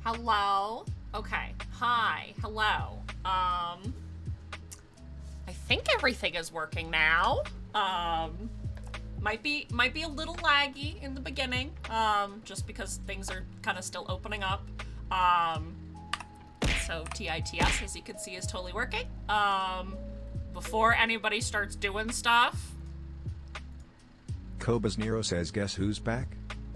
Hello? Okay. Hi. Hello. I think everything is working now. Might be a little laggy in the beginning, just because things are kind of still opening up. So TITS, as you can see, is totally working. Before anybody starts doing stuff. Cobas Nero says, guess who's back?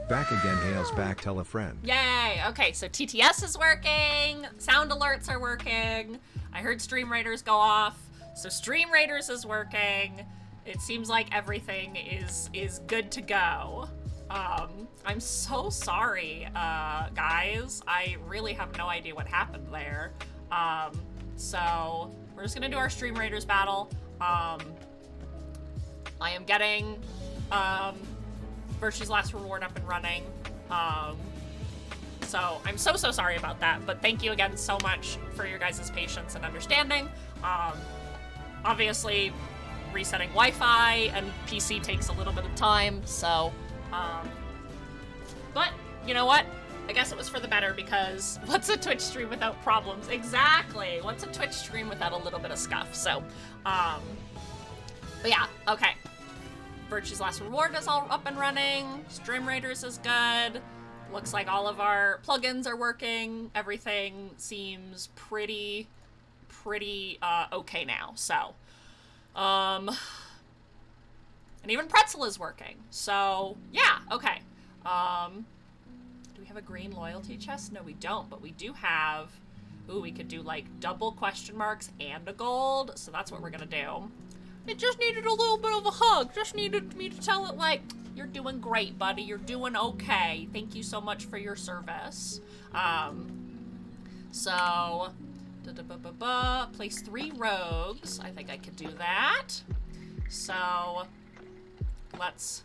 Back again, hails back, tell a friend. Yay! Okay, so TTS is working, sound alerts are working, I heard Stream Raiders go off, so Stream Raiders is working. It seems like everything is good to go. I'm so sorry, guys. I really have no idea what happened there. So we're just gonna do our Stream Raiders battle. I am getting, Virtue's Last Reward up and running. So I'm so sorry about that, but thank you again so much for your guys' patience and understanding. Obviously, resetting Wi-Fi and PC takes a little bit of time, so, but you know what? I guess it was for the better, because what's a Twitch stream without problems? Exactly! What's a Twitch stream without a little bit of scuff? So, but yeah, okay. Virtue's Last Reward is all up and running. Stream Raiders is good. Looks like all of our plugins are working. Everything seems pretty okay now, so. And even Pretzel is working. So, yeah, okay. Do we have a green loyalty chest? No, we don't, but we do have, ooh, we could do like double question marks and a gold, so that's what we're gonna do. It just needed a little bit of a hug. Just needed me to tell it, like, you're doing great, buddy. You're doing okay. Thank you so much for your service. So, place 3 rogues. I think I could do that. So, let's,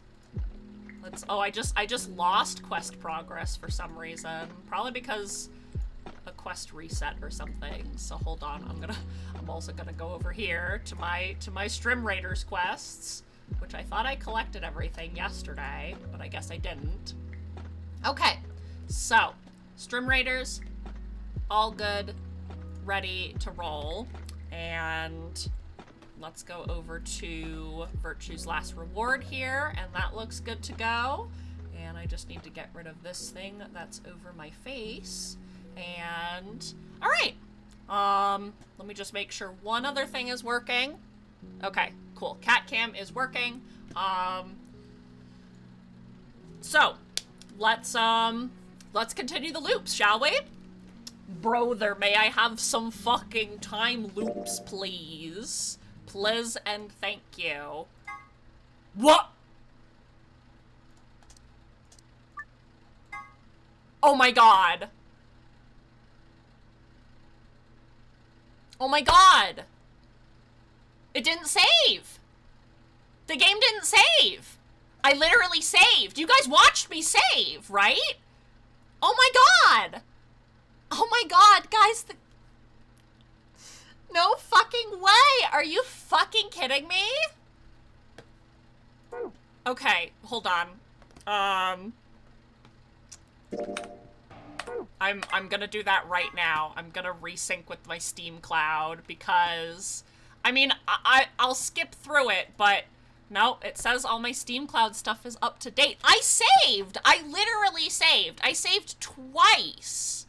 oh, I just lost quest progress for some reason. Probably because a quest reset or something. So hold on, I'm also gonna go over here to my Stream Raiders quests, which I thought I collected everything yesterday, but I guess I didn't. Okay, so Stream Raiders, all good, ready to roll, and let's go over to Virtue's Last Reward here, and that looks good to go. And I just need to get rid of this thing that's over my face. And, all right. Let me just make sure one other thing is working. Okay, cool. Cat cam is working. So let's continue the loops, shall we? Brother, may I have some fucking time loops, please? Please and thank you. What? Oh my god. Oh my god! It didn't save! The game didn't save! I literally saved! You guys watched me save, right? Oh my god! Oh my god, guys, no fucking way! Are you fucking kidding me? Okay, hold on. I'm gonna do that right now. I'm gonna resync with my Steam Cloud because, I mean, I'll skip through it, but no, it says all my Steam Cloud stuff is up to date. I saved! I literally saved. I saved twice.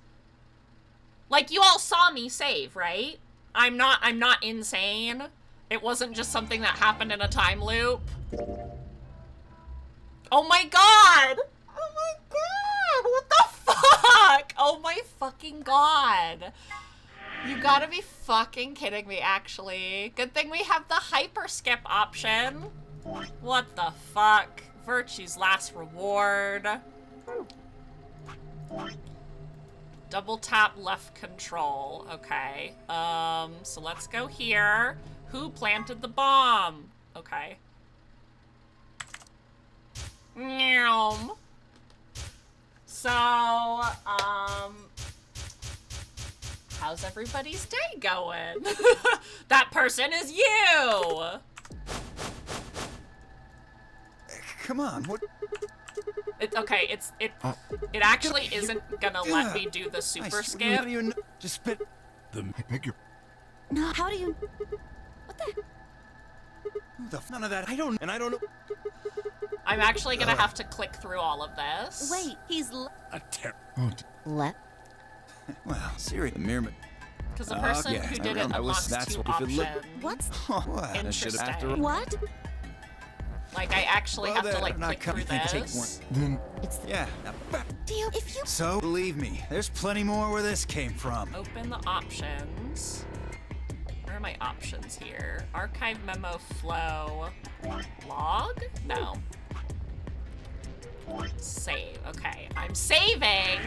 Like, you all saw me save, right? I'm not insane. It wasn't just something that happened in a time loop. Oh my god! Oh my god! What the fuck? Oh my fucking god. You gotta be fucking kidding me, actually. Good thing we have the hyper skip option. What the fuck? Virtue's Last Reward. Double tap left control. Okay. So let's go here. Who planted the bomb? Okay. Meow. So, how's everybody's day going? That person is you! Come on, what? It actually isn't gonna let me do the super skip. How do you know? Just spit the pick your. No, how do you... What the... None of that. I don't know. I'm actually gonna have to click through all of this. Wait, he's A left. Well, Siri, the mirror. Because the person yeah, who did it I was- unlocks that's 2 what- if it look- options. What's... Well, I should have after. Interesting. What? Like, I actually have to, like, click through Take this. one. It's the... Yeah. Now, Deal, if you... so believe me, there's plenty more where this came from. Open the options. Where are my options here? Archive memo flow. Log? No. Save. Okay. I'm saving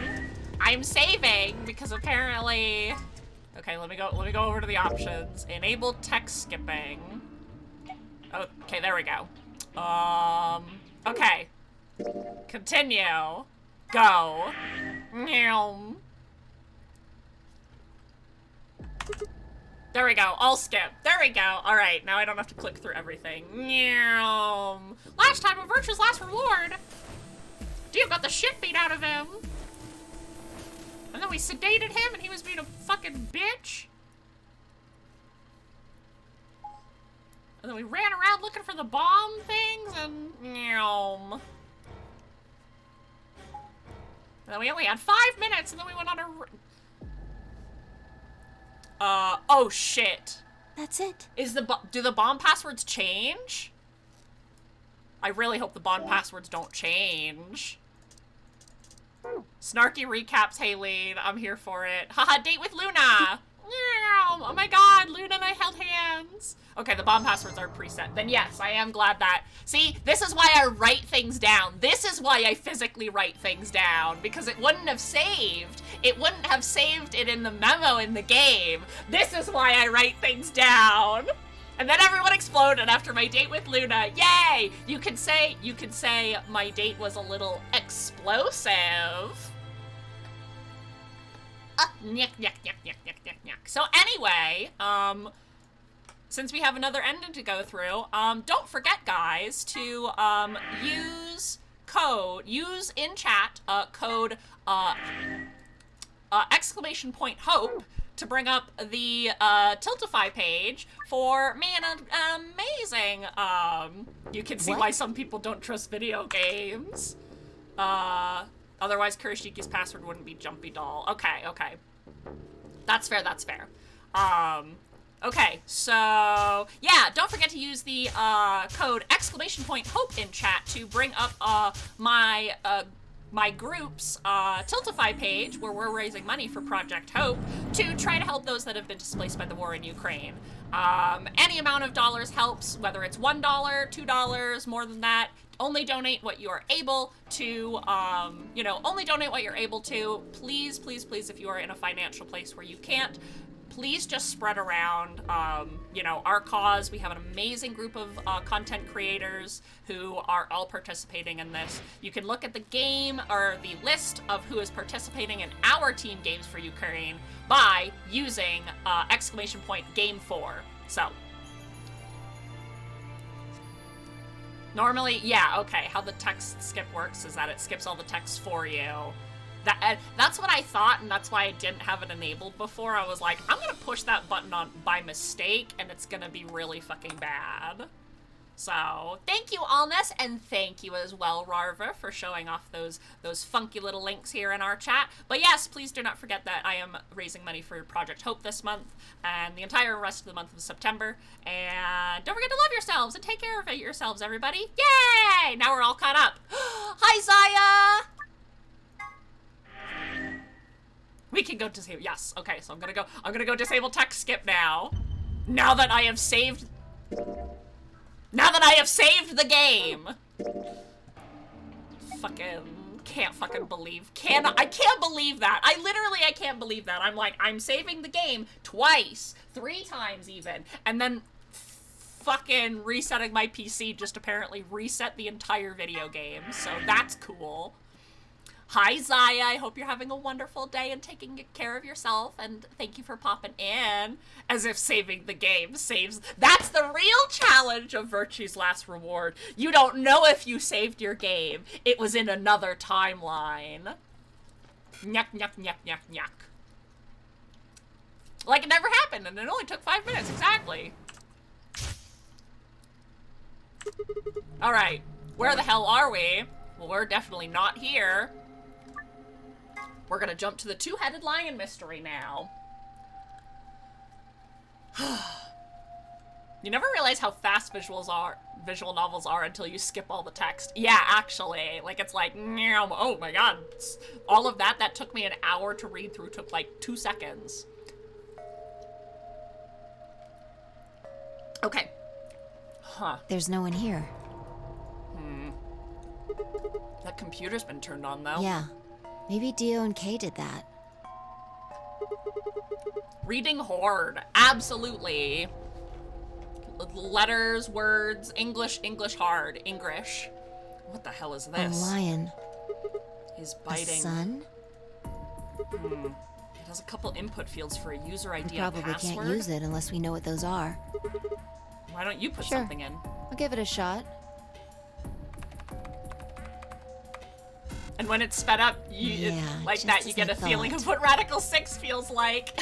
because apparently... Okay, let me go over to the options. Enable text skipping. Okay, there we go. Okay. Continue. Go. Meow. There we go. I'll skip. There we go. Alright, now I don't have to click through everything. Meow. Last time, a virtue's last reward. Dio got the shit beat out of him. And then we sedated him and he was being a fucking bitch. And then we ran around looking for the bomb things and... Meow. And then we only had 5 minutes and then we went on a... Oh shit. That's it. Do the bomb passwords change? I really hope the bomb passwords don't change. Snarky recaps, Haylene. I'm here for it. Haha, date with Luna! Oh my god, Luna and I held hands. Okay, the bomb passwords are preset. Then yes, I am glad that... See, this is why I write things down. This is why I physically write things down. Because it wouldn't have saved. It wouldn't have saved it in the memo in the game. This is why I write things down. And then everyone exploded after my date with Luna. Yay! You could say my date was a little explosive. Nyek, nyek, nyek, nyek, nyek, nyek, nyek. So anyway, since we have another ending to go through, don't forget, guys, to use in chat code !hope to bring up the Tiltify page for an amazing, you can see why some people don't trust video games. Otherwise Kuroshiki's password wouldn't be Jumpy Doll. Okay. That's fair. Okay, so yeah, don't forget to use the code !hope in chat to bring up my group's Tiltify page, where we're raising money for Project Hope to try to help those that have been displaced by the war in Ukraine. Any amount of dollars helps, whether it's $1, $2, more than that. Only donate what you are able to, only donate what you're able to. Please, please, please, if you are in a financial place where you can't, please just spread around, our cause. We have an amazing group of content creators who are all participating in this. You can look at the game or the list of who is participating in our team Games for Ukraine by using !game4. So. Normally, yeah, okay, how the text skip works is that it skips all the text for you. That's what I thought, and that's why I didn't have it enabled before. I was like, I'm gonna push that button on by mistake, and it's gonna be really fucking bad. So, thank you, Allness, and thank you as well, Rarva, for showing off those funky little links here in our chat. But yes, please do not forget that I am raising money for Project Hope this month, and the entire rest of the month of September. And don't forget to love yourselves, and take care of yourselves, everybody. Yay! Now we're all caught up. Hi, Zaya! We can go disable. Yes. Okay. So I'm gonna go disable text skip now. Now that I have saved the game. Can't fucking believe. I can't believe that. I can't believe that. I'm like, I'm saving the game twice, 3 times even, and then fucking resetting my PC just apparently reset the entire video game. So that's cool. Hi, Zaya. I hope you're having a wonderful day and taking care of yourself. And thank you for popping in. As if saving the game saves. That's the real challenge of Virtue's Last Reward. You don't know if you saved your game. It was in another timeline. Nyuk, nyuk, nyuk, nyuk, nyuk. Like it never happened, and it only took 5 minutes, exactly. Alright, where the hell are we? Well, we're definitely not here. We're gonna jump to the two-headed lion mystery now. You never realize how fast visual novels are until you skip all the text. Yeah, actually. Like, it's like, oh my god. All of that took me an hour to read through took like 2 seconds. Okay. Huh. There's no one here. That computer's been turned on, though. Yeah. Maybe Dio and Kay did that. Reading Horde. Absolutely. Letters, words, English, English hard, English. What the hell is this? A lion. He's biting. A sun? It has a couple input fields for a user ID We and probably password. can't use it unless we know what those are. Why don't you put Sure. something in? I'll give it a shot. And when it's sped up, Yeah, like just that, you as get I a feeling thought. of what Radical 6 feels like.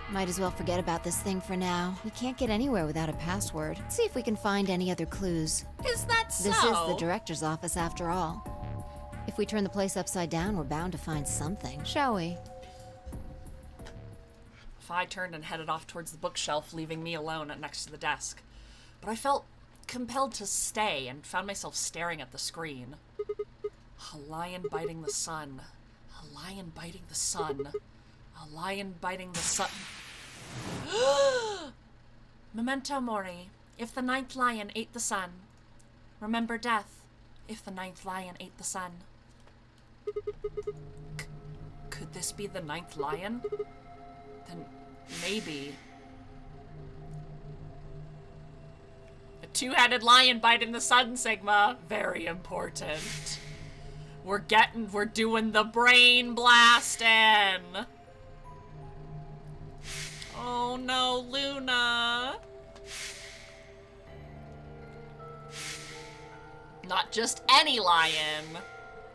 Might as well forget about this thing for now. We can't get anywhere without a password. Let's see if we can find any other clues. Is that so? This is the director's office after all. If we turn the place upside down, we're bound to find something, shall we? I turned and headed off towards the bookshelf, leaving me alone next to the desk. But I felt compelled to stay and found myself staring at the screen. A lion biting the sun. A lion biting the sun. A lion biting the sun. Memento mori. If the ninth lion ate the sun. Remember death. If the ninth lion ate the sun. Could this be the ninth lion? Then maybe. A two-headed lion biting the sun, Sigma. Very important. We're doing the brain blasting. Oh no, Luna. Not just any lion.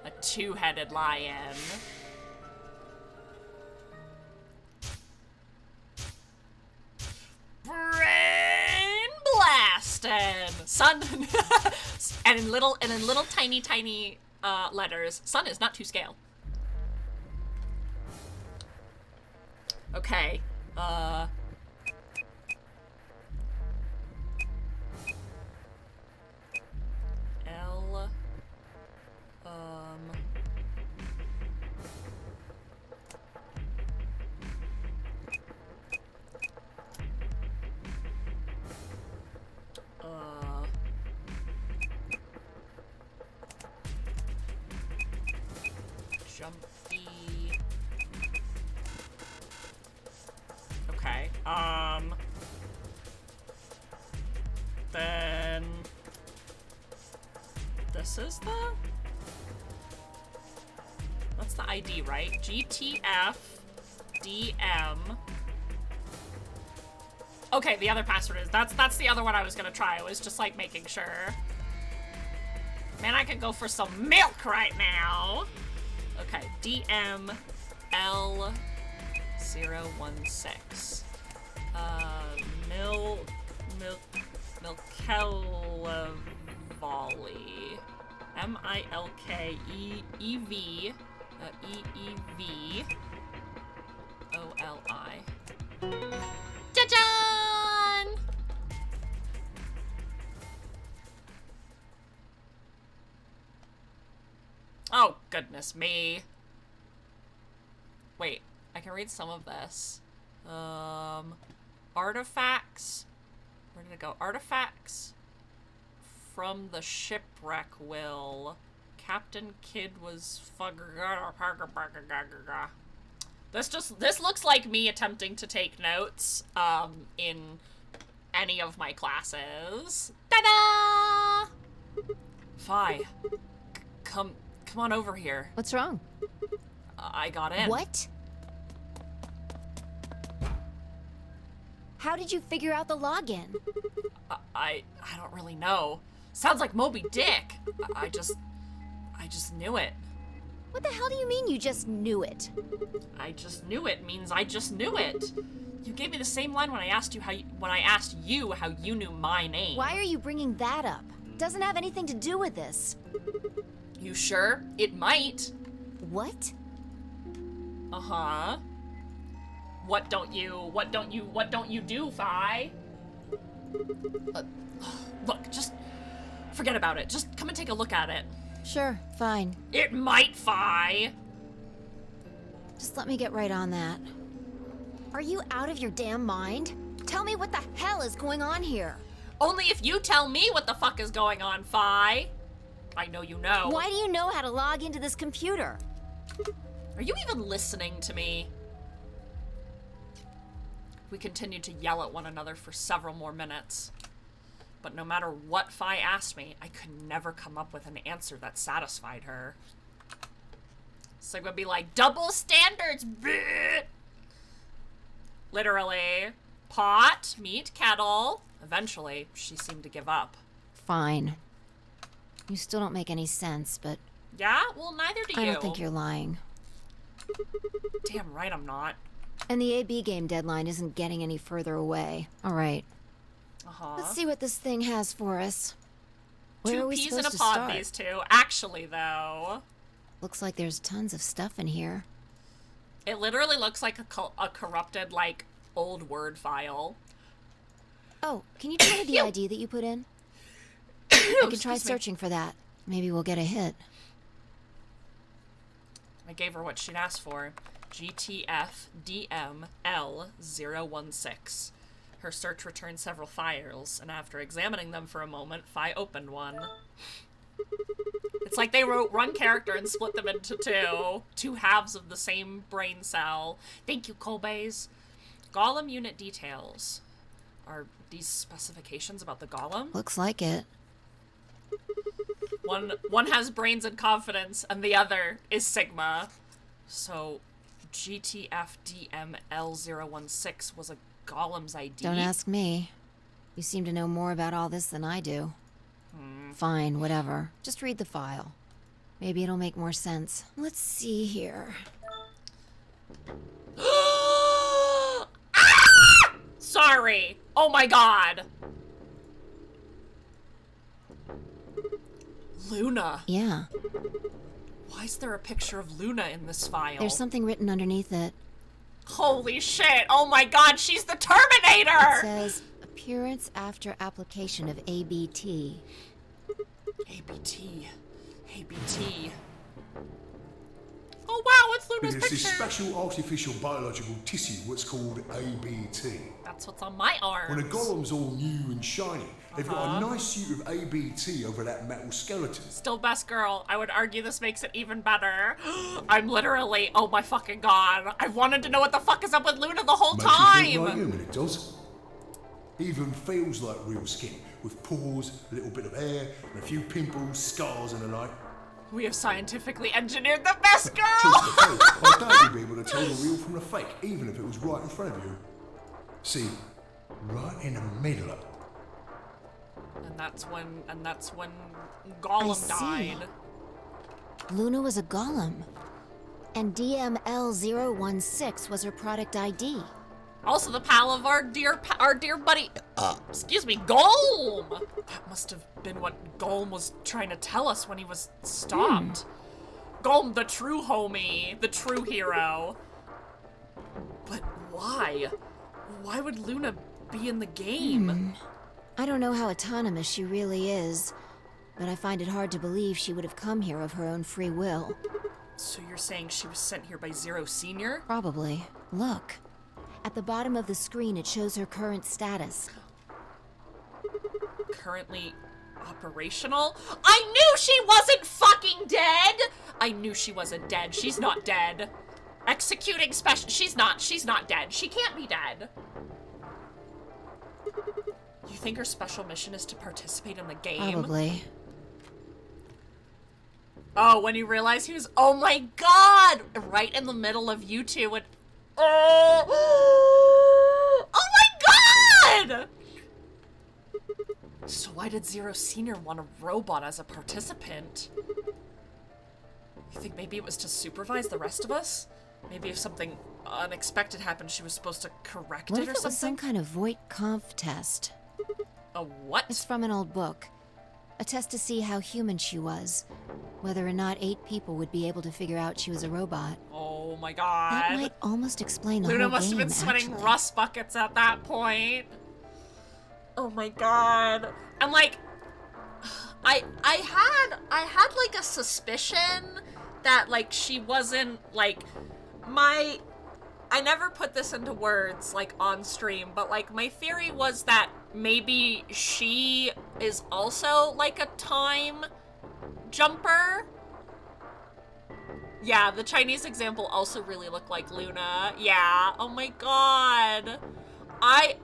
A two-headed lion. Brain blasting. Sun and in little tiny letters. Sun is not to scale. Okay. L Jumpy. Okay. Then this is that's the ID, right? GTF DM. Okay, the other password is that's the other one I was gonna try. I was just like making sure. Man, I could go for some milk right now. Okay, DML016. Milkevolley. MILKEEV. EEVOLI. Cha-chan! Oh, goodness me. Wait, I can read some of this. Artifacts. Where did it go? Artifacts from the shipwreck will. Captain Kidd was This looks like me attempting to take notes in any of my classes. Ta-da! Fi. Come on over here. What's wrong? I got in. What? How did you figure out the login? I don't really know. Sounds like Moby Dick. I just knew it. What the hell do you mean you just knew it? I just knew it means I just knew it. You gave me the same line when I asked you how you knew my name. Why are you bringing that up? Doesn't have anything to do with this. You sure? It might. What? Uh-huh. What don't you do, Fi? Look, just forget about it. Just come and take a look at it. Sure, fine. It might, Fi. Just let me get right on that. Are you out of your damn mind? Tell me what the hell is going on here. Only if you tell me what the fuck is going on, Fi. I know you know. Why do you know how to log into this computer? Are you even listening to me? We continued to yell at one another for several more minutes. But no matter what Fi asked me, I could never come up with an answer that satisfied her. Sigma would be like, double standards, bleh! Literally. Pot, meet, kettle. Eventually, she seemed to give up. Fine. You still don't make any sense, but... Yeah? Well, neither do you. I don't think you're lying. Damn right I'm not. And the AB game deadline isn't getting any further away. All right. Uh-huh. Let's see what this thing has for us. Where Two are we peas in a supposed to pod, start? these two. Actually, though, Looks like there's tons of stuff in here. it literally looks like a corrupted, like, old Word file. Oh, can you tell me the ID that you put in? I can try Excuse me. searching for that. Maybe we'll get a hit. I gave her what she'd asked for. GTFDML016. Her search returned several files, and after examining them for a moment, Fi opened one. It's like they wrote one character and split them into two halves of the same brain cell. Thank you, Colbays. Golem unit details. Are these specifications about the golem? Looks like it. One has brains and confidence, and the other is Sigma. So, GTFDML016 was a golem's ID? Don't ask me. You seem to know more about all this than I do. Fine, whatever. Just read the file. Maybe it'll make more sense. Let's see here. Ah! Sorry. Oh my god. Luna. Yeah, Why is there a picture of Luna in this file? there's something written underneath it. Holy shit. Oh my god, she's the Terminator! It says, appearance after application of ABT. ABT. ABT. Oh wow, it's Luna's It's this picture! special artificial biological tissue, what's called ABT. That's what's on my arms. When a golem's all new and shiny, they've got a nice suit of ABT over that metal skeleton. Still best girl. I would argue this makes it even better. I'm literally, oh my fucking god. I wanted to know what the fuck is up with Luna the whole Makes you think like time. human, it does. Even feels like real skin, with pores, a little bit of hair, and a few pimples, scars, and the like. We have scientifically engineered the best girl. Truth to tell, I doubt you'd be able to tell the real from the fake, even if it was right in front of you. See, right in the middle. And that's when Gollum see. died. Luna was a golem. And DML016 was her product ID. Also the pal of our dear buddy, excuse me, Golem. That must have been what Golem was trying to tell us when he was stopped. Golem, the true homie, the true hero. But why? Why would Luna be in the game? I don't know how autonomous she really is, but I find it hard to believe she would have come here of her own free will. So you're saying she was sent here by Zero Senior? Probably. Look. At the bottom of the screen, it shows her current status. Currently operational? I knew she wasn't fucking dead! I knew she wasn't dead. She's not dead. Executing special. She's not dead. She can't be dead. You think her special mission is to participate in the game? Probably. Oh, when you realized he was, oh my god! Right in the middle of you two and, oh, oh my god! So why did Zero Senior want a robot as a participant? You think maybe it was to supervise the rest of us? Maybe if something unexpected happened, she was supposed to correct What it if or it was some something? kind of Voight-Kampff test? A what? It's from an old book. A test to see how human she was. Whether or not 8 people would be able to figure out she was a robot. Oh my god. That might almost explain the Luna whole must game, have been sweating actually. rust buckets at that point. Oh my god. And like, I had like a suspicion that like she wasn't like I never put this into words like on stream, but like my theory was that maybe she is also like a time jumper. Yeah, the Chinese example also really looked like Luna. Yeah, oh my god. I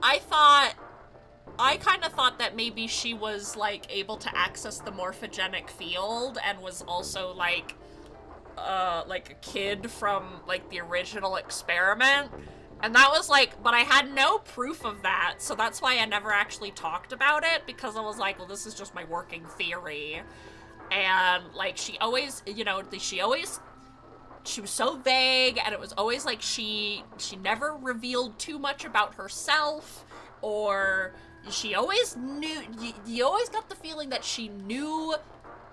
kind of thought that maybe she was like able to access the morphogenic field and was also like a kid from like the original experiment. And that was like, but I had no proof of that, so that's why I never actually talked about it, because I was like, well, this is just my working theory. And like she always, you know, she was so vague, and it was always like she never revealed too much about herself, or she always knew, you always got the feeling that she knew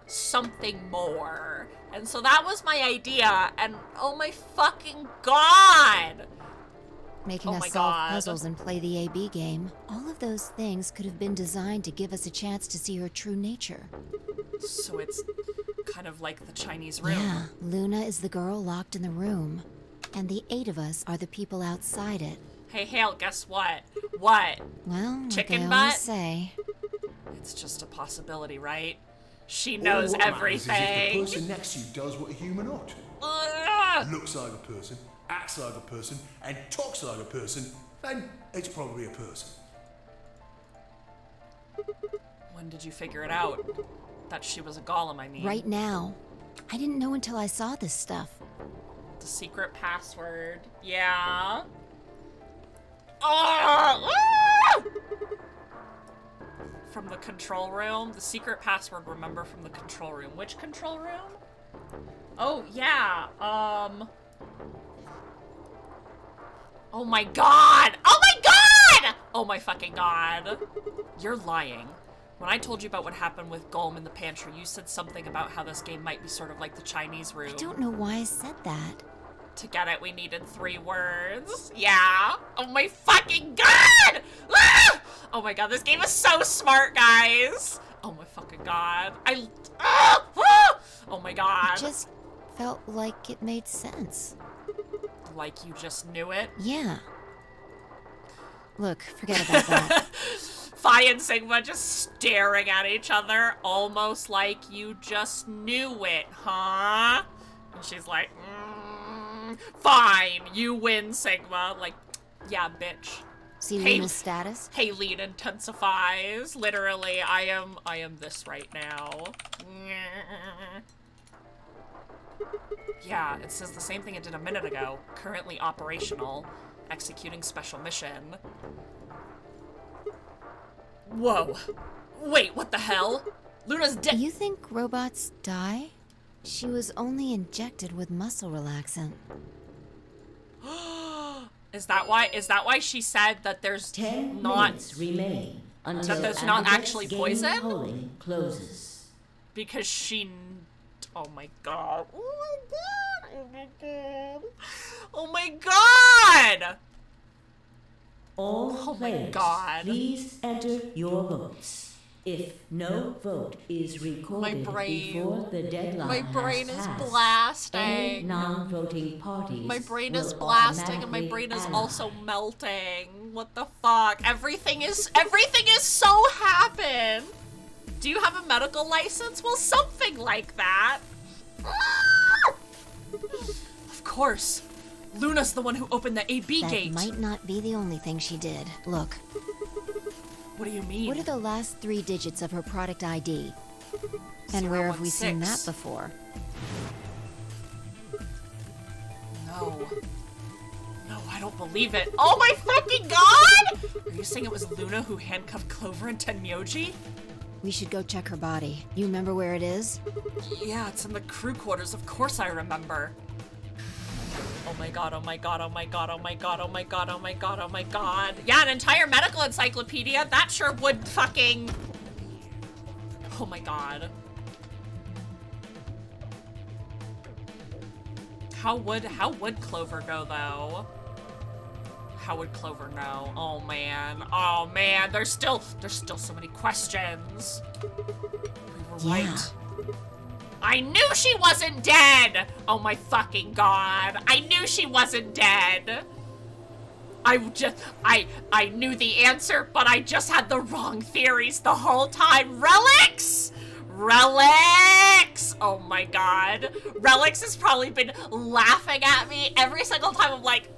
something more. And so that was my idea, and oh my fucking god! Making Oh us my solve God. puzzles and play the AB game. All of those things could have been designed to give us a chance to see her true nature. So it's kind of like the Chinese room. Yeah, Luna is the girl locked in the room. And the 8 of us are the people outside it. Hey, Hale, guess what? What? Well, Chicken like I always butt? say, It's just a possibility, right? She knows All that matters is everything. if the person next to you does what a human ought to. Ugh. Looks like a person, acts like a person, and talks like a person, then it's probably a person. When did you figure it out? That she was a golem, I mean. right now. I didn't know until I saw this stuff. The secret password. Yeah. Ah! From the control room. The secret password, remember, from the control room. Which control room? Oh, yeah. Oh my god! Oh my god! Oh my fucking god. You're lying. When I told you about what happened with Golem in the pantry, you said something about how this game might be sort of like the Chinese room. I don't know why I said that. To get it, we needed 3 words. Yeah. Oh my fucking god! Ah! Oh my god, this game is so smart, guys. Oh my fucking god. Ah! Oh my god. It just felt like it made sense. Like you just knew it. Yeah. Look, forget about that. Fi and Sigma just staring at each other, almost like you just knew it, huh? And she's like, fine, you win, Sigma. Like, yeah, bitch. See Hey. Luna's status? Halene intensifies. Literally, I am this right now. Yeah, it says the same thing it did a minute ago. Currently operational. Executing special mission. Whoa. Wait, what the hell? Luna's dead. You think robots die? She was only injected with muscle relaxant. Is that why she said that there's 10 not minutes remain until that there's not Abigail's actually game poison? polling closes. because she oh my god. Oh my god. Oh my god. All Oh my players, God. please enter your votes. If no vote is recorded brain- before the deadline My brain has is passed, any blasting. non-voting parties My brain will is blasting and my automatically brain is ally. also melting. What the fuck? Everything is so happen. Do you have a medical license? Well, something like that. Of course. Luna's the one who opened the AB That gate. might not be the only thing she did. Look, What do you mean? what are the last 3 digits of her product ID? And where have we seen that 016? before? No. No, I don't believe it. Oh my fucking god! Are you saying it was Luna who handcuffed Clover and Tenmyoji? We should go check her body. You remember where it is? Yeah, it's in the crew quarters. Of course I remember. Oh my god, oh my god, oh my god, oh my god, oh my god, oh my god, oh my god. Yeah, an entire medical encyclopedia. That sure would fucking... Oh my god. How would Clover know, though? How would Clover know? Oh man, there's still so many questions. We were right. I knew she wasn't dead! Oh my fucking god. I knew she wasn't dead. I knew the answer, but I just had the wrong theories the whole time. Relics! Relics! Oh my god. Relics has probably been laughing at me every single time. I'm like,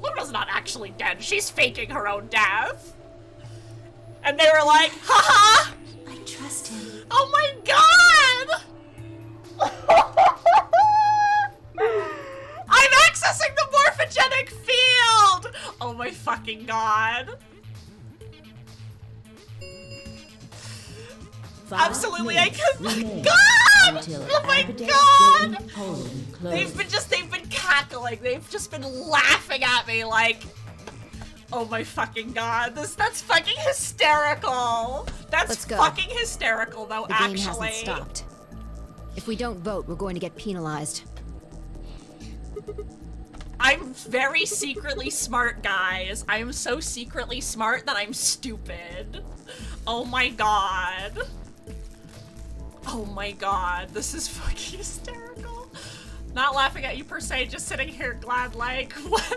Luna's not actually dead. She's faking her own death. And they were like, haha! I trust him. Oh my god! I'm accessing the morphogenic field! Oh my fucking god. Absolutely, I could. God! Oh my god! They've been cackling. They've just been laughing at me like, oh my fucking god. That's fucking hysterical. That's fucking hysterical, though. The game hasn't stopped. If we don't vote, we're going to get penalized. I'm very secretly smart, guys. I am so secretly smart that I'm stupid. Oh my god. Oh my god, this is fucking hysterical. Not laughing at you per se, just sitting here glad like, what?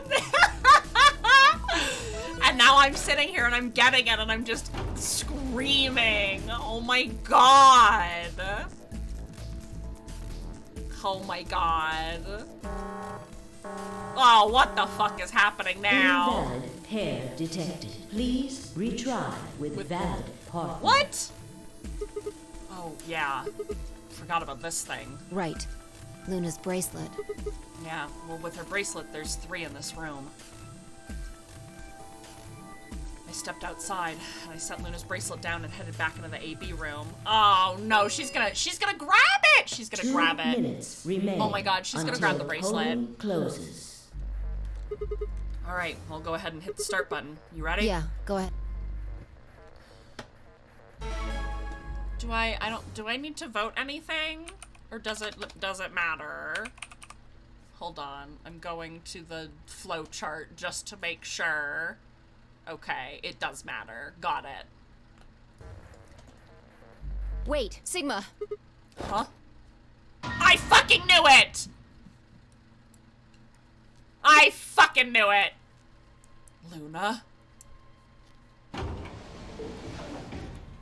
And now I'm sitting here and I'm getting it and I'm just screaming. Oh my god. Oh my god. Oh, what the fuck is happening now? Invalid pair detected. Please retry with valid partner. What? Oh, yeah. Forgot about this thing. Right. Luna's bracelet. Yeah, well, with her bracelet, there's 3 in this room. I stepped outside, and I set Luna's bracelet down and headed back into the AB room. Oh, no, she's gonna grab it! She's gonna grab it. 2 minutes remain. Oh my god, she's gonna grab the bracelet. Polling closes. Alright, we'll go ahead and hit the start button. You ready? Yeah, go ahead. Do I need to vote anything? Or does it matter? Hold on, I'm going to the flow chart just to make sure. Okay, it does matter. Got it. Wait, Sigma. Huh? I fucking knew it! I fucking knew it! Luna?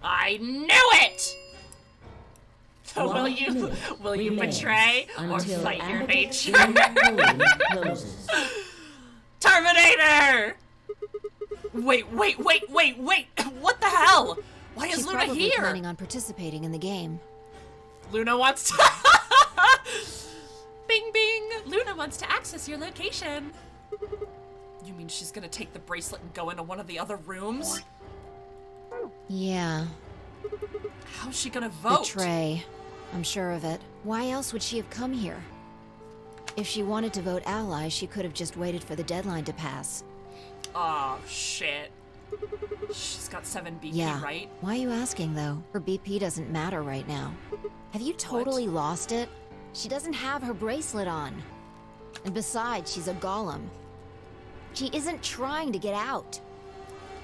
I knew it! Will you betray or fight your nature? Terminator! Wait! What the hell? Why is She's Luna probably here? planning on participating in the game. Luna wants to... Bing bing! Luna wants to access your location. You mean she's gonna take the bracelet and go into one of the other rooms? Yeah. How's she gonna vote? Betray. I'm sure of it. Why else would she have come here? If she wanted to vote ally, she could have just waited for the deadline to pass. Oh, shit. She's got 7 BP, Yeah. right? Why are you asking, though? Her BP doesn't matter right now. Have you totally lost it? She doesn't have her bracelet on. And besides, she's a golem. She isn't trying to get out.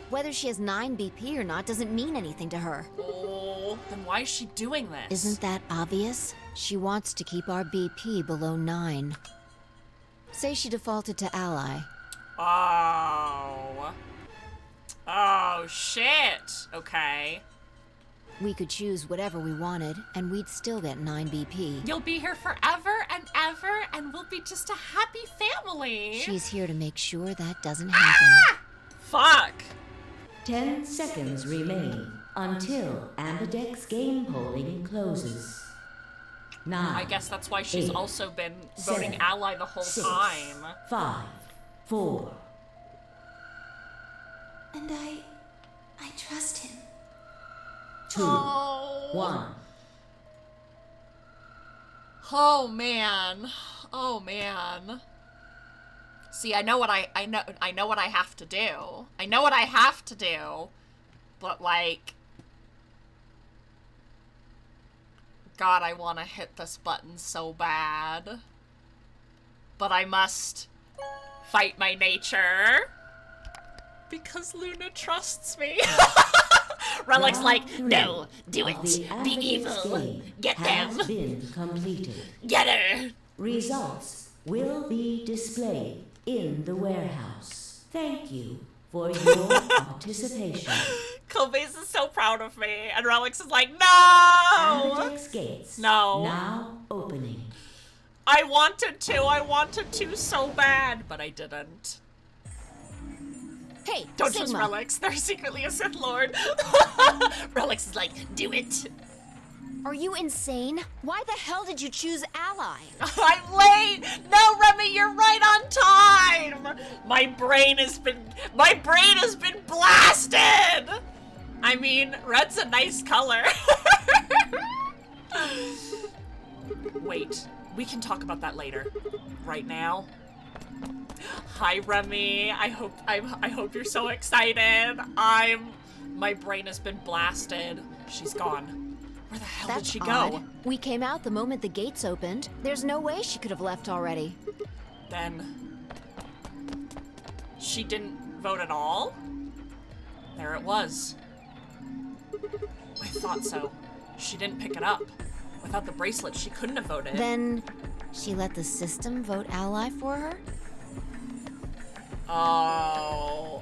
Whether she has 9 BP or not doesn't mean anything to her. Oh, then why is she doing this? Isn't that obvious? She wants to keep our BP below 9. Say she defaulted to ally. Oh. Oh, shit. Okay. We could choose whatever we wanted, and we'd still get 9 BP. You'll be here forever and ever, and we'll be just a happy family. She's here to make sure that doesn't happen. Ah! Fuck. 10 seconds remain until Ambidex game polling closes. 9. I guess that's why she's 8, also been voting 7, ally the whole 6, time. 5, 4. And I trust him. 2, Oh. 1. Oh man. Oh man. See, I know what I know what I have to do. I know what I have to do. But like, God, I want to hit this button so bad. But I must fight my nature. Because Luna trusts me. Relic's like, no, do it. Be evil. Get them. Has been completed. Get her. Results will be displayed in the warehouse. Thank you for your participation. Kobe's is so proud of me. And Relix is like, no! Apotex gates. No. Now opening. I wanted to so bad, but I didn't. Hey, Don't Sigma. trust Relix, they're secretly a Sith Lord. Relix is like, do it. Are you insane? Why the hell did you choose ally? I'm late! No, Remy, you're right on time! My brain has been blasted! I mean, red's a nice color. Wait, we can talk about that later. Right now. Hi, Remy. I hope you're so excited. My brain has been blasted. She's gone. Where the hell did she go? Odd. We came out the moment the gates opened. There's no way she could have left already. Then she didn't vote at all? There it was. I thought so. She didn't pick it up. Without the bracelet, she couldn't have voted. Then she let the system vote ally for her? Oh,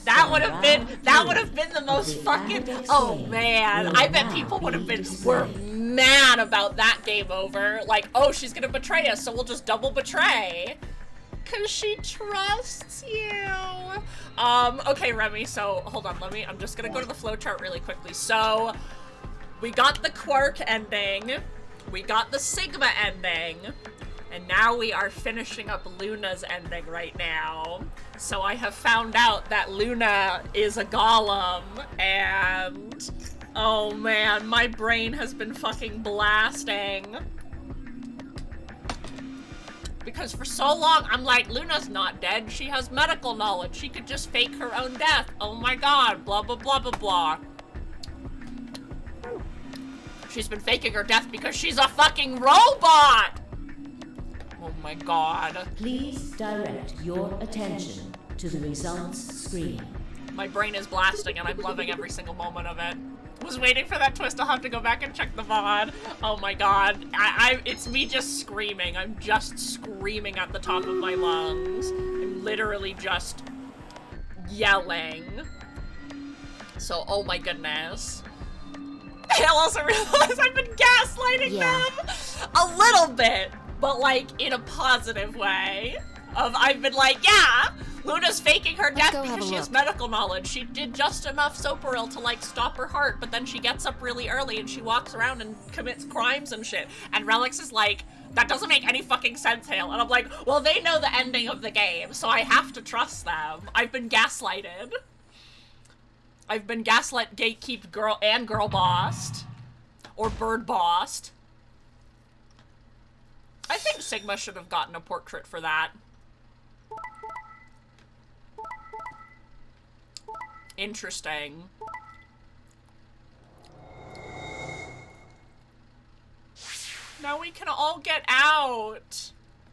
that would have been the most fucking, oh man, I bet people were mad about that game over, like, oh, she's gonna betray us, so we'll just double betray, cause she trusts you. Okay, Remy, so, hold on, I'm just gonna go to the flowchart really quickly. So, we got the Quark ending, we got the Sigma ending, and now we are finishing up Luna's ending right now. So I have found out that Luna is a golem, and oh man, my brain has been fucking blasting. Because for so long, I'm like, Luna's not dead, she has medical knowledge, she could just fake her own death. Oh my god, blah blah blah blah blah. She's been faking her death because she's a fucking robot! Oh my god. Please direct your attention to the results screen. My brain is blasting and I'm loving every single moment of it. Was waiting for that twist. I'll have to go back and check the VOD. Oh my god. It's me just screaming. I'm just screaming at the top of my lungs. I'm literally just yelling. So, oh my goodness. I also realized I've been gaslighting them a little bit, but like in a positive way. I've been like, yeah, Luna's faking her death because she has medical knowledge. She did just enough Soparil to like stop her heart, but then she gets up really early and she walks around and commits crimes and shit. And Relix is like, that doesn't make any fucking sense, Hale. And I'm like, well, they know the ending of the game, so I have to trust them. I've been gaslighted. I've been gaslit, gatekeep, girl bossed. Or bird bossed. I think Sigma should have gotten a portrait for that. Interesting. Now we can all get out.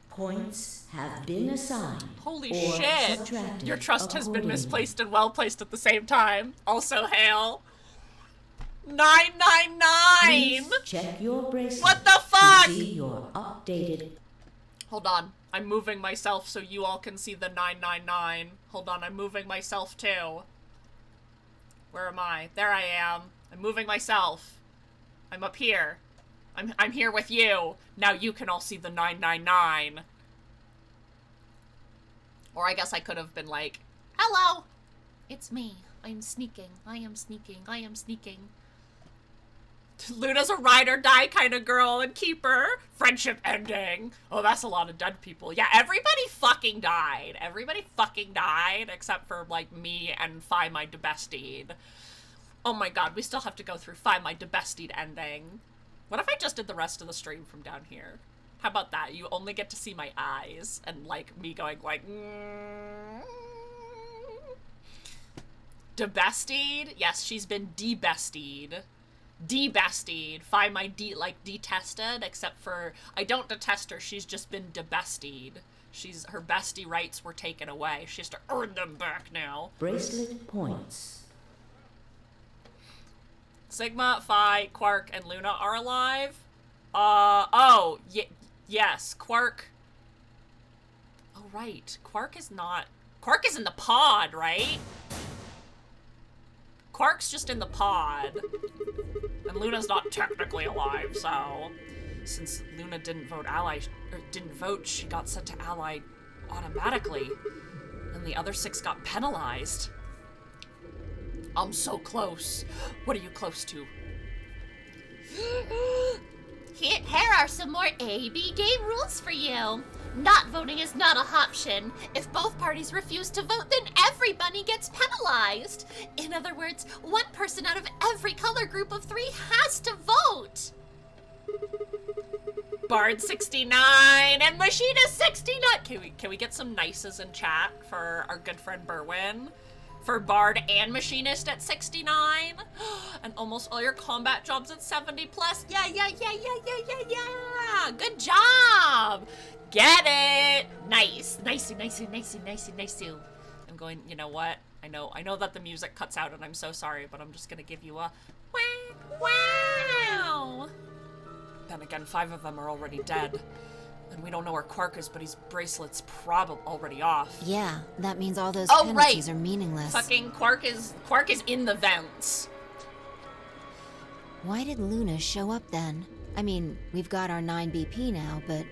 Points have been assigned. Holy or shit. subtracted Your trust has been accordingly. misplaced and well placed at the same time. Also, Hale. 999! Please check your bracelet. What the fuck? To see your updated. Hold on. I'm moving myself so you all can see the 999. Hold on, I'm moving myself too. Where am I? There I am. I'm moving myself. I'm up here. I'm here with you. Now you can all see the 999. Or I guess I could have been like, hello! It's me. I'm sneaking. I am sneaking. I am sneaking. Luna's a ride or die kind of girl and keeper. Friendship ending. Oh, that's a lot of dead people. Yeah, everybody fucking died. Everybody fucking died except for, like, me and Fi My DeBestied. Oh my god, we still have to go through Fi My DeBestied ending. What if I just did the rest of the stream from down here? How about that? You only get to see my eyes and, like, me going, like, DeBestied? Yes, she's been de-bestied. De-bestied. Fi My detested, except for, I don't detest her, she's just been de-bestied. Her bestie rights were taken away. She has to earn them back now. Bracelet points. Sigma, Phi, Quark, and Luna are alive. Yes, Quark. Oh, right. Quark is in the pod, right? Quark's just in the pod. And Luna's not technically alive, so... Since Luna didn't vote, she got sent to Ally automatically. And the other 6 got penalized. I'm so close. What are you close to? Here are some more A-B game rules for you. Not voting is not an option. If both parties refuse to vote, then everybody gets penalized. In other words, one person out of every color group of 3 has to vote. Bard 69 and Machina 69. Can we get some nices in chat for our good friend Berwin? For Bard and Machinist at 69. And almost all your combat jobs at 70 plus. Yeah. Good job. Get it. Nice. Nicey. I'm going, you know what? I know that the music cuts out and I'm so sorry, but I'm just gonna give you a wow. Then again, 5 of them are already dead. And we don't know where Quark is, but his bracelet's probably already off. Yeah, that means all those penalties are meaningless. Fucking Quark is in the vents. Why did Luna show up then? I mean, we've got our 9 BP now, but...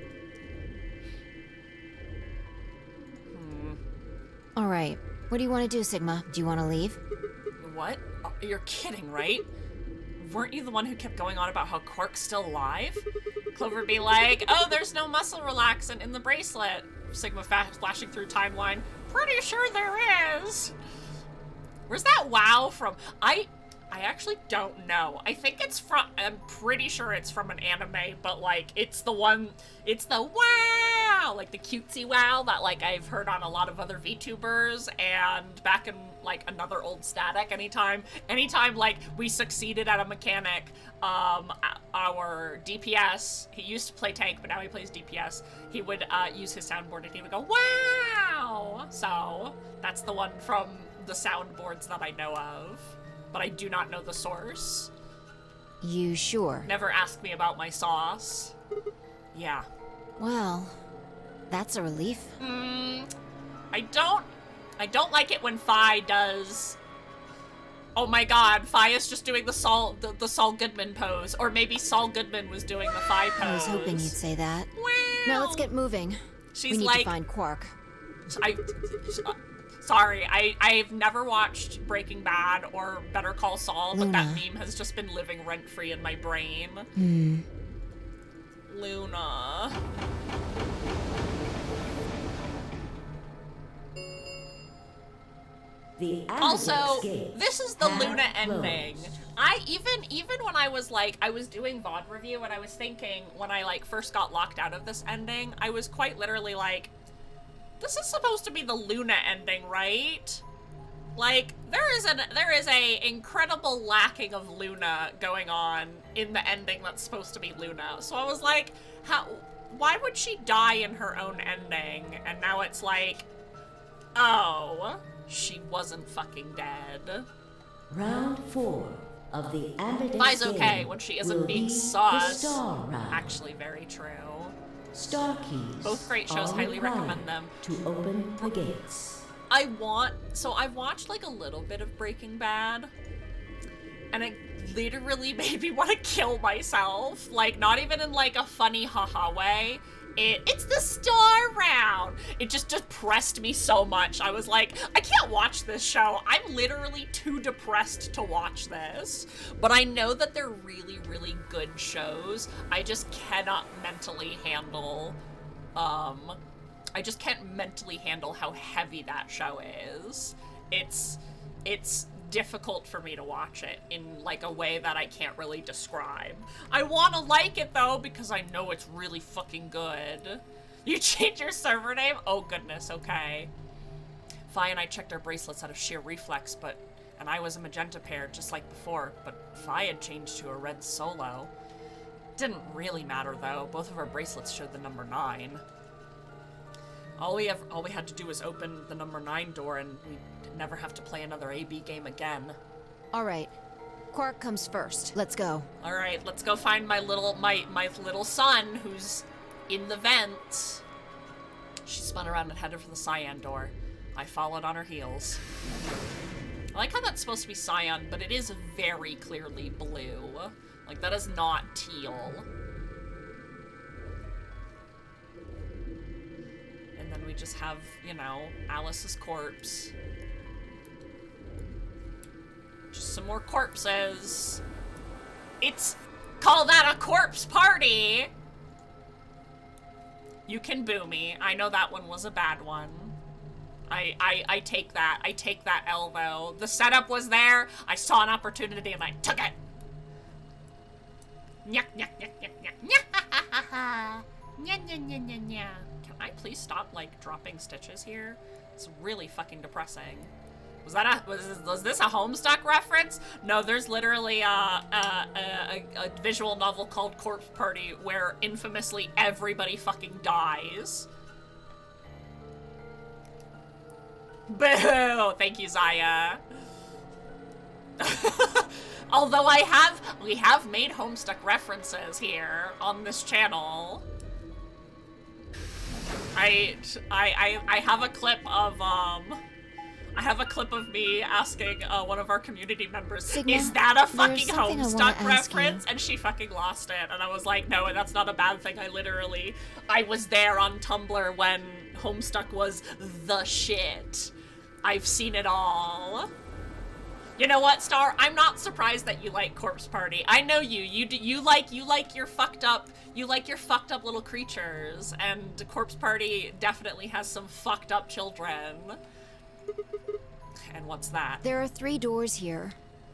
Alright, what do you want to do, Sigma? Do you want to leave? What? Oh, you're kidding, right? Weren't you the one who kept going on about how Quark's still alive? Clover be like, oh, there's no muscle relaxant in the bracelet. Sigma flashing through timeline. Pretty sure there is. Where's that wow from? I actually don't know. I think it's from, I'm pretty sure it's from an anime, but like, it's the wow, like the cutesy wow that like I've heard on a lot of other VTubers and back in like another old static, anytime like we succeeded at a mechanic, our DPS, he used to play tank, but now he plays DPS, he would use his soundboard and he would go, wow! So, that's the one from the soundboards that I know of. But I do not know the source. You sure? Never ask me about my sauce. Yeah. Well, that's a relief. I don't like it when Fi does... Oh my god, Fi is just doing the Saul Goodman pose. Or maybe Saul Goodman was doing the Fi pose. I was hoping you'd say that. Wow. Now let's get moving. She's we need like... to find Quark. Sorry, I've never watched Breaking Bad or Better Call Saul, but that meme has just been living rent-free in my brain. Luna. Also, this is the Luna ending. Even when I was like, I was doing VOD review and I was thinking when I like first got locked out of this ending, I was quite literally like, this is supposed to be the Luna ending, right? Like, there is a incredible lacking of Luna going on in the ending that's supposed to be Luna. So I was like, why would she die in her own ending? And now it's like, oh, she wasn't fucking dead. Round 4 of the Amadeus Fi's okay game when she isn't will being be sus. the star round. Actually, very true. Star keys. Both great shows, are highly required recommend them. To open the gates. I've watched like a little bit of Breaking Bad, and it literally made me want to kill myself. Like, not even in like a funny haha way. It's the star round. It just depressed me so much. I was like, I can't watch this show. I'm literally too depressed to watch this. But I know that they're really, really good shows. I just cannot mentally handle, I just can't mentally handle how heavy that show is. It's difficult for me to watch it in like a way that I can't really describe. I want to like it though because I know it's really fucking good. You change your server name? Oh goodness, okay. Fi and I checked our bracelets out of sheer reflex, and I was a magenta pair just like before, but Fi had changed to a red solo. Didn't really matter though. Both of our bracelets showed the number 9. All we had to do was open the number 9 door and we'd never have to play another AB game again. All right. Quark comes first. Let's go. All right, let's go find my little son who's in the vent. She spun around and headed for the cyan door. I followed on her heels. I like how that's supposed to be cyan, but it is very clearly blue. Like, that is not teal. And then we just have, you know, Alice's corpse. Just some more corpses. Call that a corpse party! You can boo me. I know that one was a bad one. I take that. I take that L though. The setup was there. I saw an opportunity and I took it. Nya, nya, nya, nya, nya. Nya, nya, nya, nya, nya. Can I please stop, like, dropping stitches here? It's really fucking depressing. Was this a Homestuck reference? No, there's literally a visual novel called Corpse Party where infamously everybody fucking dies. Boo! Thank you, Zaya. Although we have made Homestuck references here on this channel. I have a clip of I have a clip of me asking one of our community members, Sigma, is that a fucking Homestuck Homestuck reference? And she fucking lost it. And I was like, no, that's not a bad thing. I was there on Tumblr when Homestuck was the shit. I've seen it all. You know what, Star? I'm not surprised that you like Corpse Party. I know you. You like your fucked up little creatures, and Corpse Party definitely has some fucked up children. And what's that? There are 3 doors here.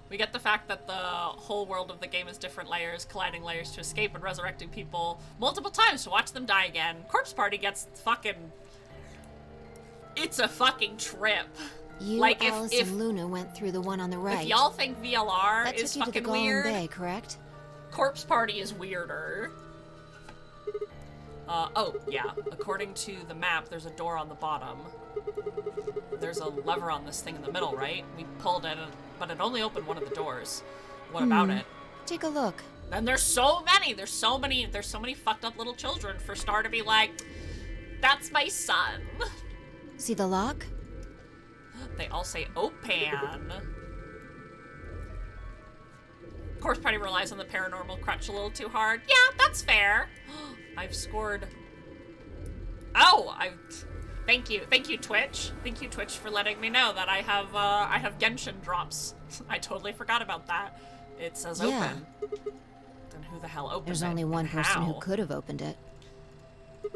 We get the fact that the whole world of the game is different layers, colliding layers to escape and resurrecting people multiple times to watch them die again. Corpse Party gets fucking... It's a fucking trip. You, like, Alice, and Luna went through the one on the right. If y'all think VLR that is took you fucking to the Golem weird, Bay, correct? Corpse Party is weirder. Oh, yeah. According to the map, there's a door on the bottom. There's a lever on this thing in the middle, right? We pulled it, but it only opened one of the doors. What about it? Take a look. And there's so many fucked up little children for Star to be like, that's my son. See the lock? They all say Opan. Corpse Party relies on the paranormal crutch a little too hard. Yeah, that's fair. I've scored. Oh, thank you, Twitch. Thank you, Twitch, for letting me know that I have Genshin drops. I totally forgot about that. It says open. Then who the hell opened it? There's only one person How? who could have opened it.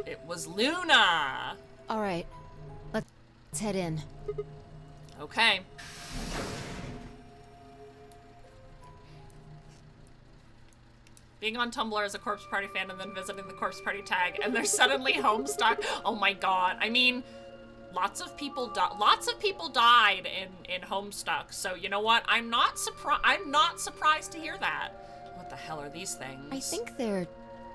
It was Luna. All right, let's head in. Okay. Being on Tumblr as a Corpse Party fan and then visiting the Corpse Party tag, and they're suddenly Homestuck. Oh my god. I mean, lots of people died in Homestuck. So you know what? I'm not surprised to hear that. What the hell are these things? I think they're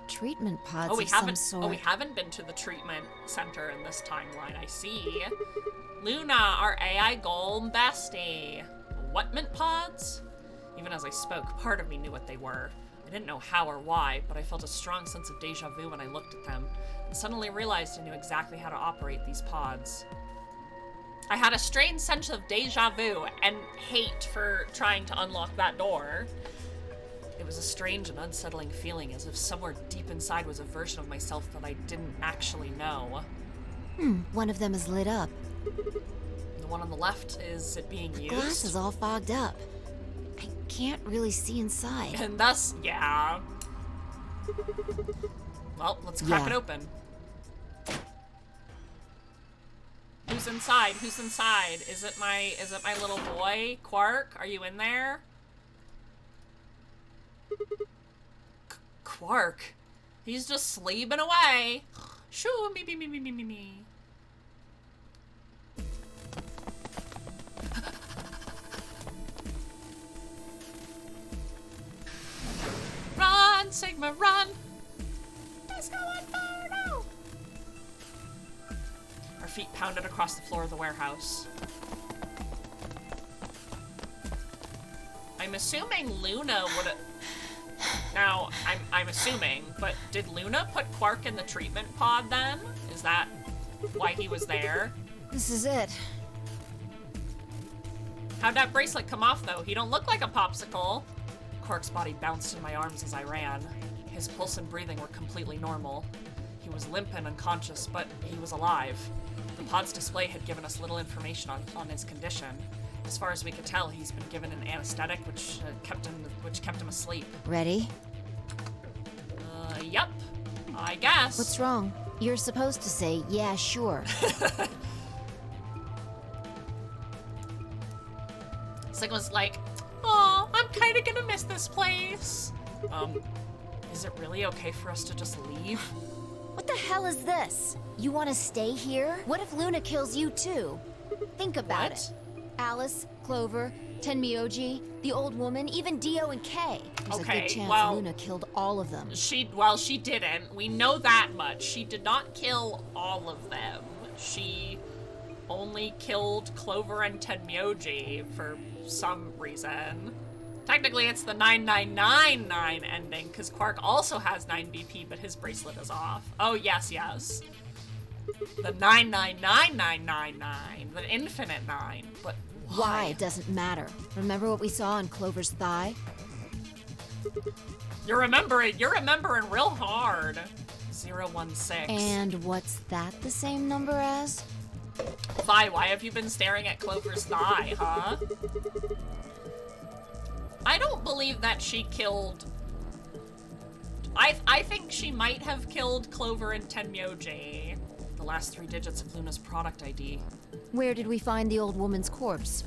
treatment pods Oh, we of some haven't. sort. Oh, we haven't been to the treatment center in this timeline. I see. Luna, our AI golem bestie. What mint pods? Even as I spoke, part of me knew what they were. I didn't know how or why, but I felt a strong sense of deja vu when I looked at them, and suddenly realized I knew exactly how to operate these pods. I had a strange sense of deja vu and hate for trying to unlock that door. It was a strange and unsettling feeling, as if somewhere deep inside was a version of myself that I didn't actually know. One of them is lit up. The one on the left, is it being used? Glass is all fogged up. I can't really see inside. And thus, yeah. Well, let's crack it open. Who's inside? Who's inside? Is it my little boy, Quark? Are you in there? Quark. He's just sleeping away. Shoo, me. Run, Sigma, run! Disco Inferno! Our feet pounded across the floor of the warehouse. I'm assuming Luna would have... Now, I'm assuming, but did Luna put Quark in the treatment pod then? Is that why he was there? This is it. How'd that bracelet come off, though? He don't look like a popsicle. Quark's body bounced in my arms as I ran. His pulse and breathing were completely normal. He was limp and unconscious, but he was alive. The pod's display had given us little information on his condition. As far as we could tell, he's been given an anesthetic, which kept him asleep. Ready? Yep. I guess. What's wrong? You're supposed to say, yeah, sure. Sigma's like, oh, I'm kind of gonna miss this place. Is it really okay for us to just leave? What the hell is this? You want to stay here? What if Luna kills you too? Think about it. Alice, Clover, Tenmyoji, the old woman, even Dio and Kay. There's a good chance Luna killed all of them. She didn't. We know that much. She did not kill all of them. She only killed Clover and Tenmyoji for some reason. Technically, it's the 9999 ending, because Quark also has 9 BP, but his bracelet is off. Oh, yes. The 999999, the infinite 9, but why? It doesn't matter. Remember what we saw on Clover's thigh? You're remembering real hard. 016. And what's that the same number as? Vi, why have you been staring at Clover's thigh, huh? I don't believe that she killed... I think she might have killed Clover and Tenmyoji. The last 3 digits of Luna's product ID. Where did we find the old woman's corpse?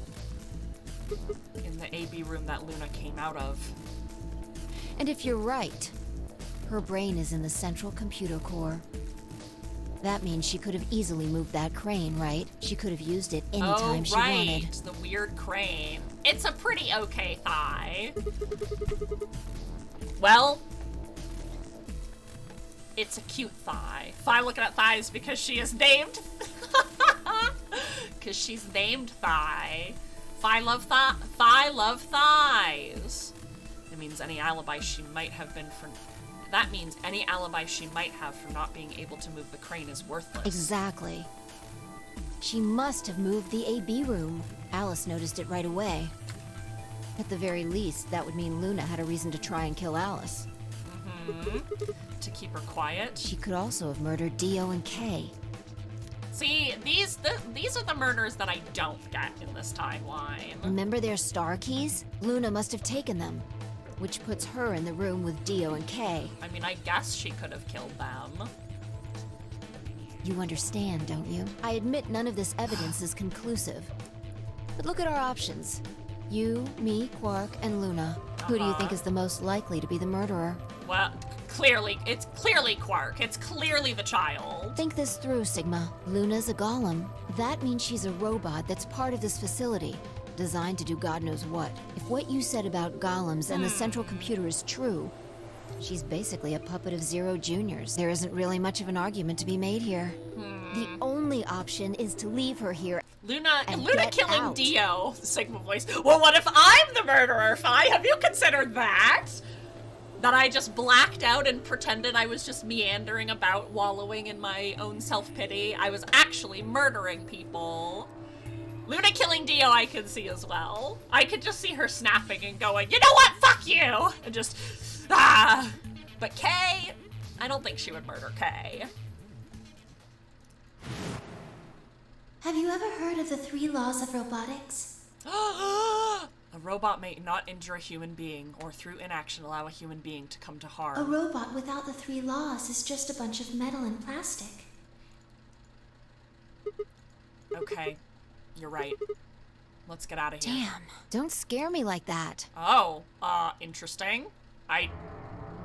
In the AB room that Luna came out of. And if you're right, her brain is in the central computer core. That means she could have easily moved that crane, right? She could have used it anytime she wanted. The weird crane. It's a pretty okay thigh. Well, it's a cute thigh. Fi looking at thighs because she is named... Because she's named Thigh. Fi love thighs. It means any alibi she might have been for... That means any alibi she might have for not being able to move the crane is worthless. Exactly. She must have moved the AB room. Alice noticed it right away. At the very least, that would mean Luna had a reason to try and kill Alice. To keep her quiet. She could also have murdered Dio and Kay. See, these are the murders that I don't get in this timeline. Remember their star keys? Luna must have taken them, which puts her in the room with Dio and Kay. I mean, I guess she could have killed them. You understand, don't you? I admit none of this evidence is conclusive. But look at our options. You, me, Quark, and Luna. Who do you think is the most likely to be the murderer? Well, it's clearly Quark. It's clearly the child. Think this through, Sigma. Luna's a golem. That means she's a robot that's part of this facility, designed to do God knows what. If what you said about golems and the central computer is true, she's basically a puppet of Zero Junior's. There isn't really much of an argument to be made here. The only option is to leave her here. Luna killing out. Dio, Sigma voice. Well, what if I'm the murderer, Fi? Have you considered that? That I just blacked out and pretended I was just meandering about, wallowing in my own self-pity. I was actually murdering people. Luna killing Dio I can see as well. I could just see her snapping and going, you know what, fuck you! And just, ah! But Kay, I don't think she would murder Kay. Have you ever heard of the 3 laws of robotics? A robot may not injure a human being, or through inaction allow a human being to come to A harm. robot without the 3 laws is just a bunch of metal and plastic. Okay, you're right. Let's get out of here. Damn, don't scare me like that. Oh, interesting. I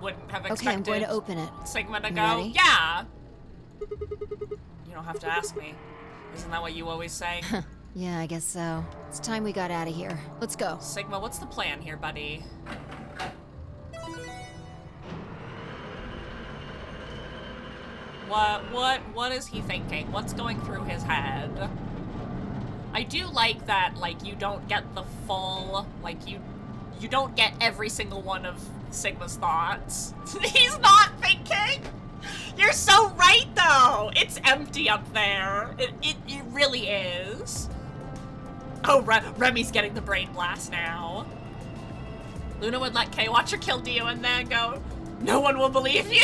wouldn't have expected Okay, I'm going to open it. Sigma to You go, ready? yeah! You don't have to ask me. Isn't that what you always say? Yeah, I guess so. It's time we got out of here. Let's go. Sigma, what's the plan here, buddy? What is he thinking? What's going through his head? I do like that, like, you don't get the full, like, you don't get every single one of Sigma's thoughts. He's not thinking! You're so right, though! It's empty up there. It really is. Oh, Remy's getting the brain blast now. Luna would let Kay watch her kill Dio and then go, no one will believe you!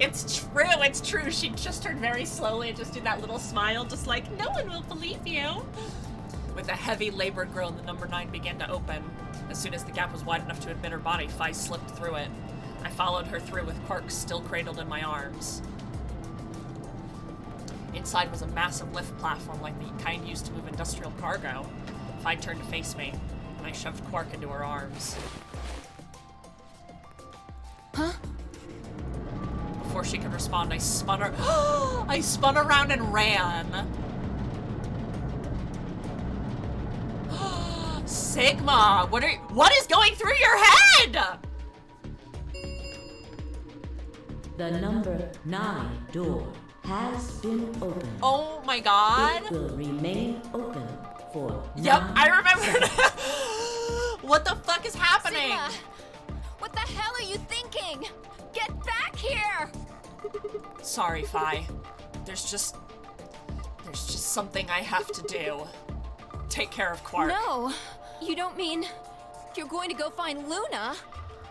It's true. She just turned very slowly and just did that little smile, just like, no one will believe you. With a heavy, labored groan, the number 9 began to open. As soon as the gap was wide enough to admit her body, Fi slipped through it. I followed her through with Quark still cradled in my arms. Inside was a massive lift platform like the kind used to move industrial cargo. Fi turned to face me, and I shoved Quark into her arms. Huh? Before she could respond, I spun her. I spun around and ran. Sigma, what is going through your head? The number 9 door has been opened. Oh my god. It will remain open for Yep, 9 I remember. seconds. What the fuck is happening? Sigma, what the hell are you thinking? Get back here! Sorry, Fi. There's just something I have to do. Take care of Quark. No, you don't mean you're going to go find Luna?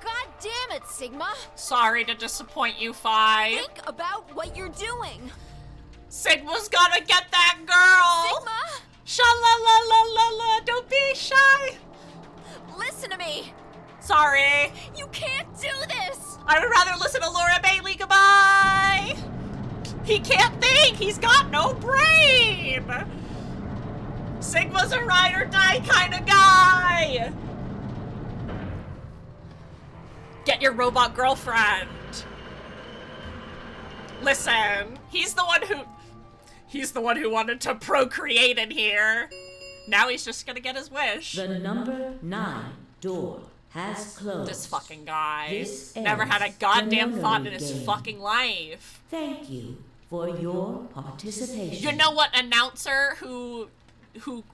God damn it, Sigma! Sorry to disappoint you, Fi. Think about what you're doing! Sigma's gotta get that girl! Sigma! Sha-la-la-la-la-la, don't be shy! Listen to me! Sorry. You can't do this! I would rather listen to Laura Bailey, goodbye! He can't think! He's got no brain! Sigma's a ride or die kind of guy! Get your robot girlfriend. Listen, he's the one who wanted to procreate in here. Now he's just gonna get his wish. The number 9 door has closed. This fucking guy This never had a ends goddamn the thought in memory his game. fucking life. Thank you for your participation. You know what, announcer who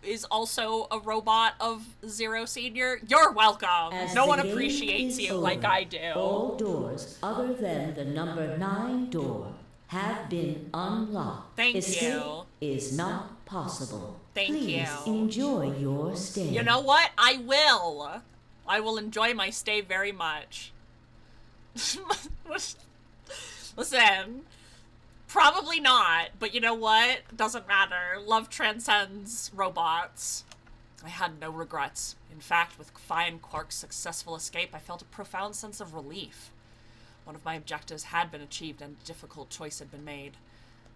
is also a robot of Zero Senior? You're welcome. As No the one game appreciates is you over, like I do. All doors other than the number 9 door have been unlocked. Thank Escape you. is not possible. Thank Please you. enjoy your stay. You know what? I will. I will enjoy my stay very much. Listen, probably not, but you know what? Doesn't matter. Love transcends robots. I had no regrets. In fact, with Fi and Quark's successful escape, I felt a profound sense of relief. One of my objectives had been achieved and a difficult choice had been made.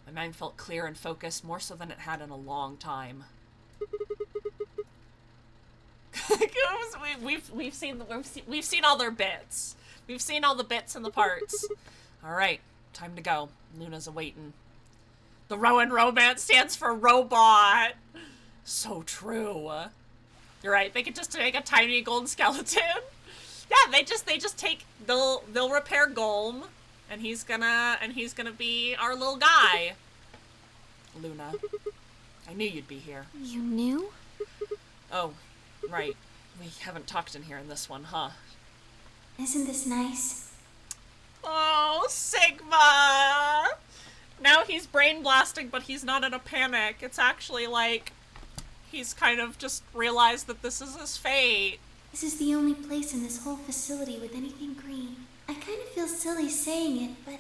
My mind felt clear and focused, more so than it had in a long time. we've seen all their bits. We've seen all the bits and the parts. All right, time to go. Luna's awaiting. The Rowan romance stands for robot. So true. You're right. They could just make a tiny golden skeleton. Yeah, they just take they'll repair Golm, and he's gonna be our little guy. Luna, I knew you'd be here. You knew? Oh, right. We haven't talked in here in this one, huh? Isn't this nice? Oh, Sigma! Now he's brain blasting, but he's not in a panic. It's actually like he's kind of just realized that this is his fate. This is the only place in this whole facility with anything green. I kind of feel silly saying it, but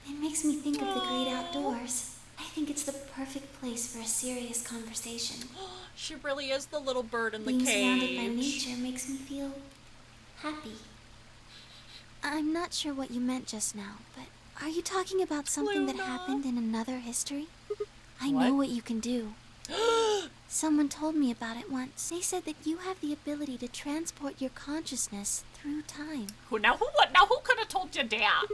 it makes me think of the great outdoors. I think it's the perfect place for a serious conversation. She really is the little bird in the Being cage. surrounded by nature makes me feel happy. I'm not sure what you meant just now, but are you talking about something that happened in another history? I know what you can do. Someone told me about it once. They said that you have the ability to transport your consciousness through time. Who could have told you that?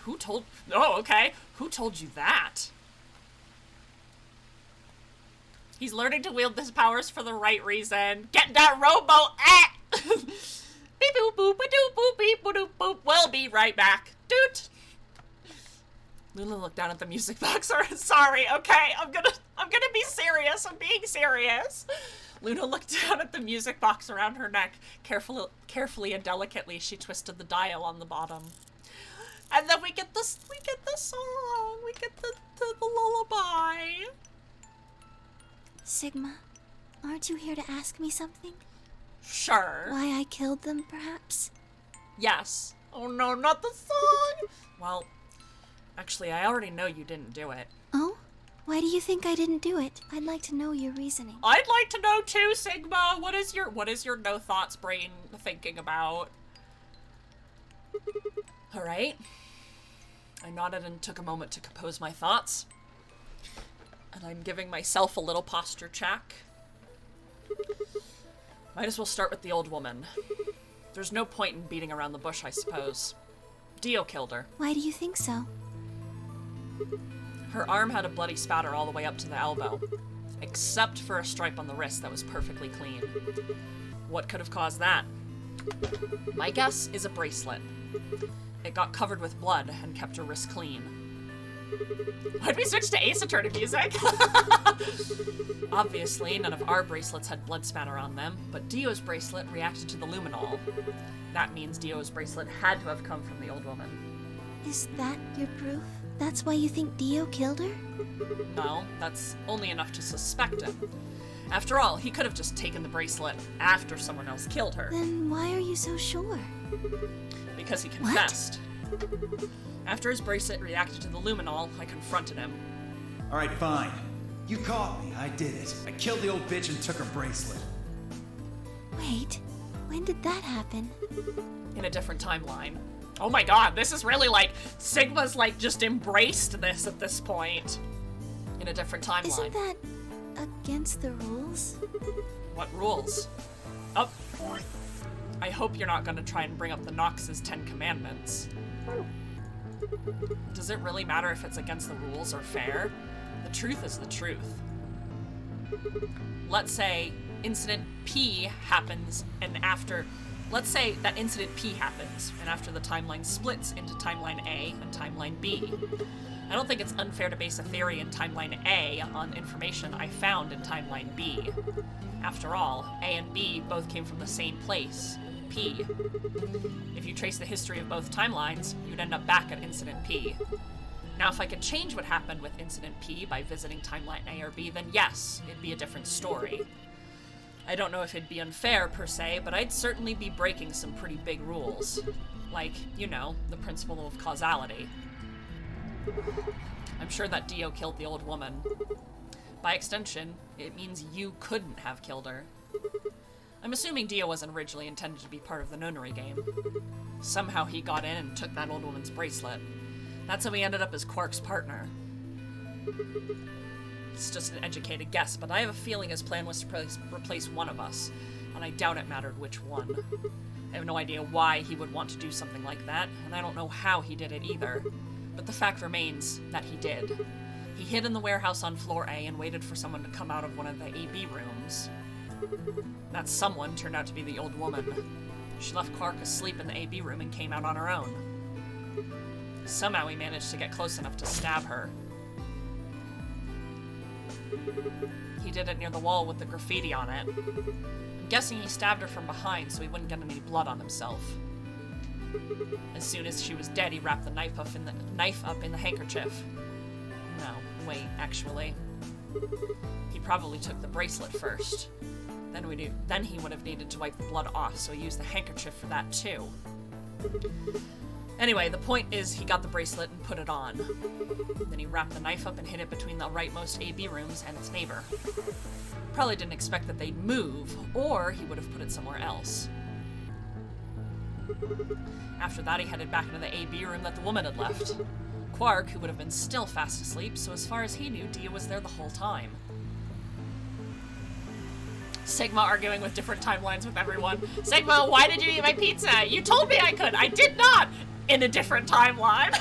Who told you that? He's learning to wield his powers for the right reason. Get that rowboat! Beep boop boop a doop boop beep boop boop. We'll be right back. Doot. Luna looked down at the music box. Sorry, okay, I'm gonna be serious. I'm being serious. Luna looked down at the music box around her neck. Carefully and delicately, she twisted the dial on the bottom. And then we get the song. We get the lullaby. Sigma, aren't you here to ask me something? Sure. Why I killed them, perhaps? Yes. Oh no, not the song! Well, actually, I already know you didn't do it. Oh? Why do you think I didn't do it? I'd like to know your reasoning. I'd like to know too, Sigma. What is your no thoughts brain thinking about? Alright. I nodded and took a moment to compose my thoughts. And I'm giving myself a little posture check. Might as well start with the old woman. There's no point in beating around the bush, I suppose. Dio killed her. Why do you think so? Her arm had a bloody spatter all the way up to the elbow, except for a stripe on the wrist that was perfectly clean. What could have caused that? My guess is a bracelet. It got covered with blood and kept her wrist clean. Why'd we switch to Ace Attorney music? Obviously, none of our bracelets had blood spatter on them, but Dio's bracelet reacted to the luminol. That means Dio's bracelet had to have come from the old woman. Is that your proof? That's why you think Dio killed her? No, that's only enough to suspect him. After all, he could have just taken the bracelet after someone else killed her. Then why are you so sure? Because he confessed. After his bracelet reacted to the luminol, I confronted him. Alright, fine. You caught me. I did it. I killed the old bitch and took her bracelet. Wait, when did that happen? In a different timeline. Oh my god, this is really like, Sigma's like just embraced this at this point. In a different timeline. Isn't that against the rules? What rules? Oh. I hope you're not gonna try and bring up the Nox's 10 Commandments. Does it really matter if it's against the rules or fair? The truth is the truth. Let's say incident P happens and after... Let's say that incident P happens and after the timeline splits into timeline A and timeline B. I don't think it's unfair to base a theory in timeline A on information I found in timeline B. After all, A and B both came from the same place, P. If you trace the history of both timelines, you'd end up back at Incident P. Now, if I could change what happened with Incident P by visiting timeline A or B, then yes, it'd be a different story. I don't know if it'd be unfair, per se, but I'd certainly be breaking some pretty big rules. Like, you know, the principle of causality. I'm sure that Dio killed the old woman. By extension, it means you couldn't have killed her. I'm assuming Dio wasn't originally intended to be part of the nonary game. Somehow he got in and took that old woman's bracelet. That's how he ended up as Quark's partner. It's just an educated guess, but I have a feeling his plan was to replace one of us, and I doubt it mattered which one. I have no idea why he would want to do something like that, and I don't know how he did it either. But the fact remains that he did. He hid in the warehouse on floor A and waited for someone to come out of one of the AB rooms. That someone turned out to be the old woman. She left Quark asleep in the AB room and came out on her own. Somehow he managed to get close enough to stab her. He did it near the wall with the graffiti on it. I'm guessing he stabbed her from behind so he wouldn't get any blood on himself. As soon as she was dead, he wrapped the knife up in the handkerchief. No, wait, actually. He probably took the bracelet first. Then he would have needed to wipe the blood off, so he used the handkerchief for that too. Anyway, the point is he got the bracelet and put it on. Then he wrapped the knife up and hid it between the rightmost AB rooms and its neighbor. Probably didn't expect that they'd move, or he would have put it somewhere else. After that, he headed back into the AB room that the woman had left. Quark, who would have been still fast asleep, so as far as he knew, Dia was there the whole time. Sigma arguing with different timelines with everyone. Sigma, why did you eat my pizza? You told me I could. I did not. In a different timeline.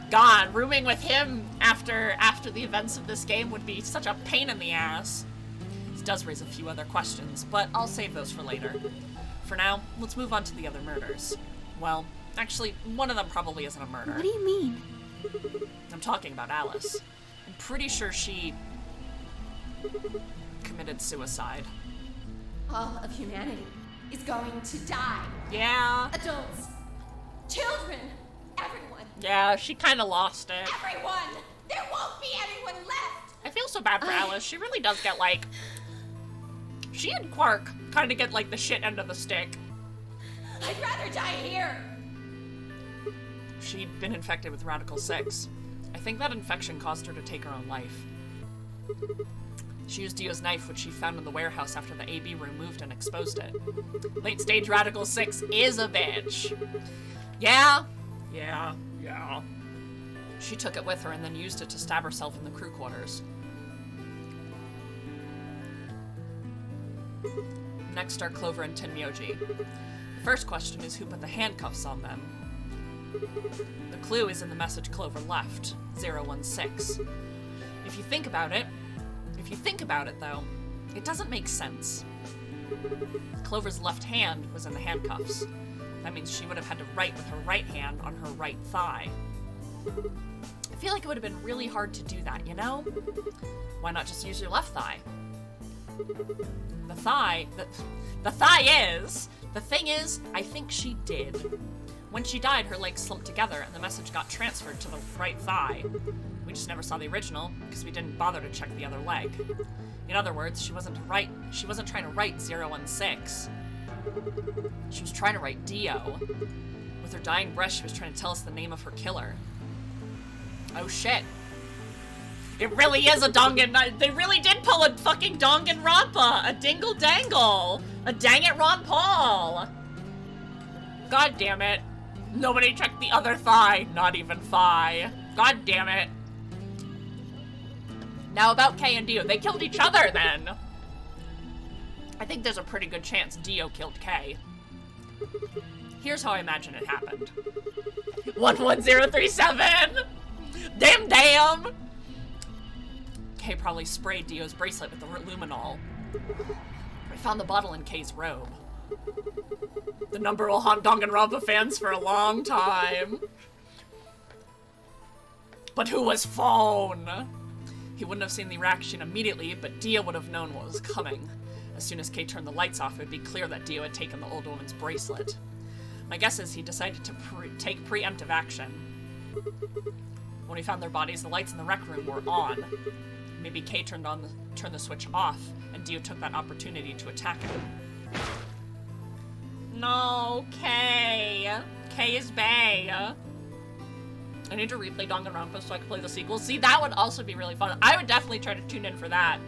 God, rooming with him after the events of this game would be such a pain in the ass. This does raise a few other questions, but I'll save those for later. For now, let's move on to the other murders. Well, actually, one of them probably isn't a murder. What do you mean? I'm talking about Alice. I'm pretty sure she committed suicide. All of humanity is going to die. Yeah. Adults, children, everyone. Yeah, she kind of lost it. Everyone! There won't be anyone left! I feel so bad for Alice. She really does get, like... She and Quark kind of get, like, the shit end of the stick. I'd rather die here! She'd been infected with Radical 6. I think that infection caused her to take her own life. She used Dio's knife, which she found in the warehouse after the AB room moved and exposed it. Late stage Radical 6 is a bitch. Yeah. She took it with her and then used it to stab herself in the crew quarters. Next are Clover and Tenmyoji. The first question is who put the handcuffs on them. The clue is in the message Clover left, 016. If you think about it, though, it doesn't make sense. Clover's left hand was in the handcuffs. That means she would have had to write with her right hand on her right thigh. I feel like it would have been really hard to do that, you know? Why not just use your left thigh? The thing is, I think she did. When she died, her legs slumped together and the message got transferred to the right thigh. We just never saw the original because we didn't bother to check the other leg. In other words, she wasn't trying to write 016. She was trying to write Dio. With her dying breath, she was trying to tell us the name of her killer. Oh shit. It really is a Dongan. They really did pull a fucking Danganronpa. A dingle dangle. A dang it Ron Paul. God damn it. Nobody checked the other thigh. Not even thigh. God damn it. Now about Kay and Dio. They killed each other then. I think there's a pretty good chance Dio killed Kay. Here's how I imagine it happened. 11037! Damn! Kay probably sprayed Dio's bracelet with the luminol. I found the bottle in Kay's robe. The number will haunt Danganronpa fans for a long time. But who was phone? He wouldn't have seen the reaction immediately, but Dio would have known what was coming. As soon as Kay turned the lights off, it would be clear that Dio had taken the old woman's bracelet. My guess is he decided to take preemptive action. When we found their bodies, the lights in the rec room were on. Maybe Kay turned the switch off, and Dio took that opportunity to attack him. No, Kay. Kay is bae. I need to replay Danganronpa so I can play the sequel. See, that would also be really fun. I would definitely try to tune in for that.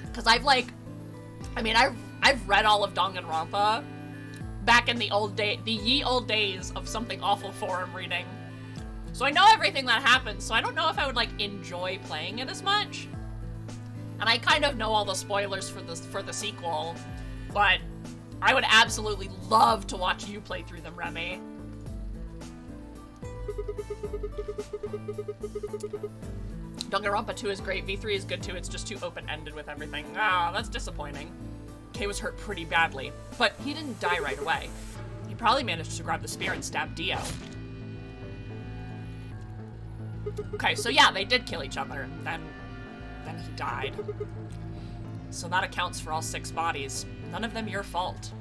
Because I've read all of Danganronpa back in the ye old days of Something Awful forum reading. So I know everything that happens, so I don't know if I would, like, enjoy playing it as much. And I kind of know all the spoilers for the sequel, but I would absolutely love to watch you play through them, Remy. Danganronpa 2 is great, V3 is good too, it's just too open-ended with everything. Ah, that's disappointing. Kay was hurt pretty badly, but he didn't die right away. He probably managed to grab the spear and stab Dio. Okay, so yeah, they did kill each other, and then he died. So that accounts for all 6 bodies. None of them your fault.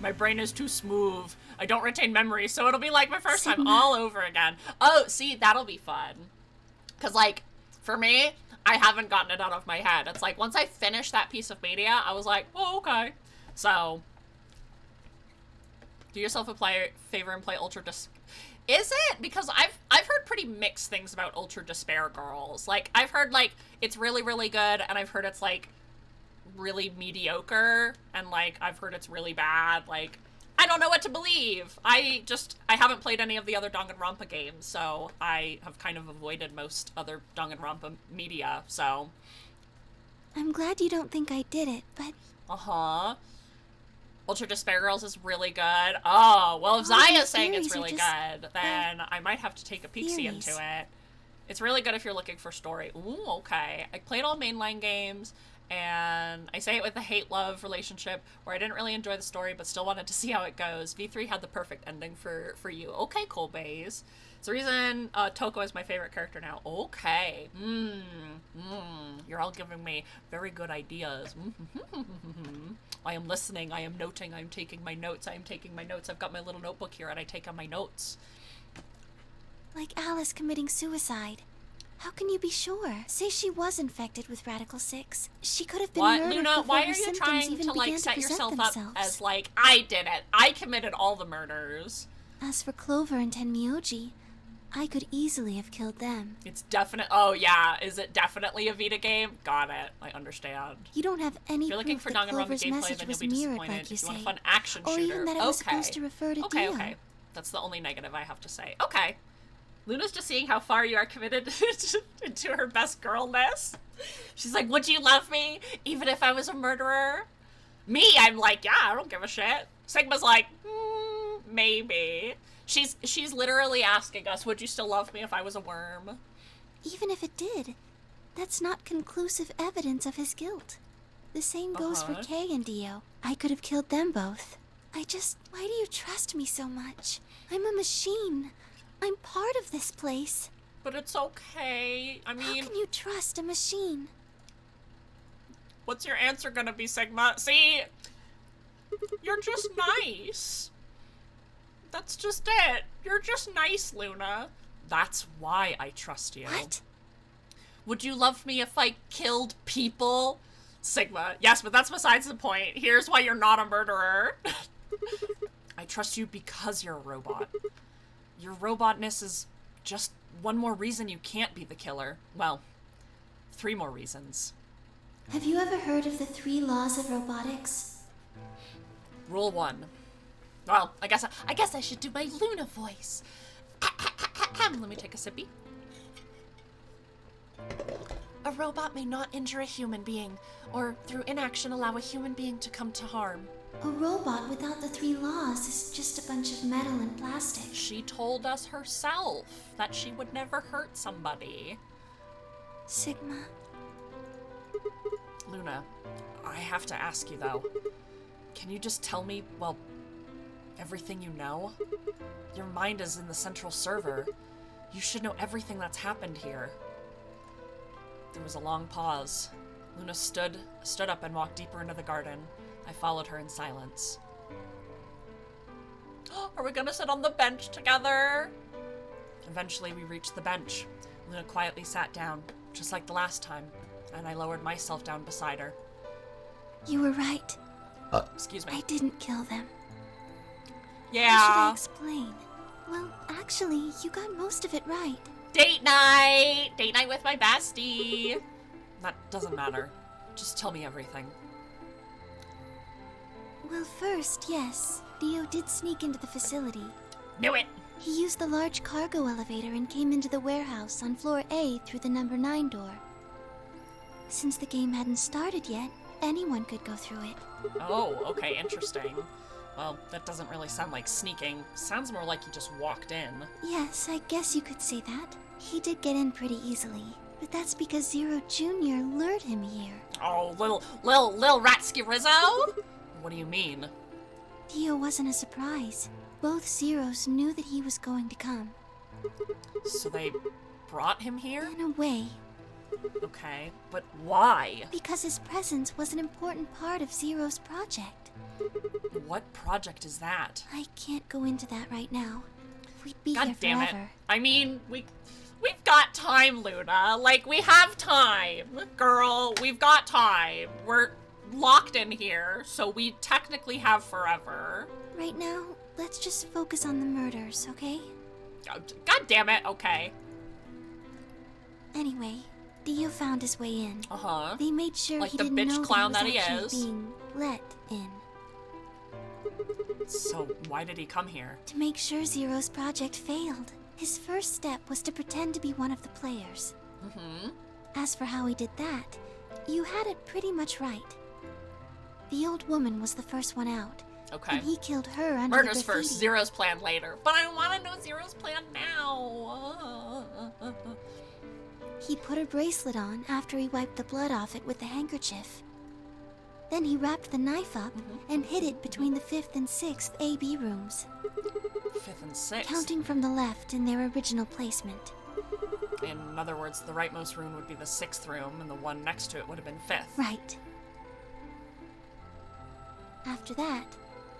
My brain is too smooth. I don't retain memory, so it'll be like my first time Sigma. all over again. Oh, see, that'll be fun. Because, like, for me, I haven't gotten it out of my head. It's like, once I finished that piece of media, I was like, oh, okay. So, do yourself a favor and play Ultra Despair. Is it? Because I've heard pretty mixed things about Ultra Despair Girls. Like, I've heard, like, it's really, really good, and I've heard it's, like, really mediocre, and, like, I've heard it's really bad. Like, I don't know what to believe. I haven't played any of the other Danganronpa games, so I have kind of avoided most other Danganronpa media, so. I'm glad you don't think I did it, but Uh-huh. Ultra Despair Girls is really good. Oh, well, if Zaya's saying it's really good, then I might have to take a peek-see into it. It's really good if you're looking for story. Ooh, okay. I played all mainline games, and I say it with a hate-love relationship where I didn't really enjoy the story but still wanted to see how it goes. V3 had the perfect ending for you. Okay, Colbays. It's the reason Toko is my favorite character now. Okay. You're all giving me very good ideas. I am listening. I am noting. I am taking my notes. I am taking my notes. I've got my little notebook here and I take on my notes. like Alice committing suicide. How can you be sure? Say she was infected with Radical 6. She could have been murdered Luna, before why her are you symptoms trying even to, like, began set present yourself themselves. up as, like, I did it. I committed all the murders. As for Clover and Tenmyoji, I could easily have killed them. It's definite. Oh, yeah. Is it definitely a Vita game? Got it. I understand. You don't have any If you're looking proof for that Danganronpa Clover's gameplay, message then you'll was be mirrored, disappointed. like you If you want a say. fun action Or shooter. even that it was supposed to refer to Okay, Dio. okay. That's the only negative I have to say. Okay. Luna's just seeing how far you are committed into her best girlness. She's like, would you love me even if I was a murderer? Me, I'm like, yeah, I don't give a shit. Sigma's like, maybe. She's literally asking us, would you still love me if I was a worm? Even if it did, that's not conclusive evidence of his guilt. The same goes for Kay and Dio. I could have killed them both. Why do you trust me so much? I'm a machine. I'm part of this place. But it's okay. I mean... How can you trust a machine? What's your answer gonna be, Sigma? See? You're just nice. That's just it. You're just nice, Luna. That's why I trust you. What? Would you love me if I killed people? Sigma. Yes, but that's besides the point. Here's why you're not a murderer. I trust you because you're a robot. Your robotness is just one more reason you can't be the killer. Well, 3 more reasons. Have you ever heard of the 3 laws of robotics? Rule 1. Well, I guess I should do my Luna voice. Let me take a sippy. A robot may not injure a human being, or through inaction allow a human being to come to harm. A robot without the 3 laws is just a bunch of metal and plastic. She told us herself that she would never hurt somebody. Sigma. Luna, I have to ask you though. Can you just tell me, well, everything you know? Your mind is in the central server. You should know everything that's happened here. There was a long pause. Luna stood up and walked deeper into the garden. I followed her in silence. Are we gonna sit on the bench together? Eventually we reached the bench. Luna quietly sat down, just like the last time, and I lowered myself down beside her. You were right. Excuse me. I didn't kill them. Yeah. How should I explain? Well, actually, you got most of it right. Date night! Date night with my bestie! That doesn't matter. Just tell me everything. Well, first, yes. Dio did sneak into the facility. Knew it! He used the large cargo elevator and came into the warehouse on floor A through the number 9 door. Since the game hadn't started yet, anyone could go through it. Oh, okay, interesting. Well, that doesn't really sound like sneaking. Sounds more like you just walked in. Yes, I guess you could say that. He did get in pretty easily, but that's because Zero Jr. lured him here. Oh, little Ratsky Rizzo? What do you mean? Dio wasn't a surprise. Both Zeros knew that he was going to come. So they brought him here? In a way. Okay, but why? Because his presence was an important part of Zero's project. What project is that? I can't go into that right now. We'd be God here damn it. forever. I mean, we've got time, Luna. Like, we have time. Girl, we've got time. We're locked in here, so we technically have forever. Right now, let's just focus on the murders, okay? God damn it, okay. Anyway, Dio found his way in. Uh-huh. They made sure Like he the didn't bitch know clown that that he he was actually is. being let in. So, why did he come here? To make sure Zero's project failed. His first step was to pretend to be one of the players. Mm-hmm. As for how he did that, you had it pretty much right. The old woman was the first one out. Okay. And he killed her under Murders the graffiti. first, Zero's plan later. But I want to know Zero's plan now. He put her bracelet on after he wiped the blood off it with the handkerchief. Then he wrapped the knife up and hid it between the 5th and 6th AB rooms, 5th and 6th. counting from the left in their original placement. In other words, the rightmost room would be the 6th room, and the one next to it would have been 5th. Right. After that,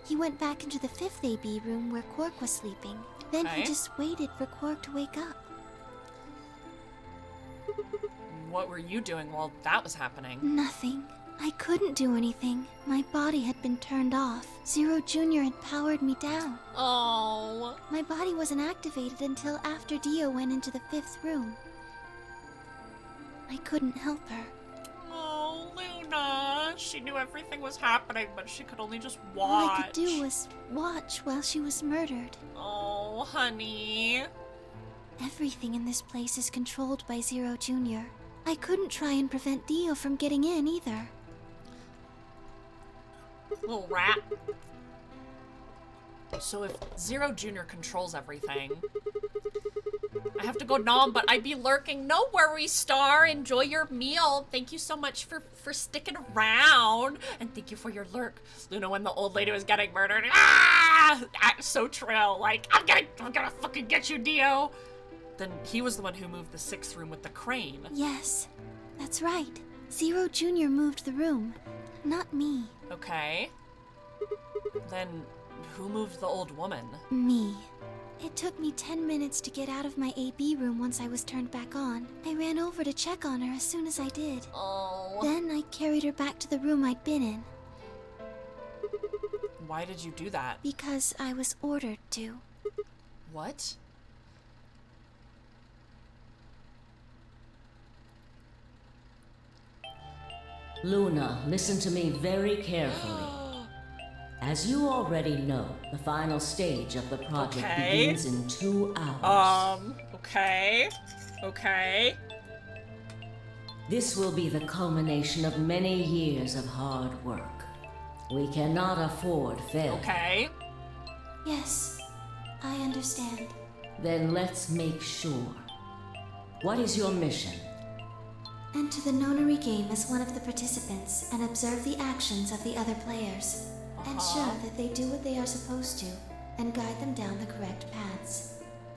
he went back into the 5th AB room where Quark was sleeping. Then he Okay. just waited for Quark to wake up. What were you doing while that was happening? Nothing. I couldn't do anything. My body had been turned off. Zero Jr. had powered me down. Oh. My body wasn't activated until after Dio went into the 5th room. I couldn't help her. Oh, Luna. She knew everything was happening, but she could only just watch. All I could do was watch while she was murdered. Oh, honey. Everything in this place is controlled by Zero Jr. I couldn't try and prevent Dio from getting in either. Little rat. So if Zero Jr. controls everything, I have to go nom, but I'd be lurking. No worries, Star. Enjoy your meal. Thank you so much for sticking around. And thank you for your lurk. Luna, when the old lady was getting murdered. Ah! So true. Like, I'm gonna fucking get you, Dio. Then he was the one who moved the 6th room with the crane. Yes, that's right. Zero Jr. moved the room, not me. Okay. Then who moved the old woman? Me. It took me 10 minutes to get out of my AB room once I was turned back on. I ran over to check on her as soon as I did. Oh. Then I carried her back to the room I'd been in. Why did you do that? Because I was ordered to. What? Luna, listen to me very carefully. As you already know, the final stage of the project Okay. begins in 2 hours. Okay. Okay. This will be the culmination of many years of hard work. We cannot afford failure. Okay. Yes, I understand. Then let's make sure. What is your mission? Enter the nonary game as one of the participants and observe the actions of the other players. Ensure that they do what they are supposed to and guide them down the correct paths.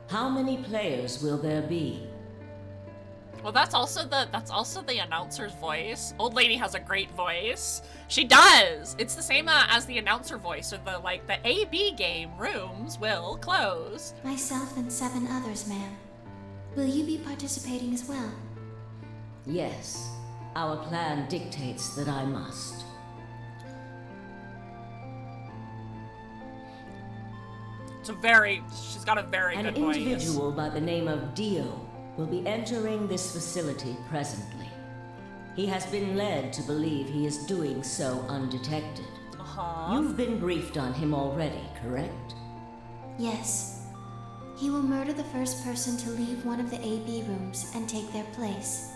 How many players will there be? Well, that's also the announcer's voice. Old lady has a great voice. She does. It's the same as the announcer voice. So the AB game rooms will close. Myself and 7 others, ma'am. Will you be participating as well? Yes, our plan dictates that I must. She's got a very An good voice. individual by the name of Dio will be entering this facility presently. He has been led to believe he is doing so undetected. You've been briefed on him already, correct? Yes. He will murder the first person to leave one of the AB rooms and take their place.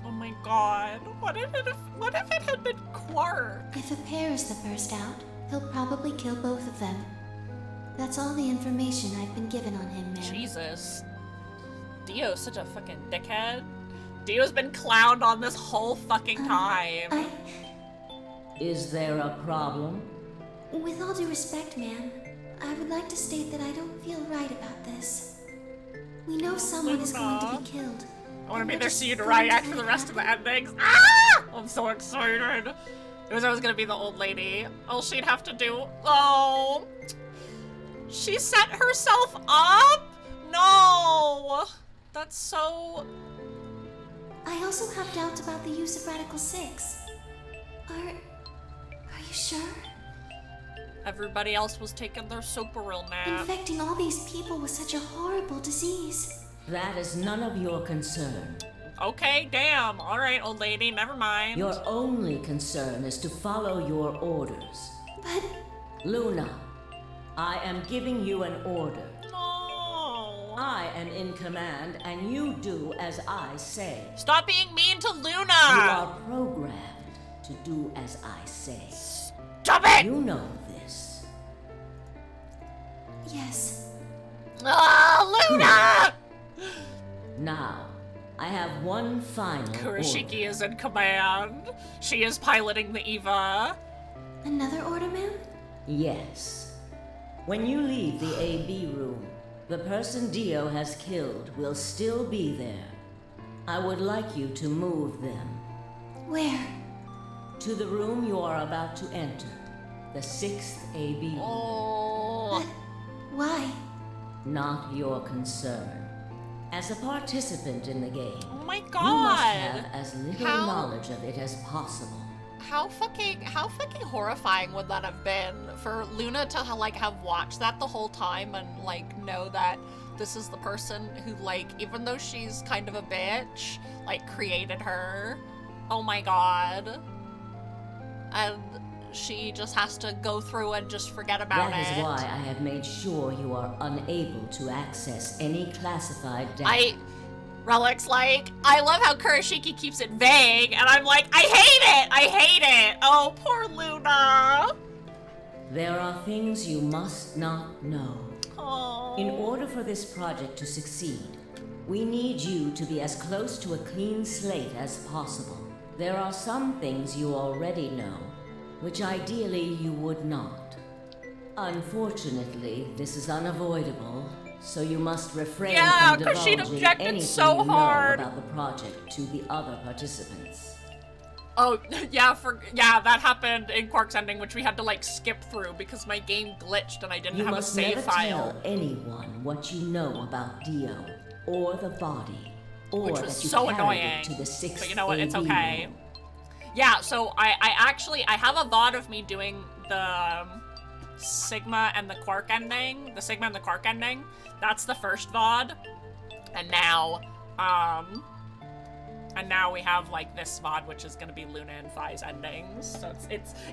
Oh my god. What if it had been Quark? If a pair is the first out, he'll probably kill both of them. That's all the information I've been given on him, ma'am. Jesus. Dio's such a fucking dickhead. Dio's been clowned on this whole fucking time. Is there a problem? With all due respect, ma'am, I would like to state that I don't feel right about this. We know someone is going to be killed, I want to be there so you to react for the rest of the endings. Ah! I'm so excited. It was always gonna be the old lady. All she'd have to do. Oh, she set herself up. No, that's so. I also have doubts about the use of Radical 6. Are you sure? Everybody else was taking their super real nap. Infecting all these people with such a horrible disease. That is none of your concern. Okay, damn. All right, old lady, never mind. Your only concern is to follow your orders. But... Luna, I am giving you an order. No. I am in command, and you do as I say. Stop being mean to Luna. You are programmed to do as I say. Stop it! You know this. yes. Oh, Luna! Now, I have one final Kurashiki order. is in command. She is piloting the Eva. Another order, ma'am? Yes. When you leave the AB room, the person Dio has killed will still be there. I would like you to move them. Where? To the room you are about to enter. The 6th AB room. Oh. Why? Not your concern. As a participant in the game, Oh my you must god. have as little How- knowledge of it as possible. How fucking horrifying would that have been for Luna to have watched that the whole time and like know that this is the person who like, even though she's kind of a bitch, like created her. Oh my god. And she just has to go through and just forget about That it. is why I have made sure you are unable to access any classified data. Relics, like, I love how Kurashiki keeps it vague, and I'm like, I hate it! Oh, poor Luna! There are things you must not know. Oh. In order for this project to succeed, we need you to be as close to a clean slate as possible. There are some things you already know, which ideally you would not. Unfortunately, this is unavoidable, so you must refrain from 'cause she'd divulging objected anything so you hard. know about the project to the other participants. Oh, yeah, that happened in Quark's Ending, which we had to, like, skip through because my game glitched and I didn't You have a must save never file. tell anyone what you know about Dio, or the body, or Which was that you so carried annoying. it to the 6th But you know what, it's AB okay. room. Yeah, so I have a VOD of me doing the Sigma and the Quark ending. The Sigma and the Quark ending. That's the first VOD. And now we have like this VOD, which is gonna be Luna and Phi's endings. So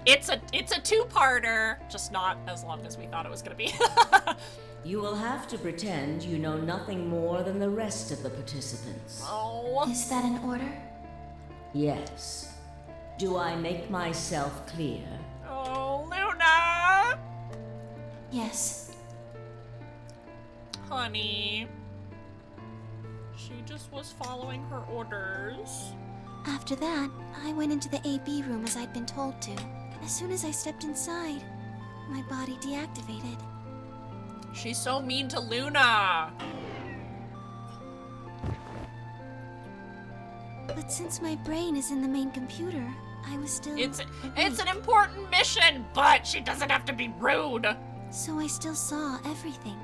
it's a two-parter, just not as long as we thought it was gonna be. You will have to pretend you know nothing more than the rest of the participants. Oh. Is that an order? Yes. Do I make myself clear? Oh, Luna! Yes. Honey. She just was following her orders. After that, I went into the AB room as I'd been told to. As soon as I stepped inside, my body deactivated. She's so mean to Luna. But since my brain is in the main computer, I was still... It's an important mission, but she doesn't have to be rude. So I still saw everything.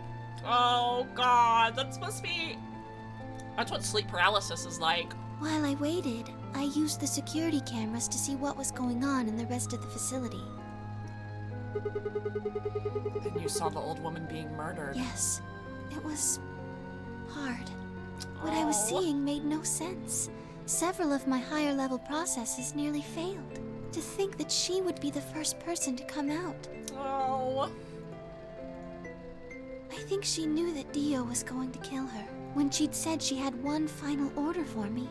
Oh god, that's what sleep paralysis is like. While I waited, I used the security cameras to see what was going on in the rest of the facility. And you saw the old woman being murdered. Yes, it was hard. What I was seeing made no sense. Several of my higher level processes nearly failed. To think that she would be the first person to come out. Oh. I think she knew that Dio was going to kill her. When she'd said she had one final order for me,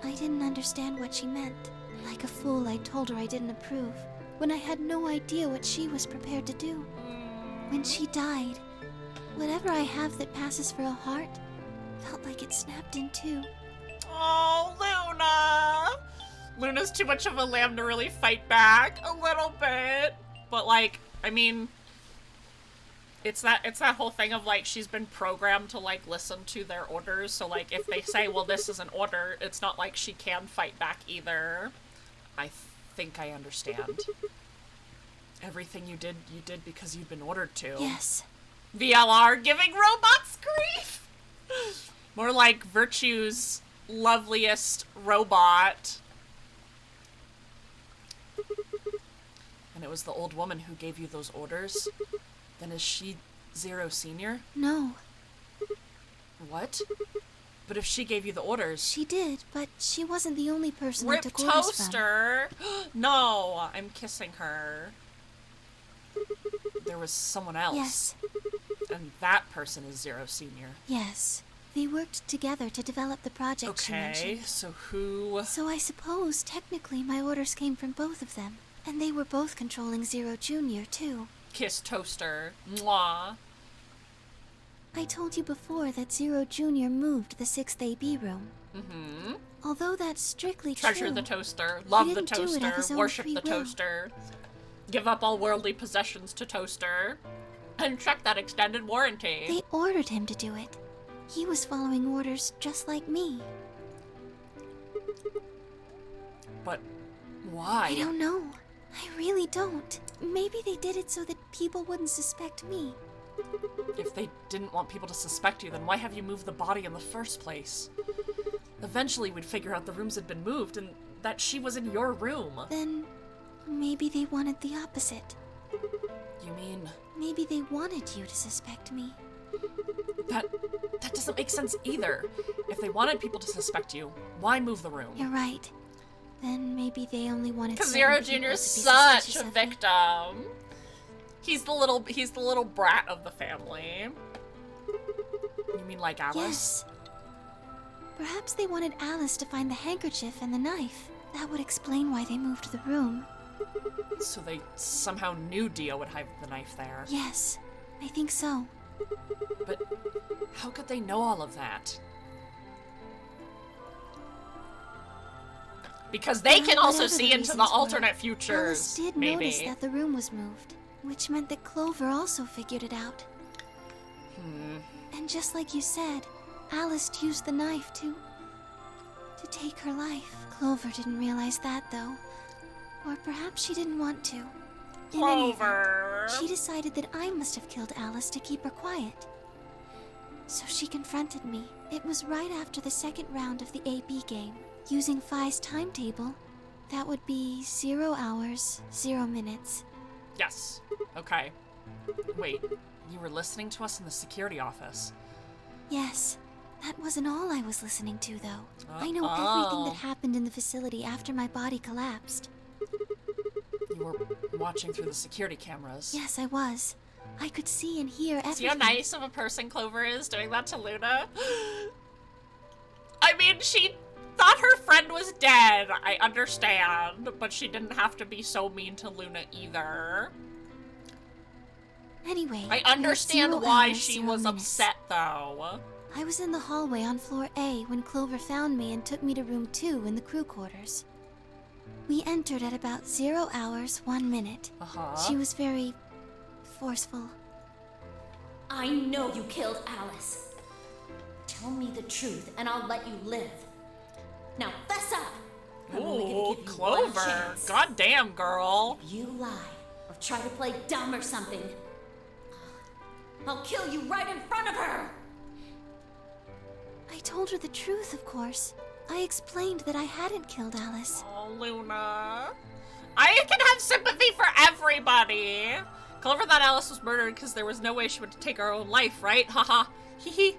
I didn't understand what she meant. Like a fool, I told her I didn't approve, when I had no idea what she was prepared to do. When she died, whatever I have that passes for a heart felt like it snapped in two. Oh, Luna! Luna's too much of a lamb to really fight back a little bit. But like, I mean, It's that whole thing of, like, she's been programmed to, like, listen to their orders, so, like, if they say, well, this is an order, it's not like she can fight back either. I think I understand. Everything you did because you'd been ordered to. Yes. VLR giving robots grief! More like Virtue's loveliest robot. And it was the old woman who gave you those orders? Then is she Zero Senior? No. What? But if she gave you the orders... She did, but she wasn't the only person Rip I took orders Toaster! No! I'm kissing her. There was someone else. Yes. And that person is Zero Senior. Yes. They worked together to develop the project she mentioned. Okay, so who... So I suppose, technically, my orders came from both of them. And they were both controlling Zero Jr., too. Kiss Toaster. Mwah. I told you before that Zero Jr. moved the 6th AB room. Mm-hmm. Although that's strictly Treasure true. the toaster. Love the didn't do it of his toaster. own Worship free the will. toaster. Give up all worldly possessions to toaster. And check that extended warranty. They ordered him to do it. He was following orders just like me. But why? I don't know. I really don't. Maybe they did it so that people wouldn't suspect me. If they didn't want people to suspect you, then why have you moved the body in the first place? Eventually we'd figure out the rooms had been moved and that she was in your room. Then maybe they wanted the opposite. You mean... Maybe they wanted you to suspect me. That doesn't make sense either. If they wanted people to suspect you, why move the room? You're right. Then maybe they only wanted Because certain Zero people Jr. is to be such suspicious a of me. victim. He's the little brat of the family. You mean like Alice? Yes. Perhaps they wanted Alice to find the handkerchief and the knife. That would explain why they moved the room. So they somehow knew Dio would hide the knife there. Yes, I think so. But how could they know all of that? Because they can also Whatever see the into the reasons were, alternate futures. Alice did maybe. notice that the room was moved, which meant that Clover also figured it out. And just like you said, Alice used the knife to take her life. Clover didn't realize that, though. Or perhaps she didn't want to. In any event, Clover. she decided that I must have killed Alice to keep her quiet. So she confronted me. It was right after the second round of the AB game. Using Phi's timetable, that would be 0 hours, 0 minutes. Yes. Okay. Wait, you were listening to us in the security office. Yes, that wasn't all I was listening to, though. I know everything that happened in the facility after my body collapsed. You were watching through the security cameras. Yes, I was. I could see and hear everything. See how nice of a person Clover is doing that to Luna? I mean, she thought her friend was dead. I understand, but she didn't have to be so mean to Luna either. Anyway, I it was understand 0 why hours, she 0 was minutes. upset, though. I was in the hallway on floor A when Clover found me and took me to room 2 in the crew quarters. We entered at about 0 hours, 1 minute. She was very forceful. I know you killed Alice. Tell me the truth and I'll let you live. Now fess up. I'm only gonna Ooh, give you Clover. one chance. Goddamn, girl. If you lie or try to play dumb or something, I'll kill you right in front of her. I told her the truth, of course. I explained that I hadn't killed Alice. Oh, Luna. I can have sympathy for everybody. Clover thought Alice was murdered because there was no way she would take her own life, right? Haha. Hee hee.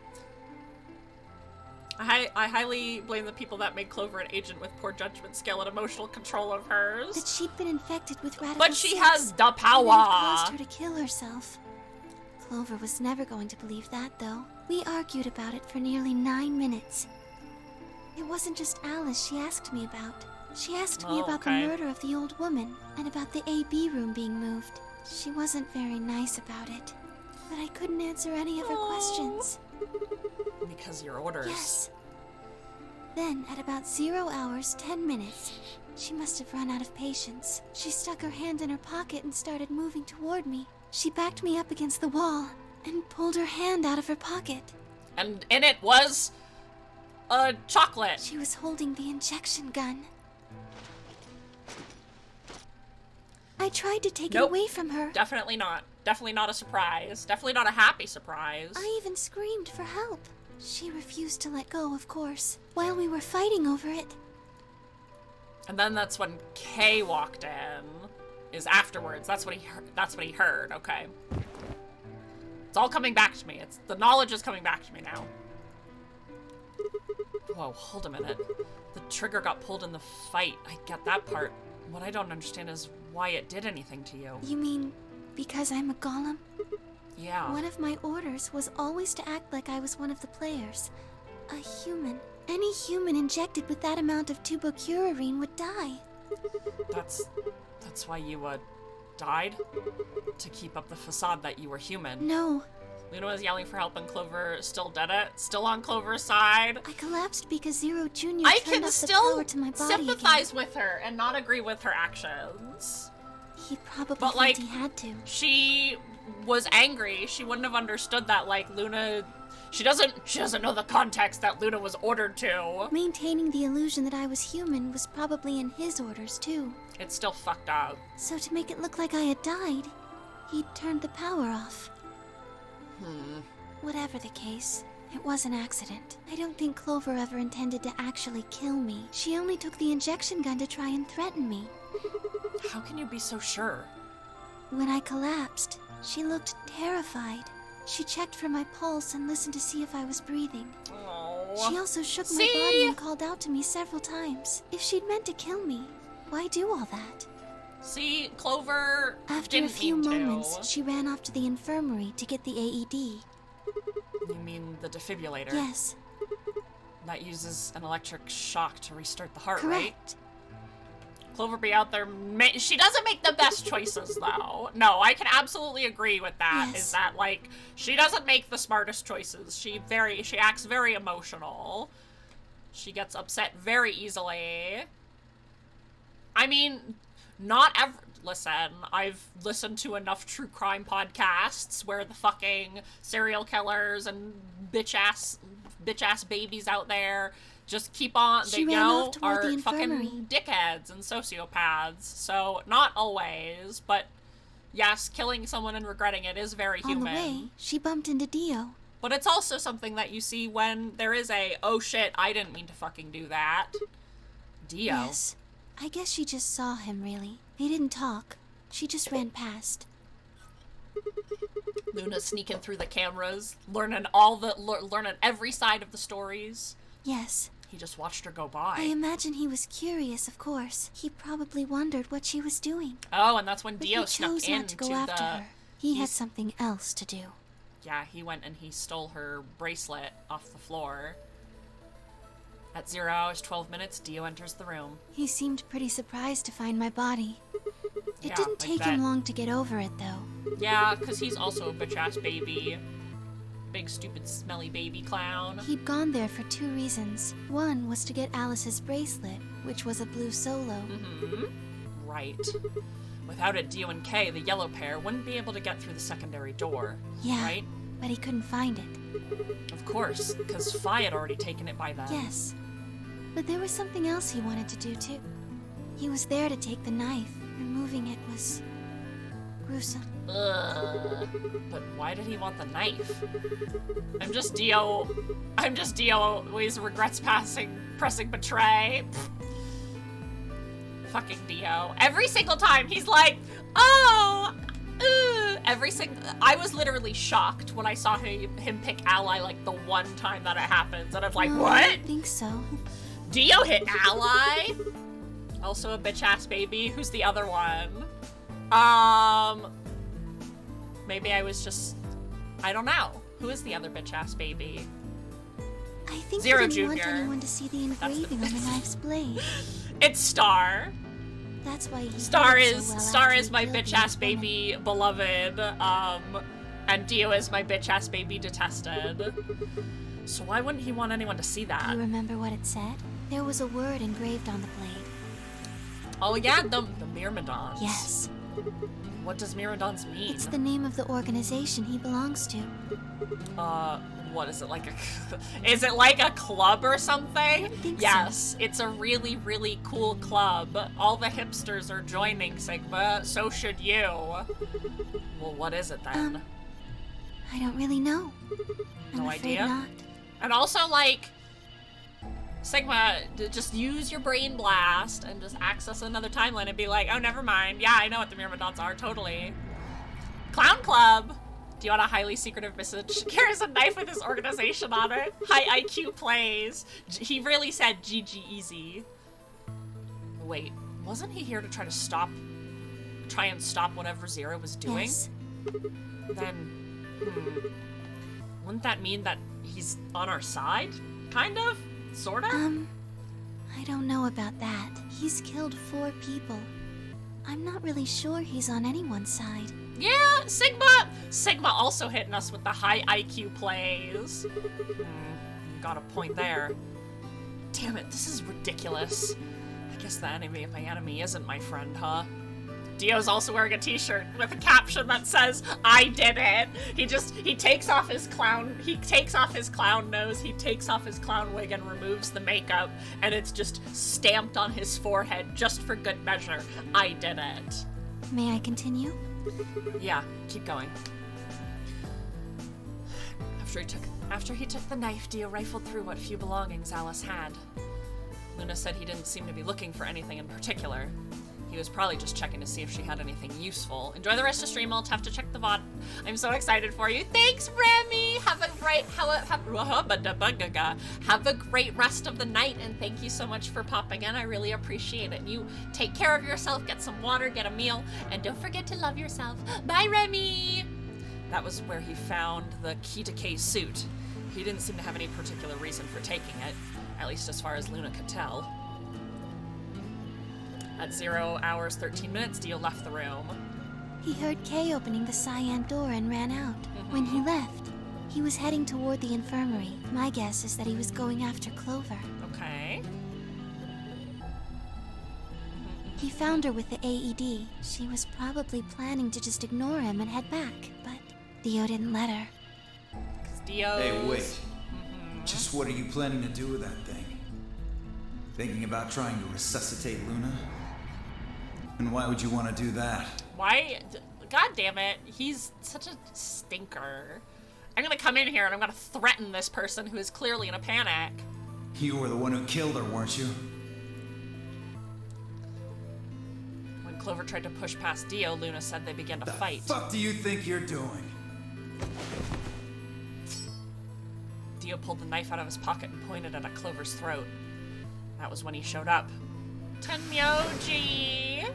I highly blame the people that made Clover an agent with poor judgment, skill, and emotional control of hers. That she'd been infected with radical But she 6, has the and that it caused power. her to kill herself. Clover was never going to believe that, though. We argued about it for nearly 9 minutes. It wasn't just Alice she asked me about. She asked me about the murder of the old woman and about the AB room being moved. She wasn't very nice about it, but I couldn't answer any of her questions. Because your orders. Yes. Then, at about 0 hours, 10 minutes, she must have run out of patience. She stuck her hand in her pocket and started moving toward me. She backed me up against the wall and pulled her hand out of her pocket. And in it was a chocolate. She was holding the injection gun. I tried to take it away from her. Definitely not. Definitely not a surprise. Definitely not a happy surprise. I even screamed for help. She refused to let go, of course, while we were fighting over it. And then that's when Kay walked in. Is afterwards. That's what he heard. That's what he heard. Okay. It's all coming back to me. It's the knowledge is coming back to me now. Whoa, hold a minute. The trigger got pulled in the fight. I get that part. What I don't understand is why it did anything to you. You mean because I'm a golem? Yeah. One of my orders was always to act like I was one of the players. A human. Any human injected with that amount of tubocurarine would die. That's why you, died? To keep up the facade that you were human? No. Luna was yelling for help and Clover still did it? Still on Clover's side? I collapsed because Zero Jr. I turned can off the still power to my body sympathize again. with her and not agree with her actions. He probably But, thought like, he had to. She was angry. She wouldn't have understood that, like, Luna... She doesn't know the context that Luna was ordered to. Maintaining the illusion that I was human was probably in his orders, too. It's still fucked up. So to make it look like I had died, he turned the power off. Whatever the case, it was an accident. I don't think Clover ever intended to actually kill me. She only took the injection gun to try and threaten me. How can you be so sure? When I collapsed, she looked terrified. She checked for my pulse and listened to see if I was breathing. Oh. She also shook my body and called out to me several times. If she'd meant to kill me, why do all that? See, Clover After a didn't few mean to. moments, she ran off to the infirmary to get the AED. You mean the defibrillator? Yes. That uses an electric shock to restart the heart, Correct. right? Clover be out there. She doesn't make the best choices, though. No, I can absolutely agree with that. Yes. Is that, like, she doesn't make the smartest choices. She acts very emotional. She gets upset very easily. I mean, listen, I've listened to enough true crime podcasts where the fucking serial killers and bitch-ass babies out there just keep on, She they ran know, off toward the are infirmary. fucking dickheads and sociopaths. So, not always, but yes, killing someone and regretting it is very On human. the way, she bumped into Dio. But it's also something that you see when there is a, oh shit, I didn't mean to fucking do that. Dio. Yes. I guess she just saw him, really. They didn't talk. She just ran past. Luna sneaking through the cameras, learning every side of the stories. Yes. He just watched her go by. I imagine he was curious, of course. He probably wondered what she was doing. Oh, and that's when But Dio he snuck chose not into to go after her. He had he's- something else to do. Yeah, he went and he stole her bracelet off the floor. At 0 hours, 12 minutes, Dio enters the room. He seemed pretty surprised to find my body. It Yeah, didn't I take him bet. long to get over it, though. Yeah, because he's also a bitch-ass baby. Big, stupid, smelly baby clown. He'd gone there for 2 reasons. One was to get Alice's bracelet, which was a blue solo. Right. Without it, Dio and Kay, the yellow pair, wouldn't be able to get through the secondary door. Yeah, Right? but he couldn't find it. Of course, because Fi had already taken it by then. Yes. But there was something else he wanted to do, too. He was there to take the knife. Removing it was gruesome. Ugh. But why did he want the knife? I'm just Dio. Always regrets pressing betray. Fucking Dio. Every single time he's like, oh, I was literally shocked when I saw him pick Ally like the one time that it happens, and I'm like, No, what? I don't think so. Dio hit Ally? Also a bitch-ass baby. Who's the other one? Maybe I was just... I don't know. Who is the other bitch-ass baby? I think Zero he didn't want Junior. anyone to see the engraving on the knife's blade. It's Star. That's why he Star hid it is so well Star after is he my killed the bitch-ass old woman. baby beloved. And Dio is my bitch-ass baby detested. So why wouldn't he want anyone to see Do that? you remember what it said? There was a word engraved on the blade. Oh yeah, the Myrmidons. Yes. What does Myrmidons mean? It's the name of the organization he belongs to. What is it, like a is it like a club or something? I think yes, it's a really, really cool club. All the hipsters are joining, Sigma. So should you. Well, what is it then? I don't really know. I'm No afraid idea? not. And also, like, Sigma, just use your brain blast and just access another timeline and be like, oh, never mind. Yeah, I know what the Myrmidons are, totally. Clown Club! Do you want a highly secretive message? Carries a knife with his organization on it. High IQ plays. He really said GG easy. Wait, wasn't he here to try and stop whatever Zero was doing? Yes. Then, wouldn't that mean that he's on our side? Kind of? Sorta? I don't know about that. He's killed 4 people. I'm not really sure he's on anyone's side. Yeah, Sigma! Sigma also hitting us with the high IQ plays. Got a point there. Damn it, this is ridiculous. I guess the enemy of my enemy isn't my friend, huh? Dio's also wearing a t-shirt with a caption that says, I did it! He takes off his clown nose, he takes off his clown wig and removes the makeup, and it's just stamped on his forehead just for good measure. I did it. May I continue? Yeah, keep going. After he took the knife, Dio rifled through what few belongings Alice had. Luna said he didn't seem to be looking for anything in particular. He was probably just checking to see if she had anything useful. Enjoy the rest of stream. I'll have to check the VOD. I'm so excited for you. Thanks, Remy. Have a great rest of the night, and thank you so much for popping in. I really appreciate it. You take care of yourself, get some water, get a meal, and don't forget to love yourself. Bye, Remy. That was where he found the key to Kay's suit. He didn't seem to have any particular reason for taking it, at least as far as Luna could tell. At 0 hours 13 minutes, Dio left the room. He heard Kay opening the cyan door and ran out. When he left, he was heading toward the infirmary. My guess is that he was going after Clover. Okay. He found her with the AED. She was probably planning to just ignore him and head back, but Dio didn't let her. Hey, wait. Just what are you planning to do with that thing? Thinking about trying to resuscitate Luna? And why would you want to do that? Why? God damn it. He's such a stinker. I'm gonna come in here and I'm gonna threaten this person who is clearly in a panic. You were the one who killed her, weren't you? When Clover tried to push past Dio, Luna said they began to fight. The fuck do you think you're doing? Dio pulled the knife out of his pocket and pointed it at Clover's throat. That was when he showed up. Tenmyoji!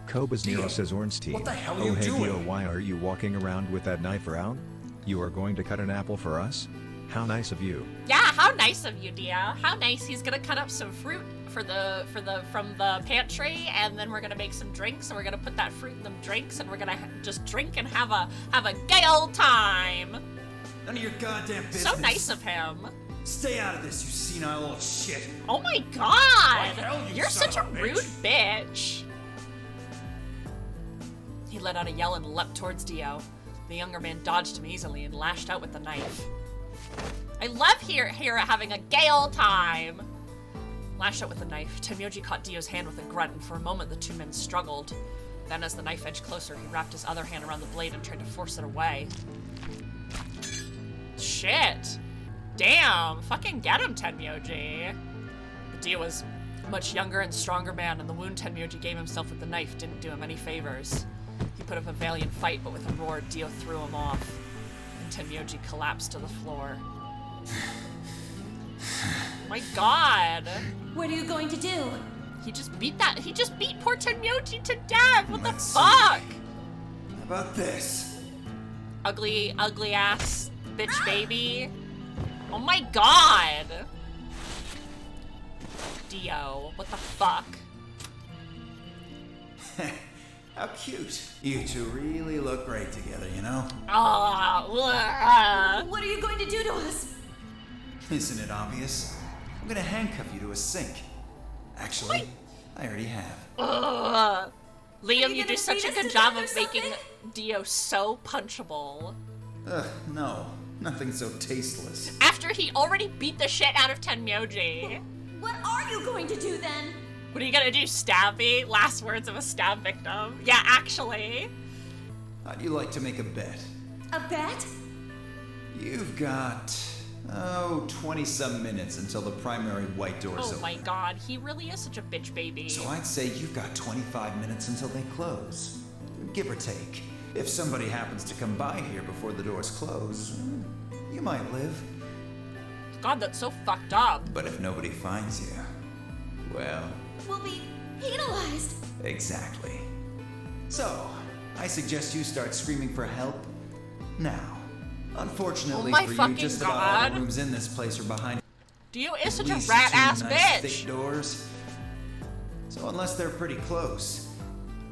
Koba's Nero says Ornstein. What the hell are Oh you hey doing? Dio, why are you walking around with that knife around? You are going to cut an apple for us? How nice of you. Yeah, how nice of you, Dio. How nice. He's gonna cut up some fruit from the pantry, and then we're gonna make some drinks, and we're gonna put that fruit in them drinks, and we're gonna just drink and have a gay old time. None of your goddamn business. So nice of him. Stay out of this, you senile old shit. Oh my god! Like hell, you You're son such a of a rude bitch. bitch. He let out a yell and leapt towards Dio. The younger man dodged him easily and lashed out with the knife. I love here having a gay old time. Lashed out with the knife, Tenmyoji caught Dio's hand with a grunt, and for a moment the two men struggled. Then as the knife edged closer, he wrapped his other hand around the blade and tried to force it away. Shit. Damn, fucking get him, Tenmyoji. But Dio was a much younger and stronger man, and the wound Tenmyoji gave himself with the knife didn't do him any favors. He put up a valiant fight, but with a roar, Dio threw him off, and Tenmyoji collapsed to the floor. My god! What are you going to do? He just beat poor Tenmyoji to death! What the Let's fuck? How about this? Ugly ass bitch baby. Oh my god! Dio, what the fuck? How cute. You two really look great together, you know? What are you going to do to us? Isn't it obvious? I'm gonna handcuff you to a sink. Actually, I already have. Liam, you do such a good job of making Dio so punchable. No. Nothing so tasteless. After he already beat the shit out of Tenmyoji. What are you going to do then? What are you gonna do, stab me? Last words of a stab victim. Yeah, actually. How'd you like to make a bet? A bet? You've got, 20-some minutes until the primary white door's open. Oh my god, he really is such a bitch baby. So I'd say you've got 25 minutes until they close. Give or take. If somebody happens to come by here before the doors close, you might live. God, that's so fucked up. But if nobody finds you, well... We'll be penalized. Exactly. So, I suggest you start screaming for help now. Unfortunately for you, just about all the rooms in this place are behind. Dio is such a rat-ass bitch. Thick doors. So unless they're pretty close,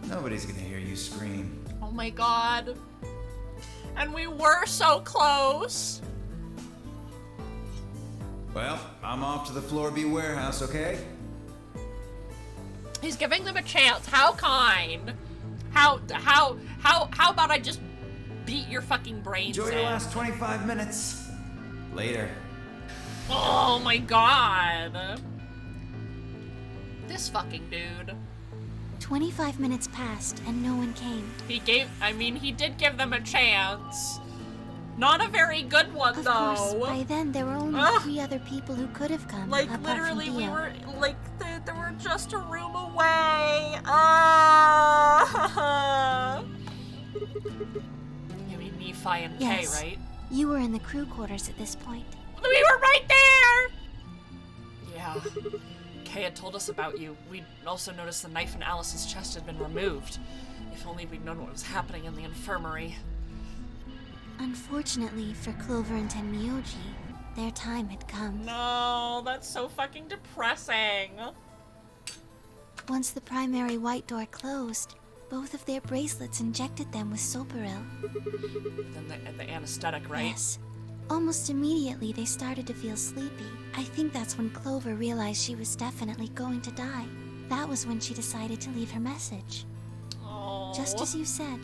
nobody's gonna hear you scream. Oh my god. And we were so close. Well, I'm off to the Floor B warehouse, okay? He's giving them a chance. How kind. How about I just beat your fucking brains Enjoy in? your last 25 minutes. Later. Oh my god. This fucking dude. 25 minutes passed and no one came. He did give them a chance. Not a very good one, though. Of course, by then there were only 3 other people who could have come. Like, apart literally, from we Dio. were, like, they were just a room away. You mean Nephi and Yes. Kay, right? You were in the crew quarters at this point. We were right there! Yeah. Kay had told us about you. We'd also noticed the knife in Alice's chest had been removed. If only we'd known what was happening in the infirmary. Unfortunately for Clover and Tenmyoji, their time had come. No, that's so fucking depressing. Once the primary white door closed, both of their bracelets injected them with Soperil. Then the anesthetic, right? Yes. Almost immediately, they started to feel sleepy. I think that's when Clover realized she was definitely going to die. That was when she decided to leave her message. Oh. Just as you said,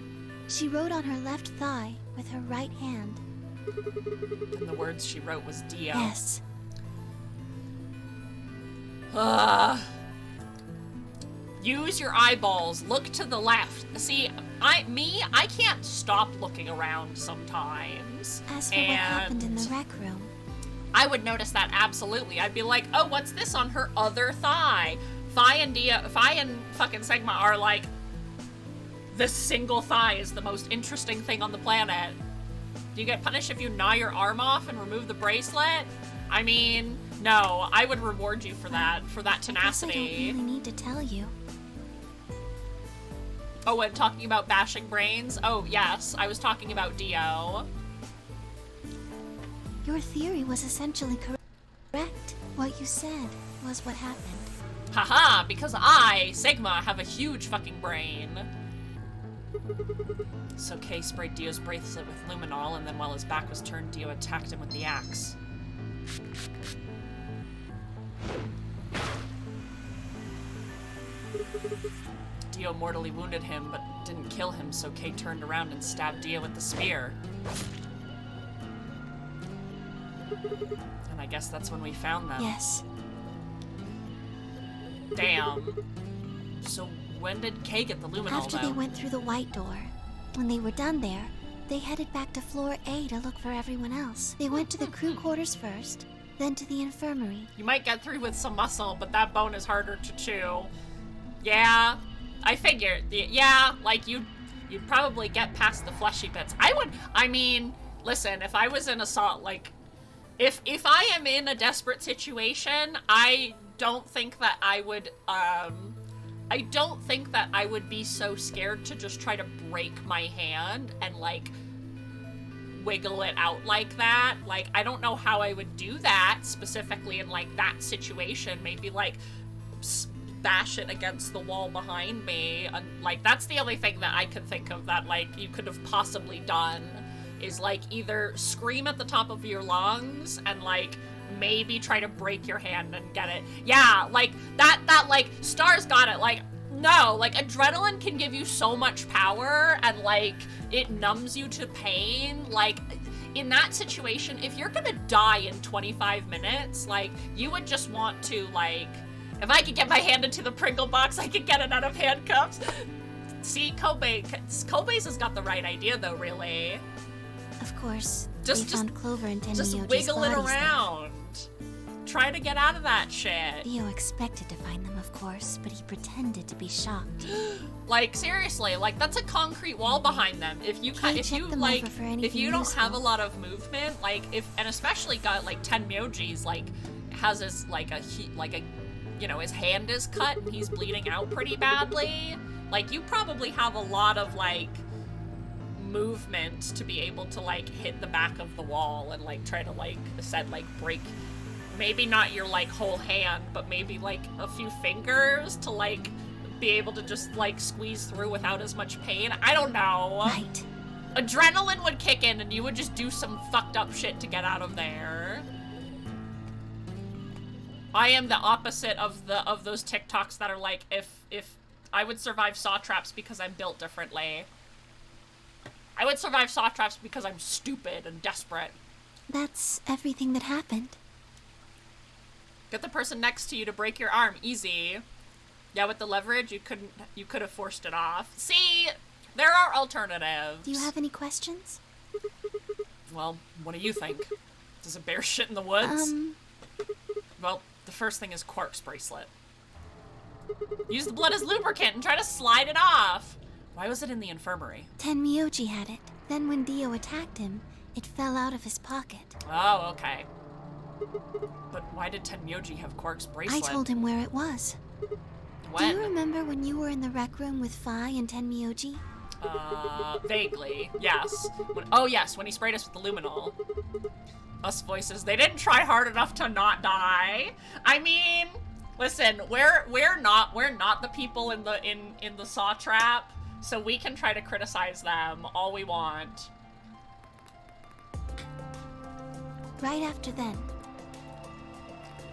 she wrote on her left thigh with her right hand. And the words she wrote was Dio. Yes. Use your eyeballs. Look to the left. See, I can't stop looking around sometimes. As for what happened in the rec room, I would notice that absolutely. I'd be like, oh, what's this on her other thigh? Phi and fucking Sigma are like, the single thigh is the most interesting thing on the planet. Do you get punished if you gnaw your arm off and remove the bracelet? I mean, no, I would reward you for that tenacity. I guess I don't really need to tell you. Oh, and talking about bashing brains? Oh, yes, I was talking about Dio. Your theory was essentially correct. What you said was what happened. Haha, because I, Sigma, have a huge fucking brain. So Kay sprayed Dio's bracelet with luminol, and then while his back was turned, Dio attacked him with the axe. Dio mortally wounded him, but didn't kill him, so Kay turned around and stabbed Dio with the spear. And I guess that's when we found them. Yes. Damn. So when did Kay get the luminol, After though? they went through the white door. When they were done there, they headed back to floor A to look for everyone else. They went to the crew quarters first, then to the infirmary. You might get through with some muscle, but that bone is harder to chew. Yeah, I figured. Yeah, like you'd probably get past the fleshy bits. I mean, listen, if I was in assault, like, if I am in a desperate situation, I don't think that I would be so scared to just try to break my hand and, like, wiggle it out like that. Like, I don't know how I would do that specifically in, like, that situation. Maybe, like, bash it against the wall behind me. And, like, that's the only thing that I could think of that, like, you could have possibly done is, like, either scream at the top of your lungs and, like, maybe try to break your hand and get it. Yeah, like, that, like, Star's got it. Like, No, like, adrenaline can give you so much power, and, like, it numbs you to pain. Like, in that situation, if you're gonna die in 25 minutes, like, you would just want to, like, if I could get my hand into the Pringle box, I could get it out of handcuffs. See, Kobe's has got the right idea, though, really. Of course, they Just found Clover and Tenmyoji's Just wiggle it bodies there. around. Try to get out of that shit. Theo expected to find them, of course, but he pretended to be shocked. Like, seriously, like, that's a concrete wall behind them. If you Check if you them like over for if anything you don't useful. have a lot of movement, like, and especially got like Tenmyoji's, like, has his you know, his hand is cut and he's bleeding out pretty badly. Like, you probably have a lot of, like, movement to be able to, like, hit the back of the wall and, like, try to, like, break, maybe not your, like, whole hand, but maybe, like, a few fingers to, like, be able to just, like, squeeze through without as much pain. I don't know. Right. Adrenaline would kick in and you would just do some fucked up shit to get out of there. I am the opposite of those TikToks that are like, if I would survive saw traps because I'm built differently. I would survive saw traps because I'm stupid and desperate. That's everything that happened. Get the person next to you to break your arm. Easy. Yeah, with the leverage, you could have forced it off. See, there are alternatives. Do you have any questions? Well, what do you think? Does a bear shit in the woods? Well, the first thing is Quark's bracelet. Use the blood as lubricant and try to slide it off. Why was it in the infirmary? Tenmyoji had it. Then when Dio attacked him, it fell out of his pocket. Oh, okay. But why did Tenmyoji have Quark's bracelet? I told him where it was. When? Do you remember when you were in the rec room with Phi and Tenmyoji? Vaguely, yes. Yes, when he sprayed us with the luminol. Us voices, they didn't try hard enough to not die. I mean, listen, we're not the people in the saw trap, so we can try to criticize them all we want. Right after then.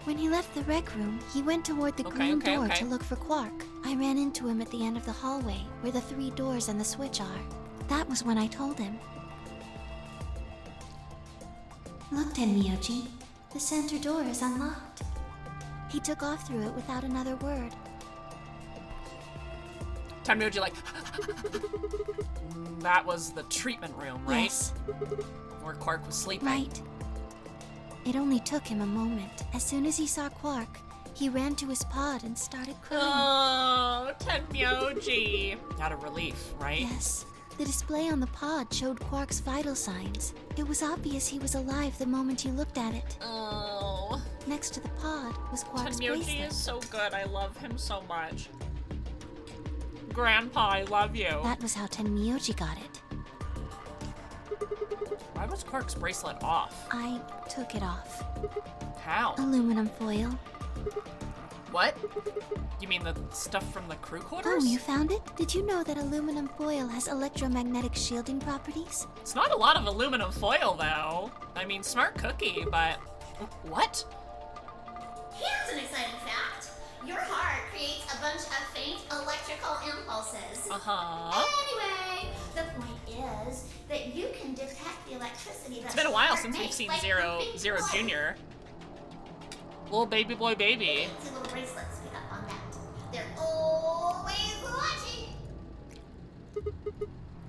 When he left the rec room, he went toward the green door to look for Quark. I ran into him at the end of the hallway, where the 3 doors and the switch are. That was when I told him. Look, Tenmyoji. The center door is unlocked. He took off through it without another word. Tenmyoji, like, that was the treatment room, right? Yes. Where Quark was sleeping. Right. It only took him a moment. As soon as he saw Quark, he ran to his pod and started crying. Oh, Tenmyoji. Out of relief, right? Yes. The display on the pod showed Quark's vital signs. It was obvious he was alive the moment you looked at it. Oh. Next to the pod was Quark's Tenmyoji bracelet. is so good. I love him so much. Grandpa, I love you. That was how Tenmyoji got it. Why was Quark's bracelet off? I took it off. How? Aluminum foil. What? You mean the stuff from the crew quarters? Oh, you found it? Did you know that aluminum foil has electromagnetic shielding properties? It's not a lot of aluminum foil, though. I mean, smart cookie, but... What? Here's an exciting fact. Your heart creates a bunch of faint electrical impulses. Uh-huh. Anyway, the point is that you can detect the electricity that It's been a while since we've seen Zero Jr. Little baby boy baby. Fancy little bracelets pick up on that. They're always watching.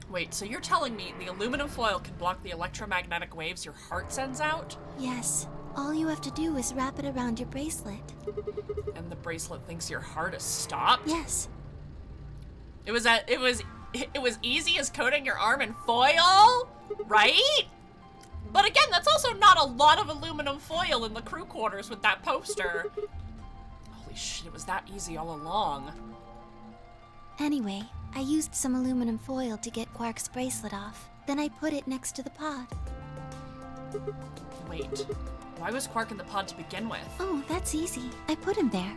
Wait, so you're telling me the aluminum foil can block the electromagnetic waves your heart sends out? Yes. All you have to do is wrap it around your bracelet. And the bracelet thinks your heart is stopped? Yes. It was easy as coating your arm in foil, right? But again, that's also not a lot of aluminum foil in the crew quarters with that poster. Holy shit, it was that easy all along. Anyway, I used some aluminum foil to get Quark's bracelet off. Then I put it next to the pod. Wait, why was Quark in the pod to begin with? Oh, that's easy. I put him there.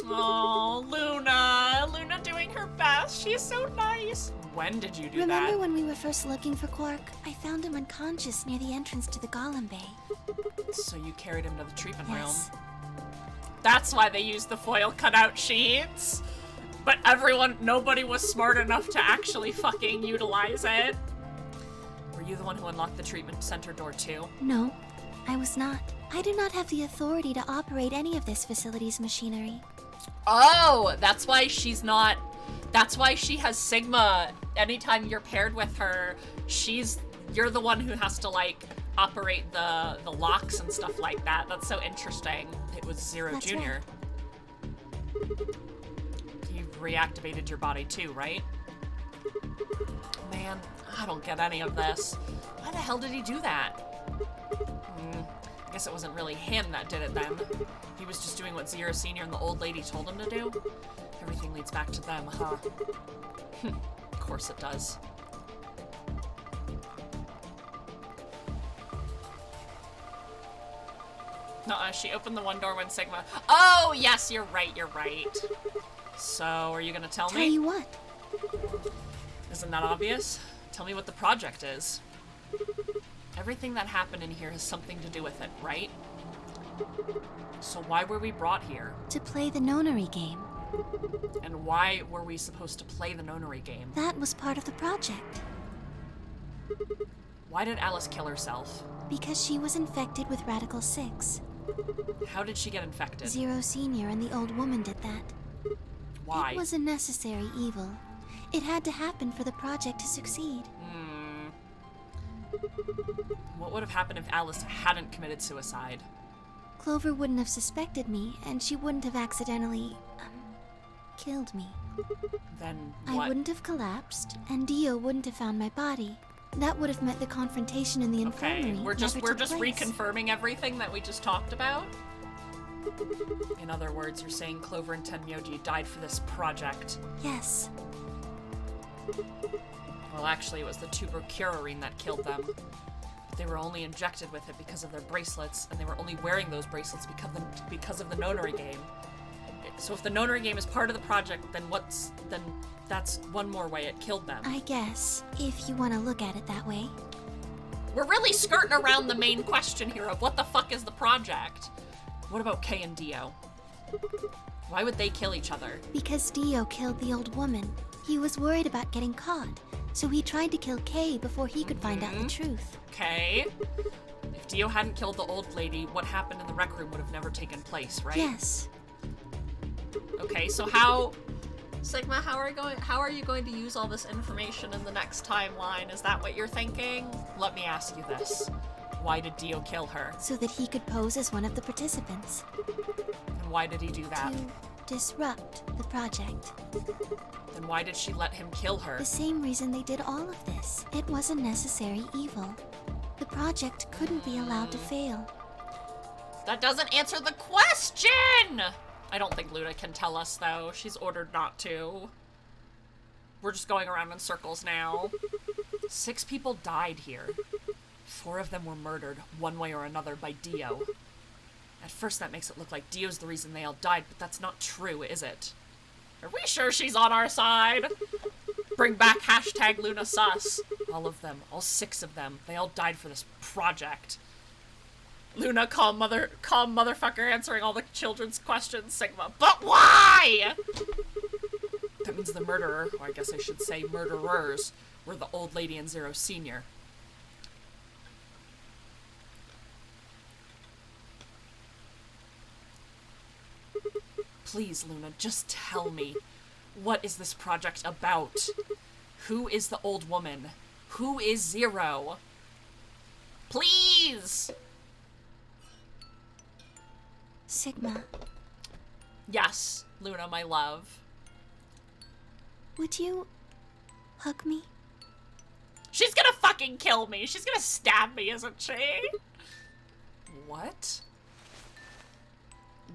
Oh, Luna. Luna doing her best. She's so nice. When did you do that? Remember when we were first looking for Quark? I found him unconscious near the entrance to the Golem Bay. So you carried him to the treatment Yes. room. That's why they used the foil cutout sheets. But nobody was smart enough to actually fucking utilize it. Were you the one who unlocked the treatment center door too? No, I was not. I do not have the authority to operate any of this facility's machinery. Oh, that's why she's not... That's why she has Sigma. Anytime you're paired with her, you're the one who has to, like, operate the locks and stuff like that. That's so interesting. It was Zero Jr. Right. You reactivated your body too, right? Man, I don't get any of this. Why the hell did he do that? I guess it wasn't really him that did it then. He was just doing what Zero Senior and the old lady told him to do. Everything leads back to them, huh? Of course it does. Nuh-uh, she opened the one door when Sigma... Oh, yes, you're right. So, are you gonna tell me? Tell you what? Isn't that obvious? Tell me what the project is. Everything that happened in here has something to do with it, right? So why were we brought here? To play the nonary game. And why were we supposed to play the nonary game? That was part of the project. Why did Alice kill herself? Because she was infected with Radical 6. How did she get infected? Zero Senior and the old woman did that. Why? It was a necessary evil. It had to happen for the project to succeed. What would have happened if Alice hadn't committed suicide? Clover wouldn't have suspected me, and she wouldn't have accidentally, killed me. Then what? I wouldn't have collapsed, and Dio wouldn't have found my body. That would have meant the confrontation in the infirmary. Okay, we're just place. reconfirming everything that we just talked about. In other words, you're saying Clover and Tenmyoji died for this project. Yes. Well, actually, it was the tubercularine that killed them. But they were only injected with it because of their bracelets, and they were only wearing those bracelets because of the nonary game. So if the nonary game is part of the project, then that's one more way it killed them. I guess, if you want to look at it that way. We're really skirting around the main question here of what the fuck is the project? What about Kay and Dio? Why would they kill each other? Because Dio killed the old woman. He was worried about getting caught, so he tried to kill Kay before he could find out the truth. Okay. If Dio hadn't killed the old lady, what happened in the rec room would have never taken place, right? Yes. Okay, so Sigma, how are you going to use all this information in the next timeline? Is that what you're thinking? Let me ask you this. Why did Dio kill her? So that he could pose as one of the participants. And why did he do that? To disrupt the project. Then why did she let him kill her? The same reason they did all of this. It was a necessary evil. The project couldn't be allowed to fail. That doesn't answer the question! I don't think Luna can tell us, though. She's ordered not to. We're just going around in circles now. 6 people died here. 4 of them were murdered, one way or another, by Dio. At first, that makes it look like Dio's the reason they all died, but that's not true, is it? Are we sure she's on our side? Bring back #LunaSus. All of them, all 6 of them, they all died for this project. Luna, calm motherfucker, answering all the children's questions, Sigma. But why? That means the murderer, or I guess I should say murderers, were the old lady and Zero Senior. Please, Luna, just tell me. What is this project about? Who is the old woman? Who is Zero? Please! Sigma. Yes, Luna, my love. Would you hug me? She's gonna fucking kill me. She's gonna stab me, isn't she? What?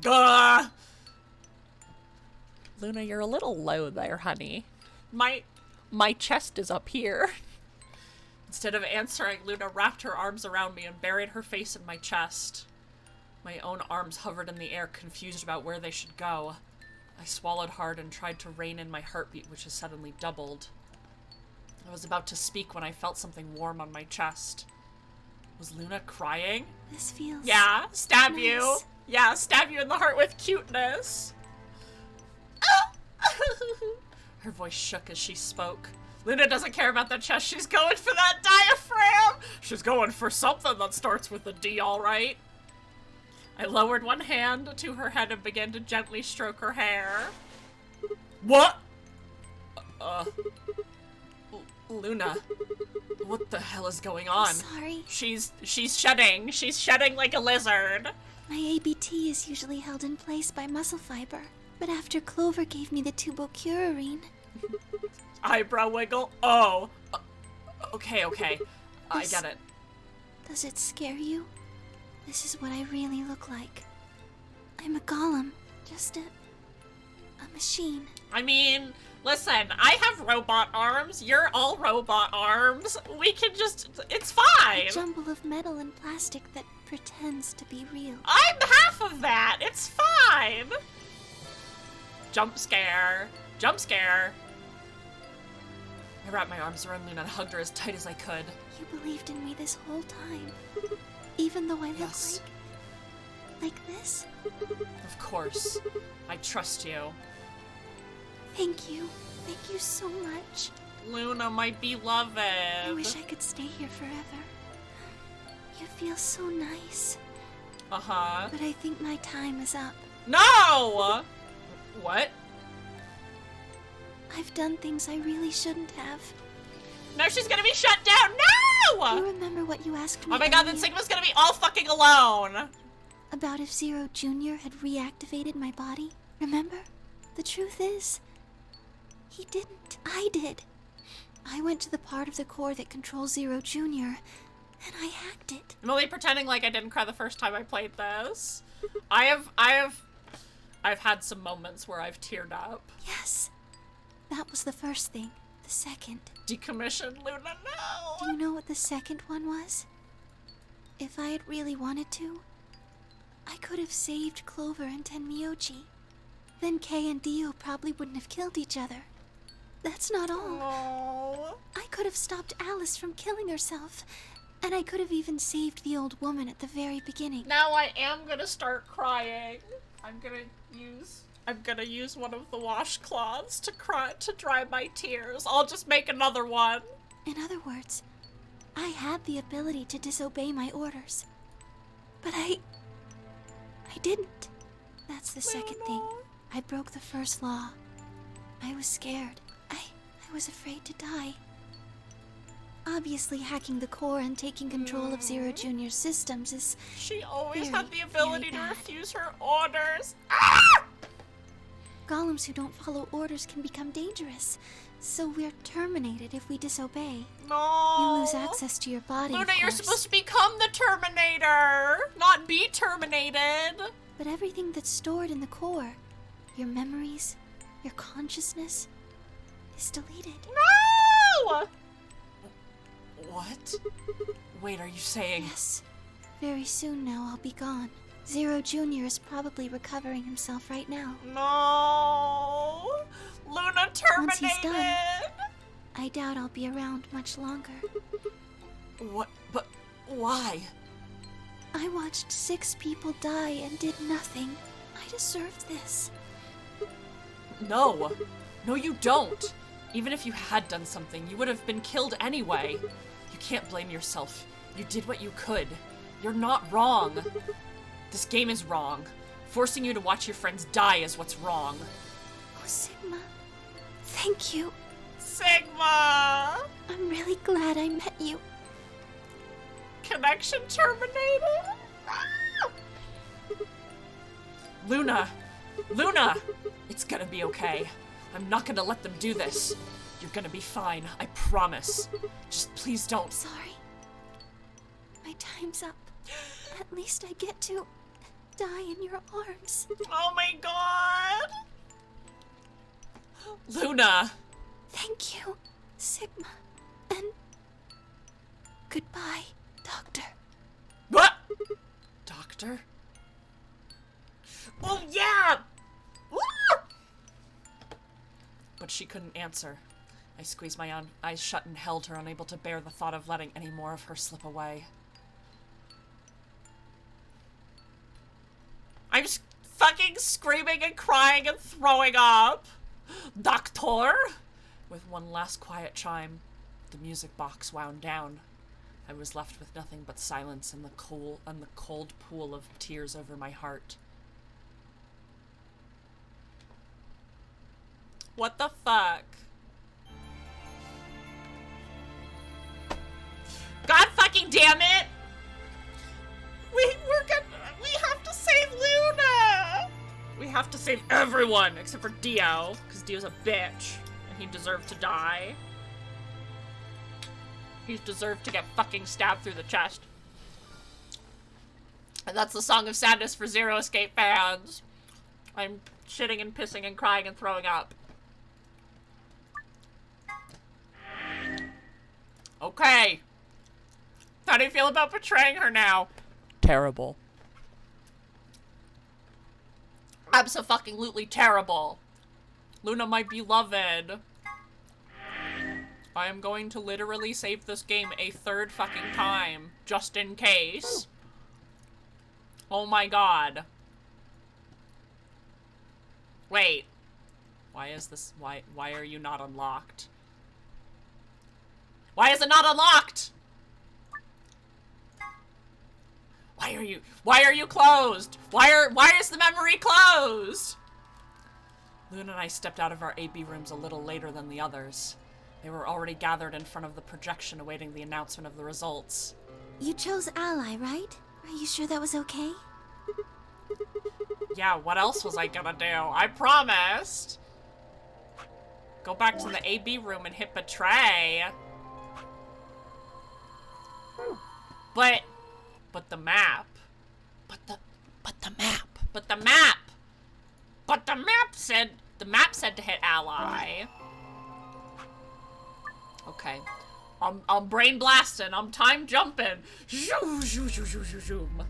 Gah! Luna, you're a little low there, honey. My chest is up here. Instead of answering, Luna wrapped her arms around me and buried her face in my chest. My own arms hovered in the air, confused about where they should go. I swallowed hard and tried to rein in my heartbeat, which has suddenly doubled. I was about to speak when I felt something warm on my chest. Was Luna crying? This feels... Yeah, stab nice. you. Yeah, stab you in the heart with cuteness. Her voice shook as she spoke. Luna doesn't care about the chest. She's going for that diaphragm. She's going for something that starts with a D, all right. I lowered one hand to her head and began to gently stroke her hair. What? Luna, what the hell is going on? I'm sorry. She's shedding. She's shedding like a lizard. My ABT is usually held in place by muscle fiber, but after Clover gave me the tubocurarine... Eyebrow wiggle. Oh. Okay. I get it. Does it scare you? This is what I really look like. I'm a golem. Just a machine. I mean, listen, I have robot arms. You're all robot arms. We can just... It's fine. A jumble of metal and plastic that pretends to be real. I'm half of that. It's fine. Jump scare. Jump scare. I wrapped my arms around Luna and hugged her as tight as I could. You believed in me this whole time. Even though I look like this? Of course. I trust you. Thank you. Thank you so much. Luna, my beloved. I wish I could stay here forever. You feel so nice. Uh-huh. But I think my time is up. No! What? I've done things I really shouldn't have. Now she's gonna be shut down. No! You remember what you asked me? Oh my god, then Sigma's gonna be all fucking alone. About if Zero Jr. had reactivated my body? Remember? The truth is, he didn't. I did. I went to the part of the core that controls Zero Jr. and I hacked it. I'm only pretending like I didn't cry the first time I played this. I've had some moments where I've teared up. Yes. That was the first thing. The second. Decommissioned Luna, no! Do you know what the second one was? If I had really wanted to, I could have saved Clover and Tenmyoji. Then Kay and Dio probably wouldn't have killed each other. That's not all. Oh. I could have stopped Alice from killing herself. And I could have even saved the old woman at the very beginning. Now I am gonna start crying. I'm gonna use one of the washcloths to dry my tears. I'll just make another one. In other words, I had the ability to disobey my orders. But I didn't. That's the second thing. I broke the first law. I was scared. I was afraid to die. Obviously, hacking the core and taking control of Zero Jr.'s systems is... She always very, had the ability to very bad. refuse her orders. Ah! Golems who don't follow orders can become dangerous. So we're terminated if we disobey. No. You lose access to your body, Luna, of course. you're supposed to become the Terminator, not be terminated. But everything that's stored in the core, your memories, your consciousness, is deleted. No! What? Wait, are you saying... Yes. Very soon now I'll be gone. Zero Jr. is probably recovering himself right now. No! Luna terminated! Once he's done, I doubt I'll be around much longer. What? But why? I watched 6 people die and did nothing. I deserved this. No. No, you don't. Even if you had done something, you would have been killed anyway. You can't blame yourself. You did what you could. You're not wrong. This game is wrong. Forcing you to watch your friends die is what's wrong. Oh, Sigma. Thank you. Sigma! I'm really glad I met you. Connection terminated? Ah! Luna! Luna! It's gonna be okay. I'm not gonna let them do this. You're gonna be fine, I promise. Just please don't. Sorry. My time's up. At least I get to die in your arms. Oh my god! Luna! Thank you, Sigma. And goodbye, Doctor. What? Doctor? Oh yeah! Woo! But she couldn't answer. I squeezed my eyes shut and held her, unable to bear the thought of letting any more of her slip away. I'm fucking screaming and crying and throwing up. Doctor! With one last quiet chime, the music box wound down. I was left with nothing but silence and the cold pool of tears over my heart. What the fuck? God fucking damn it! We have to save Luna! We have to save everyone except for Dio, because Dio's a bitch and he deserved to die. He deserved to get fucking stabbed through the chest. And that's the song of sadness for Zero Escape fans. I'm shitting and pissing and crying and throwing up. Okay. How do you feel about betraying her now? Terrible. Abso-fucking-lutely terrible. Luna, my beloved. I am going to literally save this game a third fucking time, just in case. Oh my god. Wait. Why is this, why are you not unlocked? Why is it not unlocked? Why are you closed? Why is the memory closed? Luna and I stepped out of our AB rooms a little later than the others. They were already gathered in front of the projection awaiting the announcement of the results. You chose Ally, right? Are you sure that was okay? Yeah, what else was I gonna do? I promised! Go back to the AB room and hit betray. But the map. But the map said to hit ally. Okay. I'm brain blasting. I'm time jumping. Zoom, zoom, zoom, zoom, zoom, zoom.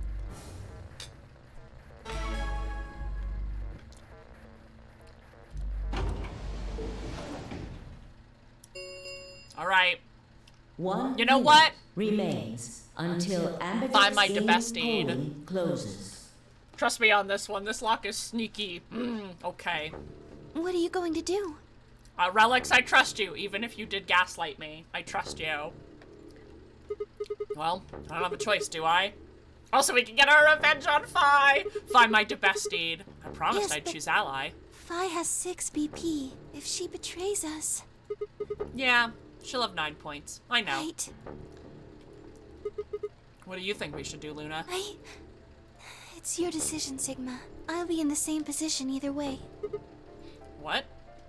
All right. One. You know what? Remains until Find my Ambidex's Debestine. polling closes. Trust me on this one. This lock is sneaky. Okay. What are you going to do? Relics, I trust you. Even if you did gaslight me, I trust you. Well, I don't have a choice, do I? Also, we can get our revenge on Fi. Find my Debestine. I promised I'd choose ally. Fi has 6 BP. If she betrays us... Yeah, she'll have 9 points. I know. Right. What do you think we should do, Luna? It's your decision, Sigma. I'll be in the same position either way. What?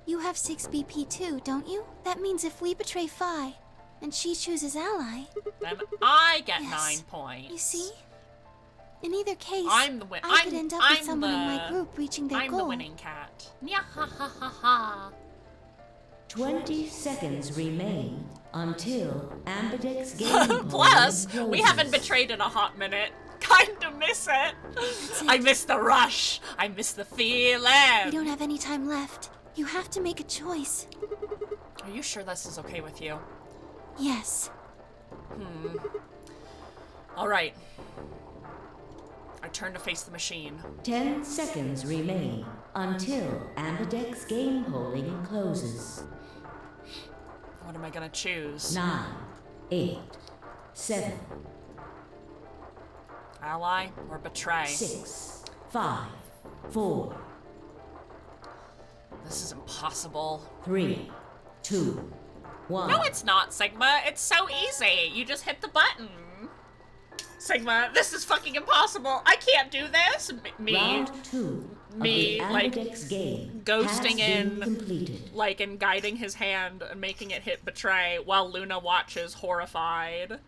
You have 6 BP too, don't you? That means if we betray Fi, and she chooses ally... Then I get Yes. 9 points. You see? In either case, I'm the win- I could end up with someone in my the- group reaching their I'm goal. the winning cat. Yeah, ha ha ha ha. 20 seconds remain until Ambidex's game Plus, polling we closes. haven't betrayed in a hot minute. Kinda miss it. I miss the rush. I miss the feeling. We don't have any time left. You have to make a choice. Are you sure this is okay with you? Yes. All right. I turn to face the machine. 10 seconds remain until Ambidex's game polling closes. What am I gonna choose? 9, 8, 7, Ally or betray? 6, 5, 4, This is impossible. 3, 2, 1. No, it's not, Sigma. It's so easy. You just hit the button. Sigma, this is fucking impossible. I can't do this. Me, Round 2 me, of the like, Ambidex game ghosting has been in, completed. like, and guiding his hand and making it hit betray while Luna watches horrified.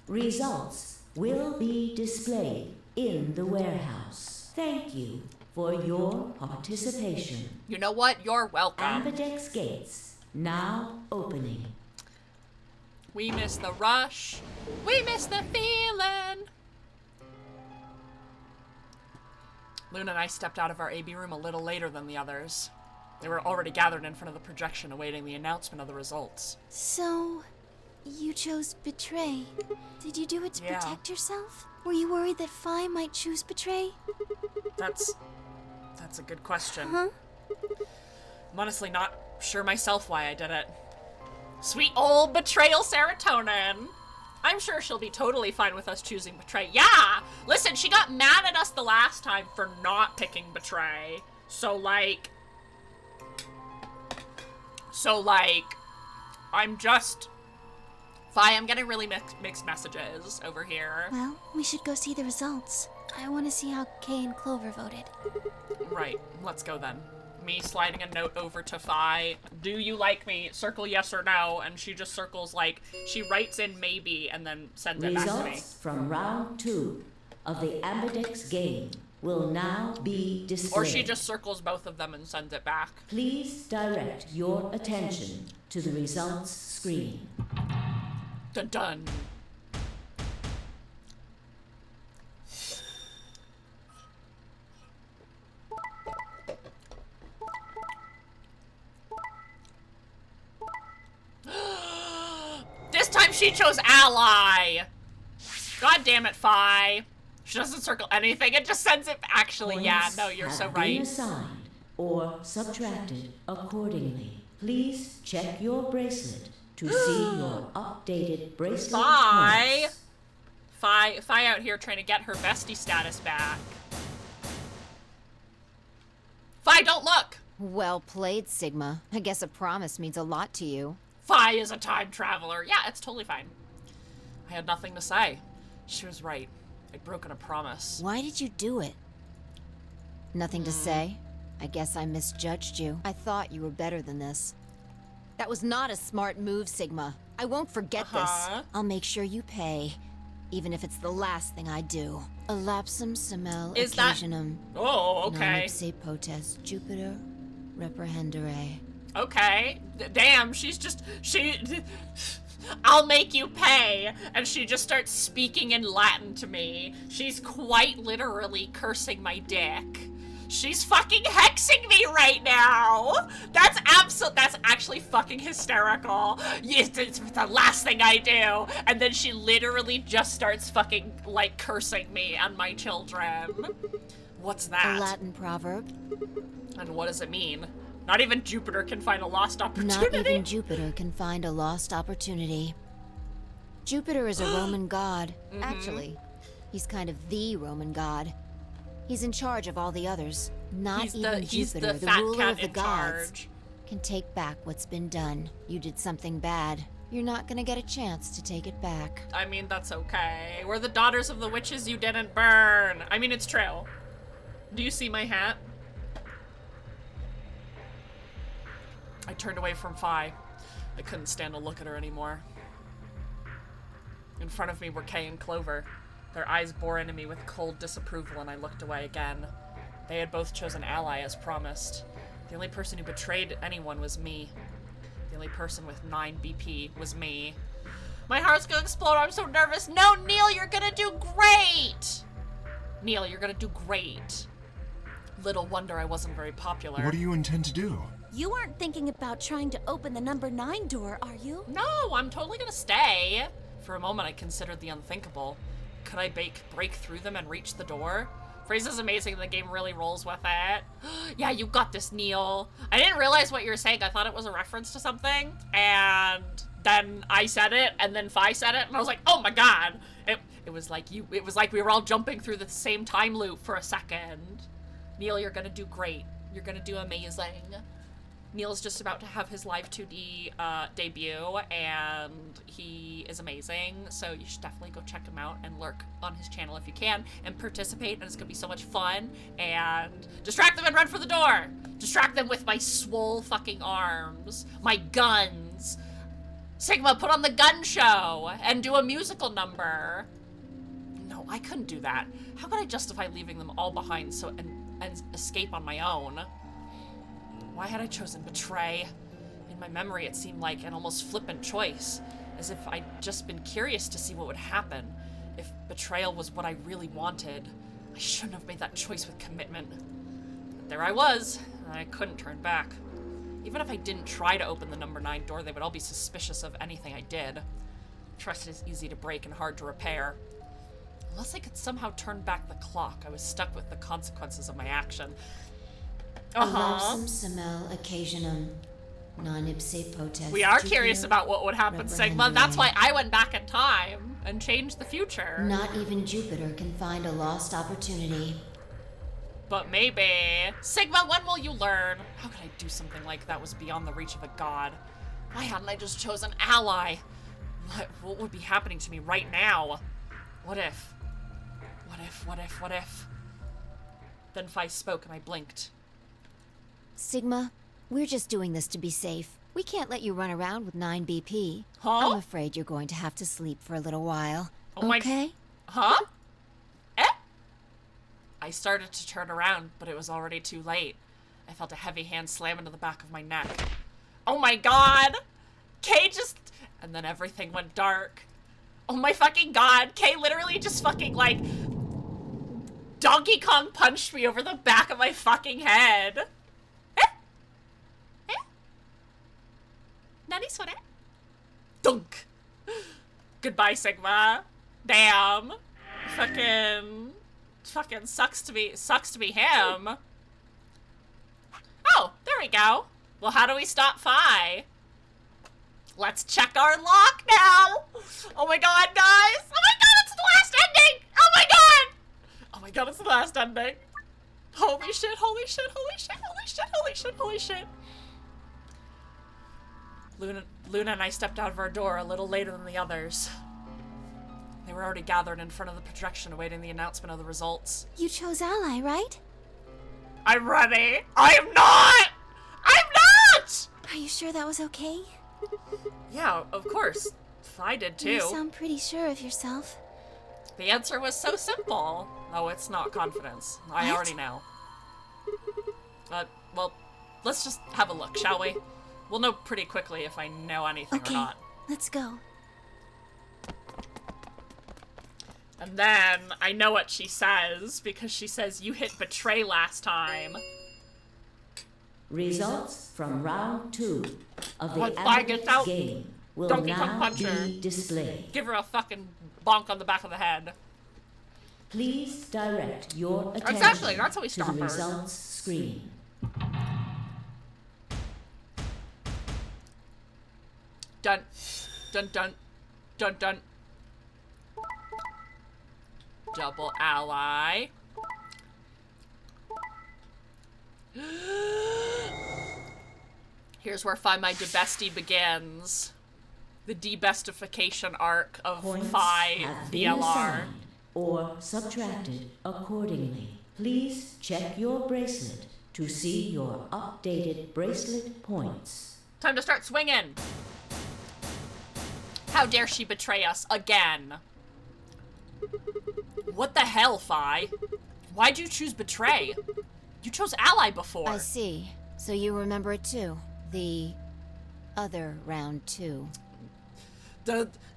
Results will be displayed in the warehouse. Thank you for your participation. You know what? You're welcome. Ambidex gates now opening. We miss the rush. We miss the feeling. Luna and I stepped out of our AB room a little later than the others. They were already gathered in front of the projection awaiting the announcement of the results. So, you chose betray. Did you do it to Yeah. protect yourself? Were you worried that Fi might choose betray? That's a good question. Huh? I'm honestly not sure myself why I did it. Sweet old betrayal serotonin. I'm sure she'll be totally fine with us choosing betray. Yeah! Listen, she got mad at us the last time for not picking betray. So, like, I'm just... Fi, I'm getting really mixed messages over here. Well, we should go see the results. I want to see how Kay and Clover voted. Right, let's go then. Me sliding a note over to Fi. Do you like me? Circle yes or no. And she just circles like, she writes in maybe and then sends it back to me. Results from round 2 of the Ambidex game will now be displayed. Or she just circles both of them and sends it back. Please direct your attention to the results screen. Dun dun. This time she chose ally. God damn it, Fi. She doesn't circle anything. It just sends it. Actually, yeah, no, you're so Have right. been assigned or subtracted accordingly. Please check your bracelet to see your updated bracelet Fi. points. Fi out here trying to get her bestie status back. Fi, don't look. Well played, Sigma. I guess a promise means a lot to you. Fi is a time traveler. Yeah, it's totally fine. I had nothing to say. She was right. I'd broken a promise. Why did you do it? Nothing to say? I guess I misjudged you. I thought you were better than this. That was not a smart move, Sigma. I won't forget this. I'll make sure you pay, even if it's the last thing I do. Elapsum semel Is that- occasionum. Oh, okay. Non ipse potest Jupiter reprehendere. Okay. Damn, she... I'll make you pay. And she just starts speaking in Latin to me. She's quite literally cursing my dick. She's fucking hexing me right now. That's actually fucking hysterical. It's the last thing I do. And then she literally just starts fucking, like, cursing me and my children. What's that? A Latin proverb. And what does it mean? Not even Jupiter can find a lost opportunity. Not even Jupiter can find a lost opportunity. Jupiter is a Roman god. Actually, he's kind of the Roman god. He's in charge of all the others. Not even Jupiter, the ruler of the gods, can take back what's been done. You did something bad. You're not gonna get a chance to take it back. I mean, that's okay. We're the daughters of the witches you didn't burn. I mean, it's true. Do you see my hat? I turned away from Fi. I couldn't stand to look at her anymore. In front of me were Kay and Clover. Their eyes bore into me with cold disapproval, and I looked away again. They had both chosen ally as promised. The only person who betrayed anyone was me. The only person with 9 BP was me. My heart's gonna explode. I'm so nervous. No, Neil, you're gonna do great! Neil, you're gonna do great. Little wonder I wasn't very popular. What do you intend to do? You aren't thinking about trying to open the number 9 door, are you? No, I'm totally gonna stay. For a moment, I considered the unthinkable. Could I break through them and reach the door? Phrase is amazing. The game really rolls with it. Yeah, you got this, Neil. I didn't realize what you were saying. I thought it was a reference to something, and then I said it, and then Fi said it, and I was like, oh my god. It was like we were all jumping through the same time loop for a second. Neil, you're gonna do great. You're gonna do amazing. Neil's just about to have his Live 2D debut, and he is amazing, so you should definitely go check him out and lurk on his channel if you can, and participate, and it's gonna be so much fun, and distract them and run for the door! Distract them with my swole fucking arms, my guns. Sigma, put on the gun show, and do a musical number. No, I couldn't do that. How could I justify leaving them all behind and escape on my own? Why had I chosen betray? In my memory, it seemed like an almost flippant choice, as if I'd just been curious to see what would happen. If betrayal was what I really wanted, I shouldn't have made that choice with commitment. But there I was, and I couldn't turn back. Even if I didn't try to open the number 9 door, they would all be suspicious of anything I did. Trust is easy to break and hard to repair. Unless I could somehow turn back the clock, I was stuck with the consequences of my action. Alarmsum semel occasionum non ipse potest. We are curious about what would happen, Sigma. That's why I went back in time and changed the future. Not even Jupiter can find a lost opportunity. But maybe. Sigma, when will you learn? How could I do something like that was beyond the reach of a god? Why hadn't I just chosen ally? What would be happening to me right now? What if? What if, what if, what if? Then Phi spoke and I blinked. Sigma, we're just doing this to be safe. We can't let you run around with 9 BP. Huh? I'm afraid you're going to have to sleep for a little while. Oh my... Okay? Huh? Eh? I started to turn around, but it was already too late. I felt a heavy hand slam into the back of my neck. Oh my god! Kay just... And then everything went dark. Oh my fucking god! Kay literally just fucking, like... Donkey Kong punched me over the back of my fucking head. Eh? Eh? Nani sore? Dunk! Goodbye, Sigma. Damn. Fucking sucks to be him. Oh, there we go. Well, how do we stop Phi? Let's check our lock now. Oh my god, guys. Oh my god, it's the last ending. Oh my god. Oh my god, it's the last ending. Holy shit, holy shit, holy shit, holy shit, holy shit, holy shit. Luna and I stepped out of our door a little later than the others. They were already gathered in front of the projection awaiting the announcement of the results. You chose ally, right? I'm ready. I am not! I'm not! Are you sure that was okay? Yeah, of course. I did too. You sound pretty sure of yourself. The answer was so simple. Oh, it's not confidence. I What? already know. Well, let's just have a look, shall we? We'll know pretty quickly if I know anything Okay, or not. let's go. And then I know what she says, because she says, you hit betray last time. Results from round 2 of the Once Phi gets out, game will Donkey Kong now puncher. be displayed. Give her a fucking bonk on the back of the head. Please direct your attention Exactly, that's how we to stop the her. results screen. Dun, dun, dun, dun, dun. Double ally. Here's where Find My DeBestie begins. The debestification arc of Points Phi have been VLR. assigned or subtracted accordingly. Please check your bracelet to see your updated bracelet points. Time to start swinging. How dare she betray us again? What the hell, Phi? Why'd you choose betray? You chose ally before. I see. So you remember it too. The other round 2.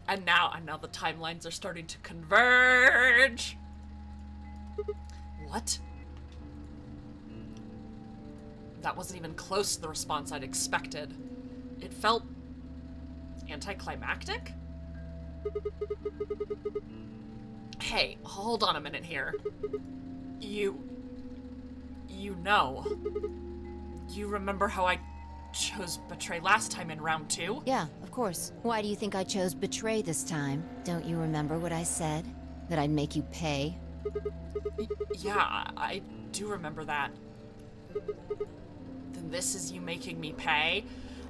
And now the timelines are starting to converge. What? That wasn't even close to the response I'd expected. It felt anticlimactic? Hey, hold on a minute here. You know. You remember how I chose betray last time in round 2? Yeah, of course. Why do you think I chose betray this time? Don't you remember what I said? That I'd make you pay? Yeah, I do remember that. Then this is you making me pay?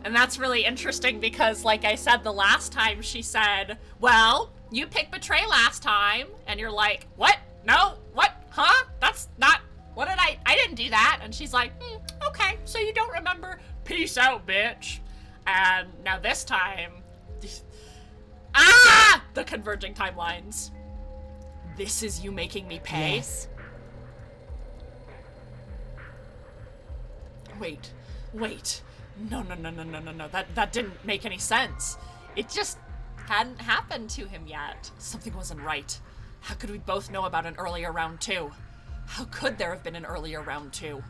And that's really interesting because, like I said, the last time she said, well, you picked betray last time, and you're like, what? No? What? Huh? That's not... What did I didn't do that. And she's like, okay, so you don't remember? Peace out, bitch. And now this time... The converging timelines. This is you making me pay? Yes. Wait. No. That didn't make any sense. It just hadn't happened to him yet. Something wasn't right. How could we both know about an earlier round 2? How could there have been an earlier round 2?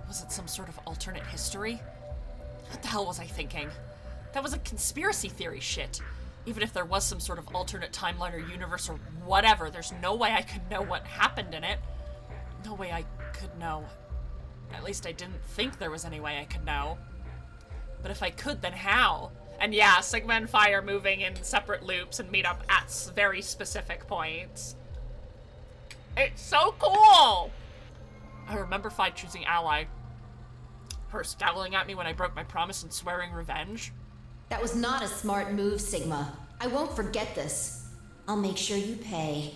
Was it some sort of alternate history? What the hell was I thinking? That was a conspiracy theory shit. Even if there was some sort of alternate timeline or universe or whatever, there's no way I could know what happened in it. No way I could know. At least I didn't think there was any way I could know. But if I could, then how? And yeah, Sigma and Phi are moving in separate loops and meet up at very specific points. It's so cool! I remember Phi choosing ally. Her scowling at me when I broke my promise and swearing revenge. That was not a smart move, Sigma. I won't forget this. I'll make sure you pay,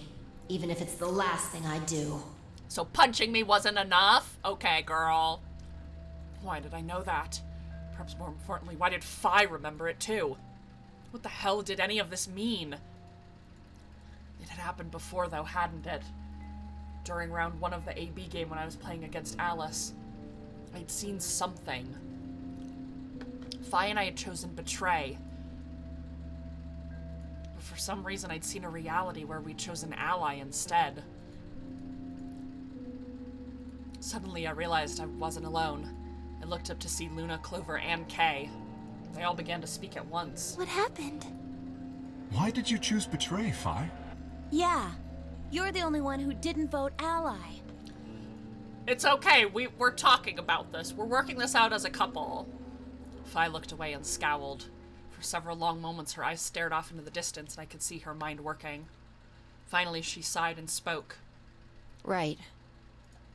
even if it's the last thing I do. So punching me wasn't enough? Okay, girl. Why did I know that? Perhaps more importantly, why did Phi remember it too? What the hell did any of this mean? It had happened before though, hadn't it? During round 1 of the AB game when I was playing against Alice. I'd seen something. Phi and I had chosen Betray. But for some reason I'd seen a reality where we'd chosen Ally instead. Suddenly I realized I wasn't alone. I looked up to see Luna, Clover, and Kay. They all began to speak at once. What happened? Why did you choose Betray, Phi? Yeah, you're the only one who didn't vote ally. It's okay, we're talking about this. We're working this out as a couple. Phi looked away and scowled. For several long moments, her eyes stared off into the distance, and I could see her mind working. Finally, she sighed and spoke. Right.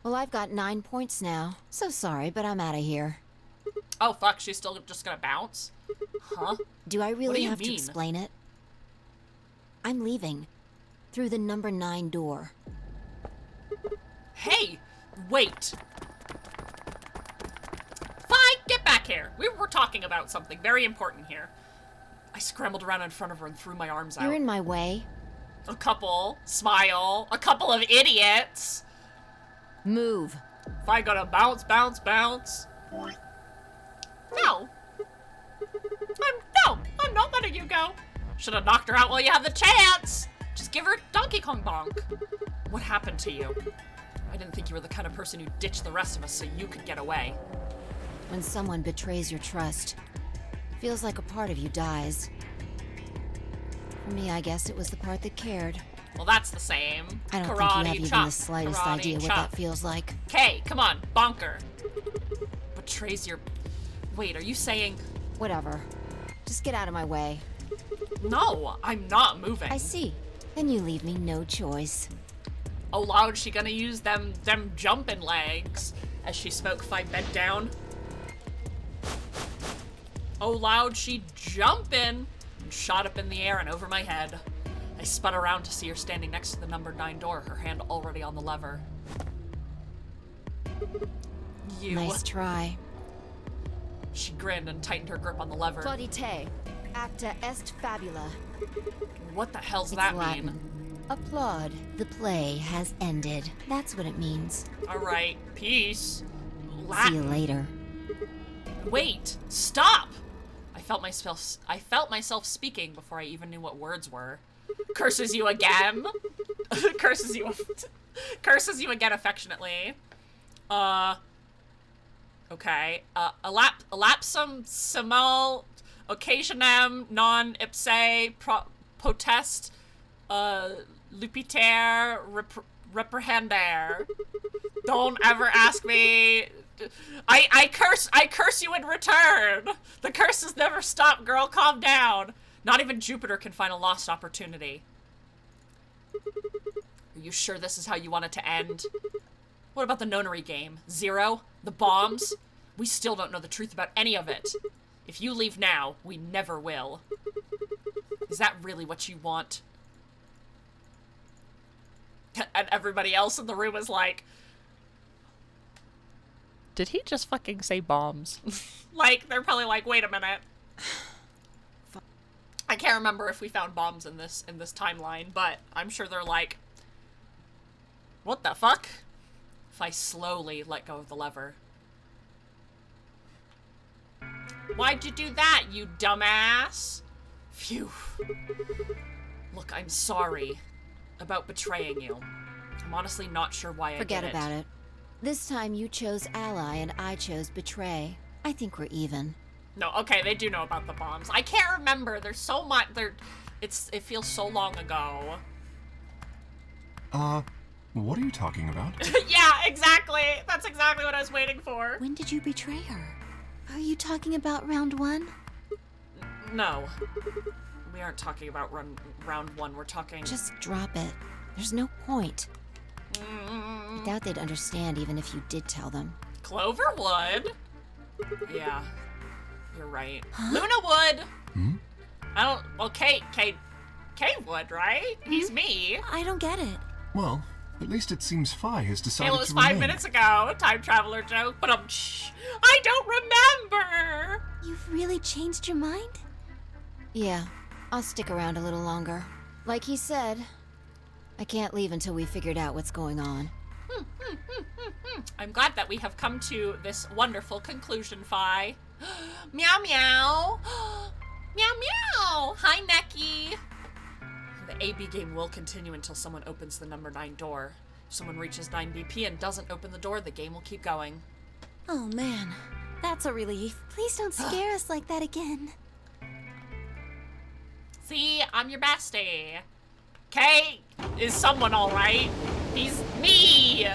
Well, I've got 9 points now. So sorry, but I'm out of here. Oh, fuck, she's still just gonna bounce? Huh? Do I really have to explain it? I'm leaving. Through the number 9 door. Hey! Wait! Phi, get back here! We were talking about something very important here. I scrambled around in front of her and threw my arms out. You're in my way. A couple. Smile. A couple of idiots. Move. Phi gonna bounce, bounce, bounce. No. I'm not letting you go. Should have knocked her out while you had the chance. Just give her Donkey Kong bonk. What happened to you? I didn't think you were the kind of person who'd ditch the rest of us so you could get away. When someone betrays your trust, feels like a part of you dies. For me, I guess it was the part that cared. Well, that's the same. I don't Karate think you have chop. even the slightest Karate idea what chop. that feels like. Okay, come on, bonker. Betrays your... Wait, are you saying... Whatever. Just get out of my way. No, I'm not moving. I see. Then you leave me no choice. Oh, loud, she gonna use them jumping legs. As she spoke, Phi bent down. Oh, loud, she jumping and shot up in the air and over my head. I spun around to see her standing next to the number 9 door, her hand already on the lever. You. Nice try. She grinned and tightened her grip on the lever. Plaudite, acta est fabula. What the hell's It's that Latin. mean? Applaud. The play has ended. That's what it means. Alright, peace. See you later. Wait, stop! I felt myself speaking before I even knew what words were. Curses you again. Curses you again affectionately. Okay. Elapsum simul occasionem non ipse potest lupiter reprehender. Don't ever ask me. I curse you in return. The curses never stop, girl. Calm down. Not even Jupiter can find a lost opportunity. Are you sure this is how you want it to end? What about the nonary game? 0? The bombs? We still don't know the truth about any of it. If you leave now, we never will. Is that really what you want? And everybody else in the room is like, did he just fucking say bombs? Like, they're probably like, wait a minute. I can't remember if we found bombs in this timeline, but I'm sure they're like, what the fuck? If I slowly let go of the lever. Why'd you do that, you dumbass? Phew. Look, I'm sorry about betraying you. I'm honestly not sure why I did it. Forget about it. This time you chose ally and I chose betray. I think we're even. No, okay, they do know about the bombs. I can't remember. There's so much. It feels so long ago. What are you talking about? Yeah, exactly. That's exactly what I was waiting for. When did you betray her? Are you talking about round 1? No. We aren't talking about round 1. We're talking... Just drop it. There's no point. I doubt they'd understand even if you did tell them. Clover would. Yeah. You're right. Luna would. Hmm? I don't... Well, Kay would, right? He's me. I don't get it. Well, at least it seems Phi has decided It was to 5 remain. minutes ago. Time traveler joke. But I don't remember. You've really changed your mind? Yeah, I'll stick around a little longer. Like he said, I can't leave until we figured out what's going on. I'm glad that we have come to this wonderful conclusion, Phi. Meow meow. Meow meow. Hi, Necky. The AB game will continue until someone opens the number 9 door. If someone reaches 9 BP and doesn't open the door, the game will keep going. Oh man, that's a relief. Please don't scare us like that again. See, I'm your bestie. Kay is someone, all right. He's me.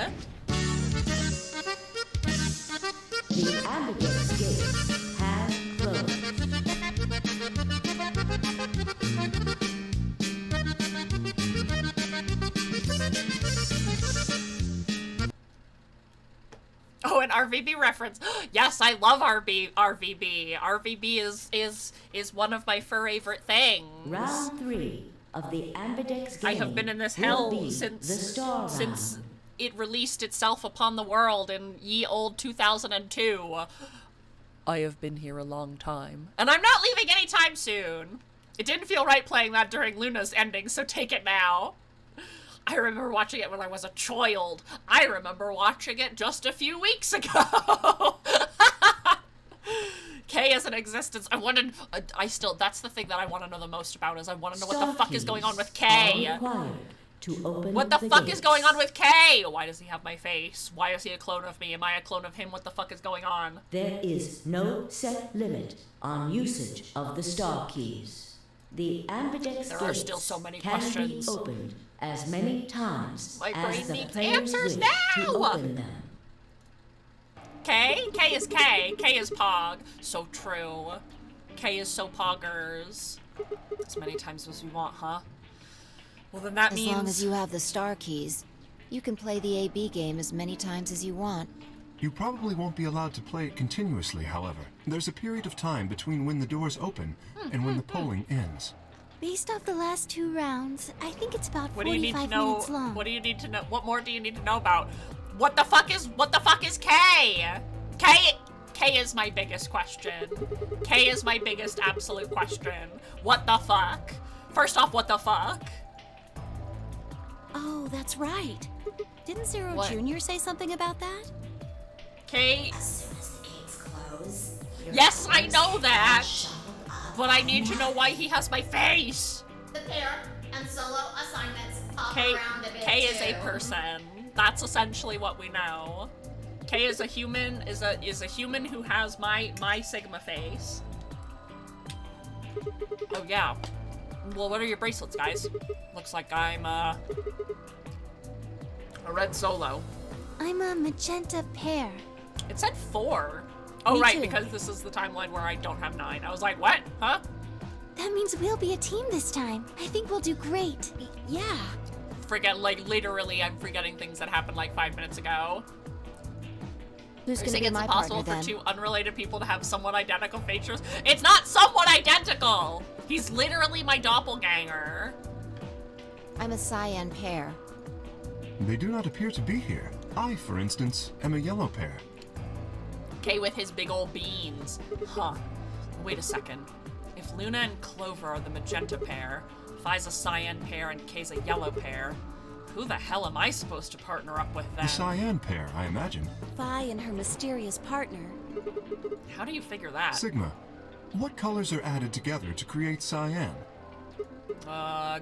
The Ambigus gates have closed. Oh, an RVB reference. Yes, I love RVB. RVB is one of my favorite things. Round 3 of the Ambidex game. I have been in this will hell be since the star since round. it released itself upon the world in ye old 2002. I have been here a long time, and I'm not leaving anytime soon. It didn't feel right playing that during Luna's ending, so take it now. I remember watching it when I was a child. I remember watching it just a few weeks ago. Kay is in existence. That's the thing that I want to know the most about, is I want to know what the fuck is going on with Kay. What the fuck is going on with Kay? Why does he have my face? Why is he a clone of me? Am I a clone of him? What the fuck is going on? There is no set limit on usage of the star keys. The Ambidex There are still so many can questions. be opened as many times My as brain the needs players answers wish to now! open them. K? K is K. K is Pog. So true. K is so poggers. As many times as we want, huh? Well, then that means... As long as you have the star keys, you can play the AB game as many times as you want. You probably won't be allowed to play it continuously, however. There's a period of time between when the doors open and when the polling ends. Based off the last 2 rounds, I think it's about What do you need to 45 know? minutes long. What do you need to know? What more do you need to know about? What the fuck is K? K is my biggest question. K is my biggest absolute question. What the fuck? First off, what the fuck? Oh, that's right. Didn't Zero What? Jr. say something about that? K. As soon as the gates close, Yes, I know that. But I need to know why he has my face. The pair and solo assignments hop K. around a bit K is a too. person. That's essentially what we know. K is a human. Is a human who has my Sigma face. Oh yeah. Well, what are your bracelets, guys? Looks like I'm a red solo. I'm a magenta pair. It said 4. Oh, Me right, too. because this is the timeline where I don't have 9. I was like, what? Huh? That means we'll be a team this time. I think we'll do great. Yeah. Forget, like, literally, I'm forgetting things that happened like 5 minutes ago. Who's Are you gonna saying be it's my impossible partner for then? 2 unrelated people to have somewhat identical features? It's not somewhat identical! He's literally my doppelganger. I'm a cyan pair. They do not appear to be here. I, for instance, am a yellow pair. K with his big old beans. Huh. Wait a second. If Luna and Clover are the magenta pair, Phi's a cyan pair and K's a yellow pair, who the hell am I supposed to partner up with then? The cyan pair, I imagine. Phi and her mysterious partner. How do you figure that? Sigma, what colors are added together to create cyan?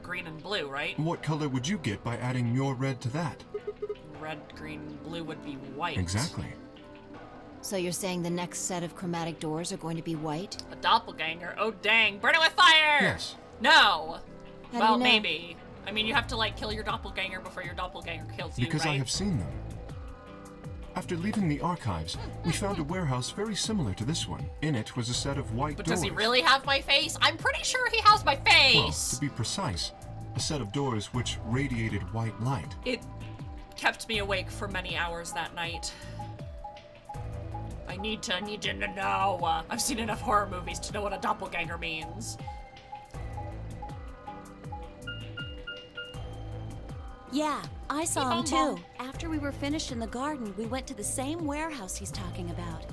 Green and blue, right? What color would you get by adding your red to that? Red, green, blue would be white. Exactly. So you're saying the next set of chromatic doors are going to be white? A doppelganger? Oh dang, burn it with fire! Yes. No! How do Well, you know? maybe. I mean, you have to, like, kill your doppelganger before your doppelganger kills you, Because right? I have seen them. After leaving the archives, we found a warehouse very similar to this one. In it was a set of white But doors. does he really have my face? I'm pretty sure he has my Well, face! to be precise, a set of doors which radiated white light. It kept me awake for many hours that night. I need to know. I've seen enough horror movies to know what a doppelganger means. Yeah, I saw him Beep, bom, too. After we were finished in the garden, we went to the same warehouse he's talking about.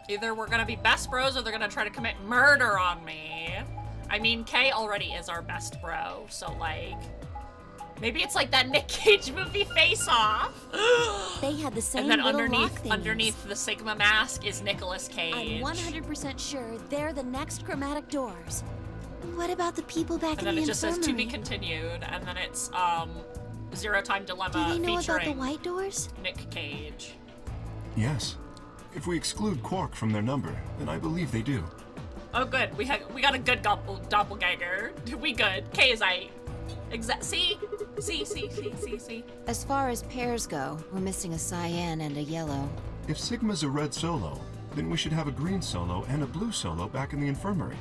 Either we're gonna be best bros or they're gonna try to commit murder on me. I mean, Kay already is our best bro, so like... Maybe it's like that Nick Cage movie Face Off. They had the same And then little lock thingies. underneath the Sigma mask is Nicolas Cage. I'm 100% sure they're the next chromatic doors. What about the people back And in then the it just says to be infirmary? continued, and then it's Zero Time Dilemma Do they know about the featuring white doors? Nick Cage. Yes. If we exclude Quark from their number, then I believe they do. Oh, good. We got a good doppelganger. We good. K is I. See? See. As far as pairs go, we're missing a cyan and a yellow. If Sigma's a red solo, then we should have a green solo and a blue solo back in the infirmary.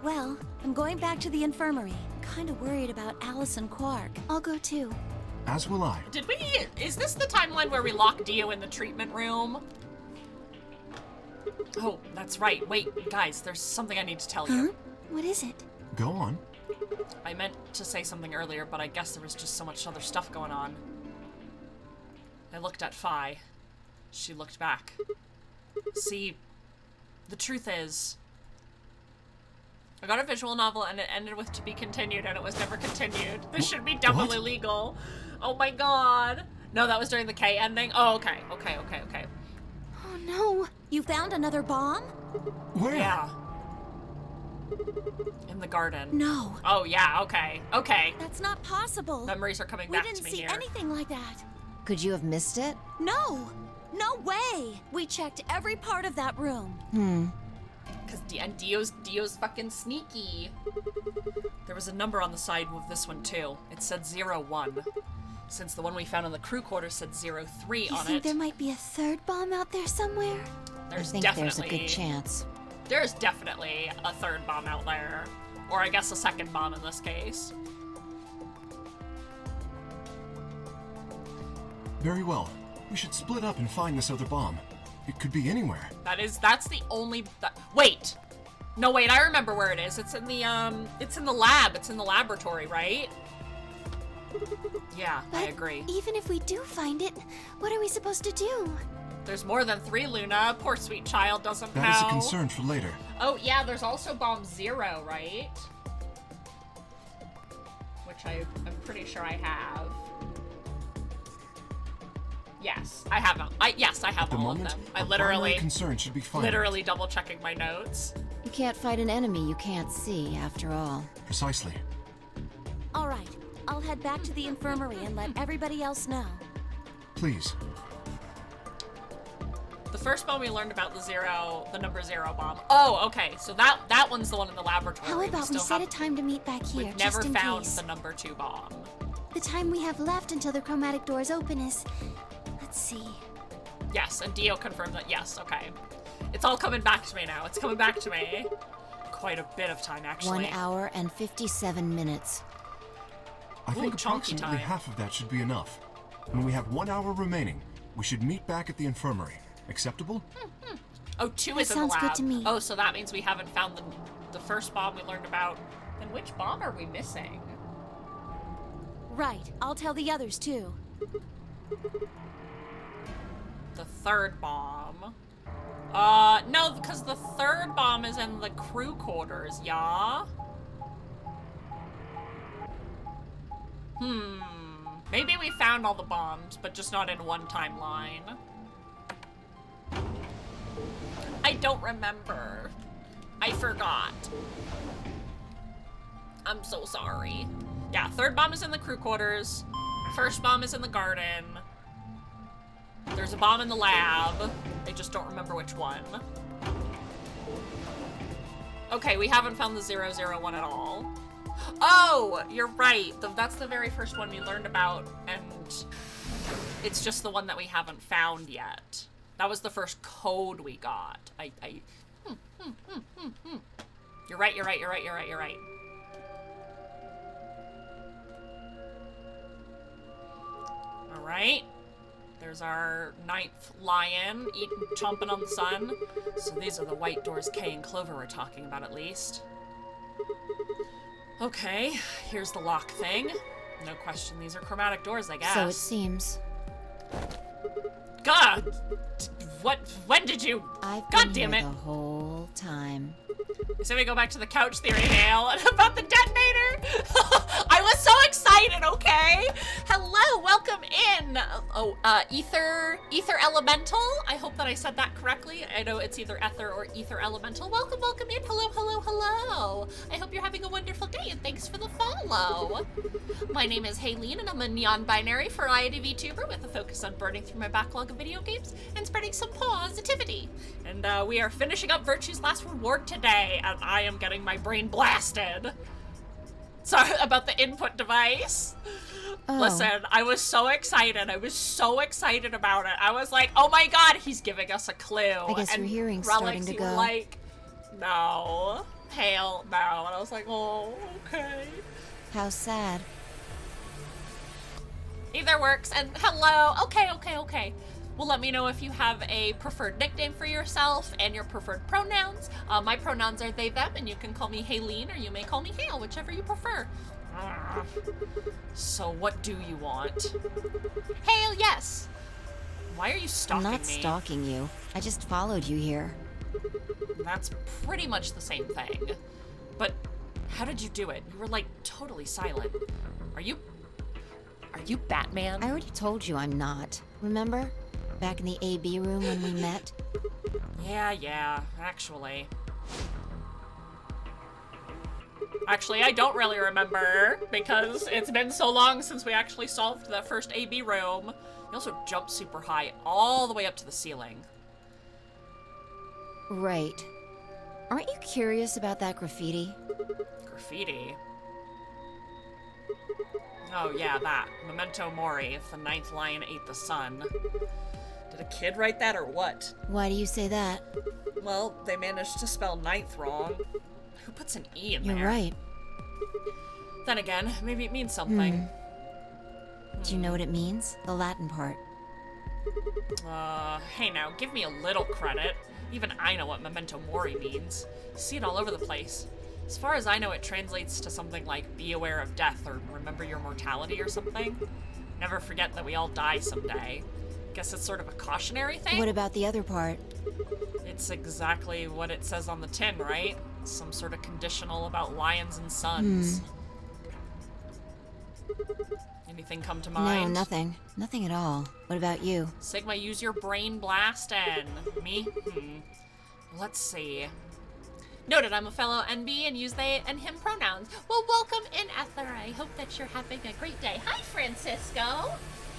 Well, I'm going back to the infirmary. Kinda worried about Alice and Quark. I'll go too. As will I. Is this the timeline where we lock Dio in the treatment room? Oh, that's right. Wait, guys, there's something I need to tell you. What is it? Go on. I meant to say something earlier, but I guess there was just so much other stuff going on. I looked at Phi. She looked back. See, the truth is, I got a visual novel and it ended with to be continued and it was never continued. This should be double illegal. Oh my god. No, that was during the K ending. Oh, okay. Oh no! You found another bomb? Where? Yeah. In the garden. No. Oh yeah, okay. That's not possible. Memories are coming We back didn't to me see here. anything like that. Could you have missed it? No! No way! We checked every part of that room. Cause Dio's fucking sneaky. There was a number on the side of this one too. It said 01. Since the one we found in the crew quarters said 03 You on think it. there might be a third bomb out there somewhere? I think there's a good chance. There's definitely a third bomb out there. Or I guess a second bomb in this case. Very well. We should split up and find this other bomb. It could be anywhere. That's the only, wait! No, wait, I remember where it is. It's in the lab. It's in the laboratory, right? Yeah, I agree. Even if we do find it, what are we supposed to do? There's more than 3, Luna. Poor sweet child doesn't know. That is a concern for later. Oh, yeah, there's also bomb 0, right? Which I'm pretty sure I have. Yes, I have them. Yes, I have all of them. I primary concern should be finding. literally double checking my notes. You can't fight an enemy you can't see, after all. Precisely. All right, I'll head back to the infirmary and let everybody else know. Please. The first bomb we learned about the number 0 bomb. Oh, okay. So that one's the one in the laboratory. How about we set a time to meet back here, We've just never in found case? the number 2 bomb. The time we have left until the chromatic doors open is... Let's see. Yes, and Dio confirmed that. Yes, okay. It's all coming back to me now. It's coming back to me. Quite a bit of time, actually. 1 hour and 57 minutes. I think Ooh, chunky approximately time. half of that should be enough. When we have 1 hour remaining, we should meet back at the infirmary. Acceptable? Oh, 2 That is in the sounds lab. good to me. Oh, so that means we haven't found the first bomb we learned about. Then which bomb are we missing? Right, I'll tell the others too. The third bomb. No, because the third bomb is in the crew quarters, yeah? Maybe we found all the bombs, but just not in one timeline. I don't remember. I forgot. I'm so sorry. Yeah, third bomb is in the crew quarters. First bomb is in the garden. There's a bomb in the lab. I just don't remember which one. Okay, we haven't found the 001 at all. Oh, you're right. That's the very first one we learned about, and it's just the one that we haven't found yet. That was the first code we got. You're right. All right. There's our 9th lion, chomping on the sun. So these are the white doors Kay and Clover were talking about, at least. Okay, here's the lock thing. No question, these are chromatic doors, I guess. So it seems. God! When did you? I've God been damn here it. the whole time. So we go back to the couch theory, Hale, about the detonator. I was so excited, okay? Hello, welcome in. Ether Elemental. I hope that I said that correctly. I know it's either Ether or Ether Elemental. Welcome in. Hello. I hope you're having a wonderful day, and thanks for the follow. My name is Haleen, and I'm a non-binary variety VTuber with a focus on burning through my backlog of video games and spreading some positivity. And we are finishing up Virtue's Last Reward today, and I am getting my brain blasted. Sorry about the input device. Oh. Listen, I was so excited. about it. I was like, oh my god, he's giving us a clue. I guess and your hearing's Relics, starting to you go. were like, no. Hale, no. And I was like, oh, okay. How sad. Either works. And hello. Okay. Well, let me know if you have a preferred nickname for yourself and your preferred pronouns. My pronouns are they, them, and you can call me Haleen or you may call me Hale, whichever you prefer. So what do you want? Hale, yes. Why are you stalking me? I'm not stalking you. I just followed you here. That's pretty much the same thing. But how did you do it? You were like totally silent. Are you Batman? I already told you I'm not. Remember? Back in the AB room when we met? Yeah, actually. Actually, I don't really remember, because it's been so long since we actually solved the first AB room. You also jumped super high, all the way up to the ceiling. Right. Aren't you curious about that graffiti? Graffiti? Oh yeah, that. Memento Mori, if the 9th lion ate the sun. Did a kid write that or what? Why do you say that? Well, they managed to spell 9th wrong. Who puts an E in there? You're right. Then again, maybe it means something. Do you know what it means? The Latin part. Hey now, give me a little credit. Even I know what Memento Mori means. You see it all over the place. As far as I know, it translates to something like be aware of death or remember your mortality or something. Never forget that we all die someday. Guess it's sort of a cautionary thing? What about the other part? It's exactly what it says on the tin, right? Some sort of conditional about lions and suns. Anything come to mind? No, nothing. Nothing at all. What about you? Sigma, use your brain blastin'. Me? Let's see. Noted, I'm a fellow NB and use they and him pronouns. Well, welcome in, Ether. I hope that you're having a great day. Hi, Francisco.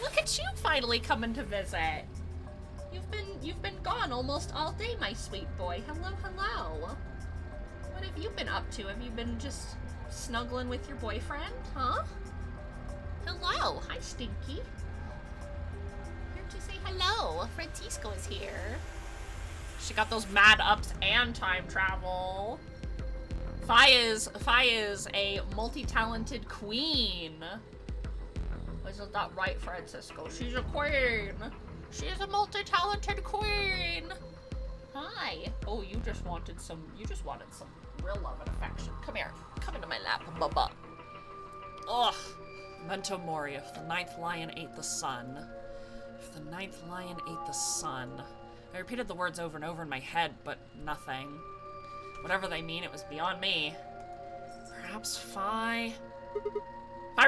Look at you finally coming to visit. You've been gone almost all day, my sweet boy. Hello. What have you been up to? Have you been just snuggling with your boyfriend, huh? Hello. Hi, Stinky. Here to say hello. Francisco is here. She got those mad ups and time travel. Fi is a multi-talented queen. Isn't that right, Francisco? She's a queen. She's a multi-talented queen. Hi. Oh, you just wanted some real love and affection. Come here. Come into my lap, bubba. Ugh. Memento Mori, if the 9th lion ate the sun. If the 9th lion ate the sun. I repeated the words over and over in my head, but nothing. Whatever they mean, it was beyond me. Perhaps Fi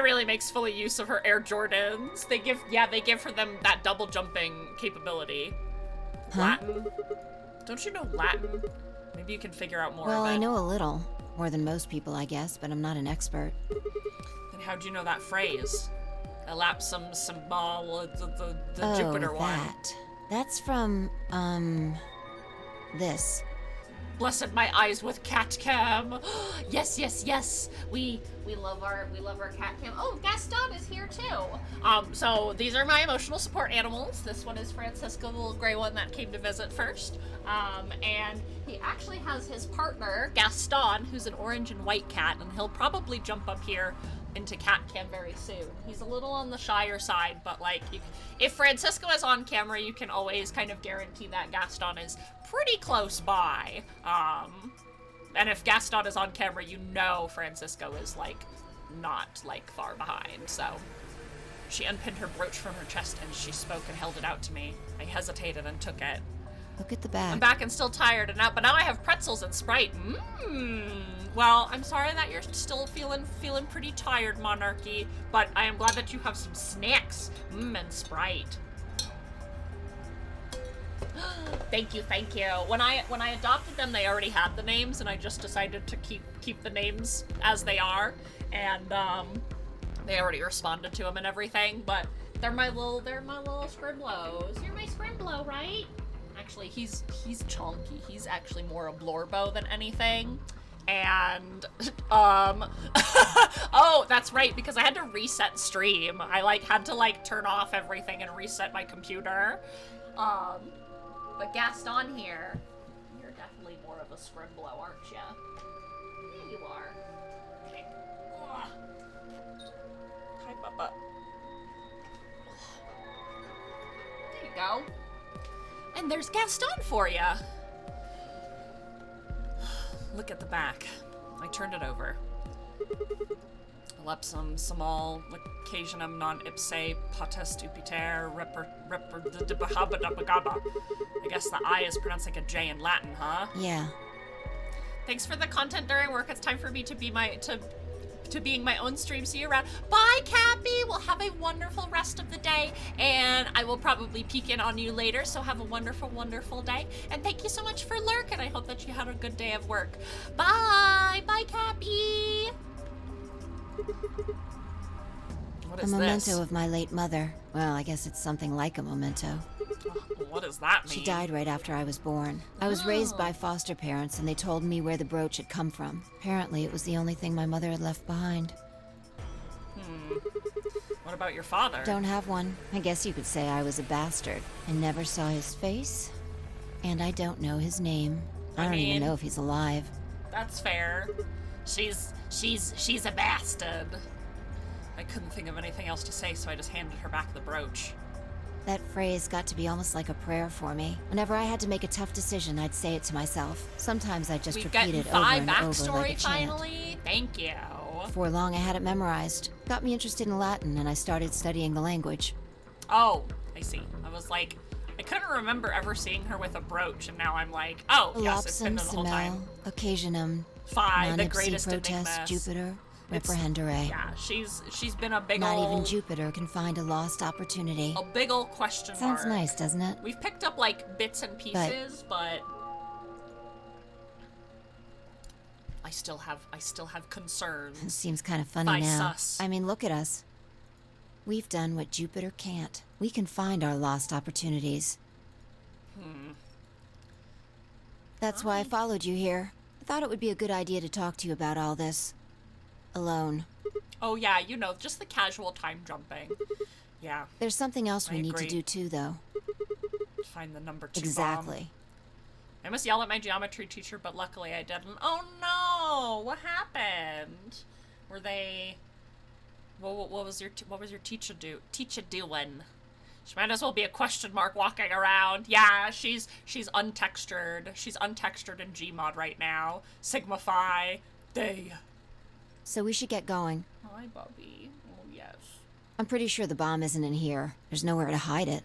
really makes fully use of her Air Jordans. They give her them that double jumping capability. Huh? Latin? Don't you know Latin? Maybe you can figure out more Well, of it. I know a little. More than most people, I guess, but I'm not an expert. Then how'd you know that phrase? Elapsum symbol, the Oh, Jupiter one. that. That's from, this. blessed my eyes with cat cam. Yes, yes, yes. We love our cat cam. Oh, Gaston is here too. So these are my emotional support animals. This one is Francisco, the little gray one that came to visit first. And he actually has his partner, Gaston, who's an orange and white cat, and he'll probably jump up here into cat cam very soon. He's a little on the shyer side, but like, if Francisco is on camera, you can always kind of guarantee that Gaston is pretty close by. And if Gaston is on camera, you know Francisco is like not like far behind. So she unpinned her brooch from her chest and she spoke and held it out to me. I hesitated and took it. Look at the back. I'm back and still tired, but now I have pretzels and Sprite. Well, I'm sorry that you're still feeling pretty tired, Monarchy, but I am glad that you have some snacks. And Sprite. Thank you, thank you. When I adopted them, they already had the names, and I just decided to keep the names as they are, and they already responded to them and everything. But they're my little scribblos. You're my scribblo, right? Actually, he's chunky. He's actually more a blorbo than anything. And oh, that's right, because I had to reset stream. I had to turn off everything and reset my computer. But Gaston here, you're definitely more of a scribblo, aren't you? Yeah, you are. Okay. Hi, Bubba. There you go. And there's Gaston for you. Look at the back. I turned it over. Lepsum, Samal, occasionum non ipse, potest upiter, I guess the I is pronounced like a J in Latin, huh? Yeah. Thanks for the content during work. It's time for me to be to being my own stream. See you around. Bye, Cappy! We'll have a wonderful rest of the day, and I will probably peek in on you later, so have a wonderful, wonderful day. And thank you so much for lurk, and I hope that you had a good day of work. Bye! Bye, Cappy! What is a memento this? of my late mother. Well, I guess it's something like a memento. What does that mean? She died right after I was born. I was raised by foster parents, and they told me where the brooch had come from. Apparently, it was the only thing my mother had left behind. What about your father? Don't have one. I guess you could say I was a bastard. I never saw his face, and I don't know his name. I don't even know if he's alive. That's fair. She's a bastard. I couldn't think of anything else to say, so I just handed her back the brooch. That phrase got to be almost like a prayer for me. Whenever I had to make a tough decision, I'd say it to myself. Sometimes I'd just repeat it over and over like a chant. Finally. Thank you. Before long, I had it memorized. Got me interested in Latin, and I started studying the language. Oh, I see. I was like, I couldn't remember ever seeing her with a brooch, and now I'm like, oh, yes, it's been the whole time. Occasionum, Phi, the greatest protest, enigma. Jupiter, reprehendere. Yeah, she's been a big Not ol'... even Jupiter can find a lost opportunity. A big ol' question mark. Sounds nice, doesn't it? We've picked up, bits and pieces, but... I still have concerns. It seems kind of funny now. I mean, look at us. We've done what Jupiter can't. We can find our lost opportunities. That's why I followed you here. I thought it would be a good idea to talk to you about all this. Alone. Oh yeah, just the casual time jumping. Yeah. There's something else we need to do too, though. Find the number 2 Exactly. bomb. I must yell at my geometry teacher, but luckily I didn't. Oh no! What happened? Were they... What was your teacher doing? She might as well be a question mark walking around. Yeah, she's untextured. She's untextured in Gmod right now. Sigma Phi. They. So we should get going. Hi, Bubby. Oh, yes. I'm pretty sure the bomb isn't in here. There's nowhere to hide it.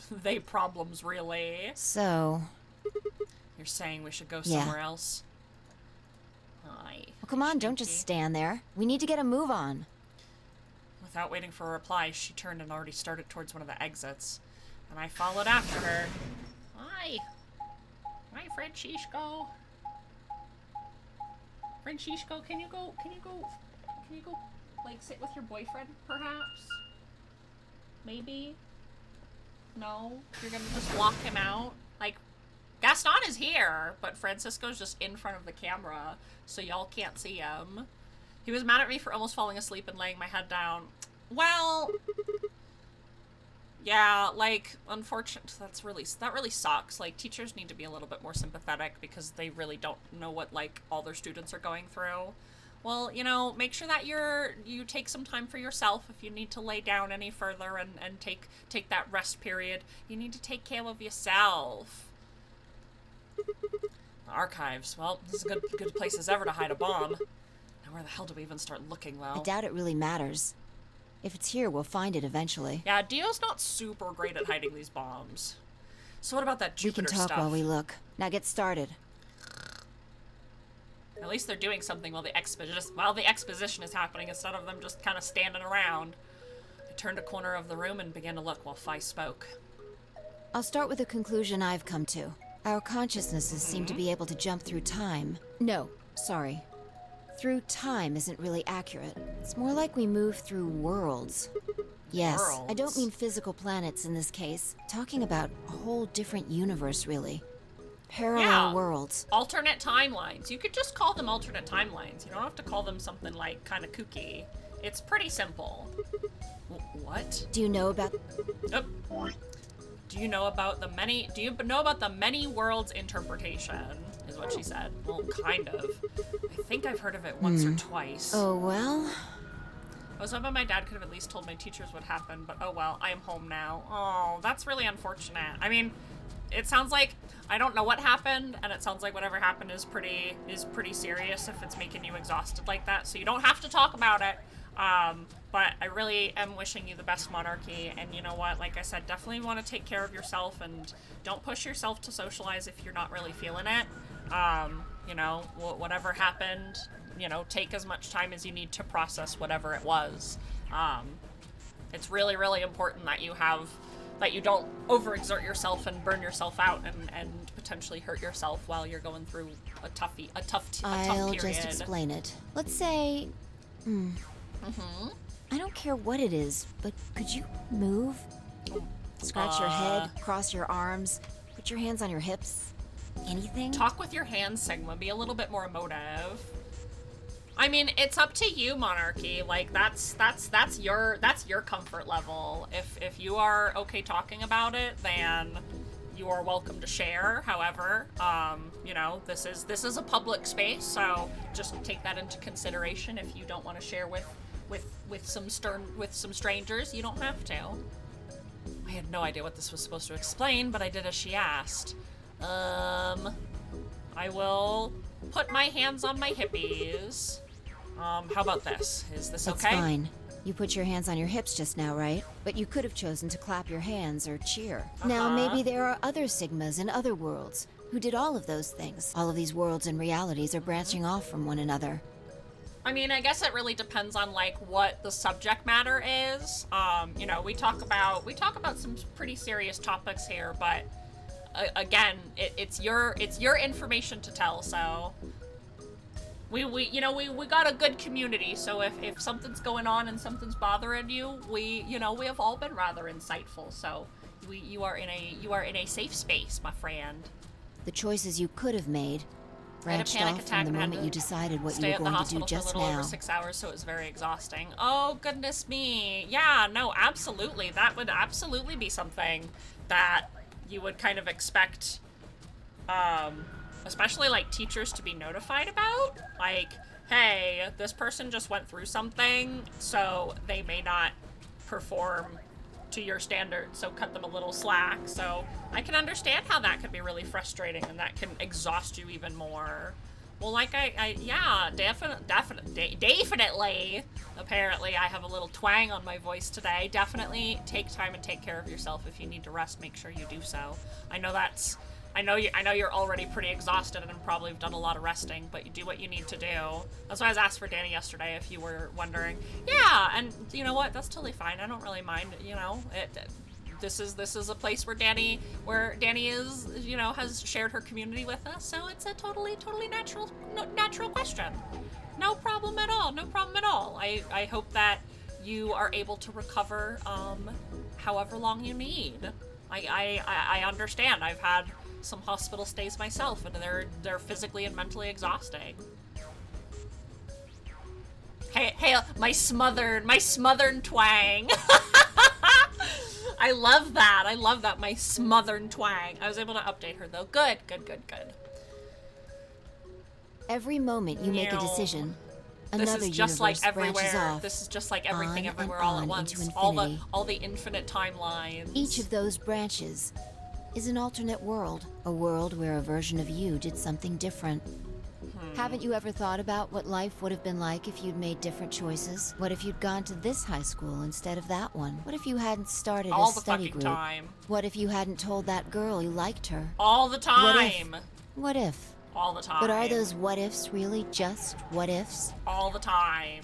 They problems, really. So... You're saying we should go somewhere else? Hi. Well, come on, don't just stand there. We need to get a move on. Without waiting for a reply, she turned and already started towards one of the exits. And I followed after her. Hi. Hi, Francisco. Francisco, can you go, sit with your boyfriend, perhaps? Maybe? No? You're gonna just block him out? Gaston is here, but Francisco's just in front of the camera, so y'all can't see him. He was mad at me for almost falling asleep and laying my head down. Well, yeah, like, unfortunately, that really sucks. Like, teachers need to be a little bit more sympathetic because they really don't know what, like, all their students are going through. Well, you know, make sure that you take some time for yourself if you need to lay down any further and take that rest period. You need to take care of yourself. The archives. Well, this is a good place as ever to hide a bomb. Now where the hell do we even start looking, though? I doubt it really matters. If it's here, we'll find it eventually. Yeah, Dio's not super great at hiding these bombs. So what about that Jupiter stuff? We can talk while we look. Now get started. At least they're doing something while the exposition is happening instead of them just kind of standing around. I turned a corner of the room and began to look while Fi spoke. I'll start with a conclusion I've come to. Our consciousnesses seem to be able to jump through time. No, sorry. Through time isn't really accurate. It's more like we move through worlds. Yes, Worlds? I don't mean physical planets in this case. Talking about a whole different universe, really. Parallel worlds. Alternate timelines. You could just call them alternate timelines. You don't have to call them something like kind of kooky. It's pretty simple. What? Do you know about... Oh. Do you know about the many worlds interpretation? Is what she said. Well, kind of. I think I've heard of it once or twice. Oh, well... I was hoping my dad could have at least told my teachers what happened, but oh well, I am home now. Oh, that's really unfortunate. I mean, it sounds like I don't know what happened, and it sounds like whatever happened is pretty serious if it's making you exhausted like that, so you don't have to talk about it. But I really am wishing you the best, Monarchy, and you know what, like I said, definitely want to take care of yourself, and don't push yourself to socialize if you're not really feeling it. You know, whatever happened, you know, take as much time as you need to process whatever it was. It's really, really important that you don't overexert yourself and burn yourself out and potentially hurt yourself while you're going through a tough period. I'll just explain it. Let's say... I don't care what it is, but could you move? Scratch your head, cross your arms, put your hands on your hips. Anything? Talk with your hands, Sigma. Be a little bit more emotive. I mean, it's up to you, Monarchy. Like, that's your comfort level. If you are okay talking about it, then you are welcome to share. However, you know, this is a public space, so just take that into consideration. If you don't want to share with some strangers, you don't have to. I had no idea what this was supposed to explain, but I did as she asked. I will put my hands on my hippies. How about this? Is this okay? That's fine. You put your hands on your hips just now, right? But you could have chosen to clap your hands or cheer. Now, maybe there are other Sigmas in other worlds who did all of those things. All of these worlds and realities are branching off from one another. I mean, I guess it really depends on, like, what the subject matter is. You know, we talk about some pretty serious topics here, but again, it's your information to tell, so we got a good community, so if something's going on and something's bothering you, we have all been rather insightful, so you are in a safe space, my friend. The choices you could have made branched off from the moment you decided what you were going to do just for a little over 6 hours, so it was very exhausting. Oh, goodness me. Yeah, no, absolutely. That would absolutely be something that you would kind of expect, especially, like, teachers to be notified about. Like, hey, this person just went through something, so they may not perform to your standards, so cut them a little slack. So I can understand how that could be really frustrating and that can exhaust you even more. Well, like yeah, definitely. Apparently, I have a little twang on my voice today. Definitely take time and take care of yourself. If you need to rest, make sure you do so. I know you're already pretty exhausted and probably have done a lot of resting, but you do what you need to do. That's why I was asked for Danny yesterday, if you were wondering. Yeah, and you know what? That's totally fine. I don't really mind. You know, this is a place where Danny is, you know, has shared her community with us, so it's a totally natural question. No problem at all. No problem at all. I hope that you are able to recover however long you need. I understand. I've had some hospital stays myself, and they're physically and mentally exhausting. Hey, my smothered twang. I love that, my smothered twang. I was able to update her though. Good. Every moment you make a decision, This another is just like universe branches everywhere. off. This is just like everything on everywhere and all at on once. into All infinity. the infinite timelines. Each of those branches is an alternate world, a world where a version of you did something different. Haven't you ever thought about what life would have been like if you'd made different choices? What if you'd gone to this high school instead of that one? What if you hadn't started all a the study fucking group? time. What if you hadn't told that girl you liked her? All the time. What if? All the time. But are those what ifs really just what ifs? All the time.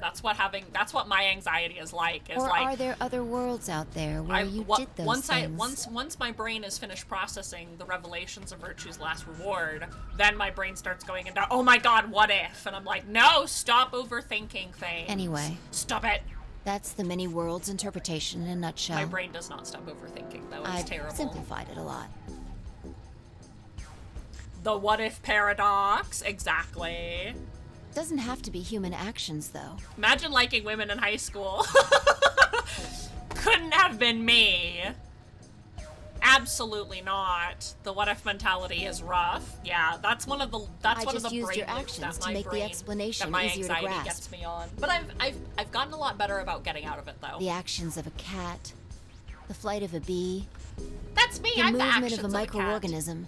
That's what my anxiety is like. Or are there other worlds out there where you did those things? Once my brain is finished processing the revelations of Virtue's Last Reward, then my brain starts going into, oh my god, what if? And I'm like, no, stop overthinking things. Anyway. Stop it. That's the many worlds interpretation in a nutshell. My brain does not stop overthinking, though. It's I've terrible. simplified it a lot. The what if paradox, exactly. Doesn't have to be human actions, though. Imagine liking women in high school. Couldn't have been me. Absolutely not. The what if mentality is rough. Yeah, that's one of the I brain just used your actions to make the explanation my easier to anxiety grasp. gets me on. But I've gotten a lot better about getting out of it though. The actions of a cat, the flight of a bee, that's me. the I'm the movement actions of a cat. microorganism,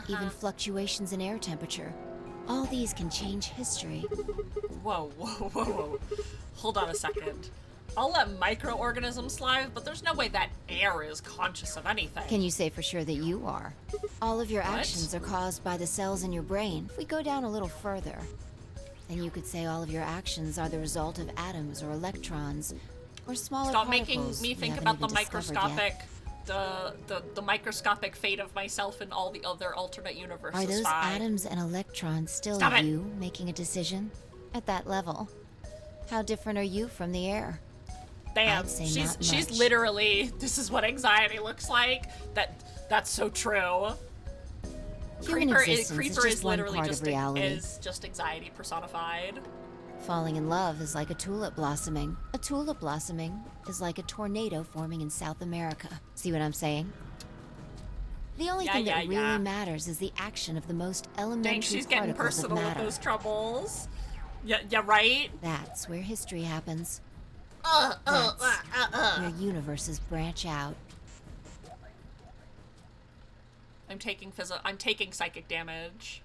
even fluctuations in air temperature. All these can change history. Whoa. Hold on a second. I'll let microorganisms slide, but there's no way that air is conscious of anything. Can you say for sure that you are? All of your What? actions are caused by the cells in your brain. If we go down a little further, then you could say all of your actions are the result of atoms or electrons or smaller Stop particles making me we think haven't about the even discovered microscopic, yet. the microscopic fate of myself in all the other alternate universes. Are those Fi. atoms and electrons still Stop it. you making a decision? At that level, how different are you from the air? Damn, I'd say she's not much. literally. This is what anxiety looks like. That's so true. Human existence Creeper is just is one literally part just of reality. is just anxiety personified. Falling in love is like a tulip blossoming. A tulip blossoming is like a tornado forming in South America. See what I'm saying? The only thing that really matters is the action of the most elementary Dang, she's getting particles of personal with matter. those troubles. Yeah, right? That's where history happens. Where Where universes branch out. I'm taking psychic damage.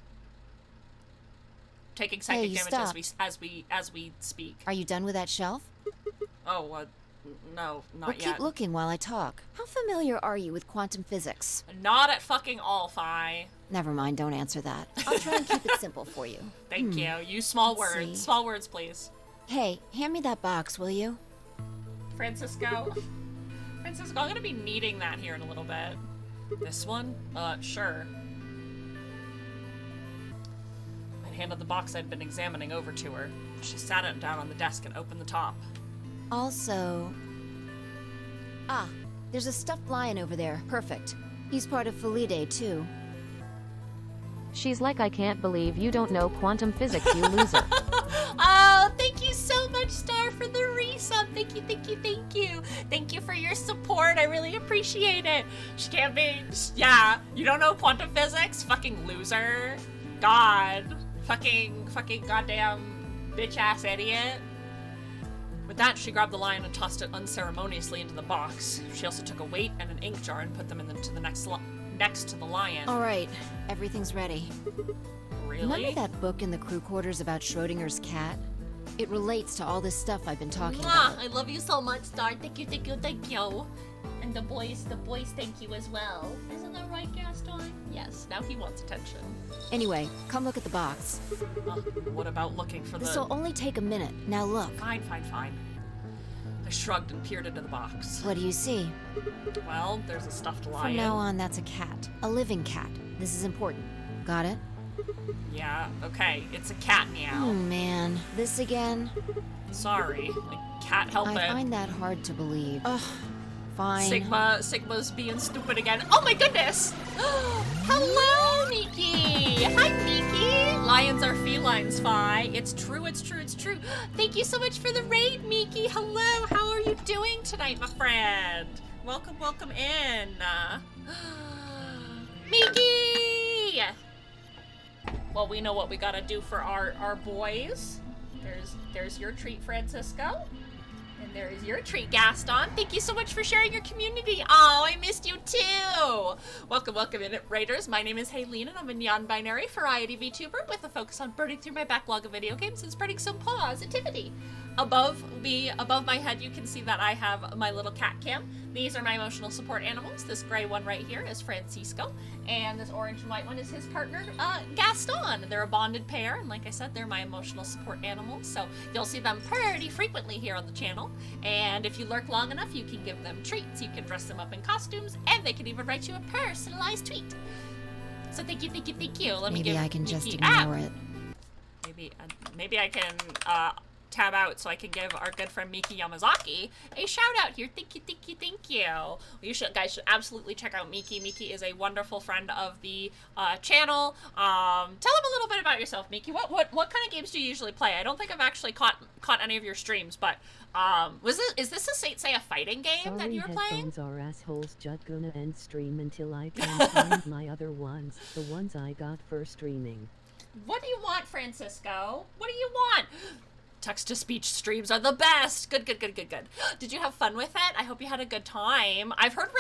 Taking psychic you damage stopped. as we speak. Are you done with that shelf? Oh, no, not Well, yet. keep looking while I talk. How familiar are you with quantum physics? Not at fucking all, Fi. Never mind, don't answer that. I'll try and keep it simple for you. Thank you. Use small Let's words. see. Small words, please. Hey, hand me that box, will you? Francisco, I'm gonna be needing that here in a little bit. This one? Sure. I handed the box I'd been examining over to her. She sat it down on the desk and opened the top. Also... Ah, there's a stuffed lion over there. Perfect. He's part of Felidae, too. She's like, I can't believe you don't know quantum physics, you loser. Oh, thank you so much, Star, for the resub. Thank you. Thank you for your support. I really appreciate it. She can't be. Yeah, you don't know quantum physics? Fucking loser. God. Fucking goddamn bitch ass idiot. With that, she grabbed the lion and tossed it unceremoniously into the box. She also took a weight and an ink jar and put them into the next to the lion. All right, everything's ready. Really? Remember that book in the crew quarters about Schrodinger's cat? It relates to all this stuff I've been talking Mwah! about. I love you so much, Star. Thank you. And the boys thank you as well. Isn't that right, Gaston? Yes, now he wants attention. Anyway, come look at the box. What about looking for This'll only take a minute. Now look. Fine. I shrugged and peered into the box. What do you see? Well, there's a stuffed lion. From now on, that's a cat. A living cat. This is important. Got it? Yeah, okay. It's a cat meow. Oh man, this again? Sorry. I can't help it. I find that hard to believe. Ugh. Fine. Sigma's being stupid again. Oh my goodness! Hello, Miki! Hi, Miki! Lions are felines, Fi. It's true, it's true, it's true. Thank you so much for the raid, Miki. Hello, how are you doing tonight, my friend? Welcome, welcome in. Miki! Well, we know what we gotta do for our boys. There's your treat, Francisco. And there is your treat, Gaston. Thank you so much for sharing your community. Oh, I missed you too. Welcome, welcome in, Raiders. My name is Haylene, and I'm a non-binary variety VTuber with a focus on burning through my backlog of video games and spreading some positivity. Above my head, you can see that I have my little cat cam. These are my emotional support animals. This gray one right here is Francisco, and this orange and white one is his partner, Gaston. They're a bonded pair, and like I said, they're my emotional support animals, so you'll see them pretty frequently here on the channel. And if you lurk long enough, you can give them treats, you can dress them up in costumes, and they can even write you a personalized tweet. So thank you, thank you, thank you. Maybe I can just ignore it. Maybe I can tab out so I can give our good friend Miki Yamazaki a shout out here. Thank you, thank you, thank you. You guys should absolutely check out Miki. Miki is a wonderful friend of the channel. Tell him a little bit about yourself, Miki. What kind of games do you usually play? I don't think I've actually caught any of your streams, but is this a Saint Seiya fighting game that you were playing? Headphones are assholes. Just gonna end stream until I can find my other ones, the ones I got for streaming. What do you want, Francisco? What do you want? Text-to-speech streams are the best. Good. Did you have fun with it? I hope you had a good time. I've heard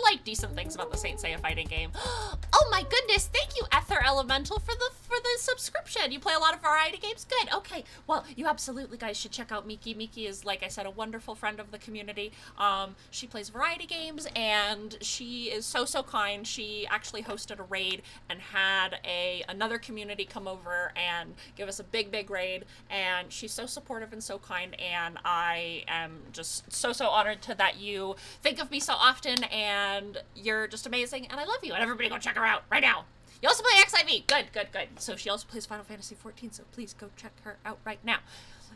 like decent things about the Saint Seiya fighting game. Oh my goodness! Thank you, Ether Elemental, for the subscription. You play a lot of variety games. Good. Okay. Well, you absolutely guys should check out Miki. Miki is, like I said, a wonderful friend of the community. She plays variety games, and she is so kind. She actually hosted a raid and had another community come over and give us a big raid, and she's so supportive and so kind, and I am just so honored that you think of me so often, and you're just amazing, and I love you, and everybody go check her out right now. You also play XIV. Good. So she also plays Final Fantasy XIV, so please go check her out right now.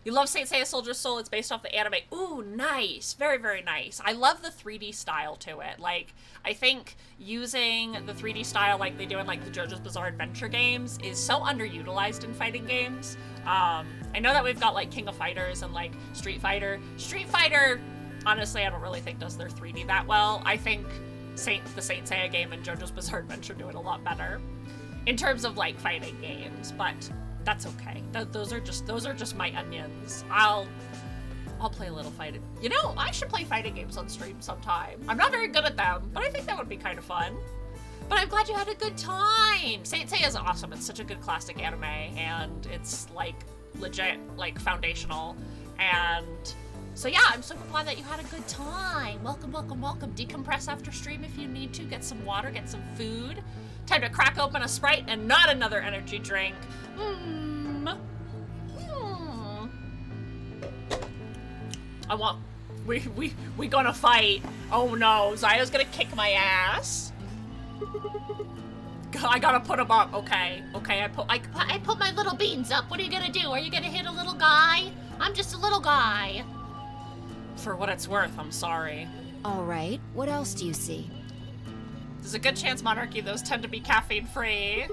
You love Saint Seiya Soldier's Soul. It's based off the anime. Ooh, nice. Very nice. I love the 3D style to it. Like, I think using the 3D style like they do in, like, the JoJo's Bizarre Adventure games is so underutilized in fighting games. I know that we've got, like, King of Fighters and, like, Street Fighter. Street Fighter, honestly, I don't really think does their 3D that well. I think the Saint Seiya game and JoJo's Bizarre Adventure do it a lot better in terms of, like, fighting games, but that's okay. Those are just my onions. I'll play a little fighting. You know, I should play fighting games on stream sometime. I'm not very good at them, but I think that would be kind of fun. But I'm glad you had a good time. Saint Seiya is awesome. It's such a good classic anime, and it's, like, legit, like, foundational. And so yeah, I'm so glad that you had a good time. Welcome. Decompress after stream if you need to. Get some water, get some food. Time to crack open a Sprite and not another energy drink. We gonna fight. Oh no, Zaya's gonna kick my ass. I gotta put him up. Okay, I put my little beans up. What are you gonna do? Are you gonna hit a little guy? I'm just a little guy. For what it's worth, I'm sorry. All right, what else do you see? There's a good chance, Monarchy, those tend to be caffeine-free.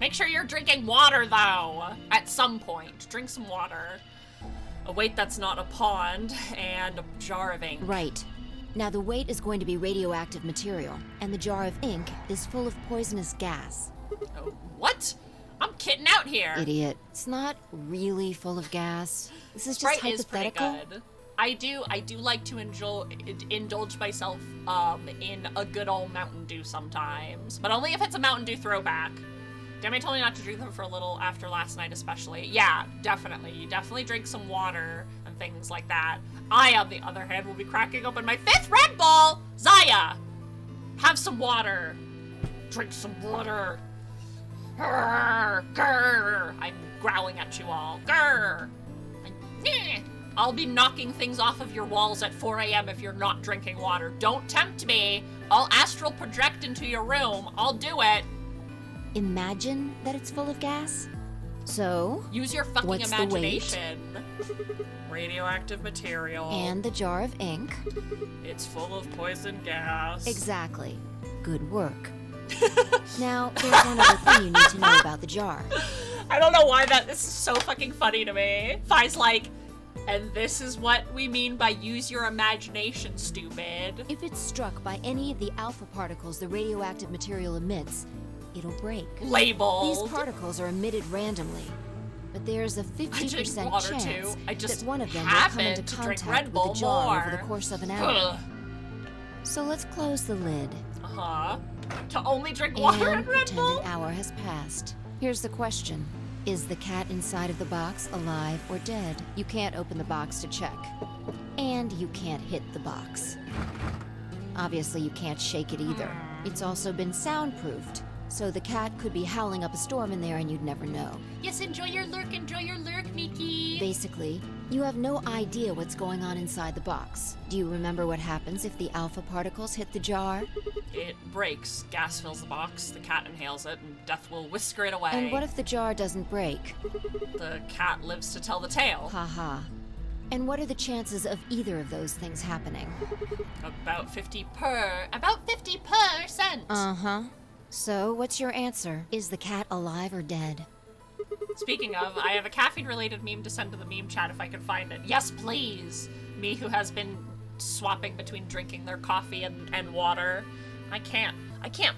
Make sure you're drinking water, though, at some point. Drink some water. A weight that's not a pond, and a jar of ink. Right. Now, the weight is going to be radioactive material, and the jar of ink is full of poisonous gas. Oh, what? I'm kidding out here. Idiot. It's not really full of gas. This is just Sprite hypothetical. Is pretty good. I do like to indulge myself in a good old Mountain Dew sometimes, but only if it's a Mountain Dew throwback. Damn, I told you not to drink them for a little after last night, especially. Yeah, definitely. You definitely drink some water and things like that. I, on the other hand, will be cracking open my 5th Red Bull. Zaya, have some water. Drink some water. Grr, grr. I'm growling at you all. Grr. I'll be knocking things off of your walls at 4 a.m. if you're not drinking water. Don't tempt me. I'll astral project into your room. I'll do it. Imagine that it's full of gas. So, use your fucking what's imagination. Radioactive material. And the jar of ink. It's full of poison gas. Exactly. Good work. Now, there's one other thing you need to know about the jar. I don't know why this is so fucking funny to me. Fi's like, and this is what we mean by use your imagination, stupid. If it's struck by any of the alpha particles the radioactive material emits, it'll break. Labeled. These particles are emitted randomly, but there's a 50% chance that one of them will come into contact with the jar over the course of an hour. So let's close the lid. Uh-huh. To only drink water and Red Bull? Pretend an hour has passed. Here's the question. Is the cat inside of the box alive or dead? You can't open the box to check. And you can't hit the box. Obviously, you can't shake it either. It's also been soundproofed, so the cat could be howling up a storm in there and you'd never know. Yes, enjoy your lurk, Mickey. Basically, you have no idea what's going on inside the box. Do you remember what happens if the alpha particles hit the jar? It breaks. Gas fills the box, the cat inhales it, and death will whisker it away. And what if the jar doesn't break? The cat lives to tell the tale. Haha. And what are the chances of either of those things happening? About 50%. Uh-huh. So, what's your answer? Is the cat alive or dead? Speaking of, I have a caffeine-related meme to send to the meme chat if I can find it. Yes, please! Me who has been swapping between drinking their coffee and water. I can't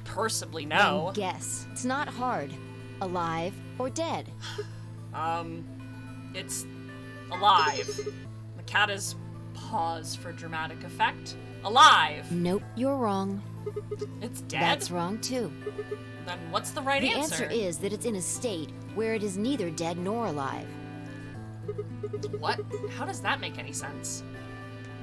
possibly know. Then guess. It's not hard. Alive or dead? It's alive. The cat is pause for dramatic effect. Alive! Nope, you're wrong. It's dead? That's wrong too. Then what's the right answer? The answer is that it's in a state where it is neither dead nor alive. What? How does that make any sense?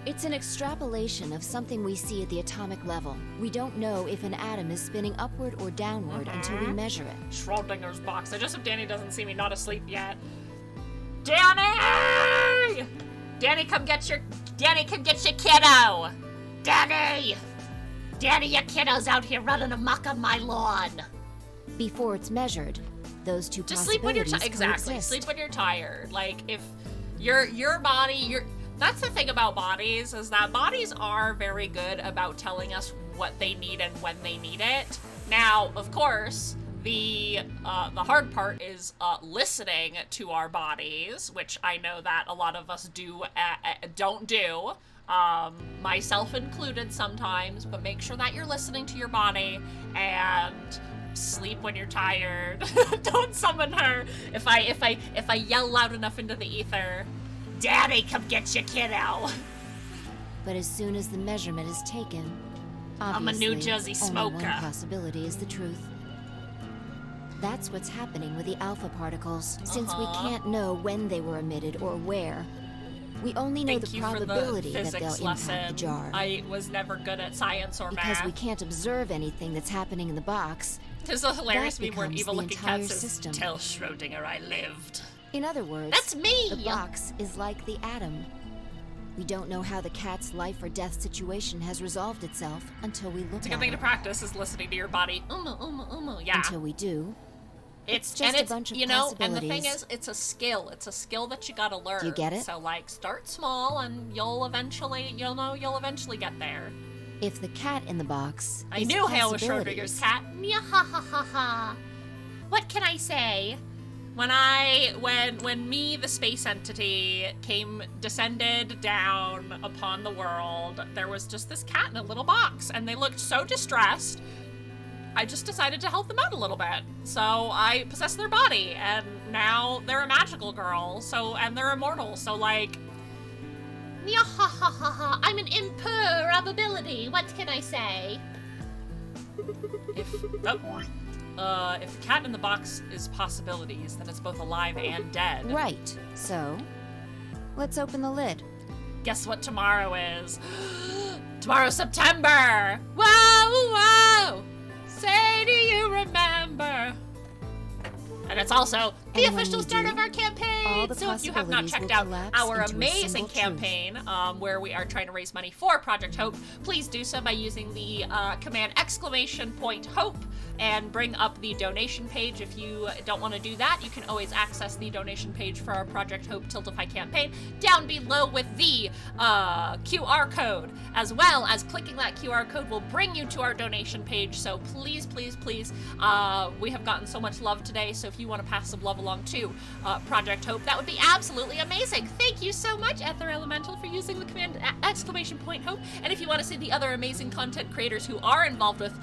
It's an extrapolation of something we see at the atomic level. We don't know if an atom is spinning upward or downward until we measure it. Schrodinger's box. I just hope Danny doesn't see me not asleep yet. Danny! Danny, come get your kiddo! Danny! Danny, your kiddo's out here running amok on my lawn. Before it's measured, those two just sleep when you're exactly. coexist. Sleep when you're tired. Like if your body, that's the thing about bodies is that bodies are very good about telling us what they need and when they need it. Now, of course, the hard part is listening to our bodies, which I know that a lot of us don't do. Myself included sometimes, but make sure that you're listening to your body and sleep when you're tired. Don't summon her. If I yell loud enough into the ether, Daddy, come get your kiddo. But as soon as the measurement is taken, I'm a New Jersey smoker. Only one possibility is the truth. That's what's happening with the alpha particles. Since we can't know when they were emitted or where, we only know the probability that they'll impact the jar. I was never good at science or math. Because we can't observe anything that's happening in the box. Tis a hilarious meme where an evil-looking cat says, system. Tell Schrodinger I lived. In other words, that's me. The box is like the atom. We don't know how the cat's life or death situation has resolved itself until we look at it. It's a good thing to practice is listening to your body. Yeah. Until we do. It's just a bunch of and the thing is, it's a skill. It's a skill that you gotta learn. Do you get it? So like, start small, and you'll eventually get there. If the cat in the box, I knew Hale was Schrodinger's cat. Yeah, ha ha ha ha. What can I say? When me, the space entity, descended down upon the world, there was just this cat in a little box, and they looked so distressed. I just decided to help them out a little bit. So I possessed their body, and now they're a magical girl, and they're immortal, so like... Yeah, ha ha ha ha, I'm an improbability, what can I say? If the cat in the box is possibilities, then it's both alive and dead. Right, so let's open the lid. Guess what tomorrow is? Tomorrow's September! Whoa, whoa! Say, do you remember? And it's also the And when official we start do, of our all campaign. the So if you have not possibilities checked will out collapse our into a amazing single truth. campaign, where we are trying to raise money for Project Hope, please do so by using the command !HOPE and bring up the donation page. If you don't want to do that, you can always access the donation page for our Project Hope Tiltify campaign down below with the QR code, as well as clicking that QR code will bring you to our donation page. So please, please, please, we have gotten so much love today, so if you want to pass some love along to Project Hope, that would be absolutely amazing. Thank you so much, Ether Elemental, for using the command !HOPE. And if you want to see the other amazing content creators who are involved with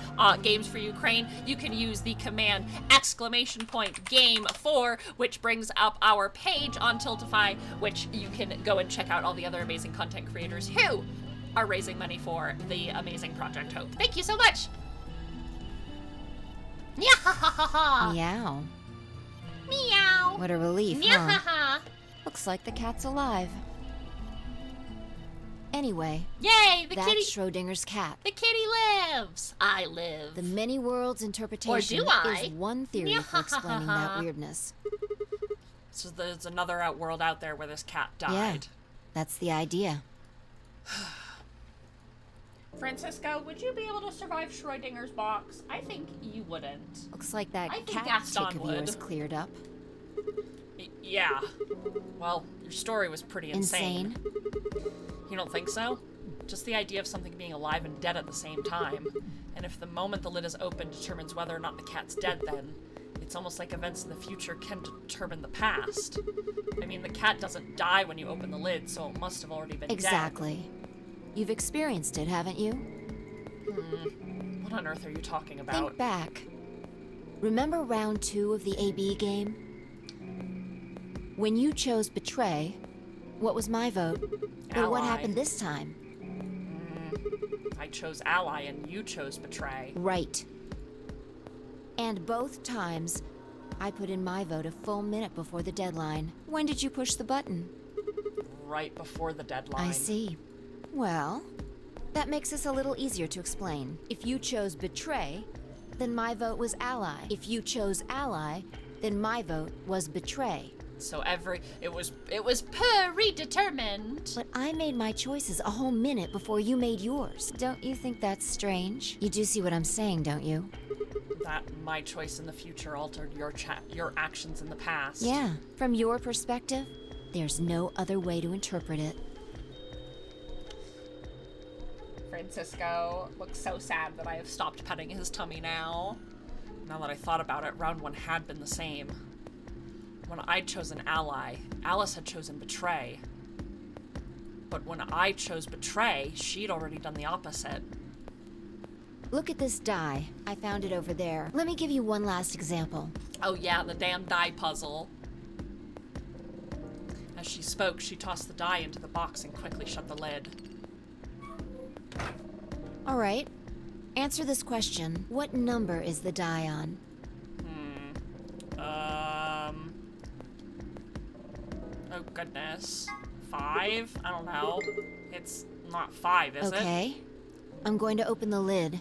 Games for Ukraine, you can use the command !Game4, which brings up our page on Tiltify, which you can go and check out all the other amazing content creators who are raising money for the amazing Project Hope. Thank you so much. Meow. Meow. What a relief, huh? Looks like the cat's alive. Anyway, Yay, the that's kitty. Schrodinger's cat. The kitty lives. I live. The many worlds interpretation Or do I? is one theory for explaining that weirdness. So there's another world out there where this cat died. Yeah, that's the idea. Francisco, would you be able to survive Schrodinger's box? I think you wouldn't. Looks like that I think cat Gaston tick of would. yours cleared up. Yeah. Well, your story was pretty insane. Insane? You don't think so? Just the idea of something being alive and dead at the same time. And if the moment the lid is open determines whether or not the cat's dead, then it's almost like events in the future can determine the past. I mean, the cat doesn't die when you open the lid, so it must have already been Exactly. You've experienced it, haven't you? dead. What on earth are you talking about? Think back. Remember round 2 of the AB game? When you chose Betray, what was my vote? But what Ally. happened this time? I chose Ally and you chose Betray. Right. And both times, I put in my vote a full minute before the deadline. When did you push the button? Right before the deadline. I see. Well, that makes this a little easier to explain. If you chose Betray, then my vote was Ally. If you chose Ally, then my vote was Betray. So it was predetermined. But I made my choices a whole minute before you made yours. Don't you think that's strange? You do see what I'm saying, don't you? That my choice in the future altered your actions in the past. Yeah, from your perspective, there's no other way to interpret it. Francisco looks so sad that I have stopped petting his tummy now. Now that I thought about it, round 1 had been the same. When I'd chosen Ally, Alice had chosen Betray. But when I chose Betray, she'd already done the opposite. Look at this die. I found it over there. Let me give you one last example. Oh yeah, the damn die puzzle. As she spoke, she tossed the die into the box and quickly shut the lid. All right. Answer this question. What number is the die on? Oh goodness. 5? I don't know. It's not 5, is it? Okay. I'm going to open the lid.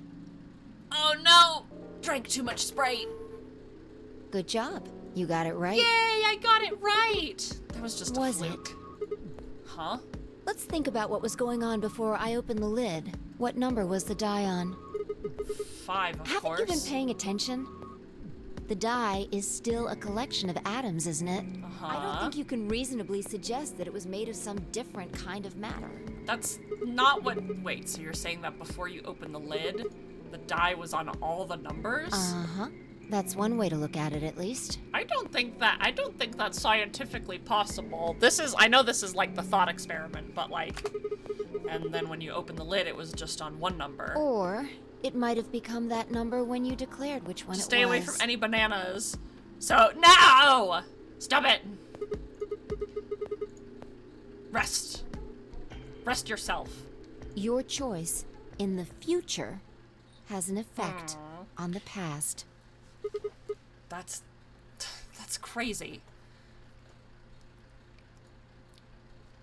Oh no! Drank too much Sprite. Good job. You got it right. Yay, I got it right! That was just a fluke. Huh? Let's think about what was going on before I opened the lid. What number was the die on? 5, of Haven't course. you been paying attention? The die is still a collection of atoms, isn't it? I don't think you can reasonably suggest that it was made of some different kind of matter. That's not what... Wait, so you're saying that before you open the lid, the die was on all the numbers? Uh-huh. That's one way to look at it, at least. I don't think that's scientifically possible. I know this is like the thought experiment, but like... And then when you open the lid, it was just on one number. Or it might have become that number when you declared which one Stay it was. away from any bananas. So, no! Stop it! Rest. Rest yourself. Your choice in the future has an effect on the past. That's crazy.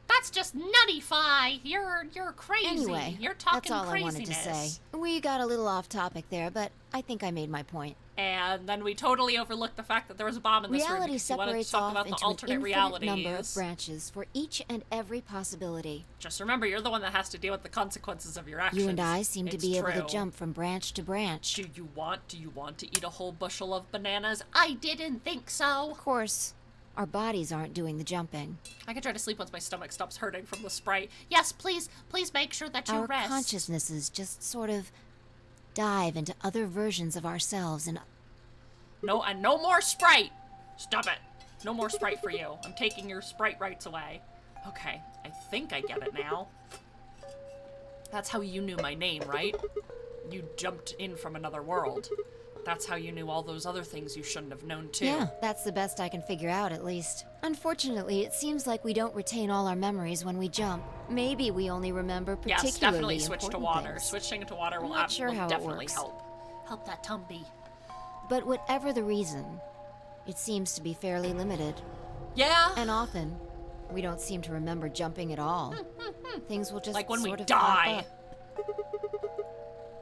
That's just nutty-fi. You're crazy. Anyway, You're talking that's all craziness. I wanted to say. We got a little off topic there, but I think I made my point. And then we totally overlooked the fact that there was a bomb in this room Reality because you wanted to separates talk off about the into an alternate infinite realities. number of branches for each and every possibility. Just remember, you're the one that has to deal with the consequences of your actions. You and I seem to be able to true. jump from branch to branch. Do you want to eat a whole bushel of bananas? I didn't think so. Of course, our bodies aren't doing the jumping. I can try to sleep once my stomach stops hurting from the Sprite. Yes, please make sure that you Our rest. consciousnesses just sort of dive into other versions of ourselves and... No, and no more Sprite! Stop it. No more Sprite for you. I'm taking your Sprite rights away. Okay, I think I get it now. That's how you knew my name, right? You jumped in from another world. That's how you knew all those other things you shouldn't have known, too. Yeah, that's the best I can figure out, at least. Unfortunately, it seems like we don't retain all our memories when we jump. Maybe we only remember particularly Yes, definitely switch to important water. things. Switching to water will, not sure will how it definitely works. help. Help that Tumby. But whatever the reason, it seems to be fairly limited. Yeah. And often, we don't seem to remember jumping at all. Things will just like when we sort of die. pop up.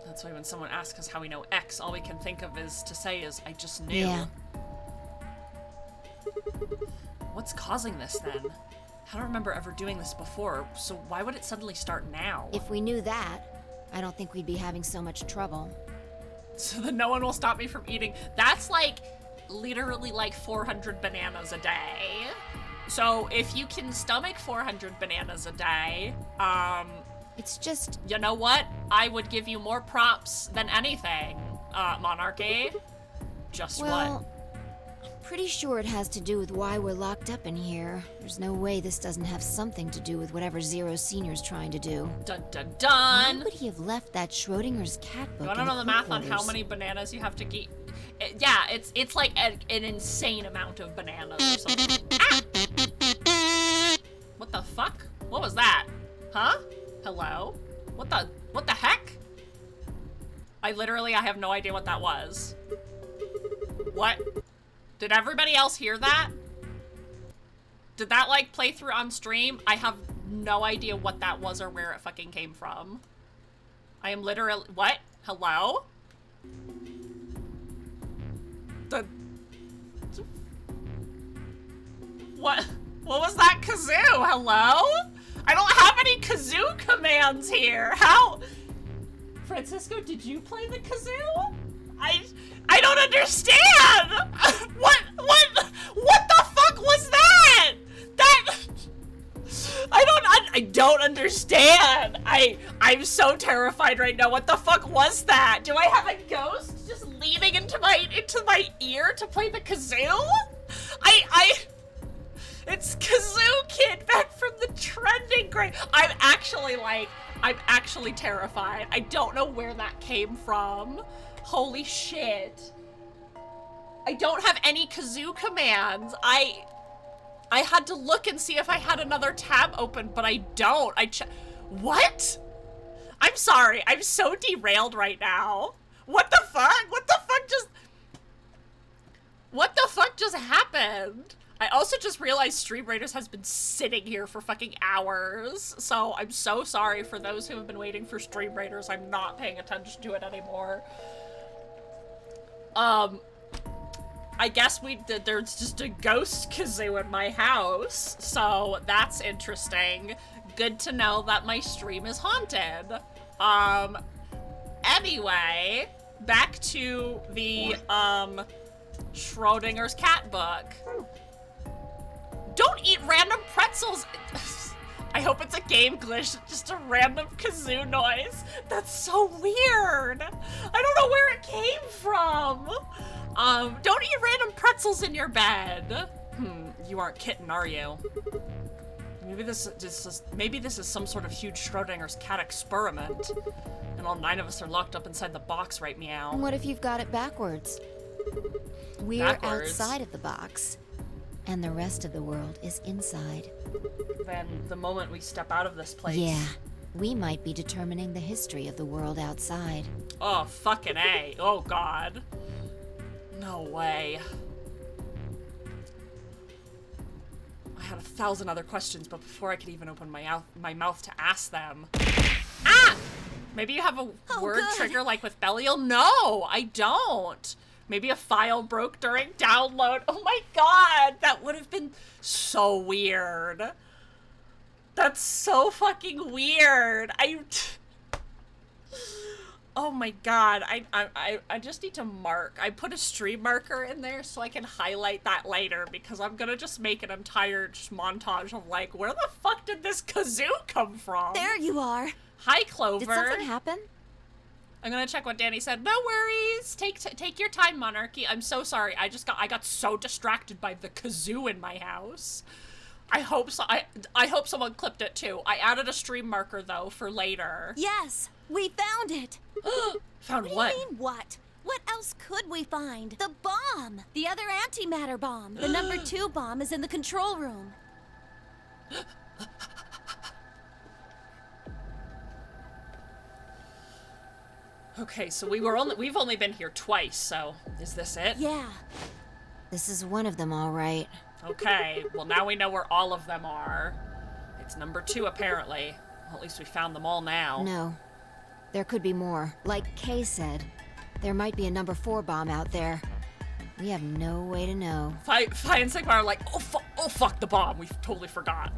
That's why when someone asks us how we know X, all we can think of is to say is, I just knew. Yeah. What's causing this then? I don't remember ever doing this before, so why would it suddenly start now? If we knew that, I don't think we'd be having so much trouble. So that no one will stop me from eating. That's like, literally like 400 bananas a day. So if you can stomach 400 bananas a day, it's just... You know what? I would give you more props than anything, Monarchy. Just well, I'm pretty sure it has to do with why we're locked up in here. There's no way this doesn't have something to do with whatever Zero Senior's trying to do. Dun dun dun! Why would he have left that Schrodinger's cat book? You wanna know the math on how many bananas you have to eat? Yeah, it's like an insane amount of bananas or something. Ah! What the fuck? What was that? Huh? Hello? What the heck? I have no idea what that was. What? Did everybody else hear that? Did that, like, play through on stream? I have no idea what that was or where it fucking came from. I am literally... What? Hello? What was that kazoo? Hello? I don't have any kazoo commands here. How? Francisco, did you play the kazoo? I don't understand. What the fuck was that? I don't understand. I'm so terrified right now. What the fuck was that? Do I have a ghost just leaning into my ear to play the kazoo? It's Kazoo Kid back from the trending grade. I'm actually terrified. I don't know where that came from. Holy shit. I don't have any kazoo commands. I had to look and see if I had another tab open, but I don't. What? I'm sorry. I'm so derailed right now. What the fuck? What the fuck just happened? I also just realized Stream Raiders has been sitting here for fucking hours, so I'm so sorry for those who have been waiting for Stream Raiders. I'm not paying attention to it anymore. I guess there's just a ghost kazoo in my house, so that's interesting. Good to know that my stream is haunted. Anyway, back to the, Schrodinger's cat book. Don't eat random pretzels! I hope it's a game glitch, just a random kazoo noise. That's so weird. I don't know where it came from. Don't eat random pretzels in your bed. You aren't kitten, are you? Maybe this is some sort of huge Schrodinger's cat experiment. And all 9 of us are locked up inside the box, right, meow? What if you've got it backwards? We're outside of the box, and the rest of the world is inside. Then the moment we step out of this place... Yeah, we might be determining the history of the world outside. Oh, fucking A. Oh, God. No way. I had 1,000 other questions, but before I could even open my mouth to ask them. Ah! Maybe you have a word trigger like with Belial? No, I don't. Maybe a file broke during download. Oh my god, that would have been so weird. That's so fucking weird. Oh my god, I just need to mark. I put a stream marker in there so I can highlight that later, because I'm gonna just make an entire just montage of like, where the fuck did this kazoo come from? There you are. Hi, Clover. Did something happen? I'm gonna check what Danny said. No worries. Take your time, Monarchy. I'm so sorry. I got so distracted by the kazoo in my house. I hope so. I hope someone clipped it too. I added a stream marker though for later. Yes, we found it. Found what? What do you mean what? What else could we find? The bomb. The other antimatter bomb. The number 2 bomb is in the control room. Okay, so we've only been here twice, so is this it? Yeah. This is one of them, all right. Okay, well now we know where all of them are. It's number 2 apparently. Well, at least we found them all now. No. There could be more. Like Kay said, there might be a number 4 bomb out there. We have no way to know. Fi and Sigmar are like, oh fuck the bomb. We totally forgot.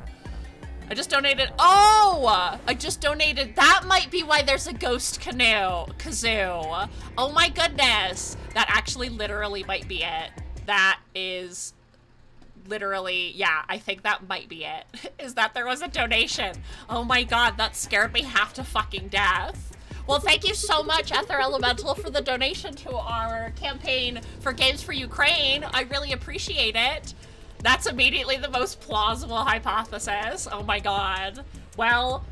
I just donated. Oh! I just donated. That might be why there's a ghost kazoo. Oh my goodness. That actually literally might be it. That is literally, yeah, I think that might be it. Is that there was a donation. Oh my god, that scared me half to fucking death. Well, thank you so much, Ether Elemental, for the donation to our campaign for Games for Ukraine. I really appreciate it. That's immediately the most plausible hypothesis. Oh my god. Well,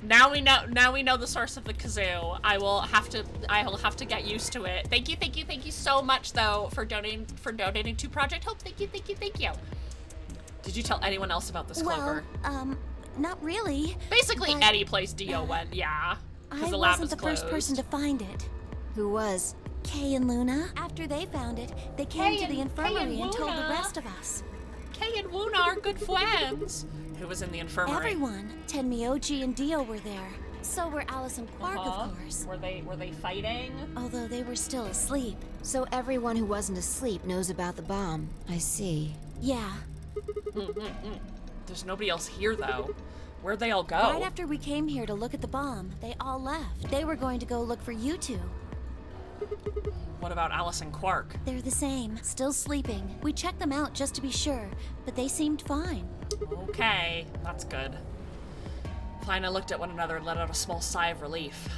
now we know the source of the kazoo. I will have to get used to it. Thank you so much though for donating to Project Hope. Thank you. Did you tell anyone else about this, Clover? Well, not really. Basically any place Dio went, yeah. I the lab wasn't the first person to find it. Who was? Kay and Luna. After they found it, they came to the infirmary and told the rest of us. Kay and Luna are good friends. Who was in the infirmary? Everyone. Tenmyoji and Dio were there. So were Alice and Quark, of course. Were they fighting? Although they were still asleep. So everyone who wasn't asleep knows about the bomb. I see. Yeah. There's nobody else here though. Where'd they all go? Right after we came here to look at the bomb, they all left. They were going to go look for you two. What about Alice and Quark? They're the same, still sleeping. We checked them out just to be sure, but they seemed fine. Okay, that's good. Fine, I looked at one another and let out a small sigh of relief.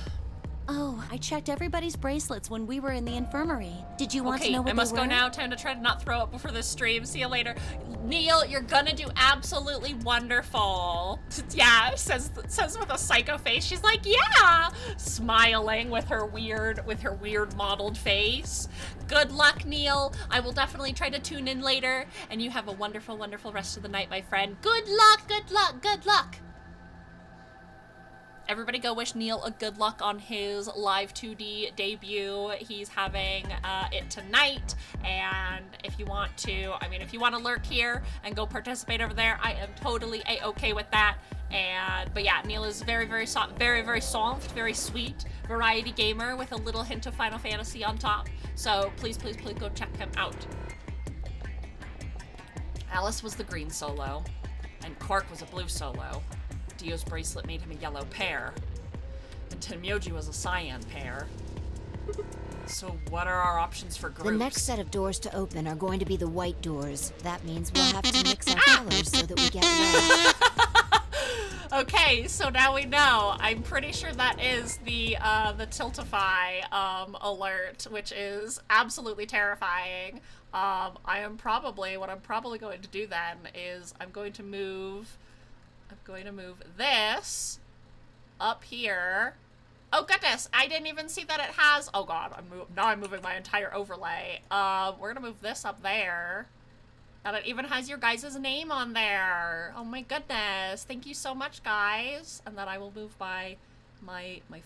Oh, I checked everybody's bracelets when we were in the infirmary. Did you want to know what they were? I must go now. Time to try to not throw up before this stream. See you later. Neil, you're gonna do absolutely wonderful. Yeah, says with a psycho face. She's like, yeah, smiling with her weird modeled face. Good luck, Neil. I will definitely try to tune in later. And you have a wonderful, wonderful rest of the night, my friend. Good luck, good luck, good luck. Everybody go wish Neil a good luck on his live 2D debut. He's having it tonight, and if you want to lurk here and go participate over there, I am totally a-okay with that. But yeah, Neil is very, very soft, very sweet variety gamer with a little hint of Final Fantasy on top. So please go check him out. Alice was the green solo, and Quark was a blue solo. Dio's bracelet made him a yellow pair, and Tenmyoji was a cyan pair. So what are our options for groups? The next set of doors to open are going to be the white doors. That means we'll have to mix our colors so that we get red. Okay, so now we know. I'm pretty sure that is the Tiltify alert, which is absolutely terrifying. What I'm probably going to do then is I'm going to move this up here. Oh goodness, I didn't even see that it has, oh god, now I'm moving my entire overlay. We're gonna move this up there. And it even has your guys' name on there. Oh my goodness, thank you so much, guys. And then I will move my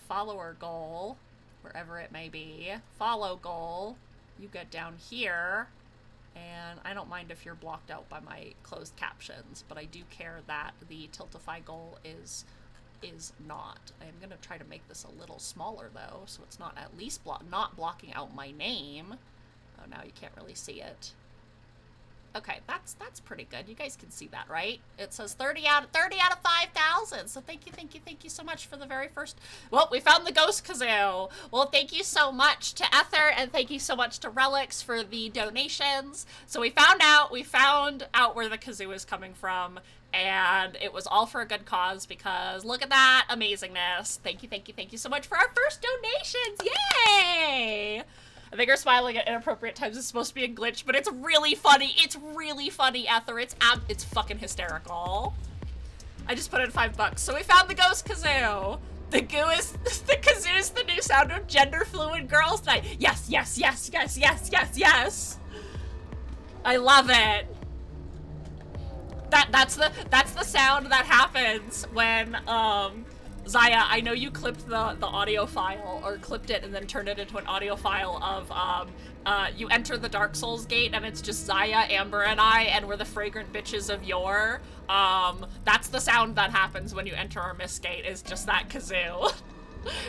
follower goal, wherever it may be. Follow goal, you get down here. And I don't mind if you're blocked out by my closed captions, but I do care that the Tiltify goal is not. I am gonna try to make this a little smaller though, so it's not at least not blocking out my name. Oh, now you can't really see it. Okay, that's pretty good. You guys can see that, right? It says 30 out of 5,000. So thank you so much for the very first. Well, we found the ghost kazoo. Well, thank you so much to Ether, and thank you so much to Relics for the donations. So we found out where the kazoo is coming from, and it was all for a good cause, because look at that amazingness. Thank you so much for our first donations. Yay! I think her smiling at inappropriate times is supposed to be a glitch, but it's really funny. It's really funny, Ether. It's fucking hysterical. I just put in $5. So we found the ghost kazoo. The kazoo is the new sound of gender fluid girls' night. Yes, yes, yes, yes, yes, yes, yes. I love it. That's the sound that happens when Zaya, I know you clipped the audio file, or clipped it and then turned it into an audio file of, you enter the Dark Souls gate and it's just Zaya, Amber, and I, and we're the fragrant bitches of yore. That's the sound that happens when you enter our Mist gate, is just that kazoo.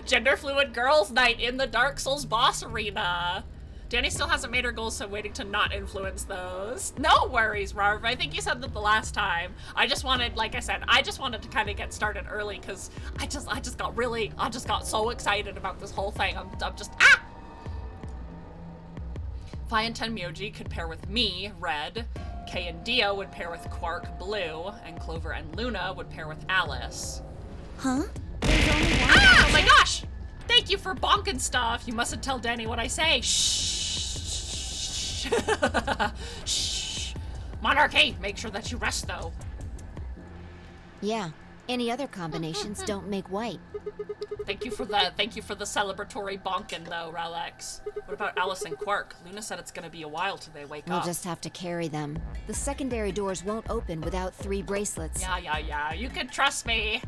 Gender fluid girls' night in the Dark Souls boss arena. Danny still hasn't made her goals, so I'm waiting to not influence those. No worries, Marv. I think you said that the last time. I just wanted, like I said, I just wanted to kind of get started early, because I just got so excited about this whole thing. I'm just, Fi and Tenmyoji could pair with me, Red. Kay and Dio would pair with Quark, Blue. And Clover and Luna would pair with Alice. Huh? Oh my gosh! Thank you for bonking stuff. You mustn't tell Danny what I say. Shh. Shh. Monarchy, make sure that you rest though. Yeah. Any other combinations don't make white. Thank you for the celebratory bonking though, Relics. What about Alice and Quark? Luna said it's gonna be a while till they wake up. We'll just have to carry them. The secondary doors won't open without 3 bracelets. Yeah. You can trust me.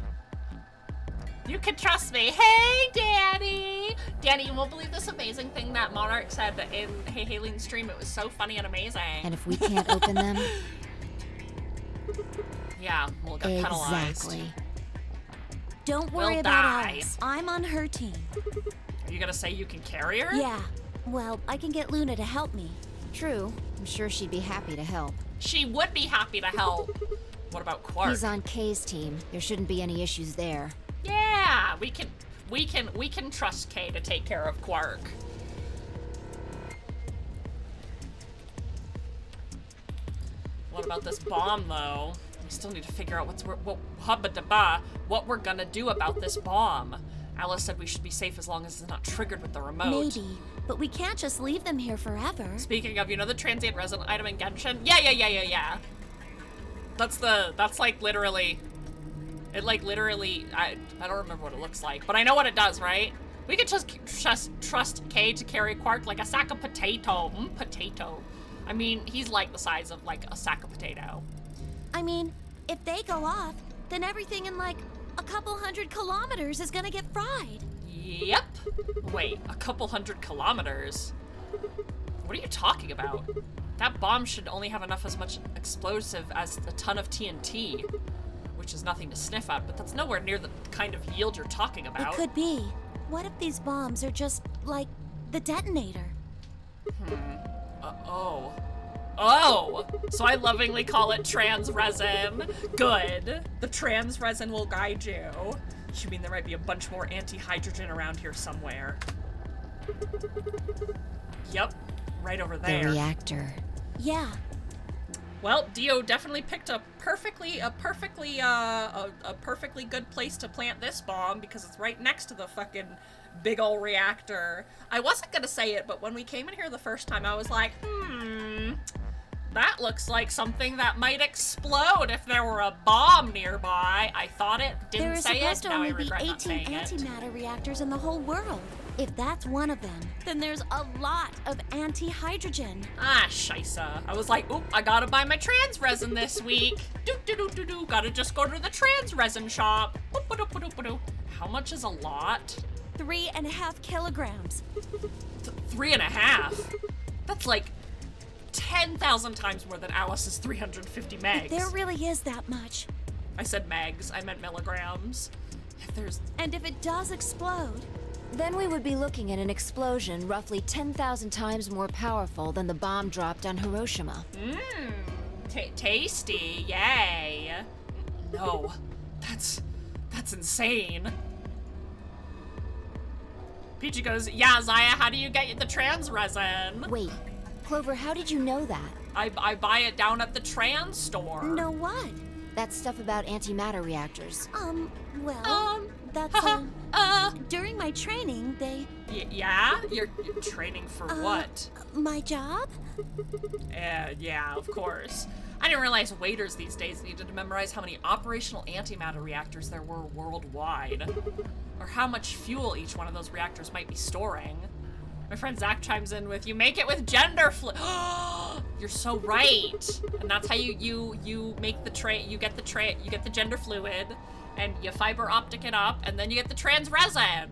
You can trust me. Hey, Danny! Danny, you won't believe this amazing thing that Monarch said in Hey Hayleen's stream. It was so funny and amazing. And if we can't open them... Yeah, we'll get penalized. Exactly. Don't worry We'll about die. Alice. I'm on her team. Are you gonna say you can carry her? Yeah. Well, I can get Luna to help me. True. I'm sure she'd be happy to help. She would be happy to help. What about Quark? He's on Kay's team. There shouldn't be any issues there. Yeah, we can trust Kay to take care of Quark. What about this bomb though? We still need to figure out what we're gonna do about this bomb. Alice said we should be safe as long as it's not triggered with the remote. Maybe, but we can't just leave them here forever. Speaking of, you know the transient resin item in Genshin? Yeah. That's like literally, it like literally, I don't remember what it looks like, but I know what it does, right? We could just trust Kay to carry Quark like a sack of potato. Potato. I mean, he's like the size of like a sack of potato. I mean, if they go off, then everything in like a couple 100 kilometers is gonna get fried. Yep. Wait, a couple 100 kilometers? What are you talking about? That bomb should only have as much explosive as a ton of TNT, which is nothing to sniff at, but that's nowhere near the kind of yield you're talking about. It could be. What if these bombs are just like the detonator? Oh, so I lovingly call it trans resin. Good. The trans resin will guide you. You mean there might be a bunch more anti-hydrogen around here somewhere? Yep, right over there. The reactor. Yeah. Well, Dio definitely picked a perfectly good place to plant this bomb because it's right next to the fucking big ol' reactor. I wasn't gonna say it, but when we came in here the first time, I was like, that looks like something that might explode if there were a bomb nearby. I thought it, didn't say it, There are supposed to now I only be regret not 18 saying it. antimatter reactors in the whole world. If that's one of them, then there's a lot of anti-hydrogen. Ah, scheisse. I was like, oop, I gotta buy my trans resin this week. Gotta just go to the trans resin shop. How much is a lot? 3.5 kilograms. 3.5? That's like 10,000 times more than Alice's 350 megs. If there really is that much. I said megs, I meant milligrams. If there's... And if it does explode? Then we would be looking at an explosion roughly 10,000 times more powerful than the bomb dropped on Hiroshima. Tasty, yay. No, that's insane. Peachy goes, yeah, Zaya, how do you get the trans resin? Wait, Clover, how did you know that? I buy it down at the trans store. Know what? That stuff about antimatter reactors. During my training, they... Yeah? You're training for what? My job? Yeah, of course. I didn't realize waiters these days needed to memorize how many operational antimatter reactors there were worldwide, or how much fuel each one of those reactors might be storing. My friend Zach chimes in with, "You make it with gender fluid." You're so right, and that's how you make the tray. You get the gender fluid, and you fiber optic it up, and then you get the trans resin.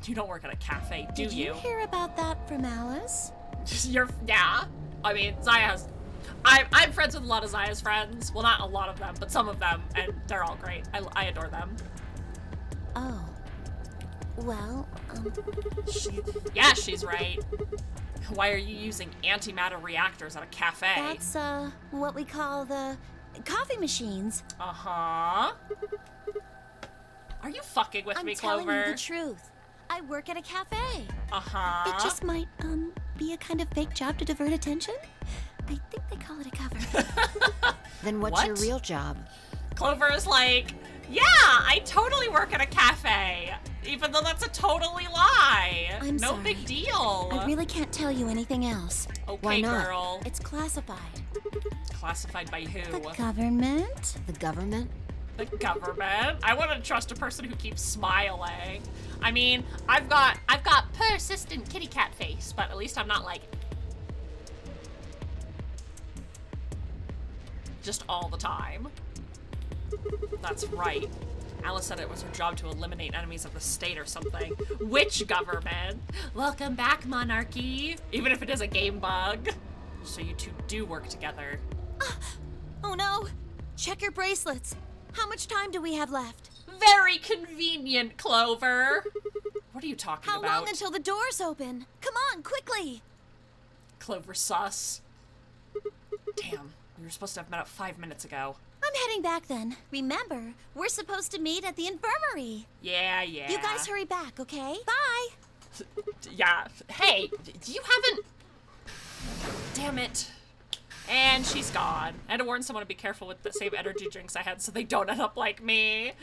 You don't work at a cafe, do you? Did you hear about that from Alice? Yeah. I mean, Zaya has. I'm friends with a lot of Zaya's friends. Well, not a lot of them, but some of them, and they're all great. I adore them. Oh. Well, Yeah, she's right. Why are you using antimatter reactors at a cafe? That's, what we call the coffee machines. Uh-huh. Are you fucking with me, Clover? I'm telling you the truth. I work at a cafe. Uh-huh. It just might, be a kind of fake job to divert attention. I think they call it a cover. Then what's your real job? Clover is like, yeah, I totally work at a cafe. Even though that's a totally lie. I'm no sorry. big deal. I really can't tell you anything else. Okay, Why not? girl. It's classified. Classified by who? The government? The government? The government? I wouldn't trust a person who keeps smiling. I mean, I've got persistent kitty cat face, but at least I'm not like just all the time. That's right. Alice said it was her job to eliminate enemies of the state or something. Which government? Welcome back, monarchy. Even if it is a game bug. So you two do work together. Oh no! Check your bracelets. How much time do we have left? Very convenient, Clover. What are you talking about? How long until the doors open? Come on, quickly! Clover sus. Damn, we were supposed to have met up 5 minutes ago. I'm heading back then. Remember, we're supposed to meet at the infirmary. Yeah. You guys hurry back, okay? Bye! Yeah. Hey, you haven't... Damn it. And she's gone. I had to warn someone to be careful with the same energy drinks I had so they don't end up like me.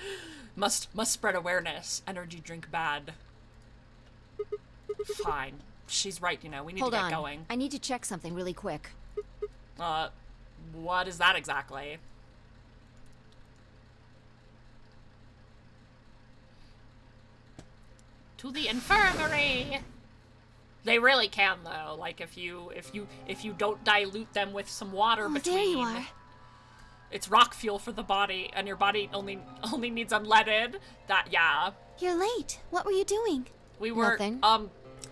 Must spread awareness. Energy drink bad. Fine. She's right, you know. We need to get going. I need to check something really quick. What is that exactly? To the infirmary. They really can though. Like if you don't dilute them with some water between. There you are. It's rock fuel for the body, and your body only needs unleaded. Yeah. You're late. What were you doing? We were Nothing.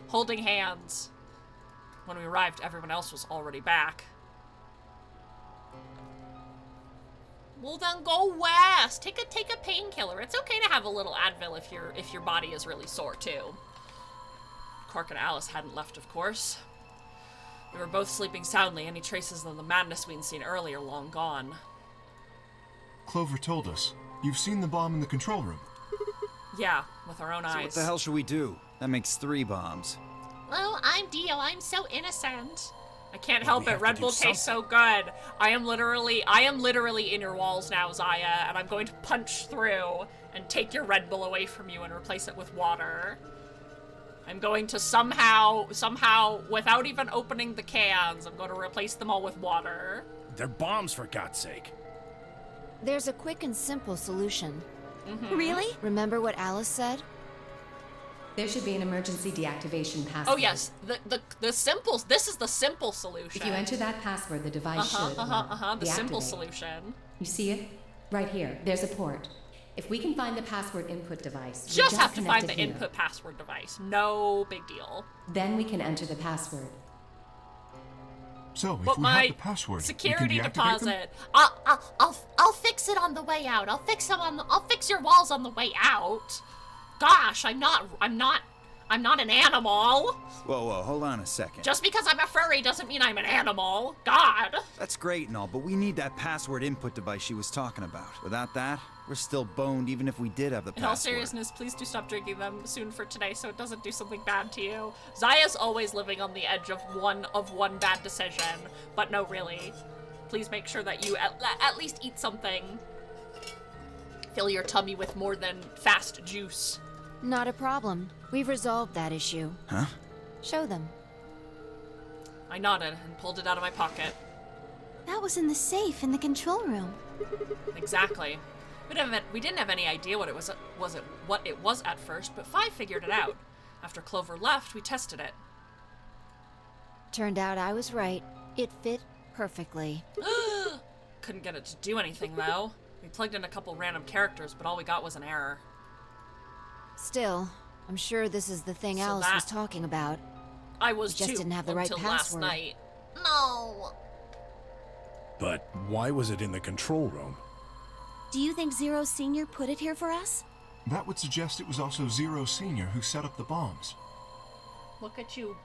holding hands. When we arrived, everyone else was already back. Well then go west. Take a painkiller. It's okay to have a little Advil if your body is really sore too. Quark and Alice hadn't left, of course. They were both sleeping soundly, any traces of the madness we'd seen earlier long gone. Clover told us. You've seen the bomb in the control room. Yeah, with our own eyes. So what the hell should we do? That makes 3 bombs. Oh, I'm Dio. I'm so innocent. I can't help it. Red Bull tastes so good. I am literally in your walls now, Zaya, and I'm going to punch through and take your Red Bull away from you and replace it with water. I'm going to somehow, without even opening the cans, I'm going to replace them all with water. They're bombs, for God's sake. There's a quick and simple solution. Really? Remember what Alice said? There should be an emergency deactivation password. Oh yes, the simple. This is the simple solution. If you enter that password, the device should The simple deactivate. solution. You see it? Right here. There's a port. If we can find the password input device, we Just have to connect find it the here. input password device. No big deal. Then we can enter the password. So, But if we my have the password, security we can deactivate them? deposit. I'll fix it on the way out. I'll fix your walls on the way out. Gosh, I'm not an animal. Whoa, hold on a second. Just because I'm a furry doesn't mean I'm an animal. God. That's great and all, but we need that password input device she was talking about. Without that, we're still boned even if we did have the password. In all seriousness, please do stop drinking them soon for today so it doesn't do something bad to you. Zaya's always living on the edge of one bad decision, but no, really. Please make sure that you at least eat something. Fill your tummy with more than fast juice. Not a problem. We've resolved that issue. Huh? Show them. I nodded and pulled it out of my pocket. That was in the safe in the control room. Exactly. We didn't have any idea what it was at first, but Fi figured it out. After Clover left, we tested it. Turned out I was right. It fit perfectly. Couldn't get it to do anything, though. We plugged in a couple random characters, but all we got was an error. Still, I'm sure this is the thing So Alice was talking about. I was We just too, didn't have the right until password. last night. No. But why was it in the control room? Do you think Zero Senior put it here for us? That would suggest it was also Zero Senior who set up the bombs. Look at you,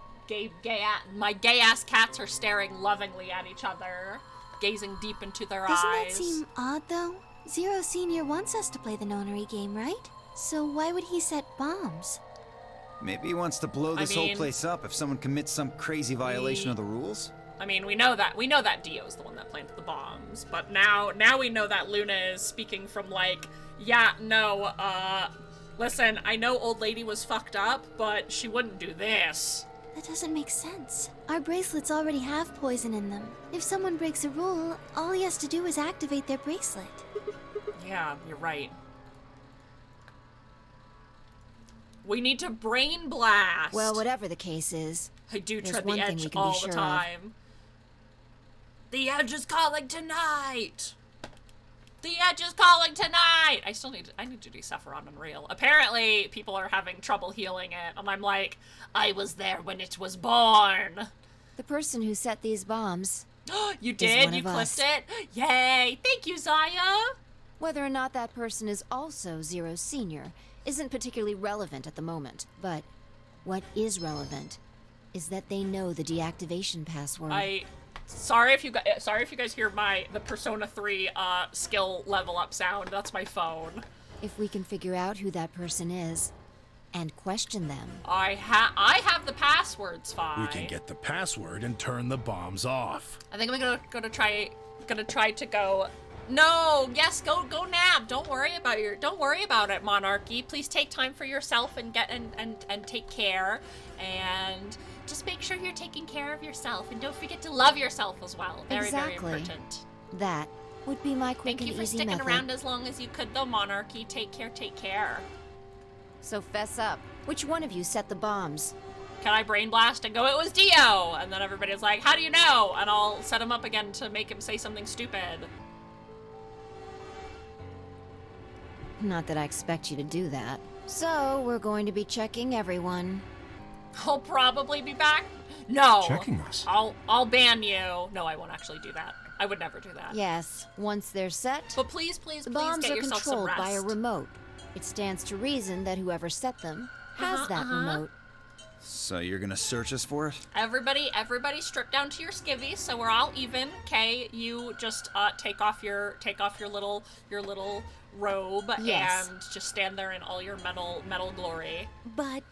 my gay-ass cats are staring lovingly at each other, gazing deep into their Doesn't eyes. that seem odd, though? Zero Senior wants us to play the nonary game, right? So why would he set bombs? Maybe he wants to blow this whole mean, place up if someone commits some crazy violation of the rules? I mean, we know that Dio's the one that planted the bombs, but now we know that Luna is speaking from like, yeah, no, listen, I know old lady was fucked up, but she wouldn't do this. That doesn't make sense. Our bracelets already have poison in them. If someone breaks a rule, all he has to do is activate their bracelet. Yeah, you're right. We need to brain blast. Well, whatever the case is, I do there's tread one the thing we edge can be all sure the of. time. The edge is calling tonight. The edge is calling tonight. I need to do Sephiroth Unreal. Apparently, people are having trouble healing it, and I'm like, I was there when it was born. The person who set these bombs. You is did? one You of clipped us. it? Yay! Thank you, Zaya. Whether or not that person is also Zero Senior isn't particularly relevant at the moment, but what is relevant is that they know the deactivation password. Sorry if you guys hear the Persona 3 skill level up sound. That's my phone. If we can figure out who that person is and question them. I have the passwords, fine. We can get the password and turn the bombs off. I think I'm gonna try to go. No, yes, go nap. Don't worry about it, Monarchy. Please take time for yourself and and take care, and just make sure you're taking care of yourself, and don't forget to love yourself as well. Very, Exactly. very important. That would be my quick Thank you and for easy sticking method. around as long as you could, though, Monarchy. Take care. So fess up. Which one of you set the bombs? Can I brain blast and go, it was Dio? And then everybody's like, how do you know? And I'll set him up again to make him say something stupid. Not that I expect you to do that. So, we're going to be checking everyone. I'll probably be back. No. Checking us? I'll ban you. No, I won't actually do that. I would never do that. Yes, once they're set, But please, please, the please bombs get are yourself some controlled rest. by a remote. It stands to reason that whoever set them has that remote. So you're gonna search us for it? Everybody strip down to your skivvies so we're all even. Okay, you just take off your little robe Yes. and just stand there in all your metal glory. But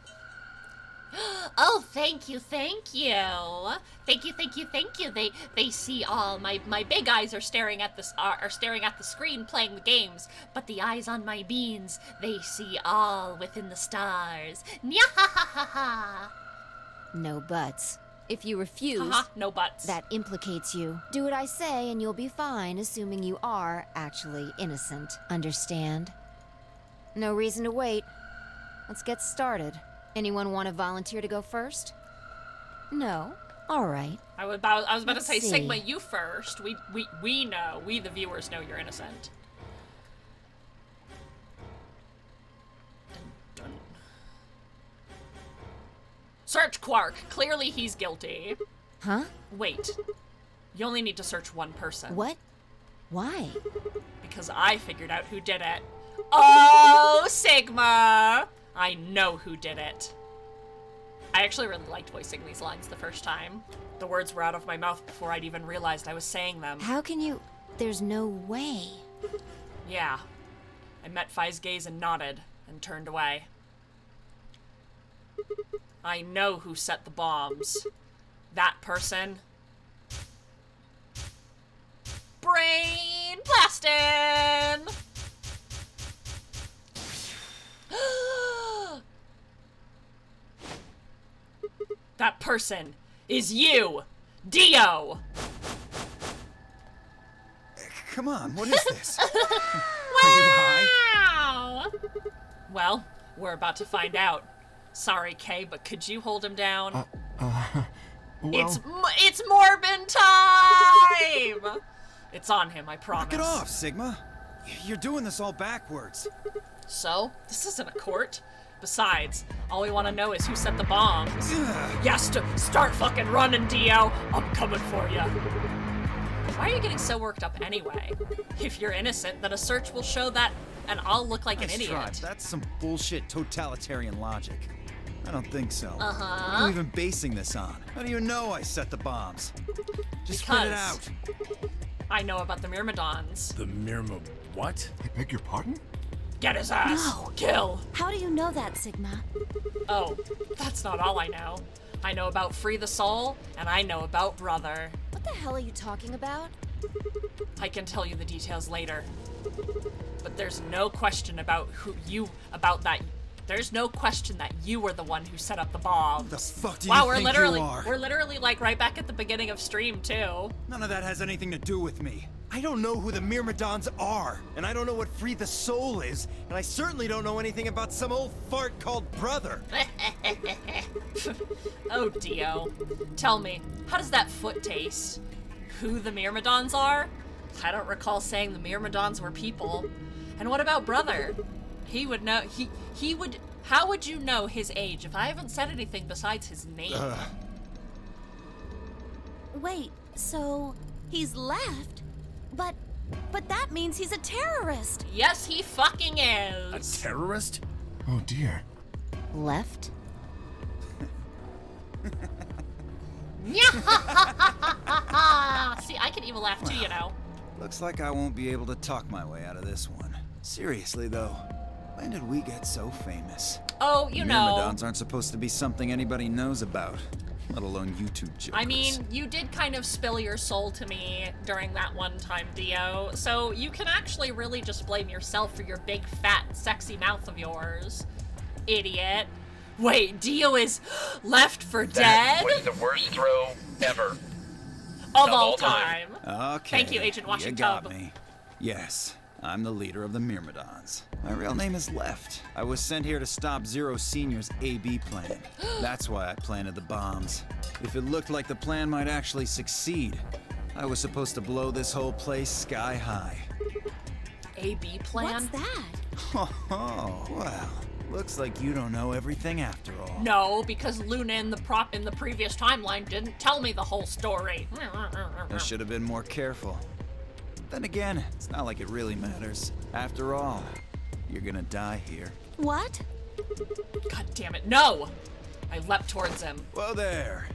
Oh, thank you. Thank you. They see all my big eyes are staring at the screen playing the games, but the eyes on my beans, they see all within the stars. Nya-ha-ha-ha-ha. No buts. If you refuse, no buts. That implicates you. Do what I say and you'll be fine, assuming you are actually innocent. Understand? No reason to wait. Let's get started. Anyone want to volunteer to go first? No? All right. I was about to Let's say, see. Sigma, you first. We know. We, the viewers, know you're innocent. Dun. Search Quark. Clearly he's guilty. Huh? Wait. You only need to search one person. What? Why? Because I figured out who did it. Oh, Sigma! I know who did it. I actually really liked voicing these lines the first time. The words were out of my mouth before I'd even realized I was saying them. How can you... There's no way. Yeah. I met Phi's gaze and nodded, and turned away. I know who set the bombs. That person. Brain blasting! That person is you, Dio! Come on, what is this? Are you high? Wow! Well, we're about to find out. Sorry, Kay, but could you hold him down? Well... It's Morbin time! It's on him, I promise. Knock it off, Sigma. You're doing this all backwards. So, this isn't a court. Besides, all we want to know is who set the bombs. Yes, start fucking running, Dio. I'm coming for you. Why are you getting so worked up anyway? If you're innocent, then a search will show that, and I'll look like an idiot. Try. That's some bullshit totalitarian logic. I don't think so. Uh-huh. What are you even basing this on? How do you know I set the bombs? Just spit it out. I know about the Myrmidons. The what? I beg your pardon? Get his ass. No. Kill. How do you know that, Sigma? Oh, that's not all I know. I know about Free the Soul, and I know about Brother. What the hell are you talking about? I can tell you the details later. But there's no question There's no question that you were the one who set up the bombs. The fuck do wow, you think you are? We're literally like right back at the beginning of stream too. None of that has anything to do with me. I don't know who the Myrmidons are, and I don't know what Free the Soul is, and I certainly don't know anything about some old fart called Brother. Oh, Dio. Tell me, how does that foot taste? Who the Myrmidons are? I don't recall saying the Myrmidons were people. And what about Brother? He would know, he would, how would you know his age if I haven't said anything besides his name? Wait, so he's left? But that means he's a terrorist. Yes, he fucking is. A terrorist? Oh dear. Left? See, I can even laugh too, you know. Looks like I won't be able to talk my way out of this one. Seriously though, when did we get so famous? Oh, you know. Myrmidons aren't supposed to be something anybody knows about, let alone YouTube jokers. I mean, you did kind of spill your soul to me during that one time, Dio, so you can actually really just blame yourself for your big, fat, sexy mouth of yours. Idiot. Wait, Dio is left for dead? That was the worst throw ever. Of all time. Okay. Thank you, Agent Washington. You got me. Yes, I'm the leader of the Myrmidons. My real name is Left. I was sent here to stop Zero Senior's AB plan. That's why I planted the bombs. If it looked like the plan might actually succeed, I was supposed to blow this whole place sky high. AB plan? What's that? Oh, well. Looks like you don't know everything after all. No, because Luna in the previous timeline didn't tell me the whole story. I should have been more careful. Then again, it's not like it really matters. After all, you're gonna die here. What? God damn it, no! I leapt towards him. Whoa there.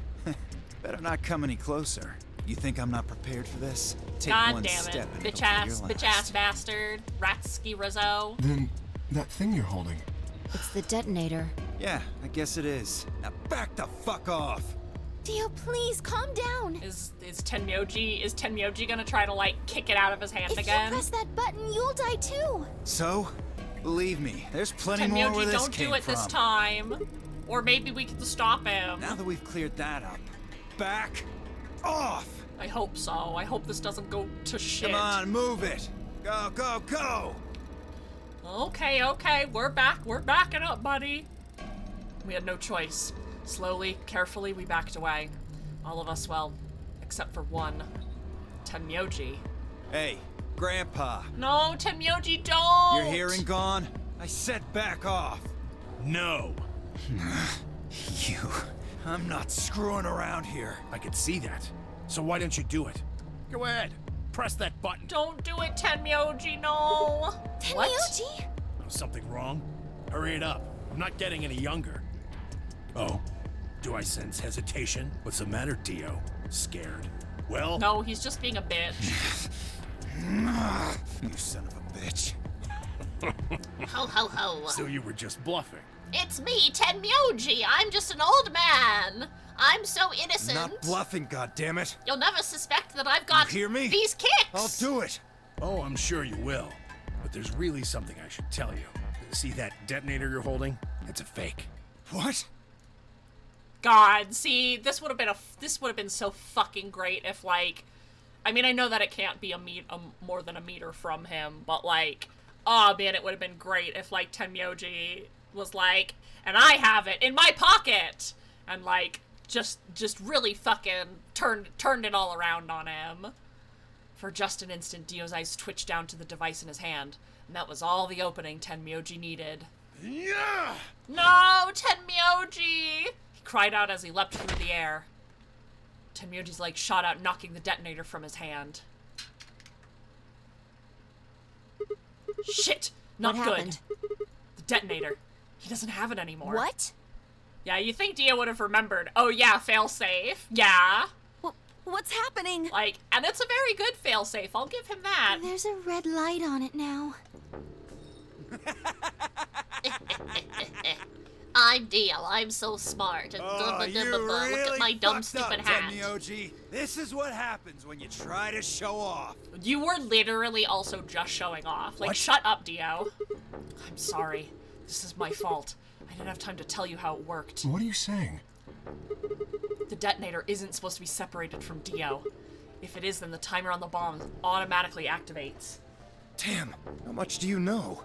Better not come any closer. You think I'm not prepared for this? Take God one damn step it. and Bitch it'll be your ass bastard. Ratsky Rizzo. Then, that thing you're holding. It's the detonator. Yeah, I guess it is. Now back the fuck off! Dio, please, calm down. Is Tenmyoji gonna try to, like, kick it out of his hand if again? If you press that button, you'll die too. So? Believe me, there's plenty more where this don't came do it from. this time. Or maybe we can stop him. Now that we've cleared that up, back off! I hope so. I hope this doesn't go to shit. Come on, move it! Go, go, go! Okay, okay, we're back. We're backing up, buddy. We had no choice. Slowly, carefully, we backed away. All of us, well, except for one. Tenmyoji. Hey, Grandpa. No, Tenmyoji, don't! Your hearing gone? I said back off. No. You. I'm not screwing around here. I could see that. So why don't you do it? Go ahead. Press that button. Don't do it, Tenmyoji, no. What? Tenmyoji? Oh, something wrong? Hurry it up. I'm not getting any younger. Oh, do I sense hesitation? What's the matter, Dio? Scared? Well? No, he's just being a bitch. You son of a bitch. Ho, ho, ho. So you were just bluffing. It's me, Tenmyoji. I'm just an old man. I'm so innocent. Not bluffing, goddammit. You'll never suspect that I've got You hear me? these kicks. I'll do it. Oh, I'm sure you will. But there's really something I should tell you. See that detonator you're holding? It's a fake. What? God, see, this would have been so fucking great if, like, I mean, I know that it can't be more than a meter from him, but, like, oh man, it would have been great if, like, Tenmyoji was like, and I have it in my pocket, and, like, just really fucking turned it all around on him. For just an instant, Dio's eyes twitched down to the device in his hand, and that was all the opening Tenmyoji needed. Yeah! No, Tenmyoji! He cried out as he leapt through the air. Tenmyoji's leg shot out, knocking the detonator from his hand. Shit! Not What good. happened? The detonator. He doesn't have it anymore. What? Yeah, you think Dio would have remembered. Oh yeah, failsafe. Yeah. What's happening? Like, and it's a very good failsafe. I'll give him that. There's a red light on it now. I'm Dio. I'm so smart. And look at my dumb, stupid hat. Tenmyoji. This is what happens when you try to show off. You were literally also just showing off. Like, What? shut up, Dio. I'm sorry. This is my fault. I didn't have time to tell you how it worked. What are you saying? The detonator isn't supposed to be separated from Dio. If it is, then the timer on the bomb automatically activates. Damn, how much do you know?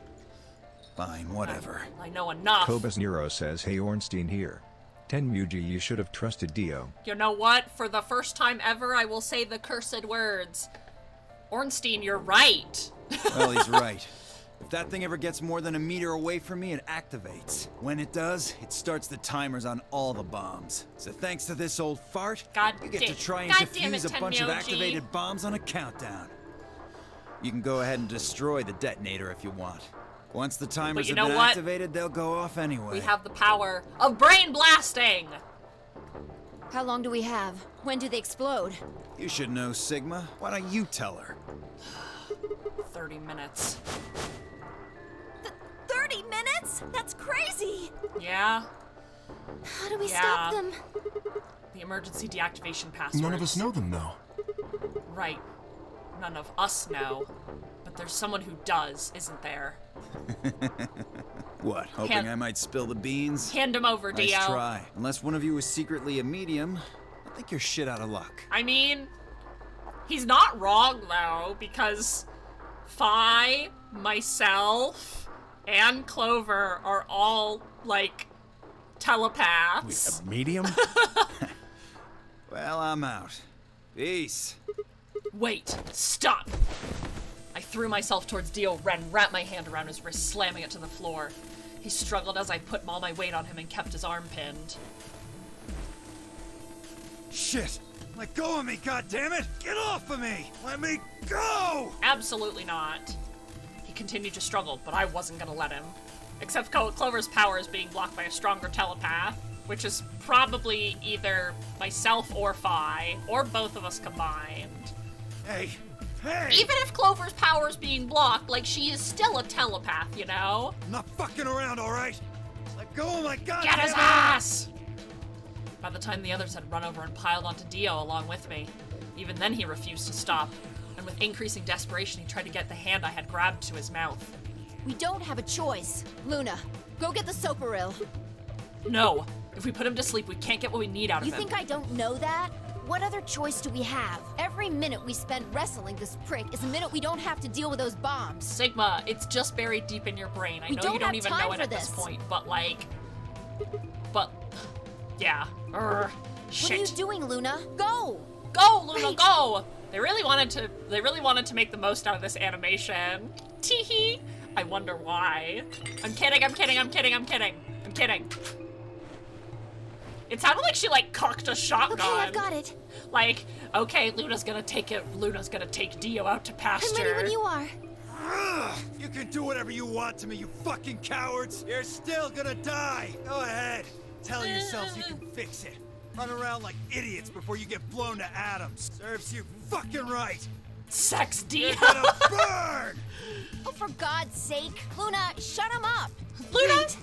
Fine, whatever. I know enough. Cobus Nero says, hey Ornstein here. Tenmyoji, you should have trusted Dio. You know what? For the first time ever, I will say the cursed words. Ornstein, you're right. Well, he's right. If that thing ever gets more than a meter away from me, it activates. When it does, it starts the timers on all the bombs. So thanks to this old fart, you get to try and defuse a bunch of activated bombs on a countdown. You can go ahead and destroy the detonator if you want. Once the timers you have know been what? activated, they'll go off anyway. We have the power of brain blasting. How long do we have? When do they explode? You should know, Sigma. Why don't you tell her? 30 minutes. 30 minutes? That's crazy! Yeah. How do we stop them? The emergency deactivation passwords. None of us know them, though. Right. None of us know. But there's someone who does, isn't there? What, hoping I might spill the beans? Hand him over, Nice Dio. try. Unless one of you is secretly a medium, I think you're shit out of luck. I mean, he's not wrong, though, because Phi, myself, and Clover are all, like, telepaths. Wait, a medium? Well, I'm out. Peace. Wait, stop! I threw myself towards Dio Ren, wrapped my hand around his wrist, slamming it to the floor. He struggled as I put all my weight on him and kept his arm pinned. Shit! Let go of me, goddammit! Get off of me! Let me go! Absolutely not. He continued to struggle, but I wasn't gonna let him. Except Clover's power is being blocked by a stronger telepath, which is probably either myself or Phi, or both of us combined. Hey! Hey! Even if Clover's power is being blocked, like, she is still a telepath, you know? I'm not fucking around, alright? Let go of my goddamn Get his ass! By the time the others had run over and piled onto Dio along with me, even then he refused to stop, and with increasing desperation he tried to get the hand I had grabbed to his mouth. We don't have a choice. Luna, go get the SOOOOO. No! If we put him to sleep, we can't get what we need out of You him. think I don't know that? What other choice do we have? Every minute we spend wrestling this prick is a minute we don't have to deal with those bombs. Sigma, it's just buried deep in your brain. I know you don't even know it at this point, but like... But... Yeah. Shit. What are you doing, Luna? Go! Go, Luna, go! They really wanted to make the most out of this animation. Teehee. I wonder why. I'm kidding. It sounded like she, like, cocked a shotgun. Okay, I've got it. Like, okay, Luna's gonna take Dio out to pasture. I'm ready when you are. You can do whatever you want to me, you fucking cowards! You're still gonna die! Go ahead! Tell yourselves you can fix it. Run around like idiots before you get blown to atoms. Serves you fucking right! Sex Dio! You're gonna burn! Oh, for God's sake. Luna, shut him up. Luna! Right.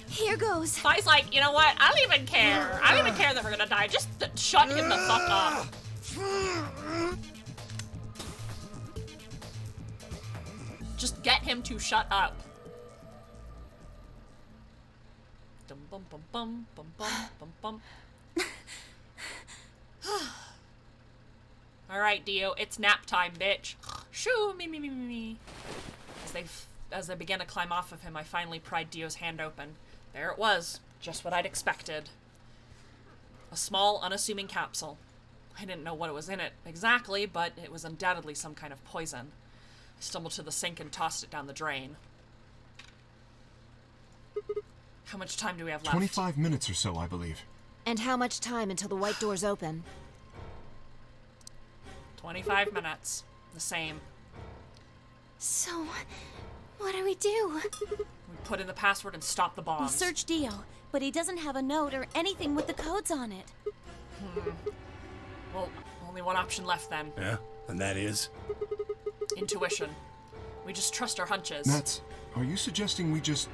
Here goes. Fi's like, you know what? I don't even care. I don't even care that we're gonna die. Just shut him the fuck up. Just get him to shut up. Dum bum bum bum bum bum bum bum. Alright, Dio, it's nap time, bitch. Shoo, me. As they began to climb off of him, I finally pried Dio's hand open. There it was, just what I'd expected. A small, unassuming capsule. I didn't know what was in it exactly, but it was undoubtedly some kind of poison. I stumbled to the sink and tossed it down the drain. How much time do we have left? 25 minutes or so, I believe. And how much time until the white doors open? 25 minutes. The same. So, what do we do? We put in the password and stop the We bombs. search Dio, but he doesn't have a note or anything with the codes on it. Well, only one option left then. Yeah, and that is? Intuition. We just trust our hunches. Nats, are you suggesting we just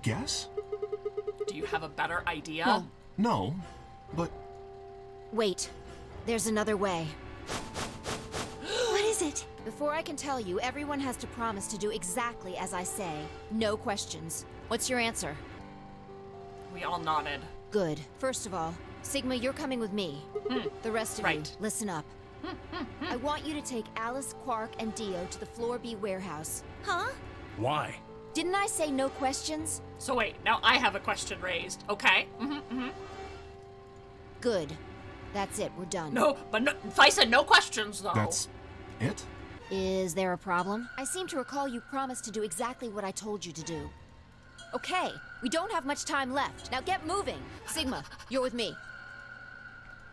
guess? Do you have a better idea? Well, no, but... Wait. There's another way. What is it? Before I can tell you, everyone has to promise to do exactly as I say. No questions. What's your answer? We all nodded. Good. First of all, Sigma, you're coming with me. The rest of you, listen up. I want you to take Alice, Quark, and Dio to the Floor B warehouse. Huh? Why? Didn't I say no questions? So wait, now I have a question raised. Okay. Good. That's it, we're done. No, but no, Fi said no questions, though. That's it? Is there a problem? I seem to recall you promised to do exactly what I told you to do. Okay, we don't have much time left. Now get moving. Sigma, you're with me.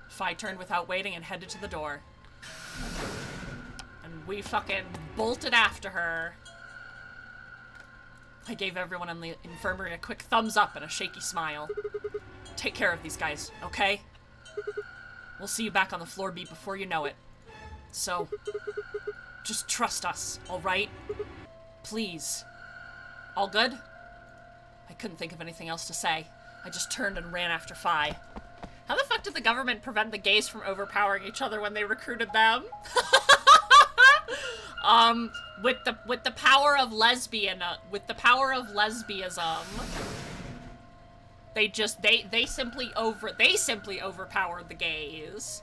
Fi turned without waiting and headed to the door. And we fucking bolted after her. I gave everyone in the infirmary a quick thumbs up and a shaky smile. Take care of these guys, okay? We'll see you back on the floor B before you know it. So, just trust us, alright? Please. All good? I couldn't think of anything else to say. I just turned and ran after Fi. How the fuck did the government prevent the gays from overpowering each other when they recruited them? With the power of lesbianism, they simply overpowered the gays.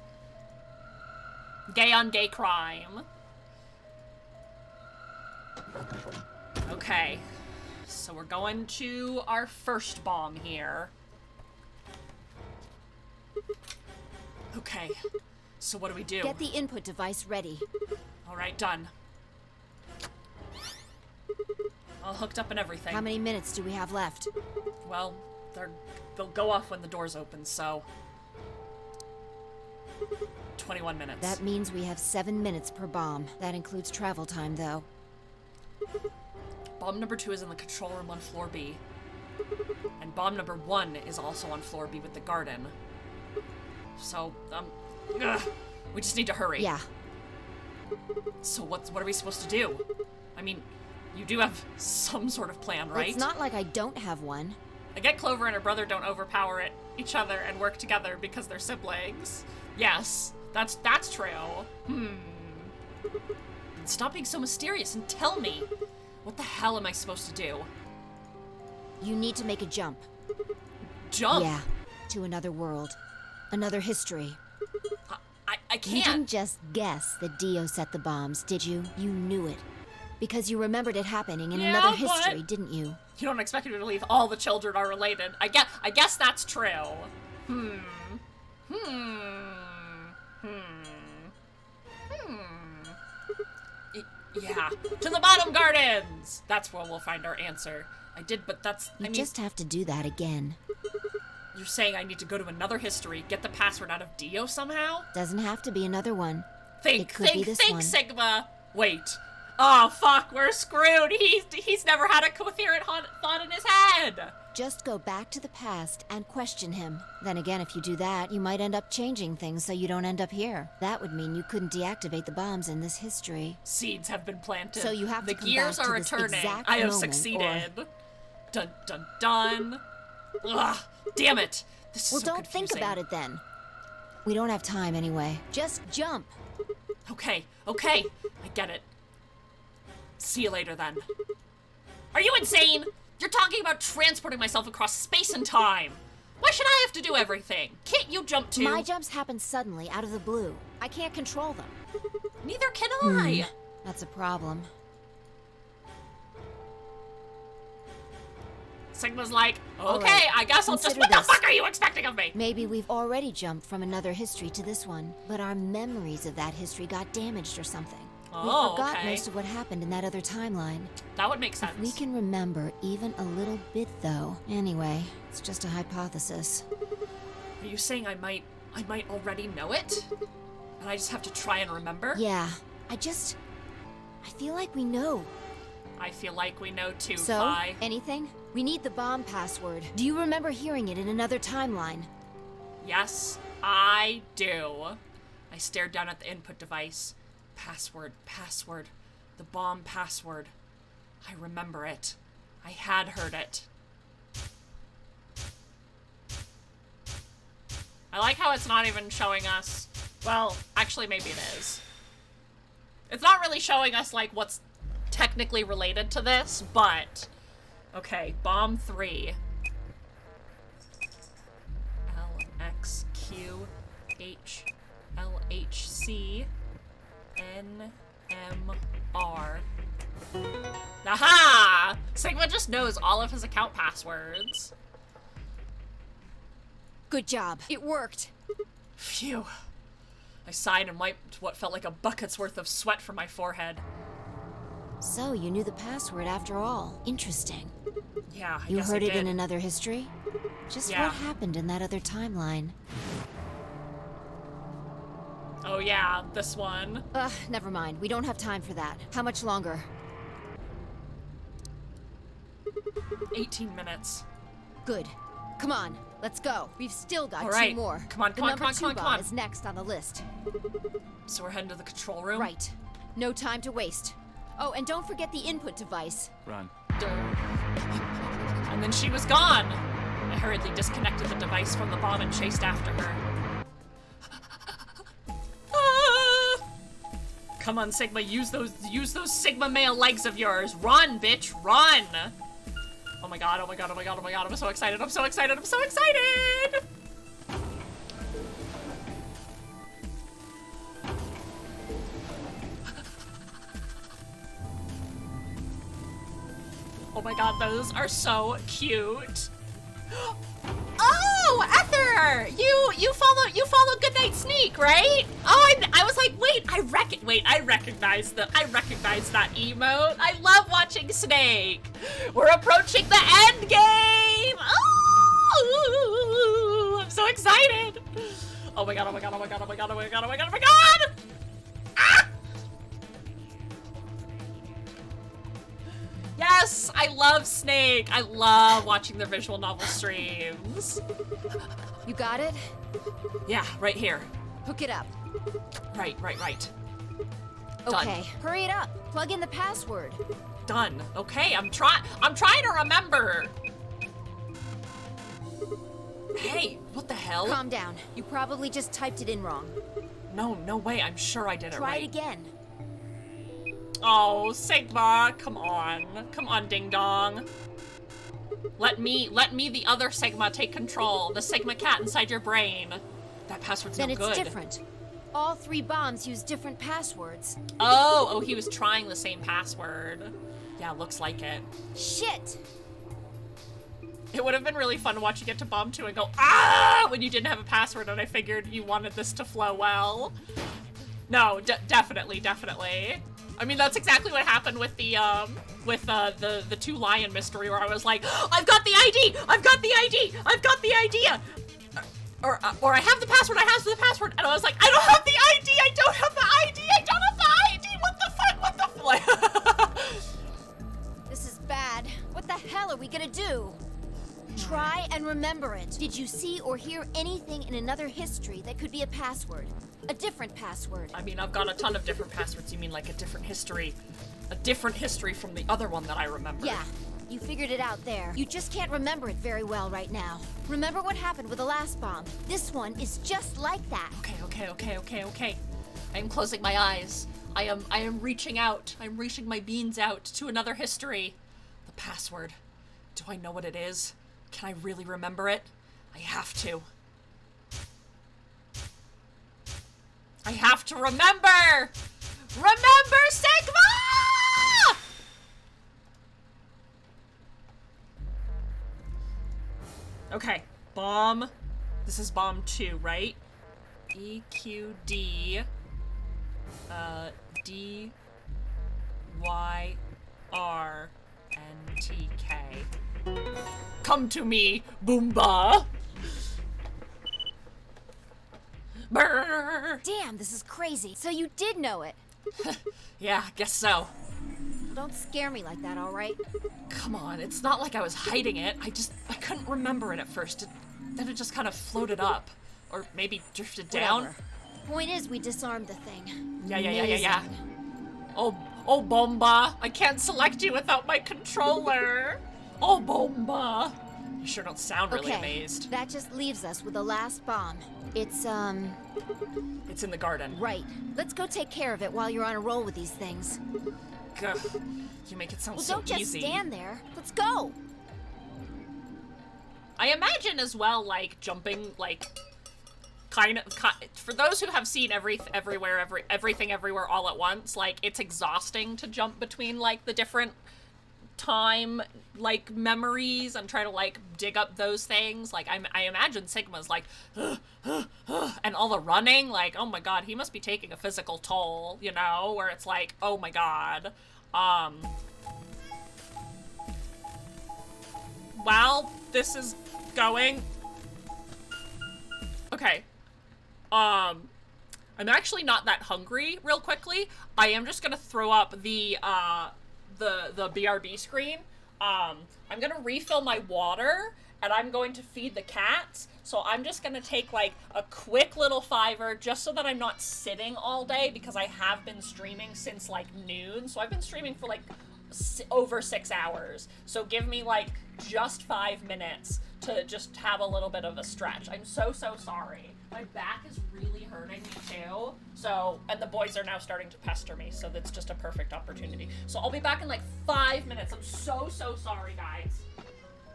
Gay on gay crime. Okay. So we're going to our first bomb here. Okay. So what do we do? Get the input device ready. Alright, done. All hooked up and everything. How many minutes do we have left? Well, they'll go off when the doors open, so... 21 minutes. That means we have 7 minutes per bomb. That includes travel time, though. Bomb number 2 is in the control room on floor B. And bomb number 1 is also on floor B with the garden. So, we just need to hurry. Yeah. So what are we supposed to do? I mean, you do have some sort of plan, right? It's not like I don't have one. I get Clover and her brother don't overpower each other and work together because they're siblings. Yes, that's true. Stop being so mysterious and tell me. What the hell am I supposed to do? You need to make a jump. Jump? Yeah, to another world. Another history. I can't. You didn't just guess that Dio set the bombs, did you? You knew it. Because you remembered it happening in another history, didn't you? You don't expect me to believe all the children are related. I guess that's true. Yeah. To the bottom gardens! That's where we'll find our answer. I did, but that's... You just have to do that again. You're saying I need to go to another history, get the password out of Dio somehow? Doesn't have to be another one. Think, It could be this one. Sigma. Wait. Oh, fuck, we're screwed. He's never had a coherent thought in his head. Just go back to the past and question him. Then again, if you do that, you might end up changing things so you don't end up here. That would mean you couldn't deactivate the bombs in this history. Seeds have been planted. So you have the to come gears back to are this returning. exact I have moment, succeeded. or- Dun dun dun. Ugh, damn it. This is Well, so don't confusing. think about it then. We don't have time anyway. Just jump. Okay, I get it. See you later then. Are you insane? You're talking about transporting myself across space and time. Why should I have to do everything? Can't you jump too? My jumps happen suddenly, out of the blue. I can't control them. Neither can I. That's a problem. Sigma's like, okay, All right, I guess I'll just. consider What the this. fuck are you expecting of me? Maybe we've already jumped from another history to this one, but our memories of that history got damaged or something. Oh, we forgot okay. most of what happened in that other timeline. That would make sense. If we can remember even a little bit, though. Anyway, it's just a hypothesis. Are you saying I might already know it? And I just have to try and remember? Yeah, I feel like we know. I feel like we know too, So, Phi. anything? We need the bomb password. Do you remember hearing it in another timeline? Yes, I do. I stared down at the input device. Password. The bomb password. I remember it. I had heard it. I like how it's not even showing us... Well, actually, maybe it is. It's not really showing us, like, what's technically related to this, but... Okay, bomb 3. LXQHLHC NMR. Aha! Sigma just knows all of his account passwords. Good job. It worked. Phew. I sighed and wiped what felt like a bucket's worth of sweat from my forehead. So, you knew the password after all. Interesting. Yeah, I You guess heard I it did. in another history? Just Yeah. what happened in that other timeline? Oh yeah, this one. Ugh, never mind. We don't have time for that. How much longer? 18 minutes. Good. Come on, let's go. We've still got All right. two more. Come on, the come on, number come on, two come on, come bomb on. is next on the list. So we're heading to the control room? Right. No time to waste. Oh, and don't forget the input device. Run. And then she was gone. I hurriedly disconnected the device from the bomb and chased after her. Ah! Come on, Sigma, use those Sigma male legs of yours. Run, bitch, run! Oh my god, oh my god, oh my god, oh my god, I'm so excited, I'm so excited, I'm so excited! Oh my god, those are so cute. Oh, Ether! You follow Goodnight Sneak, right? Oh, I was like, wait, I recognize that emote. I love watching Snake. We're approaching the end game. Oh, I'm so excited. Oh my god, oh my god, oh my god, oh my god, oh my god, oh my god, oh my god! Ah! Yes, I love Snake. I love watching their visual novel streams. You got it? Yeah, right here. Hook it up. Right. Done. Okay, hurry it up. Plug in the password. Done. Okay, I'm trying to remember. Hey, what the hell? Calm down. You probably just typed it in wrong. No way. I'm sure I did it Try right. it again. Oh, Sigma, come on, Ding Dong. Let me, the other Sigma, take control. The Sigma cat inside your brain. That password's Then no it's good. different. All three bombs use different passwords. Oh, he was trying the same password. Yeah, looks like it. Shit! It would have been really fun to watch you get to bomb 2 and go, ah, when you didn't have a password, and I figured you wanted this to flow well. No, definitely. I mean, that's exactly what happened with the two lion mystery, where I was like, I've got the ID! I've got the ID! I've got the idea! Or I have the password, I have the password, and I was like, I don't have the ID! I don't have the ID! I don't have the ID! What the fuck? What the fuck? This is bad. What the hell are we gonna do? Try and remember it. Did you see or hear anything in another history that could be a password? A different password? I mean, I've got a ton of different passwords. You mean like a different history? A different history from the other one that I remember? Yeah, you figured it out there. You just can't remember it very well right now. Remember what happened with the last bomb? This one is just like that. Okay. I am closing my eyes. I am reaching out. I'm reaching my beans out to another history. The password. Do I know what it is? Can I really remember it? I have to. I have to remember! Remember Sigma! Okay, bomb. This is bomb 2, right? EQD DYRNTK. Come to me, Boomba! Brrr. Damn, this is crazy. So you did know it. Yeah, guess so. Don't scare me like that, all right? Come on, it's not like I was hiding it. I couldn't remember it at first. Then it just kind of floated up. Or maybe drifted down. Whatever. Point is, we disarmed the thing. Yeah. Oh, Bomba. I can't select you without my controller. Oh, Bomba. You sure don't sound really amazed. That just leaves us with the last bomb. It's in the garden. Right. Let's go take care of it while you're on a roll with these things. Gah. You make it sound so don't just easy. stand there. Let's go. I imagine as well, like, jumping, like, for those who have seen everything everywhere all at once, like, it's exhausting to jump between, like, the different time, like, memories and try to, like, dig up those things. Like, I imagine Sigma's like, and all the running, like, oh my god, he must be taking a physical toll, you know, where it's like, oh my god. While this is going, okay, I'm actually not that hungry real quickly. I am just gonna throw up the BRB screen. I'm gonna refill my water and I'm going to feed the cats. So I'm just gonna take like a quick little 5-er just so that I'm not sitting all day, because I have been streaming since like noon. So I've been streaming for like over 6 hours. So give me like just 5 minutes to just have a little bit of a stretch. I'm so sorry. My back is really hurting me too. So, and the boys are now starting to pester me, so that's just a perfect opportunity. So I'll be back in like 5 minutes. I'm so sorry, guys.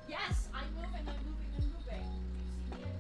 Yes, I'm moving. You see me? I'm moving.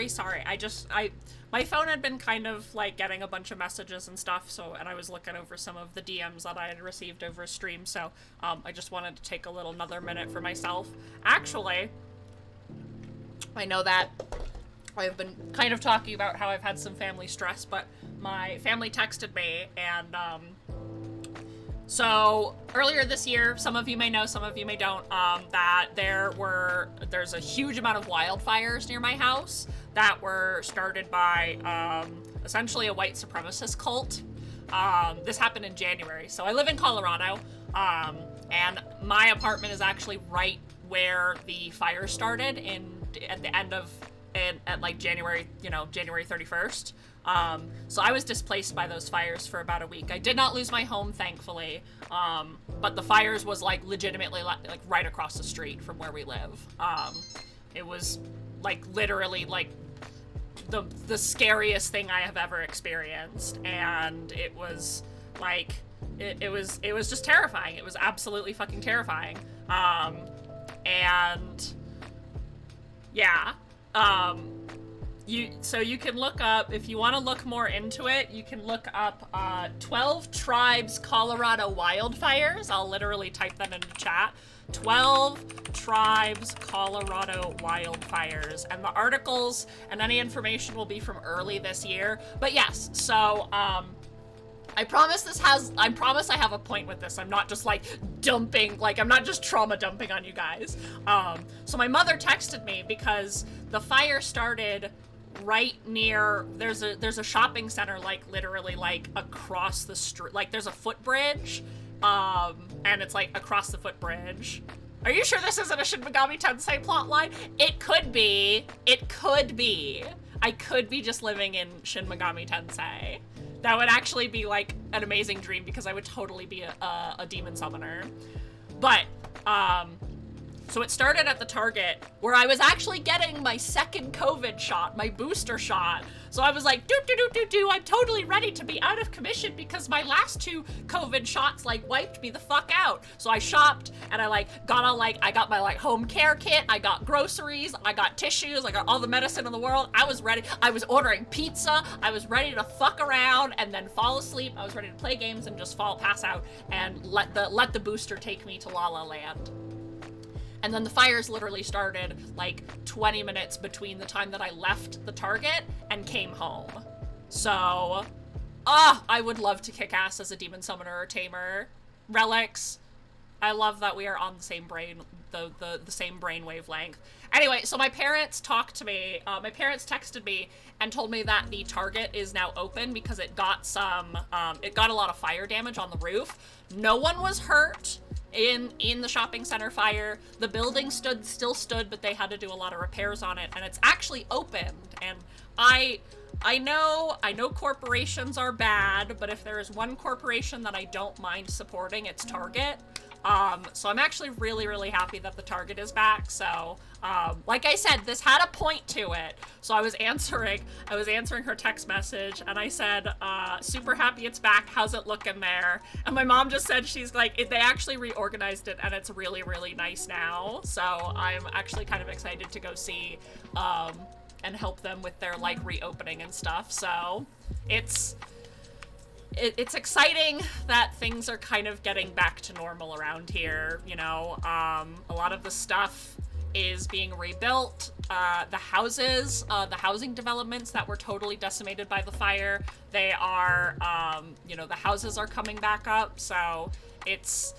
Sorry. My phone had been kind of like getting a bunch of messages and stuff, and I was looking over some of the DMs that I had received over stream, so I just wanted to take another minute for myself. Actually, I know that I've been kind of talking about how I've had some family stress, but my family texted me, and so earlier this year, some of you may know, some of you may don't, that there's a huge amount of wildfires near my house that were started by essentially a white supremacist cult. This happened in January. So I live in Colorado, and my apartment is actually right where the fire started at the end of like January 31st. So I was displaced by those fires for about a week. I did not lose my home, thankfully, but the fires was like legitimately like right across the street from where we live. It was like literally like the scariest thing I have ever experienced, and it was like it was just terrifying. It was absolutely fucking terrifying. And yeah. You can look up, if you want to look more into it, you can look up 12 Tribes Colorado Wildfires. I'll literally type that into chat. 12 Tribes Colorado Wildfires. And the articles and any information will be from early this year. But yes, so I promise I have a point with this. I'm not just like dumping, like I'm not just trauma dumping on you guys. So my mother texted me because the fire started right near, there's a shopping center like literally like across the street, like there's a footbridge, and it's like across the footbridge. Are you sure this isn't a Shin Megami Tensei plotline? It could be. I could be just living in Shin Megami Tensei. That would actually be like an amazing dream because I would totally be a demon summoner. But, so it started at the Target where I was actually getting my second COVID shot, my booster shot. So I was like, I'm totally ready to be out of commission because my last 2 COVID shots like wiped me the fuck out. So I shopped and I got my like home care kit, I got groceries, I got tissues, I got all the medicine in the world. I was ready. I was ordering pizza. I was ready to fuck around and then fall asleep. I was ready to play games and just pass out and let the booster take me to La La Land. And then the fires literally started like 20 minutes between the time that I left the Target and came home. So, I would love to kick ass as a demon summoner or tamer. Relics, I love that we are on the same brain, the same brain wavelength. Anyway, so my parents talked to me, my parents texted me and told me that the Target is now open because it got a lot of fire damage on the roof. No one was hurt in the shopping center fire. The building still stood, but they had to do a lot of repairs on it, and it's actually opened. And I know corporations are bad, but if there is one corporation that I don't mind supporting, it's Target. So I'm actually really, really happy that the Target is back. So, like I said, this had a point to it. So I was answering her text message and I said, super happy it's back. How's it looking there? And my mom just said, she's like, they actually reorganized it and it's really, really nice now. So I'm actually kind of excited to go see, and help them with their like reopening and stuff. So it's exciting that things are kind of getting back to normal around here, you know. A lot of the stuff is being rebuilt. The housing developments that were totally decimated by the fire, they are, the houses are coming back up. So it's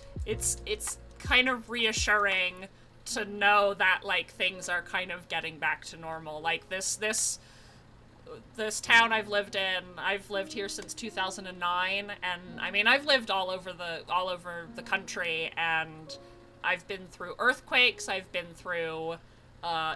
kind of reassuring to know that like things are kind of getting back to normal. Like this town I've lived here since 2009, and I mean I've lived all over the country, and I've been through earthquakes, I've been through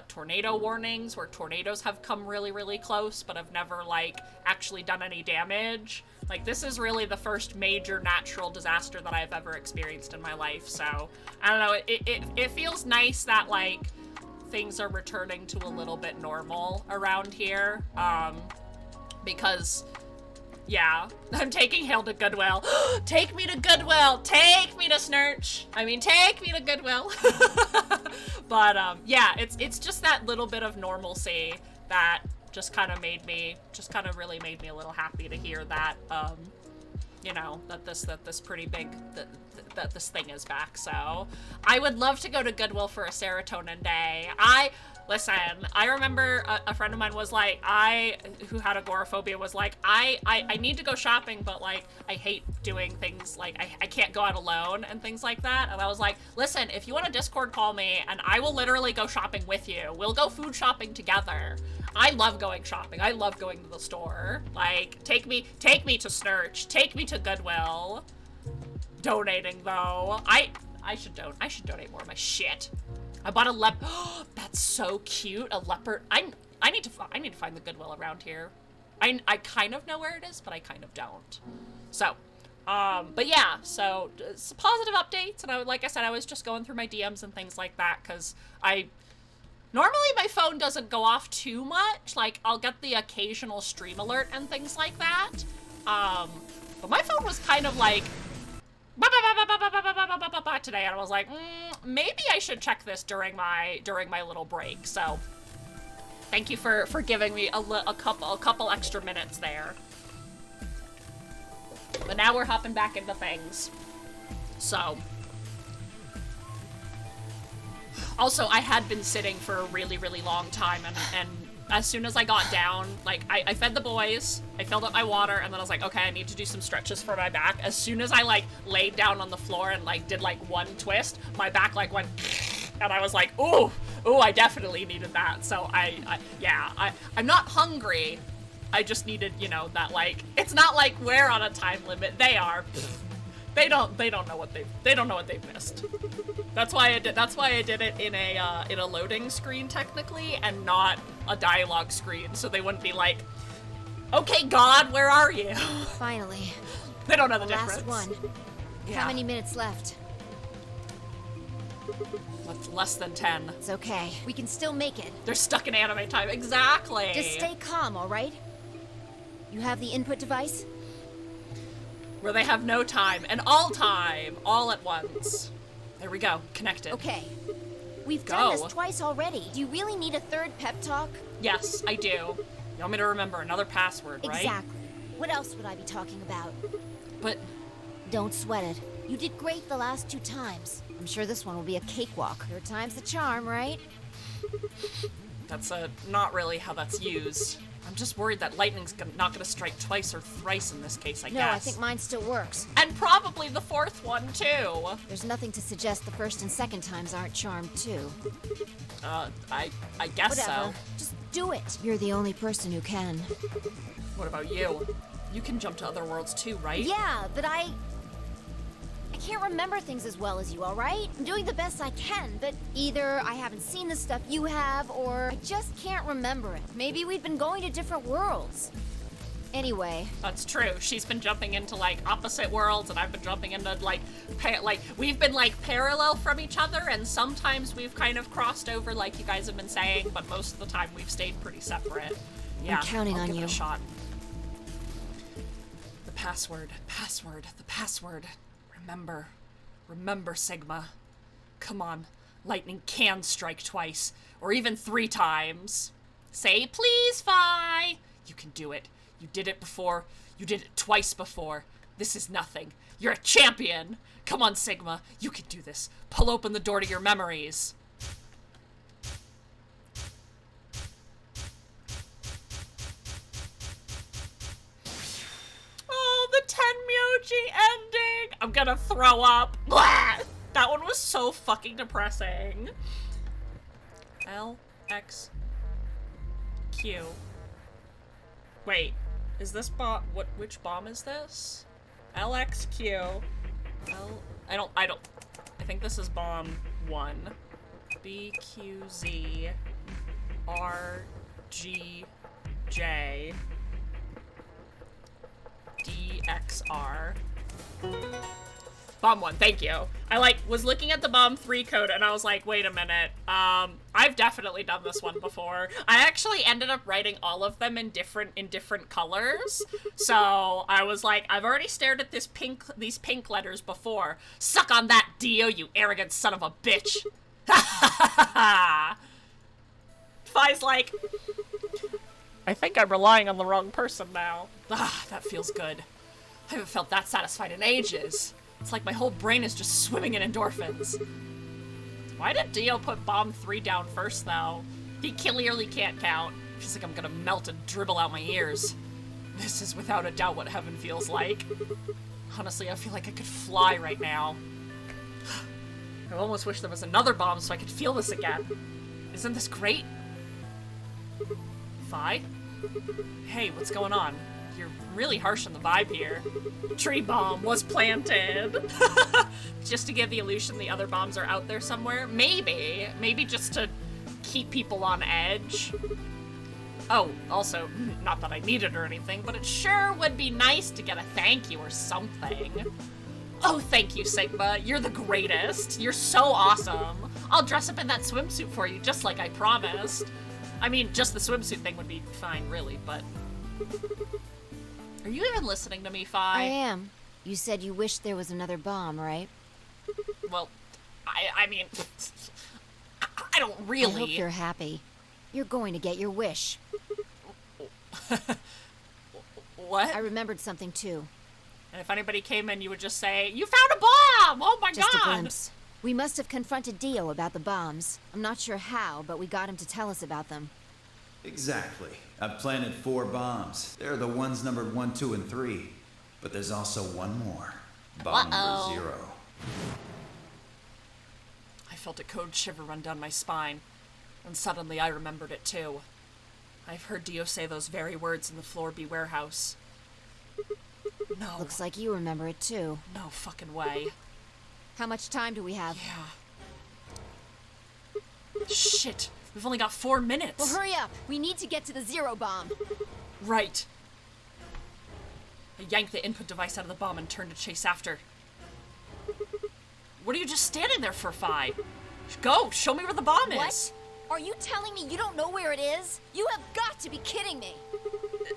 tornado warnings where tornadoes have come really, really close, but have never like actually done any damage. Like this is really the first major natural disaster that I've ever experienced in my life. So I don't know, it feels nice that like things are returning to a little bit normal around here, because yeah, I'm taking Hale to Goodwill. Take me to Goodwill, take me to Snurch, take me to Goodwill. But yeah, it's just that little bit of normalcy that just kind of really made me a little happy to hear that, you know, that this pretty big, that this thing is back. So I would love to go to Goodwill for a serotonin day. Listen, I remember a friend of mine was like, who had agoraphobia, was like, I need to go shopping, but like, I hate doing things, like, I can't go out alone and things like that. And I was like, listen, if you want to Discord call me and I will literally go shopping with you. We'll go food shopping together. I love going shopping. I love going to the store. Like, take me to Snurch. Take me to Goodwill. Donating though. I should donate more of my shit. I bought a oh, that's so cute. A leopard. I need to find the Goodwill around here. I kind of know where it is, but I kind of don't. So, but yeah, so it's positive updates, and like I said, I was just going through my DMs and things like that, because normally my phone doesn't go off too much. Like, I'll get the occasional stream alert and things like that. But my phone was kind of like today, and I was like, maybe I should check this during my little break. So thank you for giving me a couple extra minutes there. But now we're hopping back into things. So also, I had been sitting for a really, really long time, and as soon as I got down, like, I fed the boys, I filled up my water, and then I was like, okay, I need to do some stretches for my back. As soon as I, like, laid down on the floor and, like, did, like, one twist, my back, like, went, and I was like, ooh, I definitely needed that. So I'm not hungry. I just needed, you know, that, like, it's not like we're on a time limit. They are. They don't know what they've missed. That's why I did it in a loading screen technically, and not a dialogue screen, so they wouldn't be like, okay, God, where are you? Finally. They don't know the difference. Last one. Yeah. How many minutes left? Less than 10. It's okay. We can still make it. They're stuck in anime time. Exactly. Just stay calm, all right? You have the input device? Where they have no time, and all time, all at once. There we go, connected. Okay. We've done this twice already. Do you really need a third pep talk? Yes, I do. You want me to remember another password, right? Exactly. What else would I be talking about? But... Don't sweat it. You did great the last 2 times. I'm sure this one will be a cakewalk. 3rd time's the charm, right? That's not really how that's used. I'm just worried that lightning's not gonna strike twice or thrice in this case, I guess. No, I think mine still works. And probably the 4th one, too. There's nothing to suggest the 1st and 2nd times aren't charmed, too. I guess Whatever. so. Just do it. You're the only person who can. What about you? You can jump to other worlds, too, right? Yeah, but I can't remember things as well as you, all right? I'm doing the best I can, but either I haven't seen the stuff you have, or I just can't remember it. Maybe we've been going to different worlds. Anyway. That's true. She's been jumping into, like, opposite worlds, and I've been jumping into, like, we've been, like, parallel from each other, and sometimes we've kind of crossed over, like you guys have been saying, but most of the time we've stayed pretty separate. Yeah, I'm counting I'll on give you. It a shot. The password. Remember, Sigma. Come on, lightning can strike twice, or even 3 times. Say please, Fi. You can do it. You did it before. You did it twice before. This is nothing. You're a champion. Come on, Sigma. You can do this. Pull open the door to your memories. Oh, the Tenmyoji ending! I'm gonna throw up. Blah! That one was so fucking depressing. LX Q. Wait, is this bomb? Which bomb is this? LXQ. I think this is bomb 1. BQZ RGJ DXR. Bomb 1, thank you. I was looking at the bomb 3 code and I was like, wait a minute. I've definitely done this one before. I actually ended up writing all of them in different colors. So I was like, I've already stared at these pink letters before. Suck on that, Dio, you arrogant son of a bitch. Fi's like, I think I'm relying on the wrong person now. Ah, that feels good. I haven't felt that satisfied in ages. It's like my whole brain is just swimming in endorphins. Why did Dio put bomb 3 down first, though? He clearly can't count. Feels like I'm gonna melt and dribble out my ears. This is without a doubt what heaven feels like. Honestly, I feel like I could fly right now. I almost wish there was another bomb so I could feel this again. Isn't this great? Fi? Hey, what's going on? You're really harsh on the vibe here. Tree bomb was planted. Just to give the illusion the other bombs are out there somewhere? Maybe. Maybe just to keep people on edge. Oh, also, not that I need it or anything, but it sure would be nice to get a thank you or something. Oh, thank you, Sigma. You're the greatest. You're so awesome. I'll dress up in that swimsuit for you, just like I promised. I mean, just the swimsuit thing would be fine, really, but... Are you even listening to me, Fi? I am. You said you wished there was another bomb, right? Well, I mean... I don't really... I hope you're happy. You're going to get your wish. What? I remembered something, too. And if anybody came in, you would just say, you found a bomb! Oh my god! Just a glimpse. We must have confronted Dio about the bombs. I'm not sure how, but we got him to tell us about them. Exactly. I've planted 4 bombs. They're the ones numbered 1, 2, and 3. But there's also one more. Bomb number 0. I felt a cold shiver run down my spine. And suddenly I remembered it too. I've heard Dio say those very words in the Floor-B warehouse. No. Looks like you remember it too. No fucking way. How much time do we have? Yeah. Shit. We've only got 4 minutes. Well, hurry up. We need to get to the 0 bomb. Right. I yanked the input device out of the bomb and turned to chase after. What are you just standing there for, Fi? Go, show me where the bomb is. Are you telling me you don't know where it is? You have got to be kidding me.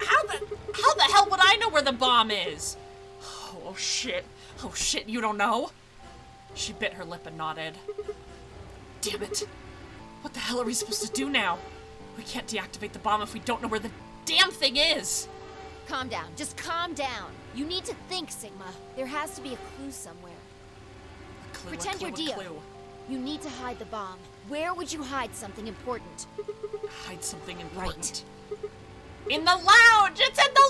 How the hell would I know where the bomb is? Oh shit. Oh shit, you don't know? She bit her lip and nodded. Damn it. What the hell are we supposed to do now? We can't deactivate the bomb if we don't know where the damn thing is. Calm down. Just calm down. You need to think, Sigma. There has to be a clue somewhere. A clue, Pretend a clue, you're a Dio. clue. You need to hide the bomb. Where would you hide something important? Hide something important. Right. In the lounge! It's in the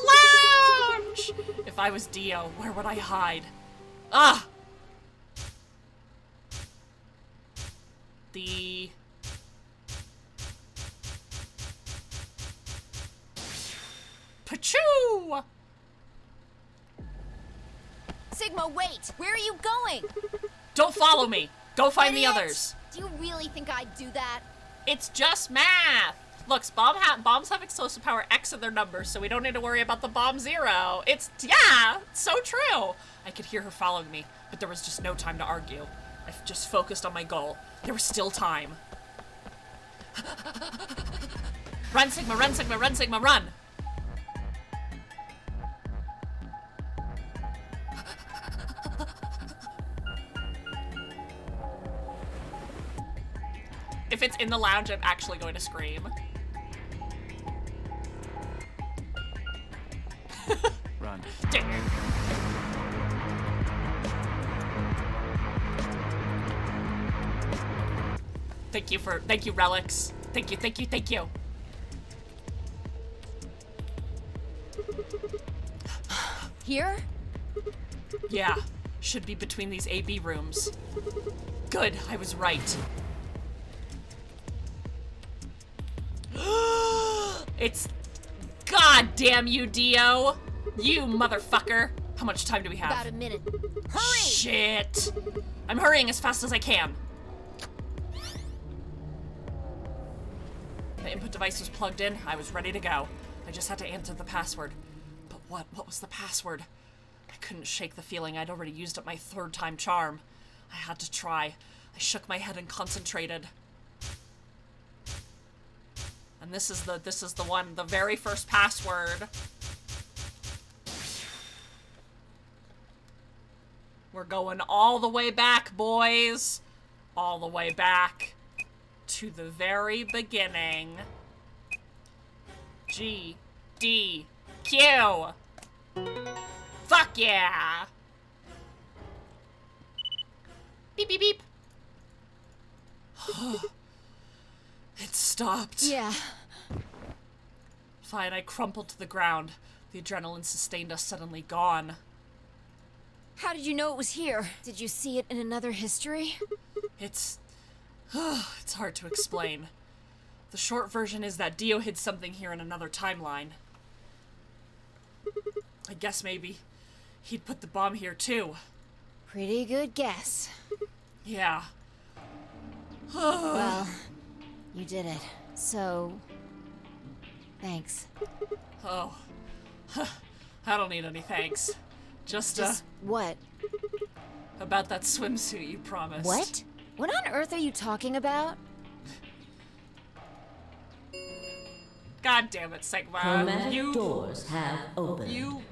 lounge! If I was Dio, where would I hide? Ah! The... Pachoo! Sigma, wait! Where are you going? Don't follow me! Go find the Idiot! others! Do you really think I'd do that? It's just math! Look, bombs have explosive power X in their numbers, so we don't need to worry about the bomb 0. It's so true! I could hear her following me, but there was just no time to argue. I just focused on my goal. There was still time. Run, Sigma, run, Sigma, run, Sigma, run! If it's in the lounge, I'm actually going to scream. Run. Thank you, relics. Thank you, thank you, thank you. Here? Yeah, should be between these AB rooms. Good, I was right. It's... God damn you, Dio! You motherfucker! How much time do we have? About a minute. Hurry! Shit! I'm hurrying as fast as I can. The input device was plugged in. I was ready to go. I just had to enter the password. But what was the password? I couldn't shake the feeling I'd already used up my 3rd time charm. I had to try. I shook my head and concentrated. And this is the one, the very first password. We're going all the way back, boys. All the way back. to the very beginning. G, D, Q. Fuck yeah. Beep, beep, beep. It stopped. Yeah. Fine, I crumpled to the ground. The adrenaline sustained us suddenly gone. How did you know it was here? Did you see it in another history? It's hard to explain. The short version is that Dio hid something here in another timeline. I guess maybe he'd put the bomb here too. Pretty good guess. Yeah. Well, you did it. So, thanks. Oh. I don't need any thanks. Just what? About that swimsuit you promised. What? What on earth are you talking about? God damn it, Sigma. Chromatic doors have opened. You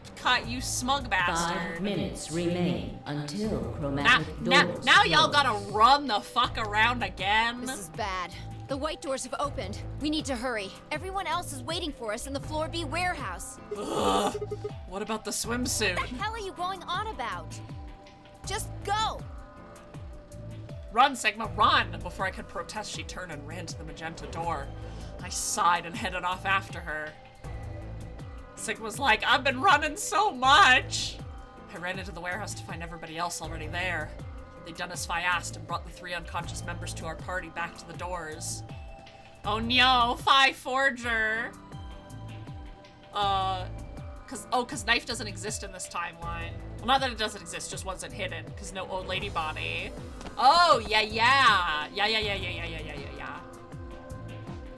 smug bastard. 5 minutes remain until chromatic doors now y'all close. gotta run the fuck around again. This is bad. The white doors have opened. We need to hurry. Everyone else is waiting for us in the Floor B warehouse. Ugh. What about the swimsuit? What the hell are you going on about? Just go! Run, Sigma, run! Before I could protest, she turned and ran to the magenta door. I sighed and headed off after her. Sigma's like, I've been running so much! I ran into the warehouse to find everybody else already there. They'd done as Phi asked and brought the 3 unconscious members to our party back to the doors. Oh no, Phi Forger! Cause Knife doesn't exist in this timeline. Well, not that it doesn't exist, just wasn't hidden, cause no old lady body. Oh, yeah.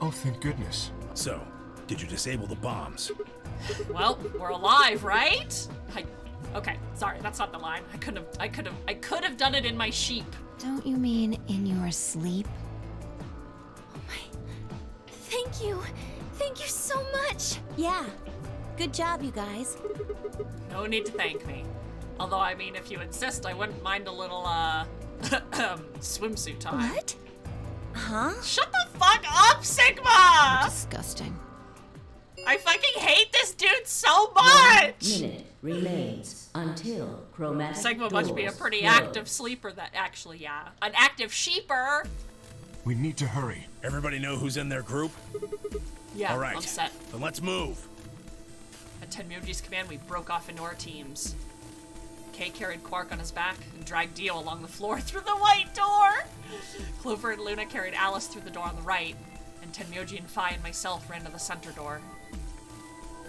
Oh, thank goodness. So, did you disable the bombs? Well, we're alive, right? Okay, sorry, that's not the line. I could have done it in my sheep. Don't you mean in your sleep? Oh my... Thank you. Thank you so much. Yeah. Good job, you guys. No need to thank me. Although, I mean, if you insist, I wouldn't mind a little, swimsuit time. What? Huh? Shut the fuck up, Sigma! Disgusting. I fucking hate this dude so much! 1 minute remains until chromatic Sigma doors must be a pretty close. active sleeper that actually, yeah. An active sheeper! We need to hurry. Everybody know who's in their group? Yeah, All right, I'm set. then let's move. At Tenmyoji's command, we broke off into our teams. Kay carried Quark on his back and dragged Dio along the floor through the white door. Clover and Luna carried Alice through the door on the right, and Tenmyoji and Phi and myself ran to the center door.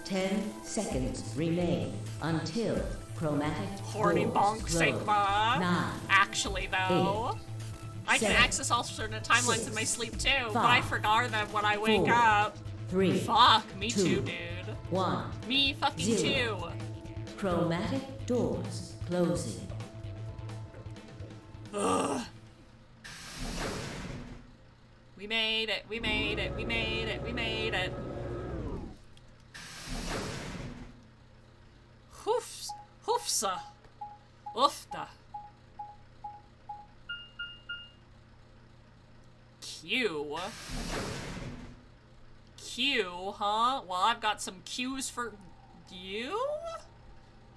10 seconds remain until chromatic Horny doors bonk, close. Sigma. 9. Actually, though, I can 7, access alternate timelines in my sleep too, but 5, I forgot them when I wake 4, up. 3, Fuck, me 2, too, dude. 1. Me fucking 0. too. Chromatic doors closing. Ugh. We made it, we made it, we made it, we made it. Hoofs, hoofsa, oofta. Q. Q, huh? Well, I've got some Q's for you?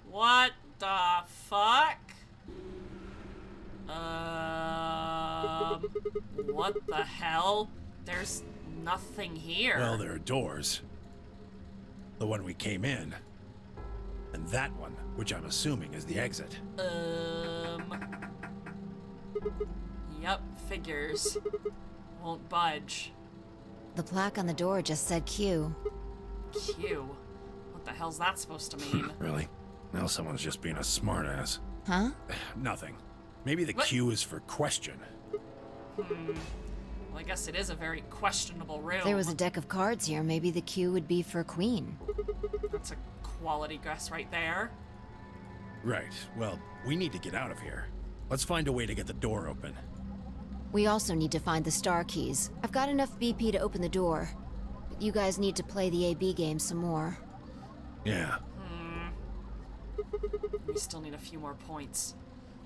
What the fuck? What the hell? There's nothing here. Well, there are doors. The one we came in. And that one, which I'm assuming is the exit. Yep, figures. Won't budge. The plaque on the door just said Q. Q? What the hell's that supposed to mean? Really? Now someone's just being a smartass. Huh? Nothing. Maybe the What? Q is for question. Well, I guess it is a very questionable room. If there was a deck of cards here, maybe the Q would be for Queen. That's a quality guess right there. Right. Well, we need to get out of here. Let's find a way to get the door open. We also need to find the star keys. I've got enough BP to open the door. But you guys need to play the AB game some more. Yeah. We still need a few more points.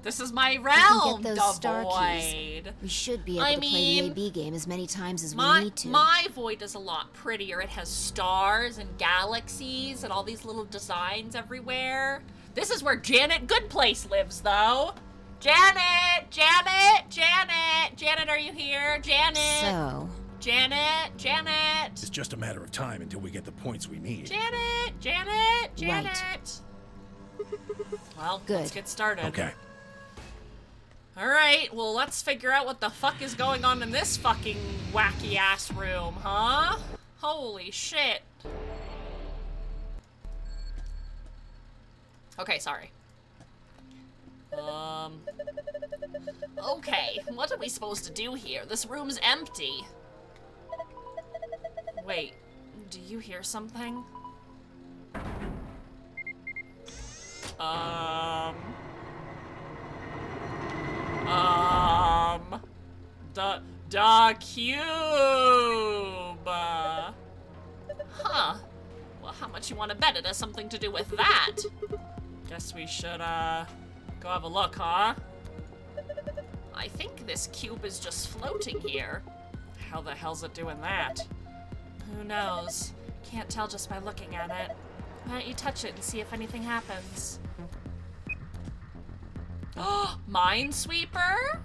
This is my We can realm, get those star Void. keys. We should be able to play the AB game as many times as we need to. My Void is a lot prettier. It has stars and galaxies and all these little designs everywhere. This is where Janet Goodplace lives, though. Janet! Janet! Janet! Janet, are you here? Janet! So... Janet! Janet! It's just a matter of time until we get the points we need. Janet! Janet! Janet! Right. Well, Good. let's get started. Okay. Alright, well, let's figure out what the fuck is going on in this fucking wacky-ass room, huh? Holy shit. Okay, sorry. Okay, what are we supposed to do here? This room's empty. Wait, do you hear something? The cube! Huh. Well, how much you want to bet it has something to do with that? Guess we should, go have a look, huh? I think this cube is just floating here. How the hell's it doing that? Who knows? Can't tell just by looking at it. Why don't you touch it and see if anything happens? Oh, Minesweeper?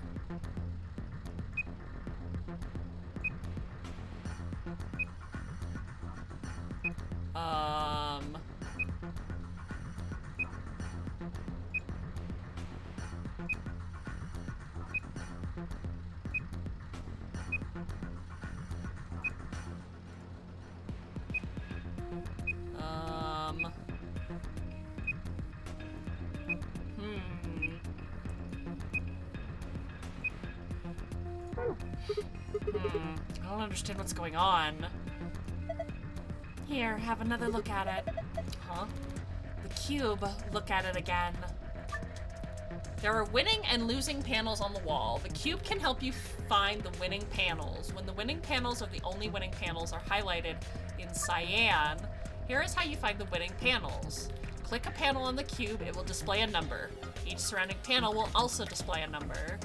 I don't understand what's going on. Here, have another look at it. Huh? The cube, look at it again. There are winning and losing panels on the wall. The cube can help you find the winning panels. When the winning panels or the only winning panels are highlighted in cyan, here is how you find the winning panels. Click a panel on the cube, it will display a number. Each surrounding panel will also display a number.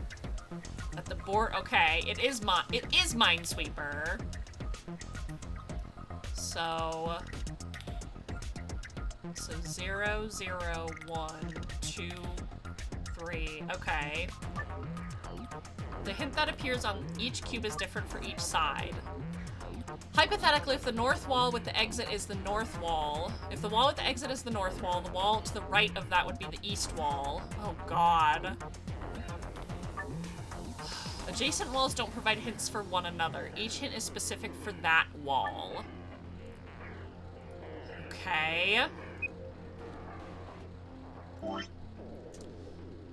At the board, okay, it is Minesweeper. So 0, 0, 1, 2, 3, okay. The hint that appears on each cube is different for each side. Hypothetically, if the north wall with the exit is the north wall, if the wall with the exit is the north wall, the wall to the right of that would be the east wall. Oh god. Adjacent walls don't provide hints for one another. Each hint is specific for that wall. Okay.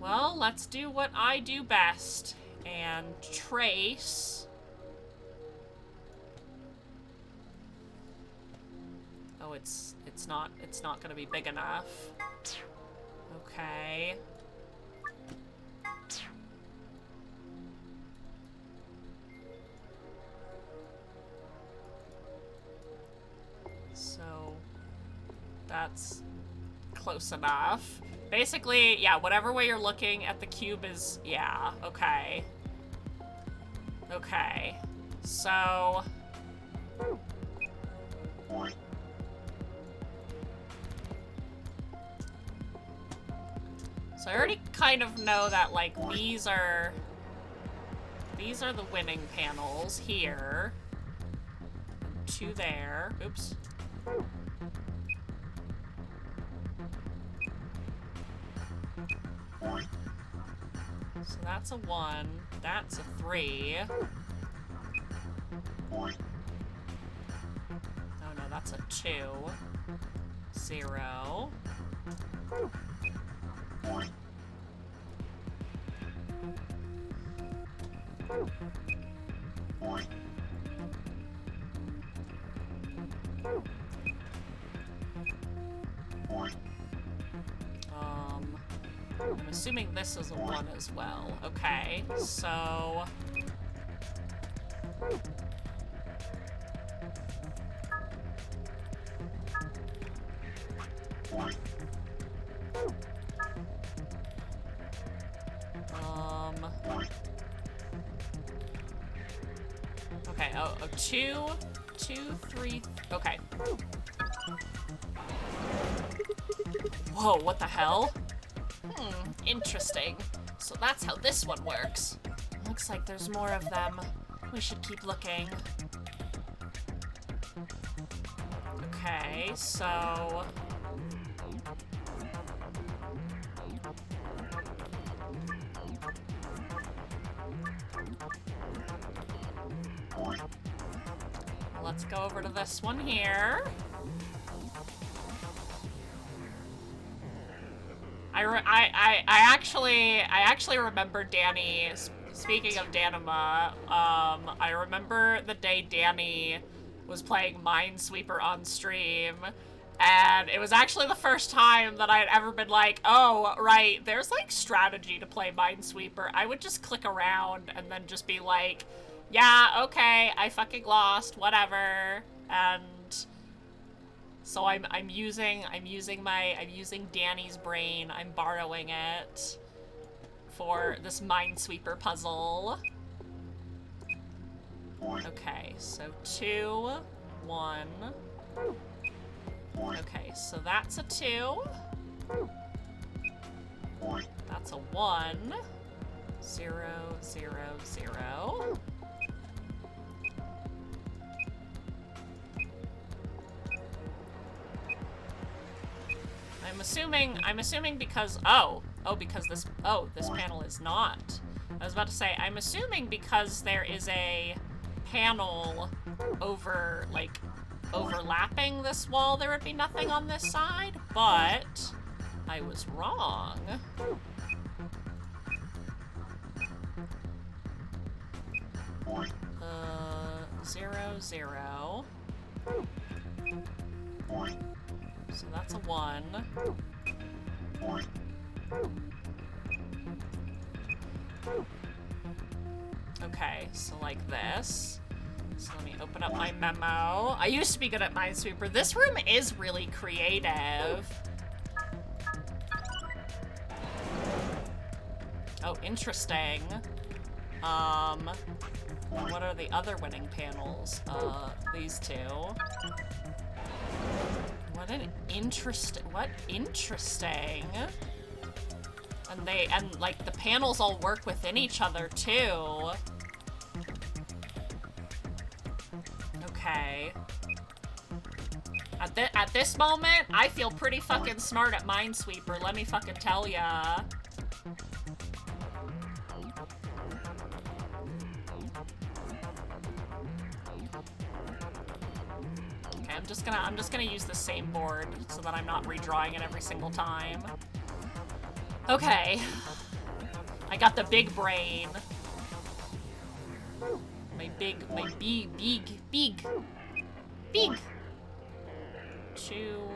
Well, let's do what I do best and trace. Oh, it's not gonna be big enough. Okay. So that's close enough. Basically, yeah, whatever way you're looking at the cube is, yeah, okay. Okay, so... So I already kind of know that, like, these are the winning panels here. 2 there. Oops. So that's a 1. That's a 3. Oh no, that's a 2. 0. I'm assuming this is a 1 as well. Okay, so... 2, 3. Okay. Whoa, what the hell? Interesting. So that's how this one works. Looks like there's more of them. We should keep looking. Okay, so... let's go over to this one here. I actually remember Danny. Speaking of Danima, I remember the day Danny was playing Minesweeper on stream, and it was actually the first time that I had ever been like, oh, right, there's like strategy to play Minesweeper. I would just click around and then just be like, yeah, okay, I fucking lost, whatever, and so I'm using Danny's brain. I'm borrowing it for this Minesweeper puzzle. Okay, so 2, 1. Okay, so that's a 2. That's a 1. 0, 0, 0. I'm assuming because, because this panel is not. I was about to say, I'm assuming because there is a panel overlapping this wall, there would be nothing on this side, but I was wrong. 0, 0. So that's a 1. Okay, so like this. So let me open up my memo. I used to be good at Minesweeper. This room is really creative. Oh, interesting. What are the other winning panels? These two. What interesting. And like the panels all work within each other too. Okay. At this moment, I feel pretty fucking smart at Minesweeper, let me fucking tell ya. Okay, I'm just gonna use the same board so that I'm not redrawing it every single time. Okay. I got the big brain. My big. 2.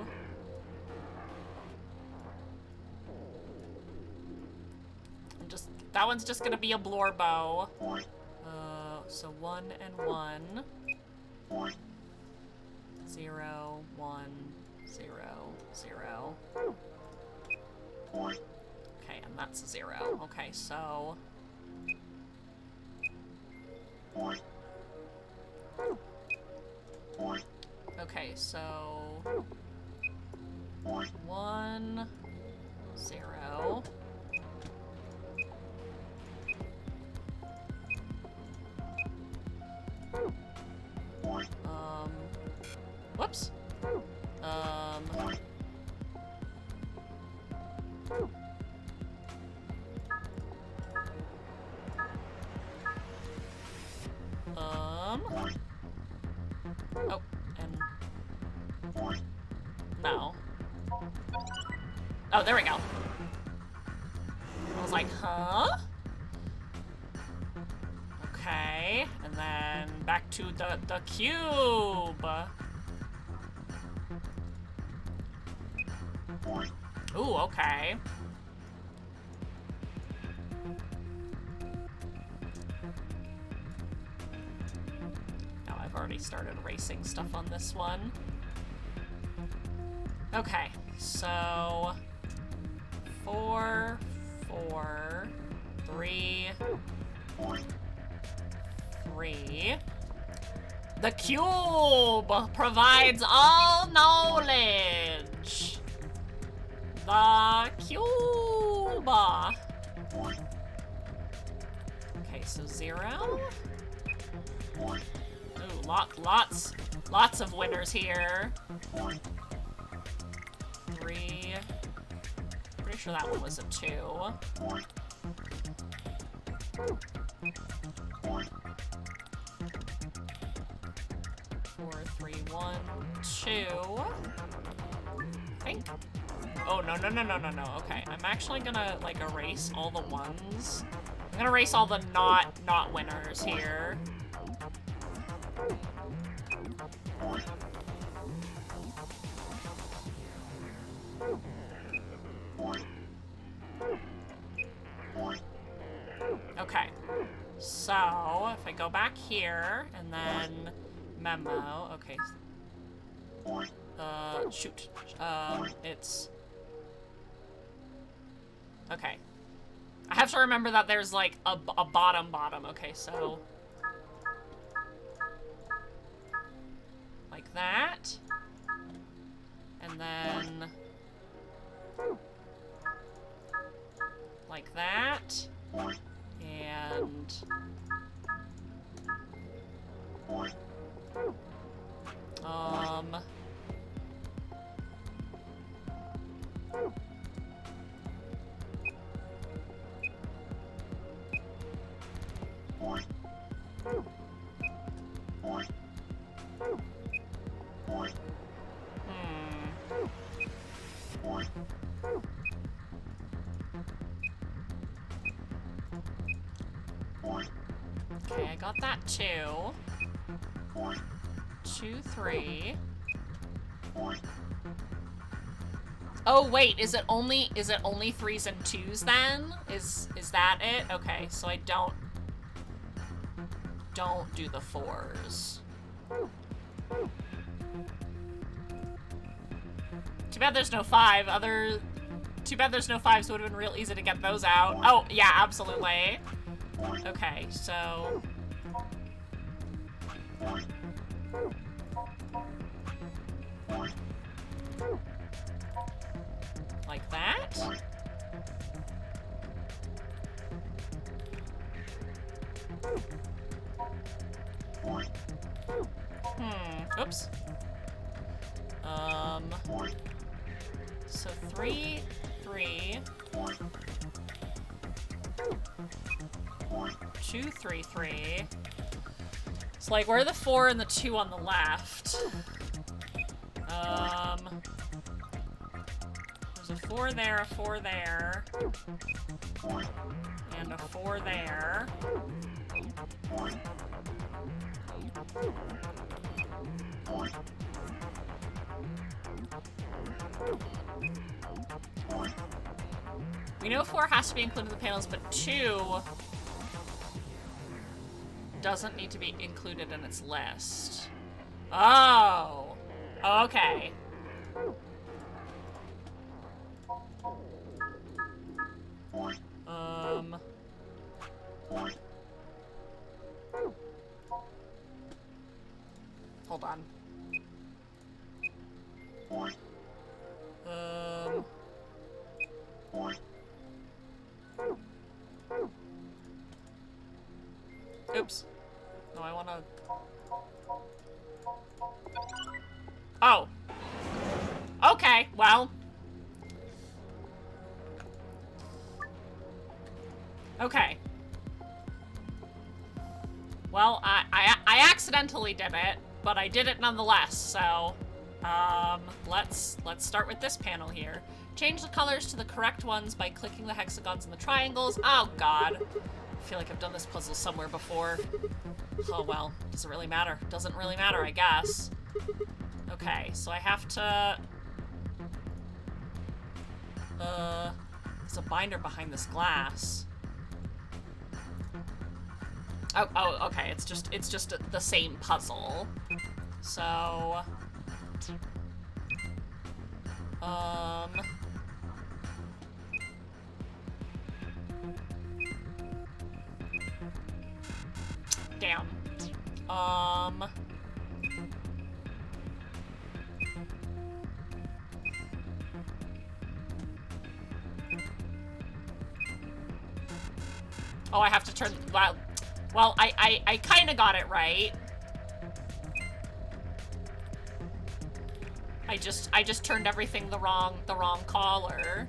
That one's just gonna be a blorbo. So 1 and 1. 0, 1, 0, 0. Okay, and that's a 0. Okay, so... Okay, so... 1, 0. Whoops. Oh, and... No. Oh, there we go. I was like, huh? Okay, and then back to the cube. Ooh, okay. Now I've already started erasing stuff on this one. Okay, so 4, 4, 3, 3. The cube provides all knowledge. The cube. Okay, so 0. Ooh, lots of winners here. 3. Pretty sure that one was a 2. 4, 3, 1, 2. I think. Oh, no. Okay, I'm actually gonna, like, erase all the ones. I'm gonna erase all the not winners here. Okay, so if I go back here and then memo, okay. Shoot. It's... Okay. I have to remember that there's like a bottom. Okay, so... Like that. And then... Like that. And... Okay, I got that 2. 2, 3. Oh wait, is it only 3s and 2s then? Is that it? Okay, so I don't do the 4s. Too bad there's no 5. Too bad there's no 5s, would have been real easy to get those out. Oh, yeah, absolutely. Okay, so... Like that? Oops. So 3, 3. 2, 3, 3. It's like, where are the 4 and the 2 on the left? There's a 4 there, a 4 there. And a 4 there. We know 4 has to be included in the panels, but 2 doesn't need to be included in its list. Oh! Okay. Hold on. Oops. No, I wanna... Oh. Okay, well. Okay. Well, I accidentally did it, but I did it nonetheless, so... let's start with this panel here. Change the colors to the correct ones by clicking the hexagons and the triangles. Oh, God. I feel like I've done this puzzle somewhere before. Oh, well. Doesn't really matter. Doesn't really matter, I guess. Okay, so I have to... There's a binder behind this glass. Oh, okay. It's just the same puzzle. So... Damn. Oh, I have to turn, well, I kind of got it right. I just turned everything the wrong color.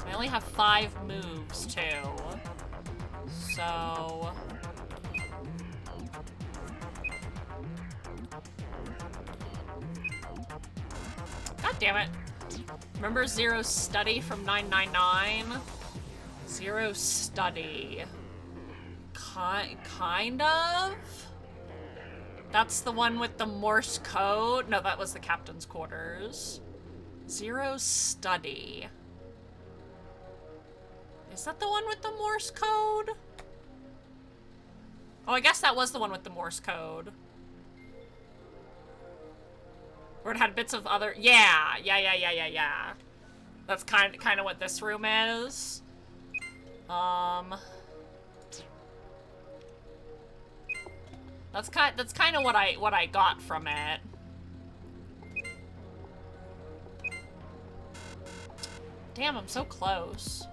I only have 5 moves, too. So... God damn it. Remember Zero's study from 999? Zero's study. Kind of? That's the one with the Morse code? No, that was the captain's quarters. Zero's study. Is that the one with the Morse code? Oh, I guess that was the one with the Morse code. Where it had bits of other... Yeah. That's kind of what this room is. That's kind of what I got from it. Damn, I'm so close.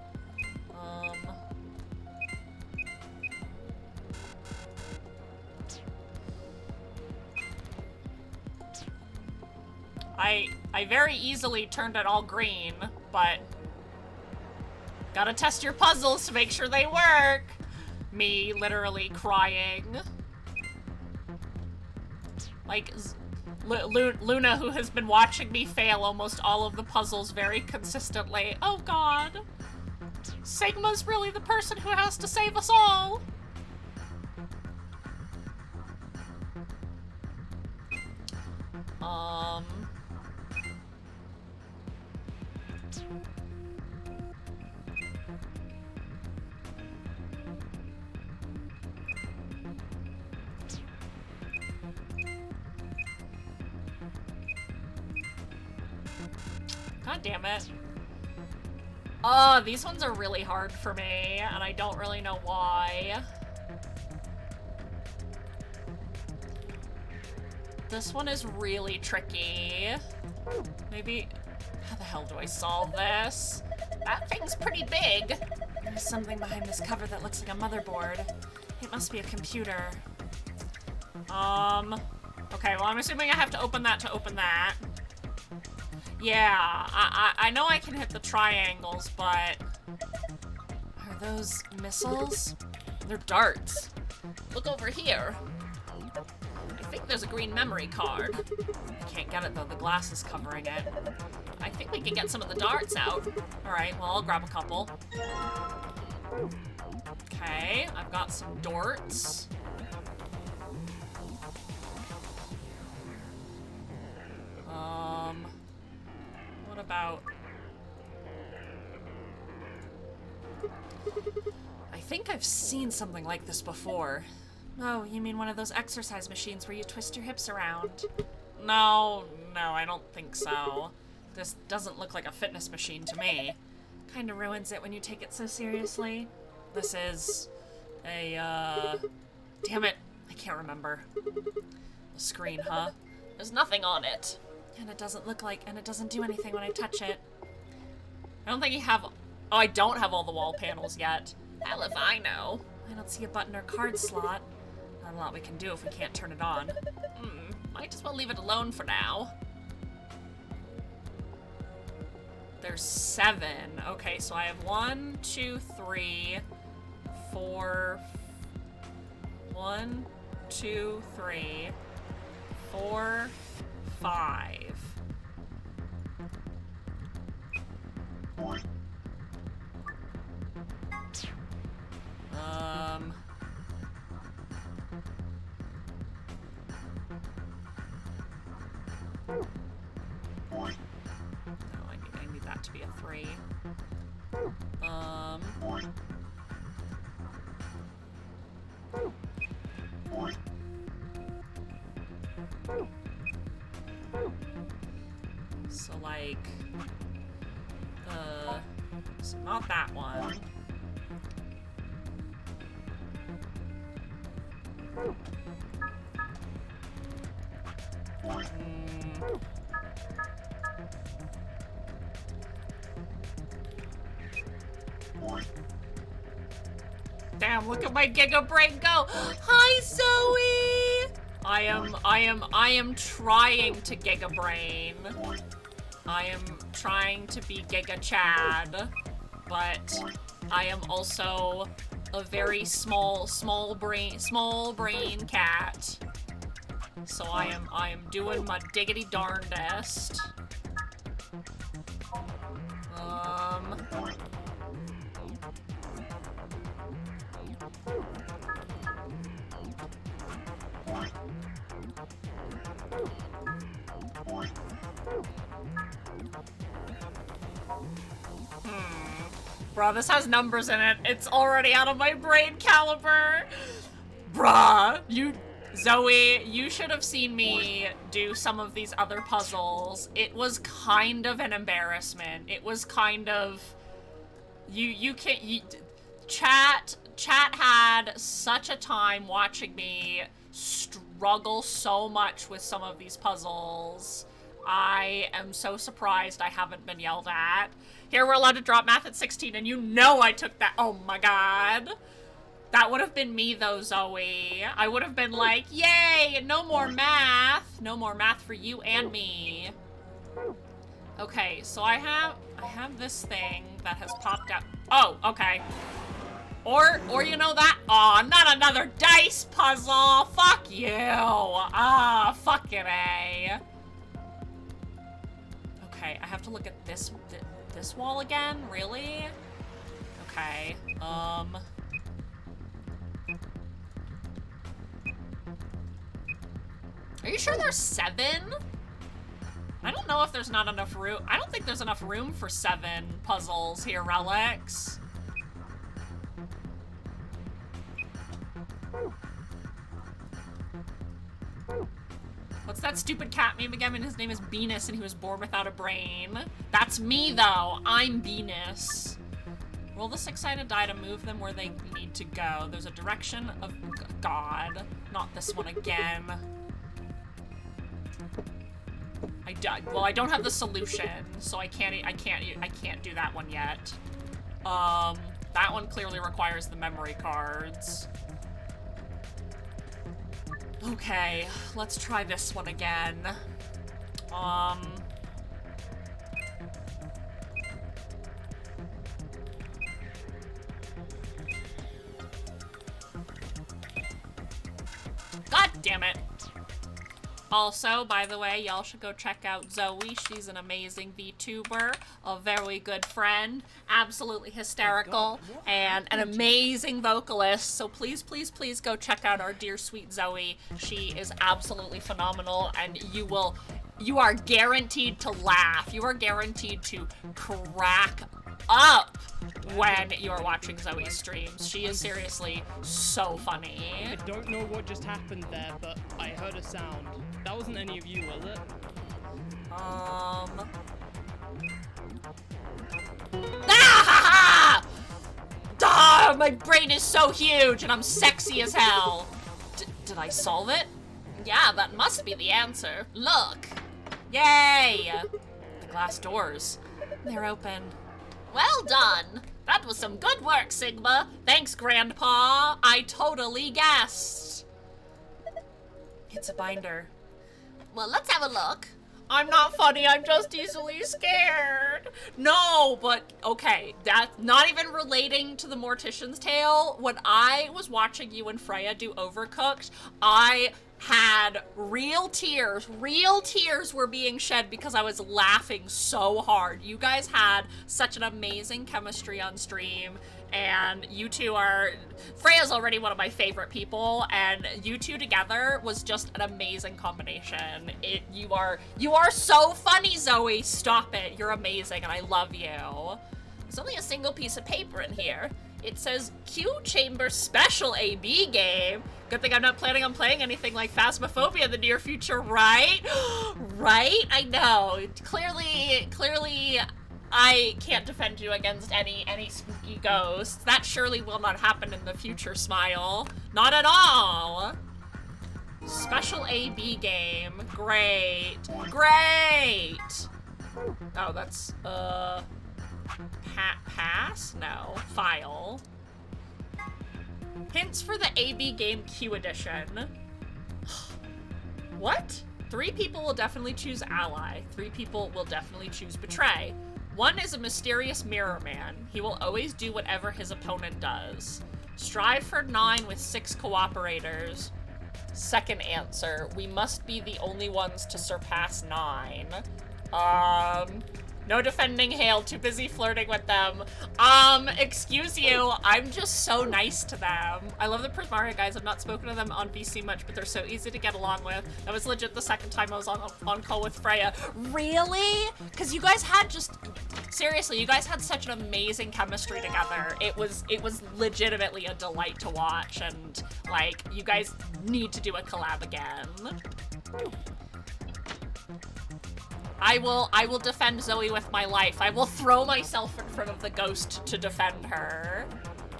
I very easily turned it all green, but gotta test your puzzles to make sure they work. Me literally crying. Like, Luna, who has been watching me fail almost all of the puzzles very consistently. Oh god. Sigma's really the person who has to save us all. God damn it. Oh, these ones are really hard for me, and I don't really know why. This one is really tricky. Maybe... How the hell do I solve this? That thing's pretty big. There's something behind this cover that looks like a motherboard. It must be a computer. Okay, well, I'm assuming I have to open that to open that. Yeah, I know I can hit the triangles, but... Are those missiles? They're darts. Look over here. I think there's a green memory card. I can't get it, though. The glass is covering it. I think we can get some of the darts out. Alright, well, I'll grab a couple. Okay, I've got some darts. What about... I think I've seen something like this before. Oh, you mean one of those exercise machines where you twist your hips around? No, I don't think so. This doesn't look like a fitness machine to me. Kinda ruins it when you take it so seriously. This is a, damn it, I can't remember. The screen, huh? There's nothing on it. And it doesn't look like, and it doesn't do anything when I touch it. I don't think you have, oh, I don't have all the wall panels yet. Hell if I know. I don't see a button or card slot. Not a lot we can do if we can't turn it on. Might as well leave it alone for now. There's 7. Okay, so I have 1, 2, 3, 4. 1, 2, 3, 4, 5. No, I need that to be a 3. So, like, so not that one. Damn, look at my Giga Brain go! Hi, Zoe! I am trying to Giga Brain. I am trying to be Giga Chad, but I am also a very small brain cat. So I am doing my diggity darndest. Bruh, this has numbers in it. It's already out of my brain caliber. Bruh, Zoe, you should have seen me do some of these other puzzles. It was kind of an embarrassment. It was kind of... Chat had such a time watching me struggle so much with some of these puzzles. I am so surprised I haven't been yelled at. Here, we're allowed to drop math at 16, and you know I took that. Oh my god. That would have been me, though, Zoe. I would have been like, yay, no more math. No more math for you and me. Okay, so I have this thing that has popped up. Oh, okay. Or you know that? Aw, not another dice puzzle. Fuck you. Ah, fucking A. Okay, I have to look at this wall again? Really? Okay, Are you sure there's 7? I don't know if there's not enough room. I don't think there's enough room for 7 puzzles here, Relics. What's that stupid cat meme again? And his name is Venus and he was born without a brain. That's me, though. I'm Venus. Roll the 6-sided die to move them where they need to go. There's a direction of God. Not this one again. Well, I don't have the solution, so I can't do that one yet. That one clearly requires the memory cards. Okay, let's try this one again. God damn it. Also, by the way, y'all should go check out Zoe. She's an amazing VTuber, a very good friend, absolutely hysterical, and an amazing vocalist. So please, please, please go check out our dear sweet Zoe. She is absolutely phenomenal, and you are guaranteed to laugh. You are guaranteed to crack up when you're watching Zoe's streams. She is seriously so funny. I don't know what just happened there, but I heard a sound. That wasn't any of you, was it? Ah! Ah! My brain is so huge and I'm sexy as hell. Did I solve it? Yeah, that must be the answer. Look. Yay! The glass doors. They're open. Well done. That was some good work, Sigma. Thanks, Grandpa. I totally guessed. It's a binder. Well, let's have a look. I'm not funny, I'm just easily scared. No, but okay, that's not even relating to the Mortician's Tale. When I was watching you and Freya do Overcooked, I had real tears were being shed because I was laughing so hard. You guys had such an amazing chemistry on stream, and you two Freya's already one of my favorite people, and you two together was just an amazing combination. You are so funny, Zoe. Stop it. You're amazing, and I love you. There's only a single piece of paper in here. It says Q Chamber Special AB Game. Good thing I'm not planning on playing anything like Phasmophobia in the near future, right? Right? I know. Clearly, I can't defend you against any spooky ghosts. That surely will not happen in the future, Smile. Not at all. Special AB game. Great. Great! Oh, that's, pass? No. File. Hints for the AB game Q edition. What? 3 people will definitely choose ally. 3 people will definitely choose betray. 1 is a mysterious mirror man. He will always do whatever his opponent does. Strive for 9 with 6 cooperators. Second answer, we must be the only ones to surpass 9. No defending Hale, too busy flirting with them. Excuse you, I'm just so nice to them. I love the Prismaria guys. I've not spoken to them on VC much, but they're so easy to get along with. That was legit the second time I was on call with Freya. Really? Because you guys had seriously, you guys had such an amazing chemistry together. It was legitimately a delight to watch, and like, you guys need to do a collab again. I will defend Zoe with my life. I will throw myself in front of the ghost to defend her.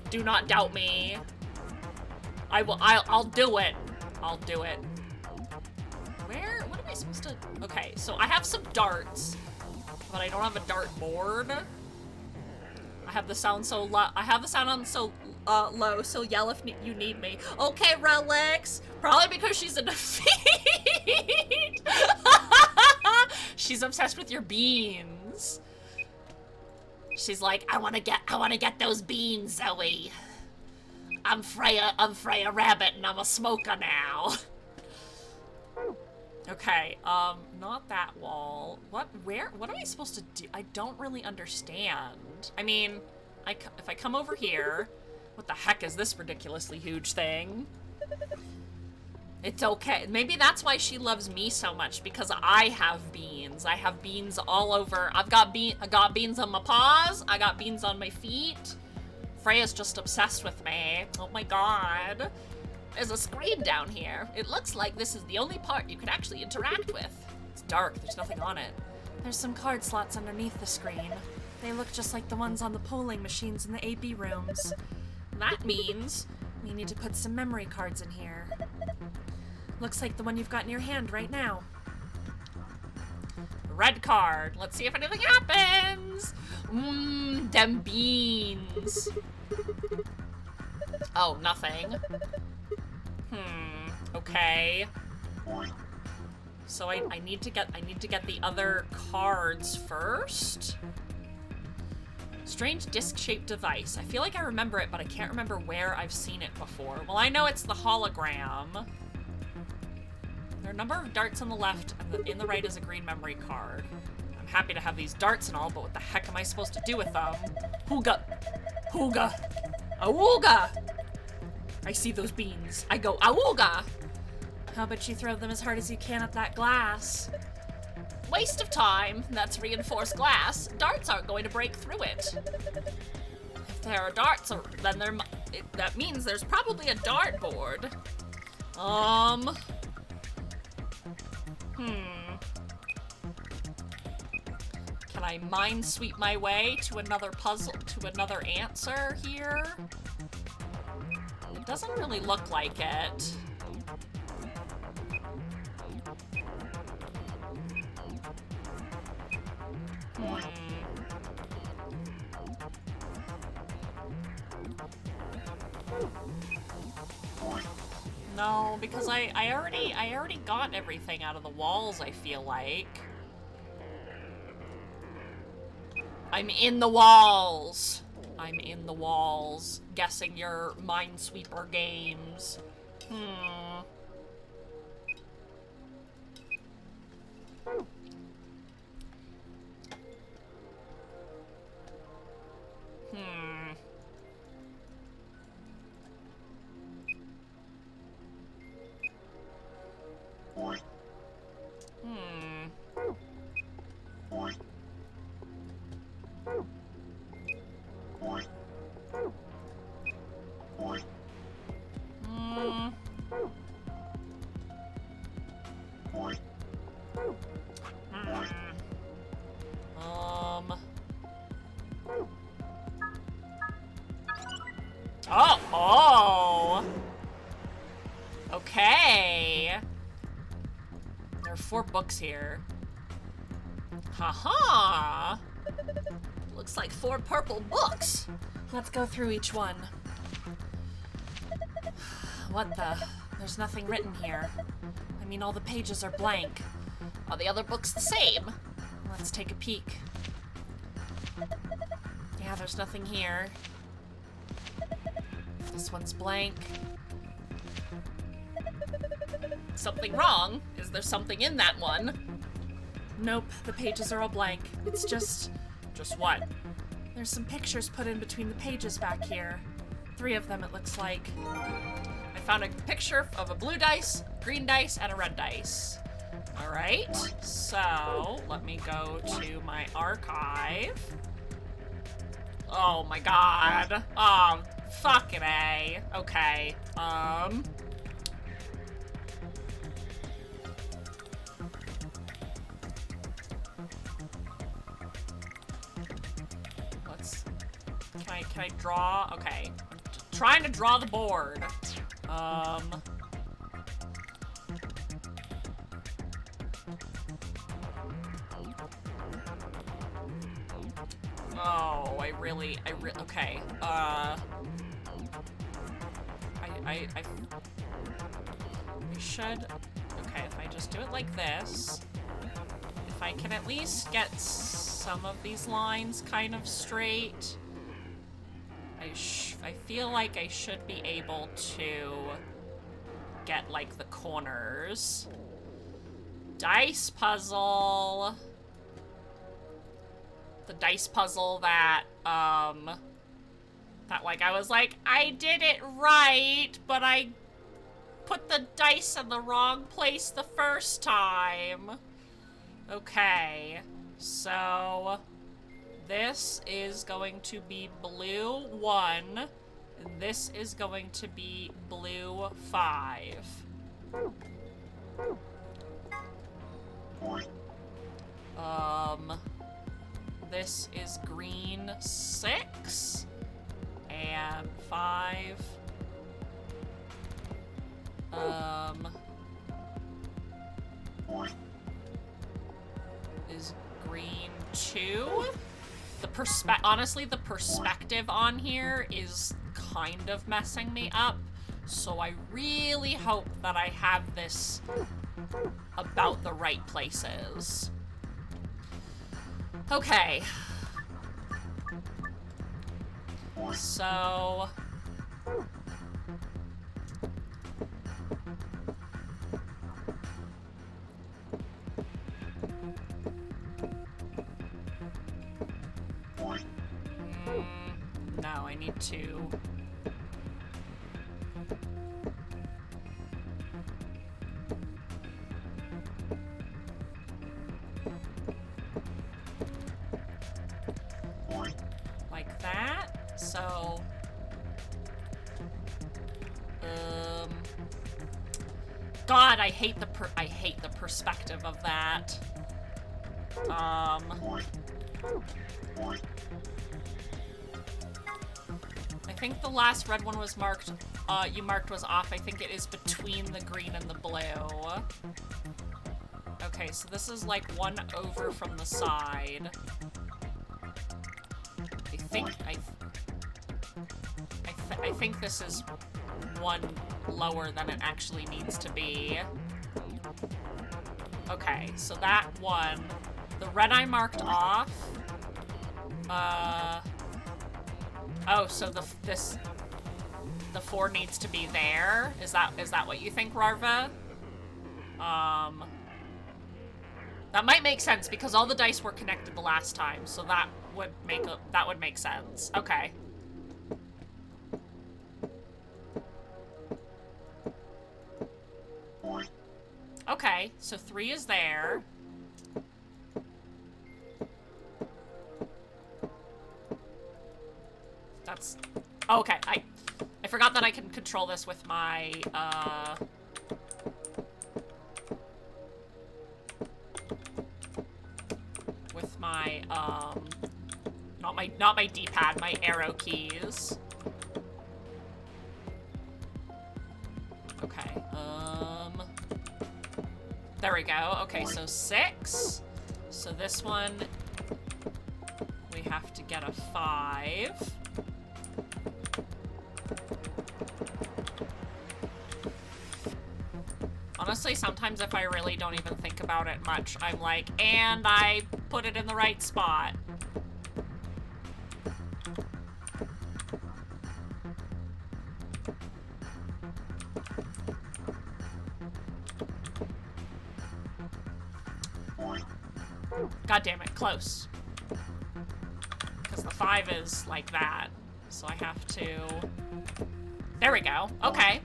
Do not doubt me. I'll do it. I'll do it. What am I supposed to? Okay, so I have some darts, but I don't have a dart board. I have the sound so low. I have the sound on so low, so yell if you need me. Okay, Relics. Probably because she's in defeat. She's obsessed with your beans. She's like, I wanna get those beans, Zoe. I'm Freya Rabbit and I'm a smoker now. Okay, not that wall. What am I supposed to do? I don't really understand. I mean, if I come over here, what the heck is this ridiculously huge thing? It's okay. Maybe that's why she loves me so much, because I have beans. I have beans all over. I got beans on my paws. I got beans on my feet. Freya's just obsessed with me. Oh my god. There's a screen down here. It looks like this is the only part you can actually interact with. It's dark. There's nothing on it. There's some card slots underneath the screen. They look just like the ones on the polling machines in the AB rooms. That means we need to put some memory cards in here. Looks like the one you've got in your hand right now. Red card. Let's see if anything happens. Them beans. Oh, nothing. Okay. So I need to get the other cards first. Strange disc-shaped device. I feel like I remember it, but I can't remember where I've seen it before. Well, I know it's the hologram. There are a number of darts on the left, and in the right is a green memory card. I'm happy to have these darts and all, but what the heck am I supposed to do with them? Hooga! Hooga! Awooga! I see those beans. I go, awooga! How about you throw them as hard as you can at that glass? Waste of time. That's reinforced glass. Darts aren't going to break through it. If there are darts, then that means there's probably a dartboard. Can I mind sweep my way to another puzzle, to another answer here? It doesn't really look like it. No, because I already got everything out of the walls, I feel like. I'm in the walls. I'm in the walls. Guessing your Minesweeper games. Oh, oh. Okay. There are 4 books here. Haha. Looks like 4 purple books. Let's go through each one. What the? There's nothing written here. I mean, all the pages are blank. Are the other books the same? Let's take a peek. Yeah, there's nothing here. This one's blank. Something wrong? Is there something in that one? Nope, the pages are all blank. It's just what? There's some pictures put in between the pages back here. 3 of them, it looks like. I found a picture of a blue dice, green dice, and a red dice. All right, so let me go to my archive. Oh my god. Oh, fucking A. Okay, Can I draw? Okay. I'm trying to draw the board. Oh, I really, okay. I should, okay, if I just do it like this, if I can at least get some of these lines kind of straight, I feel like I should be able to get, like, the corners. Dice puzzle. The dice puzzle that, like, I was like, I did it right, but I put the dice in the wrong place the first time. Okay, so this is going to be blue 1, and this is going to be blue 5. This is green 6 and 5. Is green 2. Honestly, the perspective on here is kind of messing me up, so I really hope that I have this about the right places. Okay. So no, I need to like that. So God, I hate the perspective of that. I think the last red one was marked, you marked was off. I think it is between the green and the blue. Okay, so this is like 1 over from the side. I think this is 1 lower than it actually needs to be. Okay, so that 1, the red I marked off. Oh, so the 4 needs to be there. Is that what you think, Rarva? That might make sense because all the dice were connected the last time, so that would make sense. Okay. Okay, so 3 is there. That's... Oh, okay, I forgot that I can control this with my, with my, not my D-pad, my arrow keys. Okay, there we go. Okay, so 6. So this one, we have to get a 5. Honestly, sometimes if I really don't even think about it much, I'm like, and I put it in the right spot. God damn it, close. Because the 5 is like that. So I have to... There we go. Okay.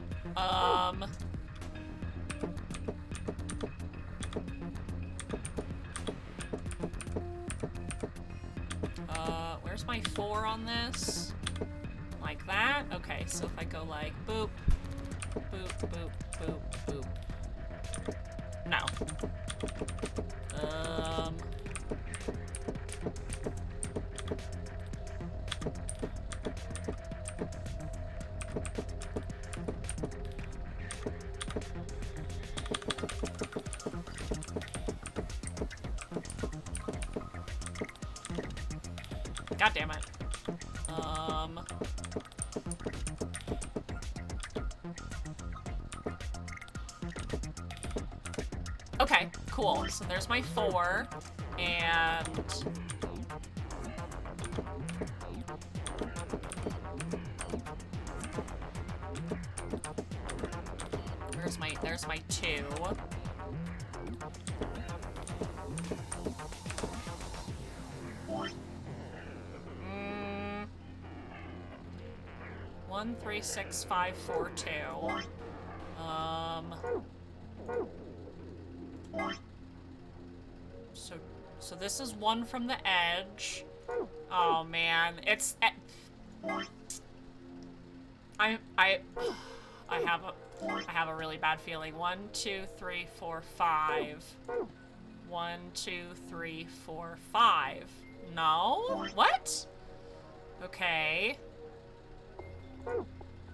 Where's my 4 on this? Like that? Okay, so if I go like boop, boop, boop, boop, boop. No. God damn it. Okay, cool. So there's my 4, and... There's my 2. 1, 3, 6, 5, 4, 2. So this is 1 from the edge. Oh man, it's... I have a really bad feeling. 1, 2, 3, 4, 5. 1, 2, 3, 4, 5. No? What? Okay.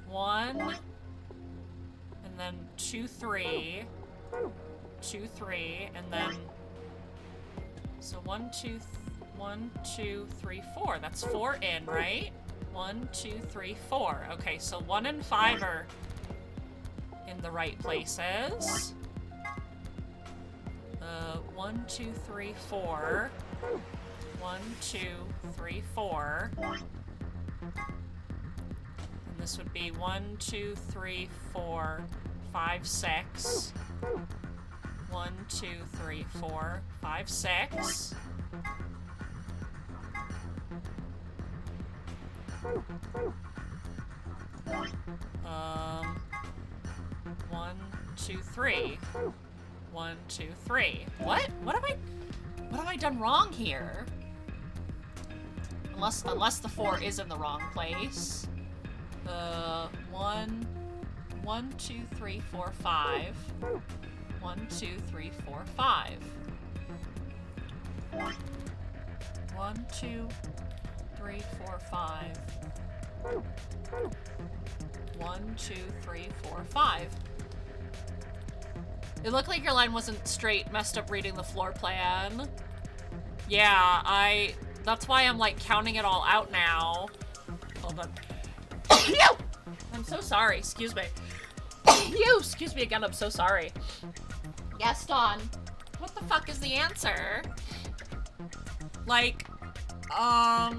1. And then 2, 3. 2, 3. And then... So 1, 2, 3, 4. That's 4 in, right? 1, 2, 3, 4. Okay, so 1 and 5 are in the right places. 1, 2, 3, 4. 1, 2, 3, 4. And this would be 1, 2, 3, 4, 5, 6. 1, 2, 3, 4, 5, 6. 1, 2, 3. 1, 2, 3. What? What have I done wrong here? Unless the 4 is in the wrong place. 1, 2, 3, 4, 5. 1, 2, 3, 4, 5. 1, 2, 3, 4, 5. 1, 2, 3, 4, 5. It looked like your line wasn't straight, messed up reading the floor plan. Yeah, that's why I'm like counting it all out now. Hold on. No! I'm so sorry, excuse me. Excuse me again, I'm so sorry. Yes, Dawn. What the fuck is the answer? Like, I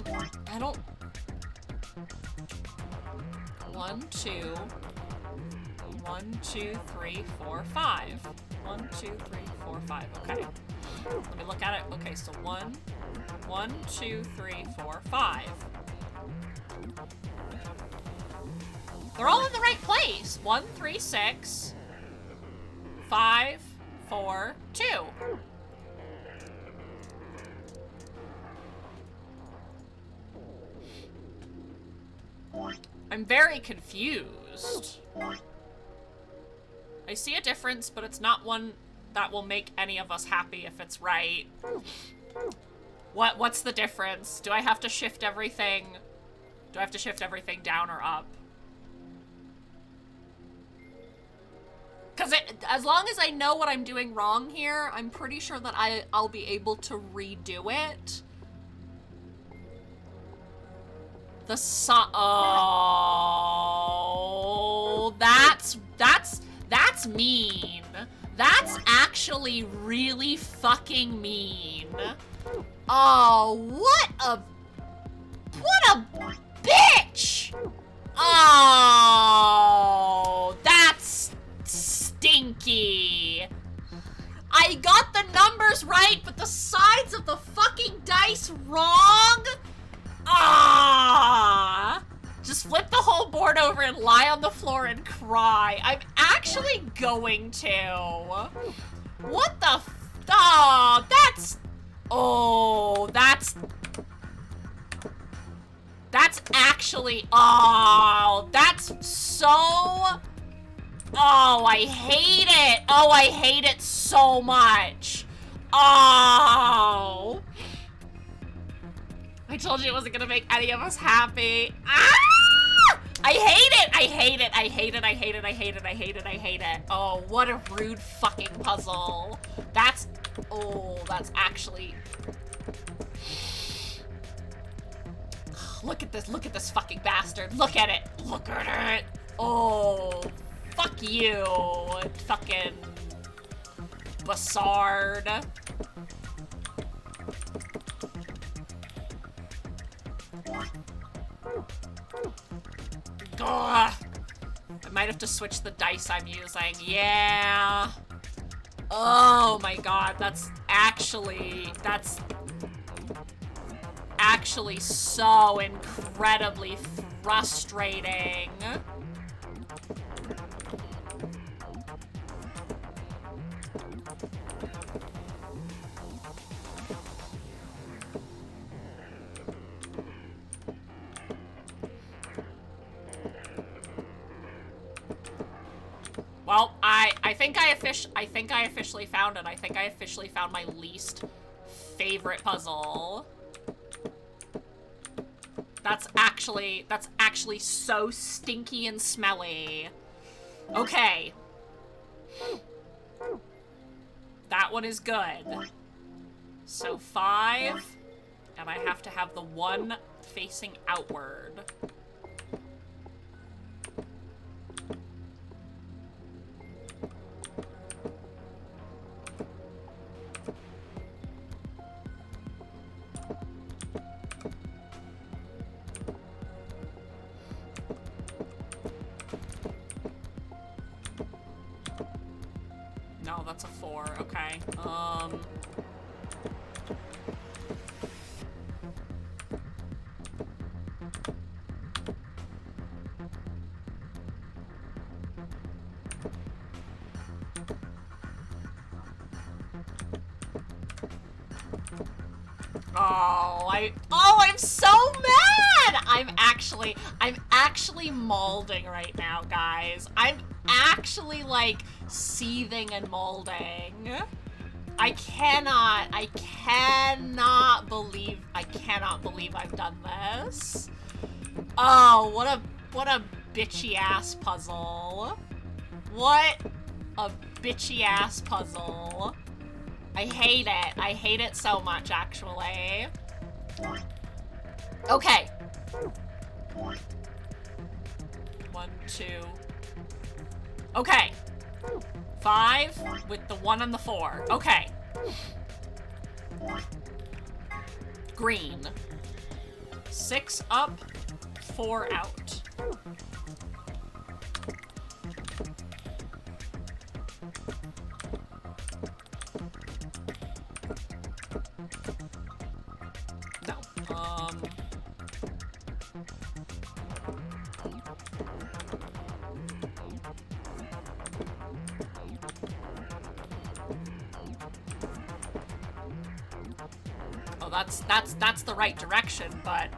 don't... 1, 2... 1, 2, 3, 4, 5. 1, 2, 3, 4, 5. Okay. Let me look at it. Okay, so 1, 2, 3, 4, 5. They're all in the right place. 1, 3, 6. 5, 4, 2. I'm very confused. I see a difference, but it's not one that will make any of us happy if it's right. What's the difference? Do I have to shift everything? Do I have to shift everything down or up? as long as I know what I'm doing wrong here, I'm pretty sure that I'll be able to redo it. The oh, that's mean. That's actually really fucking mean. Oh, what a bitch! Oh, that's stinky. I got the numbers right, but the sides of the fucking dice wrong? Ah! Just flip the whole board over and lie on the floor and cry. I'm actually going to. What the oh, that's... Oh, that's actually... Oh, that's so... Oh, I hate it. Oh, I hate it so much. Oh. I told you it wasn't gonna make any of us happy. Ah! I hate it! I hate it! I hate it! I hate it! I hate it! I hate it! I hate it! Oh, what a rude fucking puzzle. That's... Oh, that's actually... Look at this fucking bastard. Look at it. Look at it. Oh, fuck you, fucking Bassard. Ugh. I might have to switch the dice I'm using. Yeah. Oh my god, that's actually so incredibly frustrating. Well, I think I officially found it. I think I officially found my least favorite puzzle. That's actually so stinky and smelly. Okay. That one is good. So 5, and I have to have the one facing outward. No, that's a 4. Okay. I'm so mad! I'm actually malding right now, guys. I'm actually, like, seething and molding. I cannot believe I've done this. Oh, what a bitchy ass puzzle. What a bitchy ass puzzle. I hate it. I hate it so much, actually. Okay. 1, 2. Okay. 5 with the 1 and the 4. Okay. Green. 6 up, 4 out. No. Oh, that's the right direction, but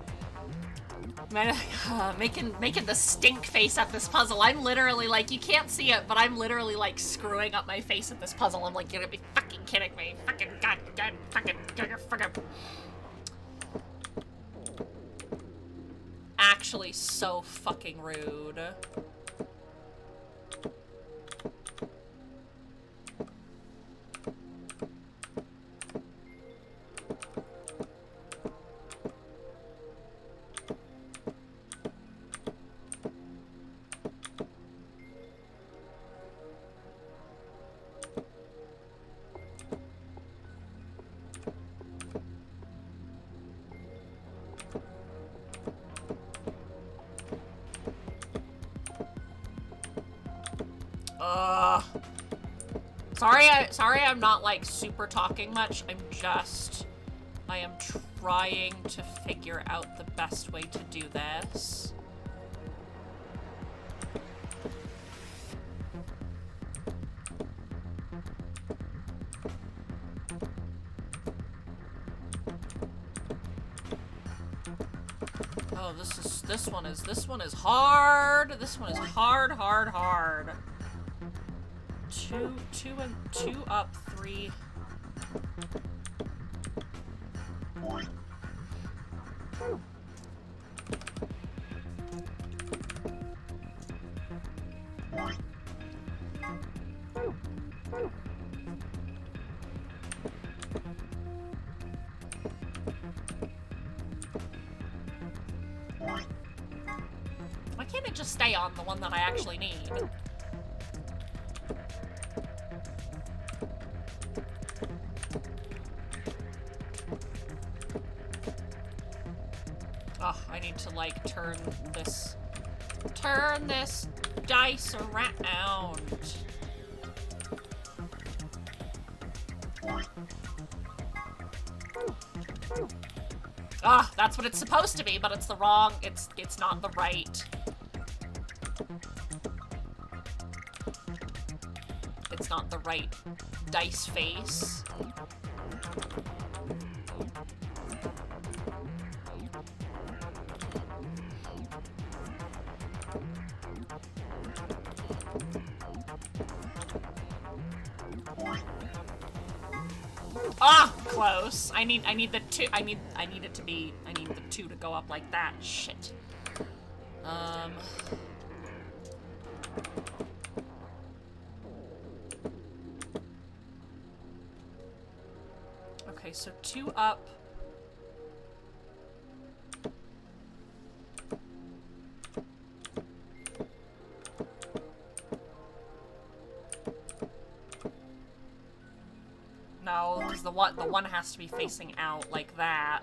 making the stink face at this puzzle. I'm literally like, you can't see it, but I'm literally like screwing up my face at this puzzle. I'm like, you're gonna be fucking kidding me. Fucking god, fucking. Actually so fucking rude. Sorry I'm not, like, super talking much. I am trying to figure out the best way to do this. Oh, this one is hard. This one is hard. Two up, 3. Why can't it just stay on the one that I actually need? Oh, I need to, like, turn this dice around. Ah, that's what it's supposed to be, but it's the wrong, it's not the right. It's not the right dice face. Ah, close. I need the 2. I need the 2 to go up like that. Shit. Okay, so 2 up. No, because the one has to be facing out like that.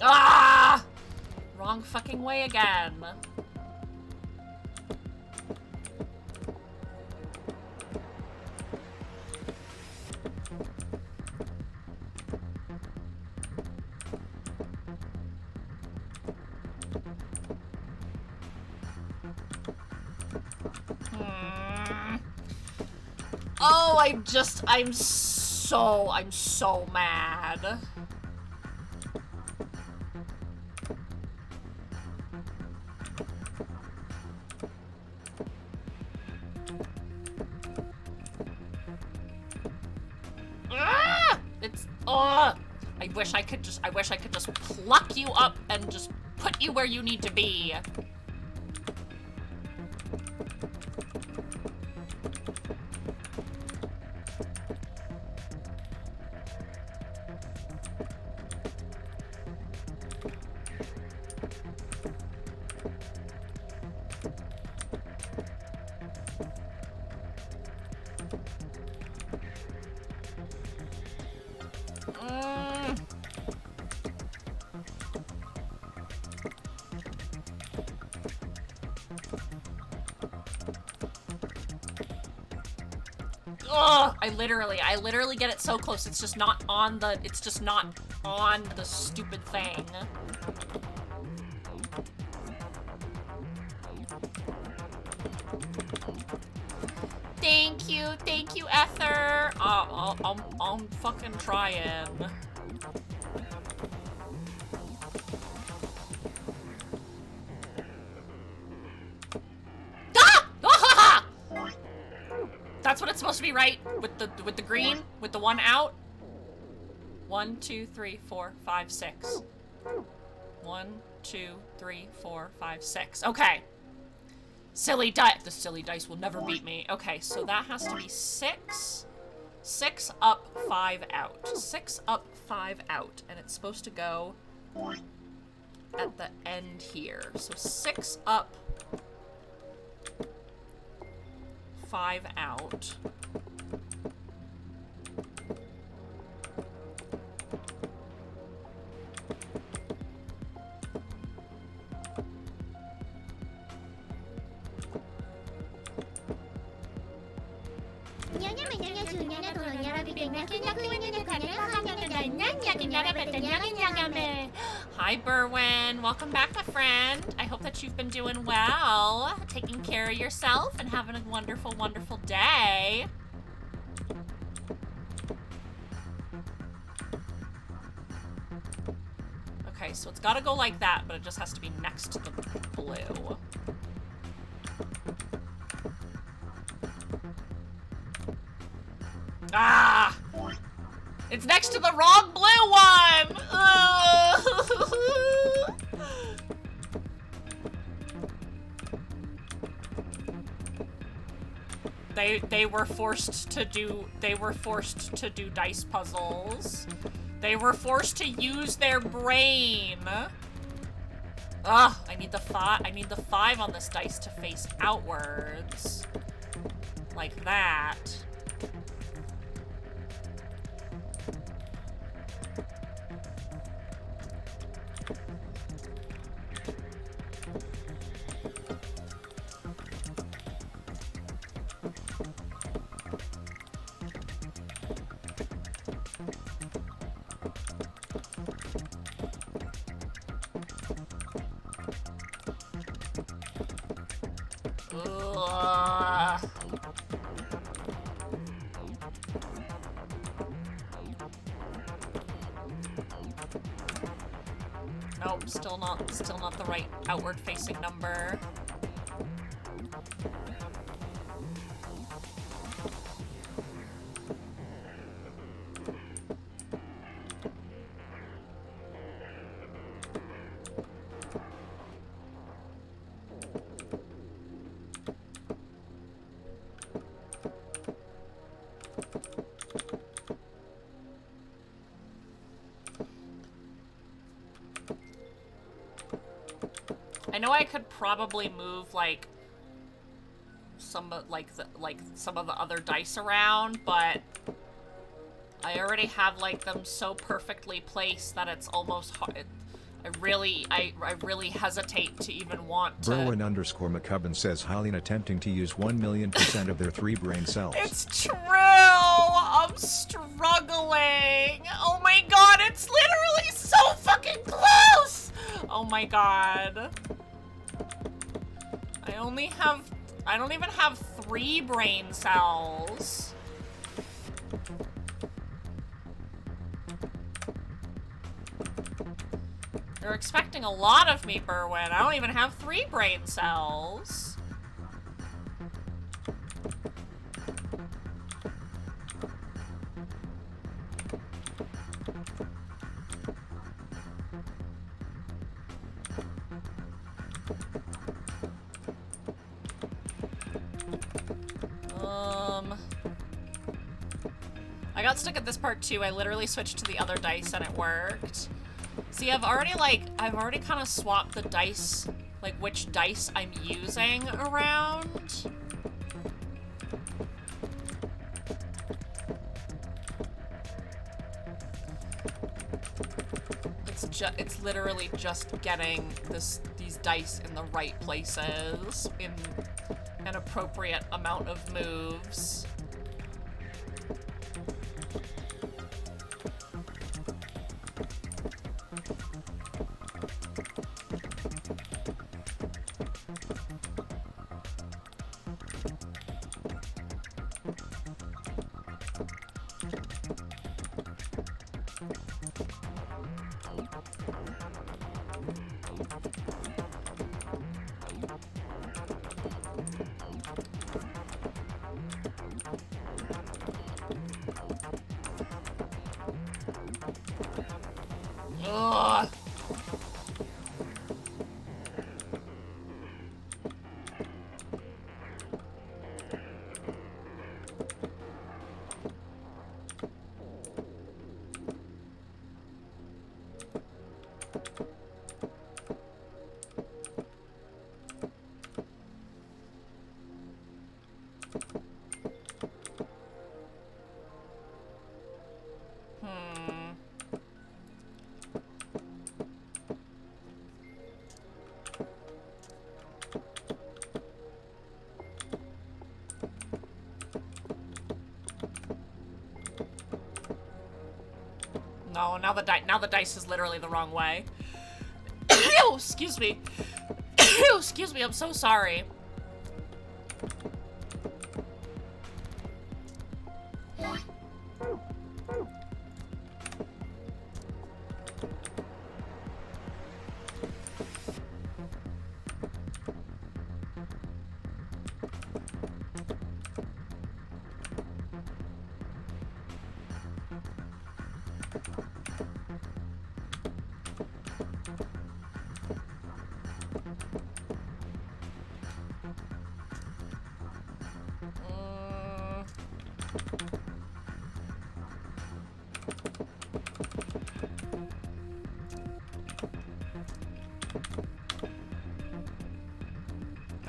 Ah! Wrong fucking way again. Oh, I'm so mad. Ah! I wish I could just pluck you up and just put you where you need to be. Ugh, I literally get it so close. It's just not on the stupid thing. Thank you, Ether. I'm fucking trying. That's what it's supposed to be, right? With the green? With the 1 out? 1, 2, 3, 4, 5, 6. 1, 2, 3, 4, 5, 6. Okay. Silly dice. The silly dice will never beat me. Okay, so that has to be 6. 6 up, 5 out. 6 up, 5 out. And it's supposed to go at the end here. So 6 up, 5 out. Hi, Berwin. Welcome back, my friend. I hope that you've been doing well, taking care of yourself, and having a wonderful, wonderful day. Okay, so it's gotta go like that, but it just has to be next to the blue. Ah! It's next to the wrong blue one! They were forced to do dice puzzles. They were forced to use their brain. Ugh, I need the 5 on this dice to face outwards. Like that. Nope, still not the right outward facing number. I know I could probably move like some of the other dice around, but I already have like them so perfectly placed that it's almost hard. I really hesitate to even want to. Berwin_McCubbin says Hylian attempting to use 1,000,000% of their 3 brain cells. It's true! I'm struggling! Oh my god, it's literally so fucking close! Oh my god. I don't even have 3 brain cells. You're expecting a lot of me, Berwin. I don't even have 3 brain cells. I got stuck at this part too. I literally switched to the other dice and it worked. See, I've already kind of swapped the dice, like which dice I'm using around. It's literally just getting these dice in the right places in an appropriate amount of moves. No, now the dice is literally the wrong way. Ew, excuse me. Ew, excuse me, I'm so sorry.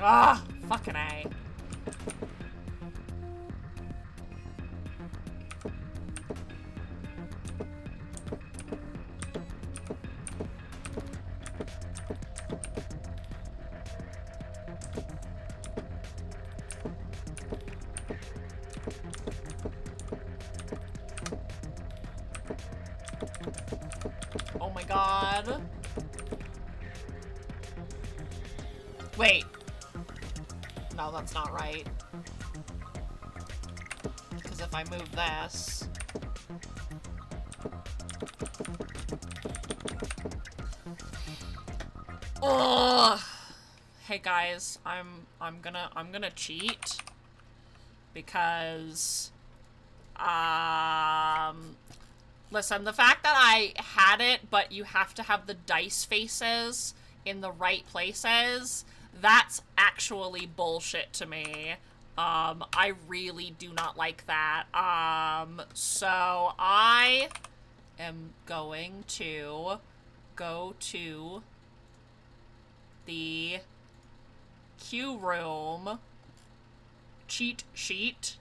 Ah, fucking A. Oh my god. Wait. No, that's not right. Because if I move this... Ugh. Hey guys, I'm gonna cheat because listen, the fact that I had it but you have to have the dice faces in the right places, that's actually bullshit to me. I really do not like that. So I am going to go to the Q room cheat sheet.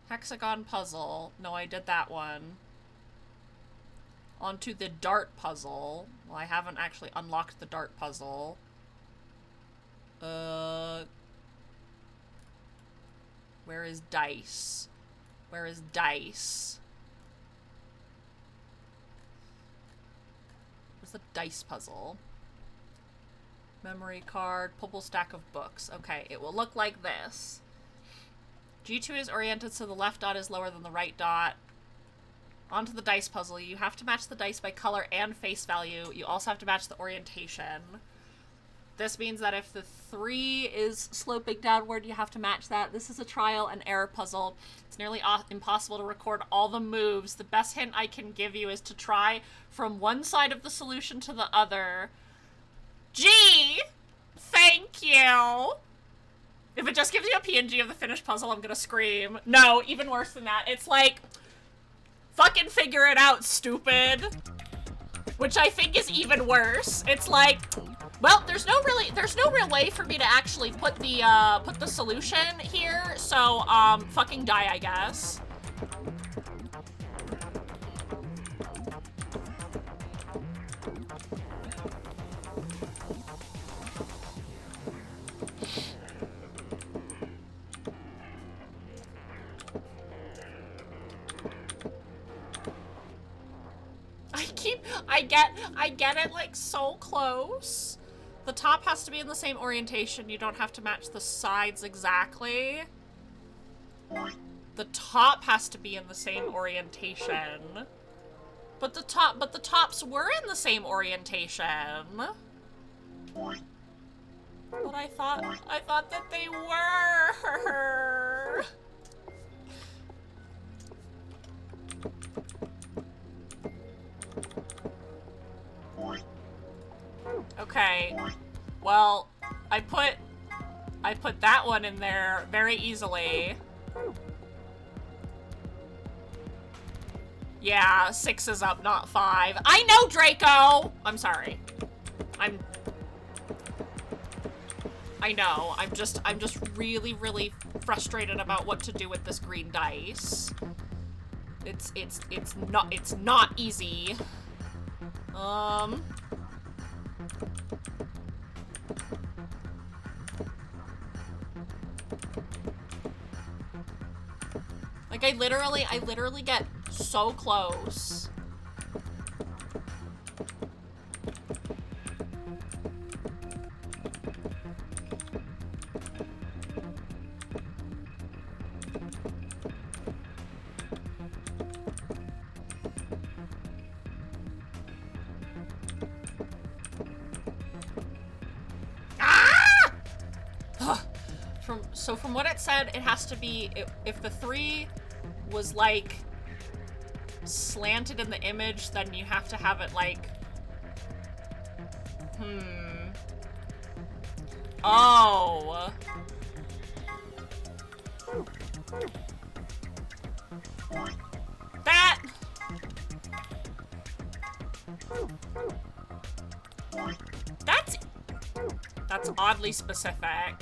Hexagon puzzle. No, I did that one. Onto the dart puzzle. Well, I haven't actually unlocked the dart puzzle. Where is dice? Where is dice? Where's the dice puzzle? Memory card, pull stack of books. Okay, it will look like this. G2 is oriented so the left dot is lower than the right dot. Onto the dice puzzle. You have to match the dice by color and face value. You also have to match the orientation. This means that if the 3 is sloping downward, you have to match that. This is a trial and error puzzle. It's nearly impossible to record all the moves. The best hint I can give you is to try from one side of the solution to the other. Gee! Thank you! If it just gives you a PNG of the finished puzzle, I'm gonna scream. No, even worse than that. It's like, fucking figure it out, stupid. Which I think is even worse. It's like, well, there's no real way for me to actually put the solution here, so, fucking die, I guess. I get it, like, so close. The top has to be in the same orientation. You don't have to match the sides exactly. The top has to be in the same orientation. But the tops were in the same orientation. But I thought that they were. Okay, well, I put that one in there very easily. Yeah, 6 is up, not 5. I know, Draco! I'm sorry. I know, I'm just really, really frustrated about what to do with this green dice. It's not easy. Like, I literally get so close. From what it said, it has to be, if the 3 was like slanted in the image, then you have to have it like, oh. That's oddly specific.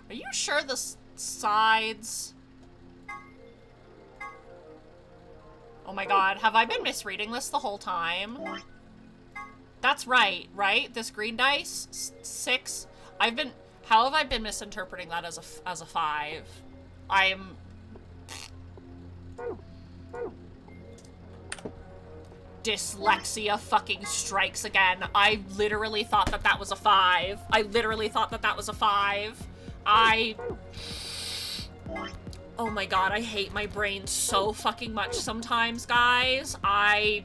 Are you sure the sides? Oh my god, have I been misreading this the whole time? That's right? This green dice, 6. How have I been misinterpreting that as a 5? Dyslexia fucking strikes again. I literally thought that was a 5. Oh my god, I hate my brain so fucking much sometimes, guys. I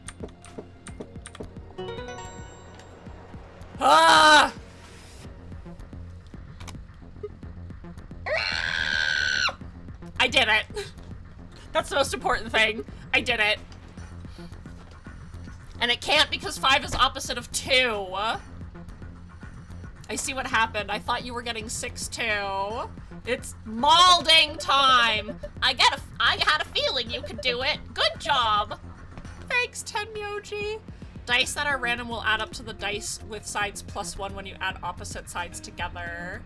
did it. That's the most important thing. I did it. And it can't because 5 is opposite of 2. I see what happened. I thought you were getting 6 too. It's maulding time. I had a feeling you could do it. Good job. Thanks, Tenmyoji. Dice that are random will add up to the dice with sides +1 when you add opposite sides together.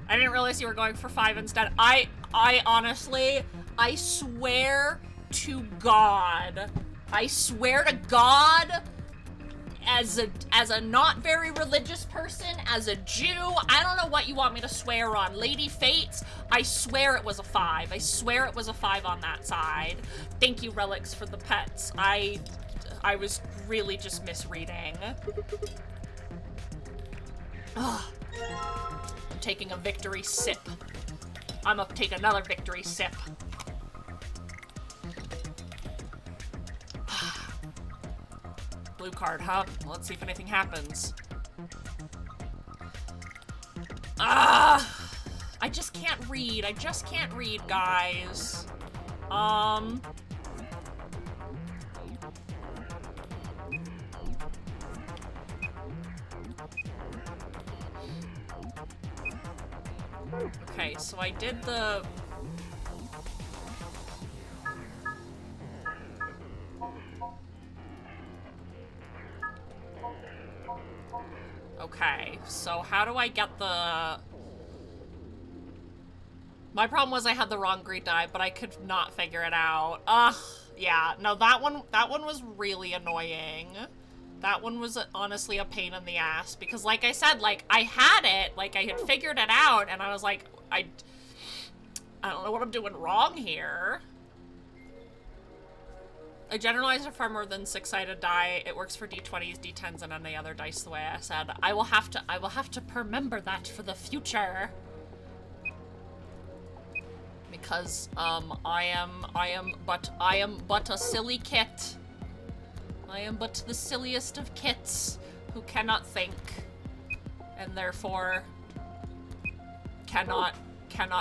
I didn't realize you were going for 5 instead. I honestly, I swear to God, as a not very religious person, as a Jew, I don't know what you want me to swear on. Lady Fates, I swear it was a 5. I swear it was a 5 on that side. Thank you, Relics, for the pets. I was really just misreading. Ugh. I'm taking a victory sip. I'm gonna take another victory sip. Blue card, huh? Well, let's see if anything happens. I just can't read. Guys. Okay, so I did the... Okay, so how do I get the... My problem was I had the wrong green die, but I could not figure it out. Ugh, yeah, no, that one was really annoying. That one was honestly a pain in the ass, because like I said, like, I had it, like, I had figured it out, and I was like, I don't know what I'm doing wrong here. A generalizer for more than 6-sided die. It works for D20s, D10s, and any other dice the way I said. I will have to remember that for the future. Because, I am but a silly kit. I am but the silliest of kits who cannot think. And therefore cannot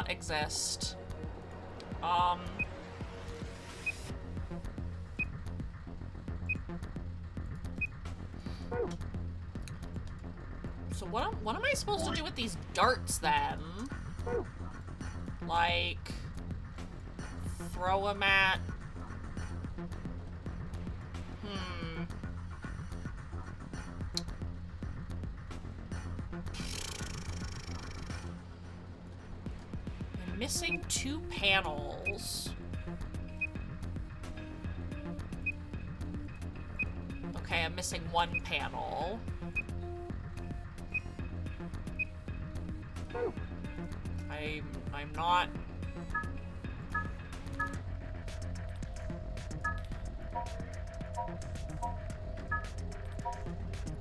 exist. So what am I supposed to do with these darts then? Like, throw them at... I'm missing 2 panels. Okay, I'm missing 1 panel. I'm not...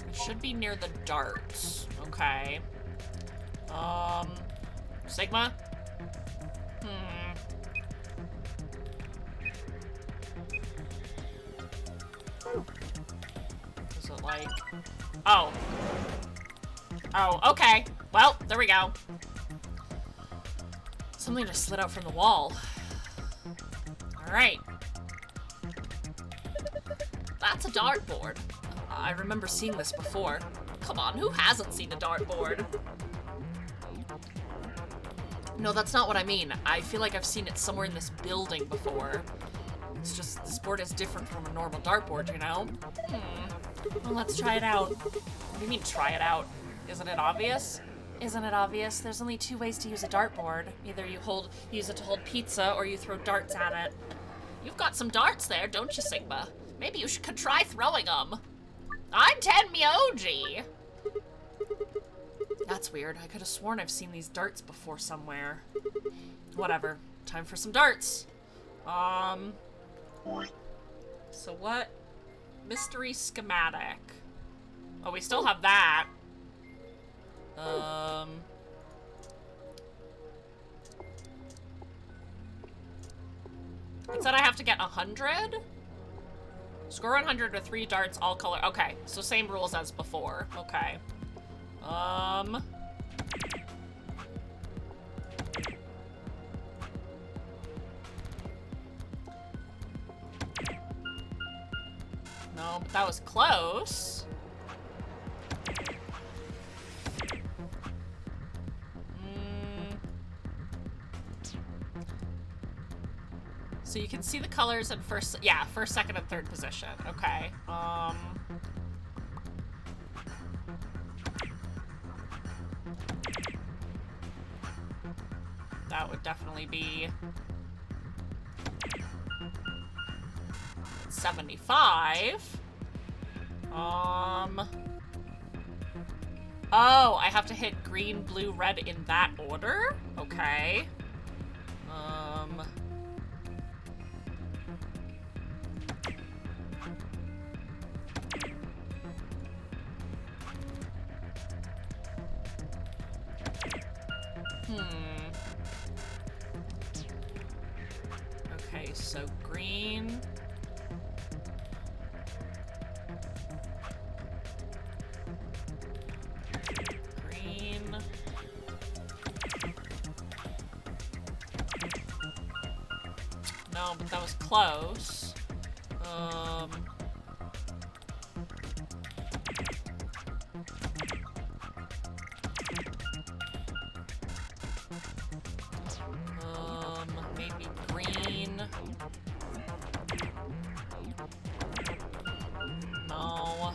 It should be near the darts. Okay. Sigma? Is it like... Oh. Oh, okay. Well, there we go. Something just slid out from the wall. Alright. That's a dartboard. I remember seeing this before. Come on, who hasn't seen a dartboard? No, that's not what I mean. I feel like I've seen it somewhere in this building before. It's just, this board is different from a normal dartboard, you know? Well, let's try it out. What do you mean, try it out? Isn't it obvious? Isn't it obvious? There's only 2 ways to use a dartboard. Either you use it to hold pizza, or you throw darts at it. You've got some darts there, don't you, Sigma? Maybe you could try throwing them. I'm Tenmyoji! That's weird. I could have sworn I've seen these darts before somewhere. Whatever. Time for some darts. So what? Mystery schematic. Oh, we still have that. It said I have to get 100? Score 100 with 3 darts, all color. Okay, so same rules as before. Okay. No, but that was close. So you can see the colors in first, second, and third position. Okay. That would definitely be 75. Oh, I have to hit green, blue, red in that order? Okay. Okay, so green. Green. No, but that was close. Maybe green. No.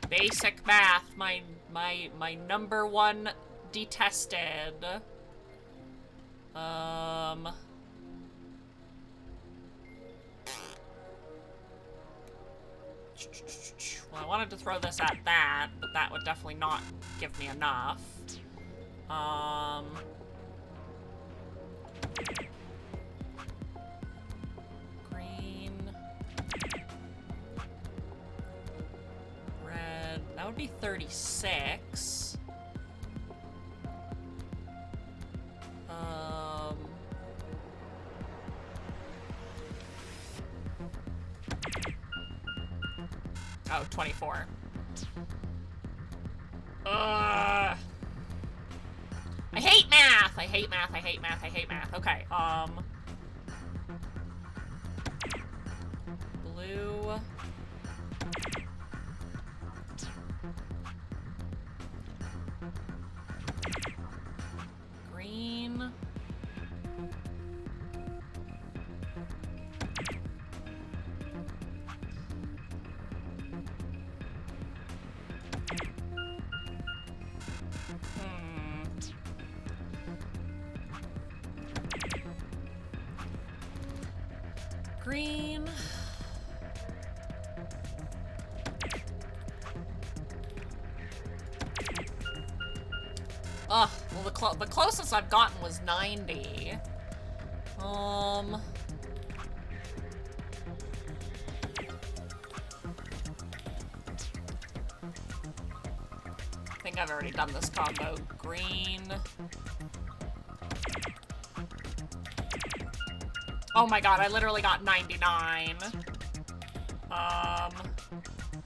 Basic math, my number one detested. Well, I wanted to throw this at that, but that would definitely not give me enough. Green. Red. That would be 36. Oh, 24. I hate math! I hate math, I hate math, I hate math. Okay, blue. Green. Green. Ugh, well the closest I've gotten was 90. I think I've already done this combo. Green. Oh my god, I literally got 99.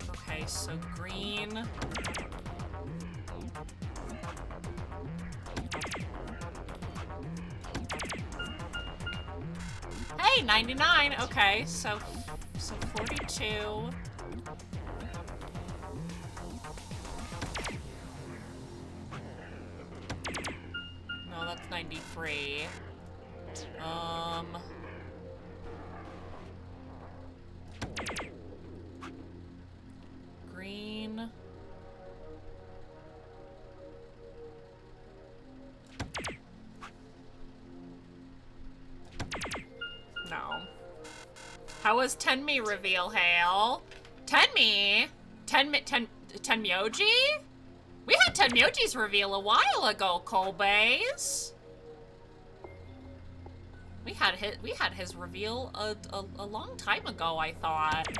Okay, so green. Hey, 99. Okay, so 42. No, that's 93. Green. No. How was Tenmi reveal, Hale? Tenmi? Tenmyoji? We had Tenmyoji's reveal a while ago, Kolbe's. We had his reveal a long time ago, I thought.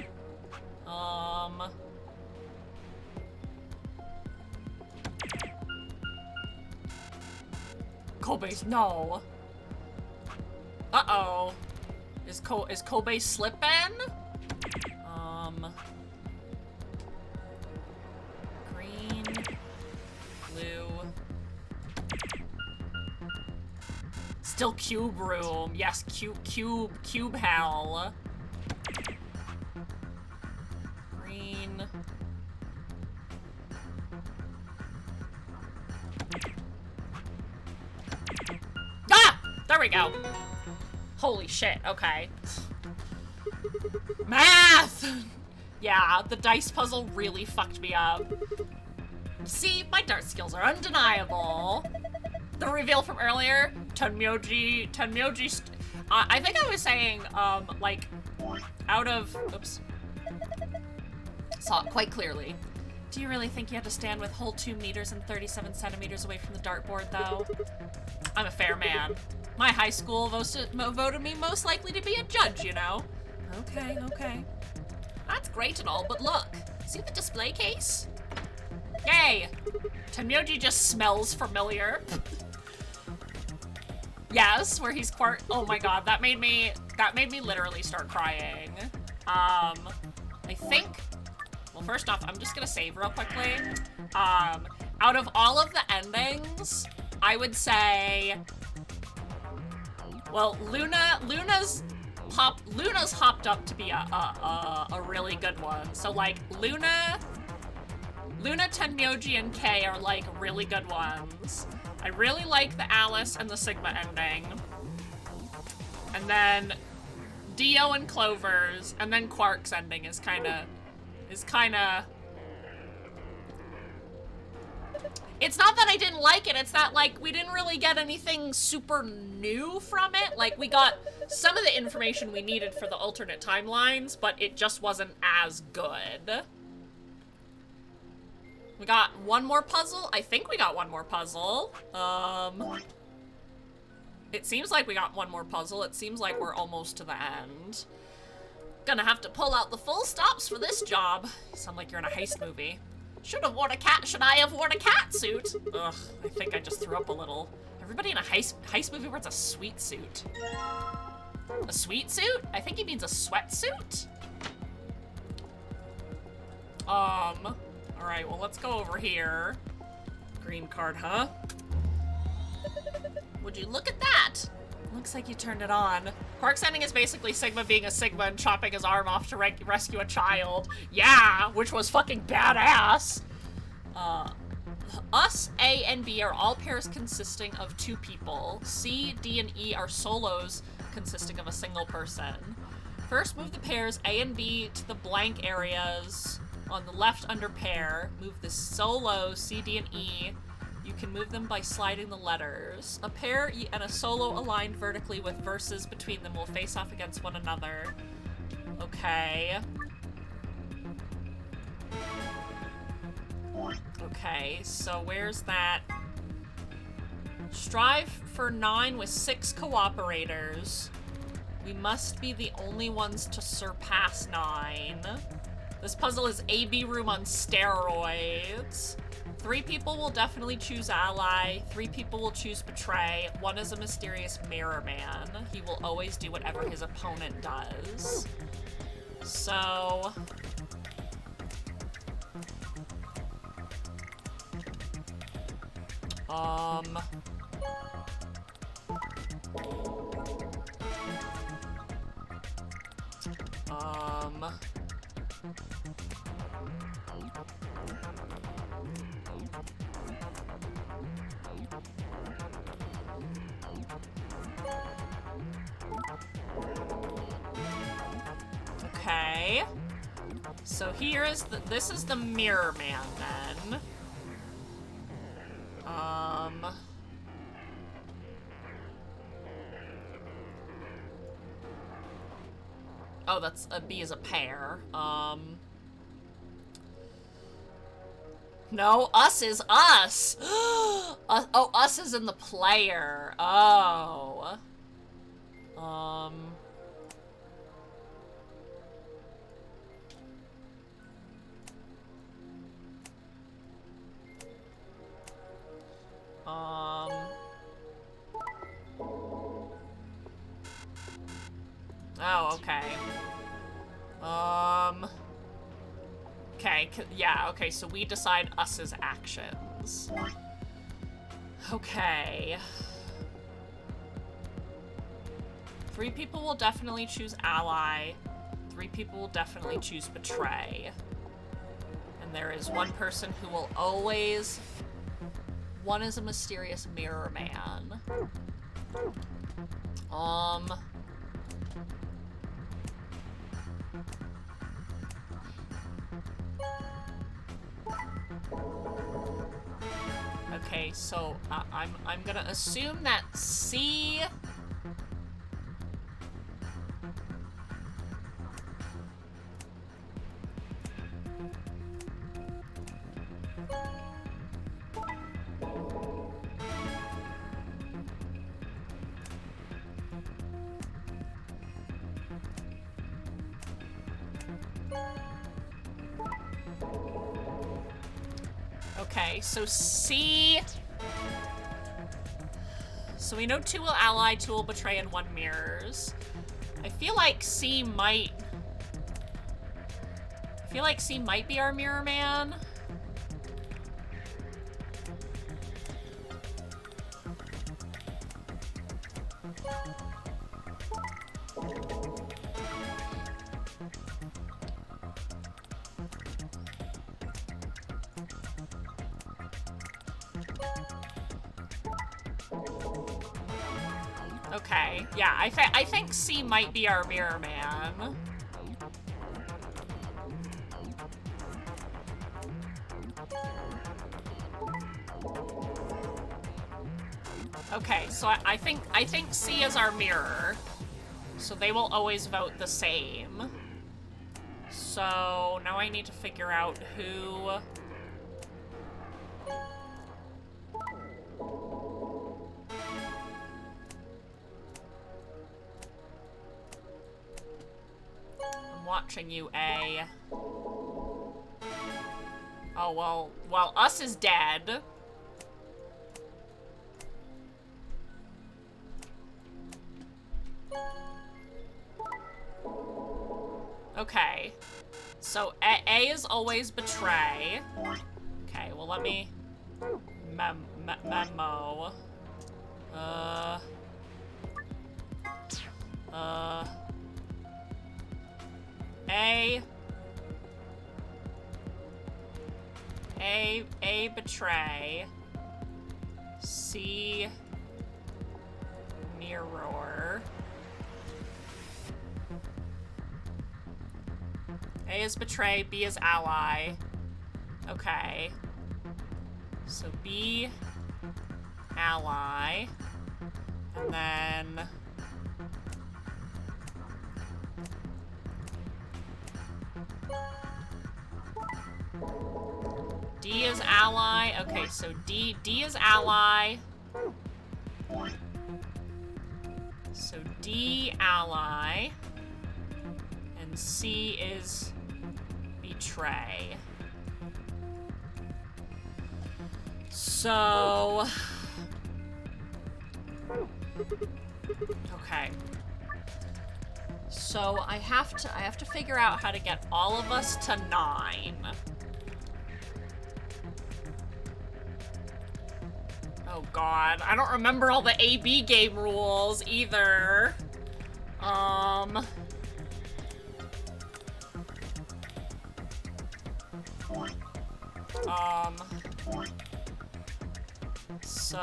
Kolbe's, no. Uh-oh. Is Kobe slipping? Green, blue. Still cube room. Yes, cube hell. Green. Ah! There we go. Holy shit, okay. Math! Yeah, the dice puzzle really fucked me up. See, my dart skills are undeniable. The reveal from earlier, Tenmyoji, I think I was saying, like, out of, oops. Saw it quite clearly. Do you really think you had to stand with whole 2 meters and 37 centimeters away from the dartboard, though? I'm a fair man. My high school voted me most likely to be a judge, you know? Okay, okay. That's great and all, but look. See the display case? Yay! Tenmyoji just smells familiar. Yes, where he's oh my god, that made me literally start crying. I think, well, first off, I'm just gonna save real quickly. Out of all of the endings, I would say, well, Luna's hopped up to be a really good one. So like Luna, Tenmyoji, and Kay are like really good ones. I really like the Alice and the Sigma ending. And then Dio and Clover's, and then Quark's ending is kinda it's not that I didn't like it, it's that, like, we didn't really get anything super new from it. Like, we got some of the information we needed for the alternate timelines, but it just wasn't as good. We got one more puzzle. I think we got one more puzzle. It seems like we got one more puzzle. It seems like we're almost to the end. Gonna have to pull out the full stops for this job. You sound like you're in a heist movie. Should I have worn a cat suit? Ugh, I think I just threw up a little. Everybody in a heist movie wears a sweet suit. A sweet suit? I think he means a sweatsuit. Alright, well, let's go over here. Green card, huh? Would you look at that? Looks like you turned it on. Quark's ending is basically Sigma being a Sigma and chopping his arm off to rescue a child. Yeah, which was fucking badass. Us, A, and B are all pairs consisting of 2 people. C, D, and E are solos consisting of a single person. First, move the pairs A and B to the blank areas on the left under pair. Move the solos C, D, and E. You can move them by sliding the letters. A pair and a solo aligned vertically with verses between them will face off against one another. Okay. Okay, so where's that? Strive for 9 with 6 cooperators. We must be the only ones to surpass 9. This puzzle is AB room on steroids. 3 people will definitely choose ally. 3 people will choose betray. 1 is a mysterious mirror man. He will always do whatever his opponent does. So... Okay. So here is this is the mirror man then. Oh, that's a B is a pair. No, us is us. Oh, us is in the player. Oh. Oh, okay. Okay, yeah, okay, so we decide us's actions. Okay. 3 people will definitely choose ally. 3 people will definitely choose betray. And there is 1 person who will always... 1 is a mysterious mirror man. Okay, so I'm gonna assume that C... Okay, so C... So we know 2 will ally, 2 will betray, and 1 mirrors. I feel like C might... I feel like C might be our mirror man. Okay, yeah, I think C might be our mirror man. Okay, so I think C is our mirror. So they will always vote the same. So now I need to figure out who... Watching you, A. Oh, well, us is dead. Okay. So A is always betray. Okay, well let me memo. A betray. C mirror. A is betray, B is ally. Okay. So B, ally. And then... D is ally. Okay, so D is ally. So D, ally. And C is betray. So... Okay. So I have to figure out how to get all of us to 9. Oh god, I don't remember all the AB game rules either. So...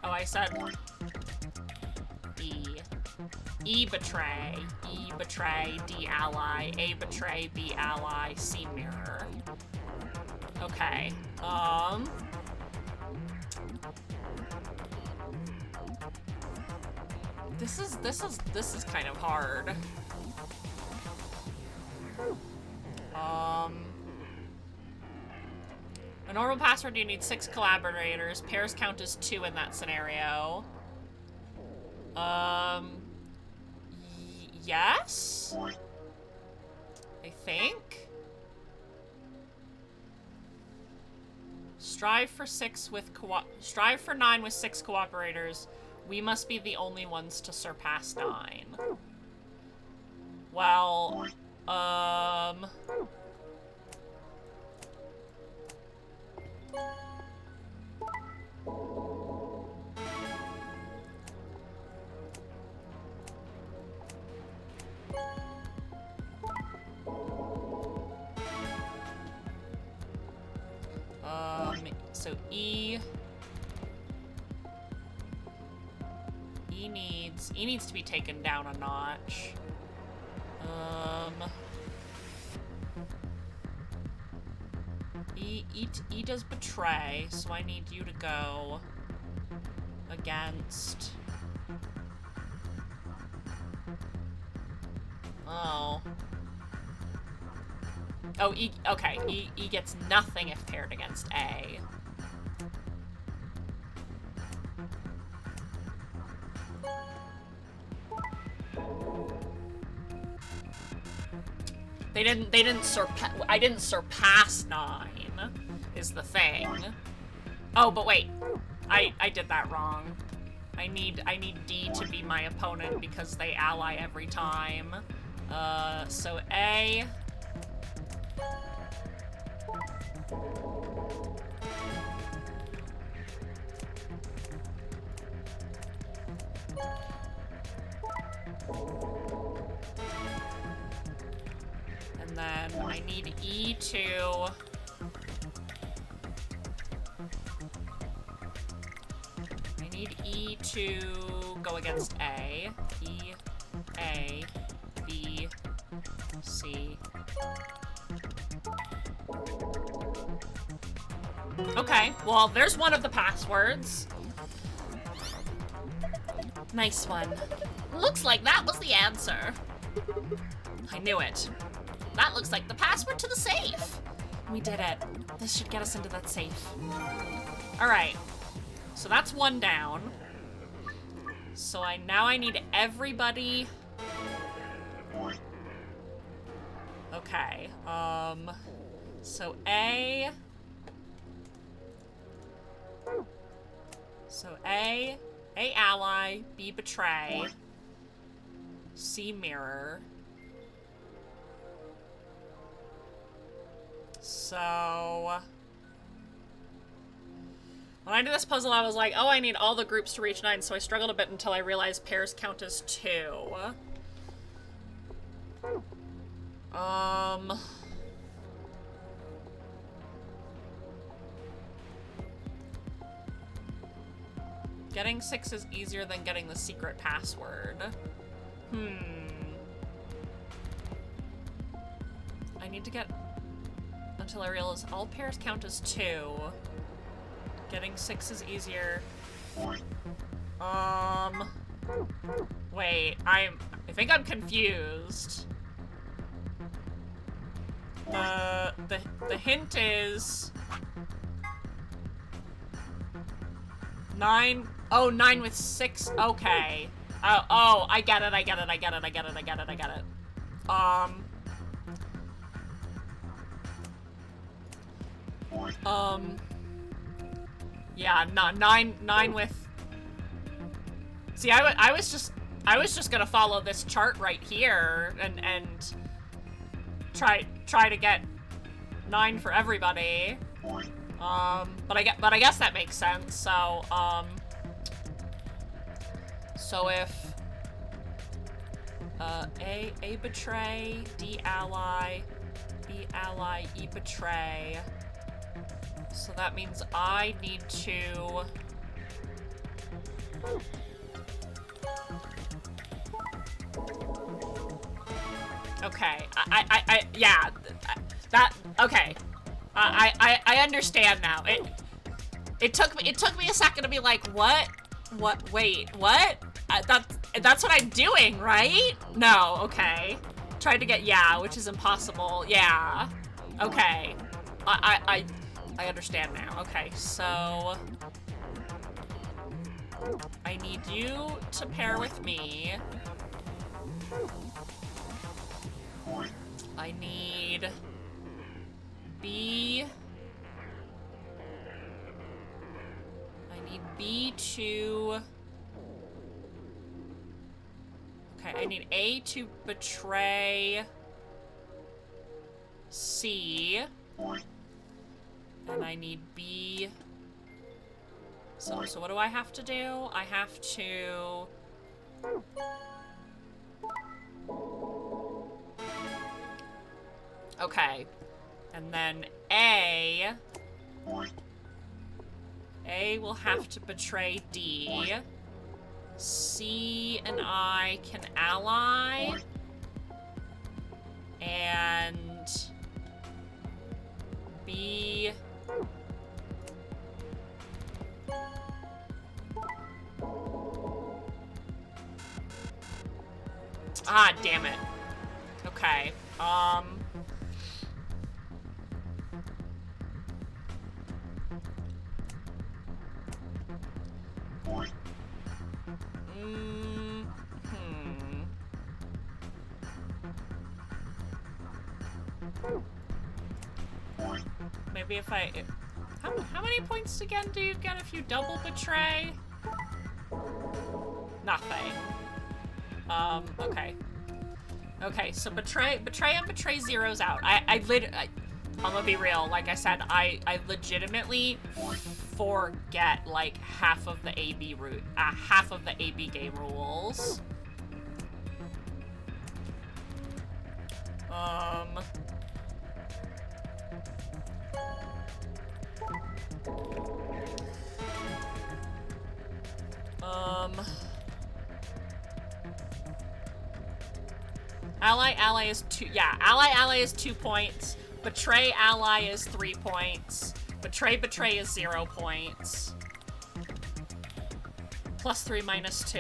Oh, I said E. E betray. E betray, D ally. A betray, B ally, C mirror. Okay. This is kind of hard. A normal password, you need 6 collaborators. Pairs count as 2 in that scenario. Yes? I think? Strive for 9 with 6 cooperators. We must be the only ones to surpass 9. Well, so E needs to be taken down a notch. E does betray, so I need you to go against... Oh. Oh, E, okay, E gets nothing if paired against A. They didn't surpass, I didn't surpass 9, is the thing. Oh, but wait, I did that wrong. I need D to be my opponent because they ally every time. So A. And then I need E to... I need E to go against A. E, A, B, C. Okay, well, there's one of the passwords. Nice one. Looks like that was the answer. I knew it. That looks like the password to the safe. We did it. This should get us into that safe. All right. So that's one down. So now I need everybody. Okay. So A. So A ally, B betray. C mirror. So when I did this puzzle, I was like, oh, I need all the groups to reach 9, so I struggled a bit until I realized pairs count as 2. Getting 6 is easier than getting the secret password. I need to get until I realize all pairs count as 2. Getting 6 is easier. Wait, I think I'm confused. The hint is 9. Oh, 9 with 6. Okay. Oh, I get it. Yeah, 9 with. See, I was just gonna follow this chart right here and try to get 9 for everybody. But I guess that makes sense. So if A betray, D ally, B ally, E betray. So that means I need to. Okay, yeah, that, okay. I understand now. It took me a second to be like, what, wait, what? That's what I'm doing, right? No, okay. Tried to get yeah, which is impossible. Yeah. Okay. I understand now. Okay, so I need you to pair with me. I need B. I need B to. Okay, I need A to betray C. And I need B. So what do I have to do? I have to. Okay. And then A will have to betray D. C and I can ally. And B. Ah, damn it. Okay. Maybe if I... How many points again do you get if you double betray? Nothing. Okay. Okay, so betray and betray zeros out. I'm gonna be real, like I said, I legitimately forget like half of the AB game rules. Ally is 2, yeah, ally is 2 points. Betray ally is 3 points. Betray is 0 points. Plus 3 minus 2.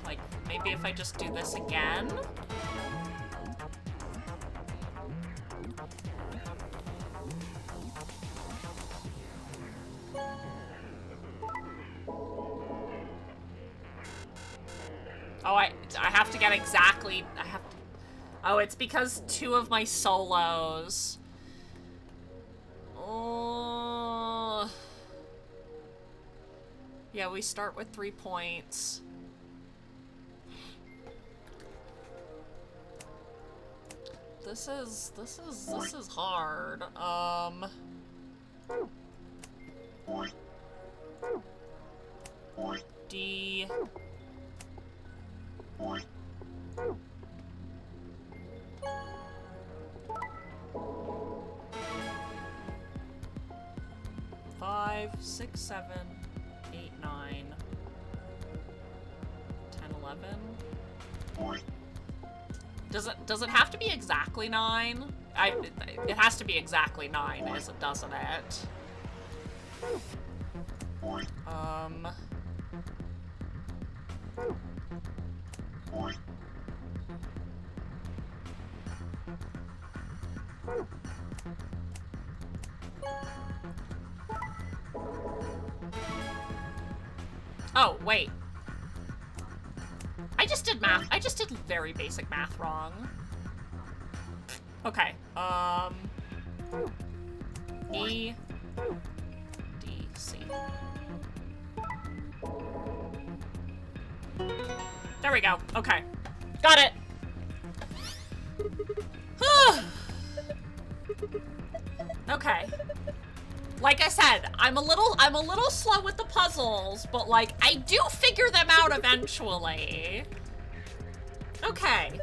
Like, maybe if I just do this again? Oh, I have to get exactly... Oh, it's because 2 of my solos. Oh. Yeah, we start with 3 points. This is hard. D. Five, 6, 7, 8, 9, 10, 11. Does it have to be exactly 9? It has to be exactly 9, doesn't it? Oh, wait. I just did math. I just did very basic math wrong. Okay. E, D, C. There we go. Okay. Got it. Okay. Like I said, I'm a little slow with the puzzles, but like I do figure them out eventually. Okay.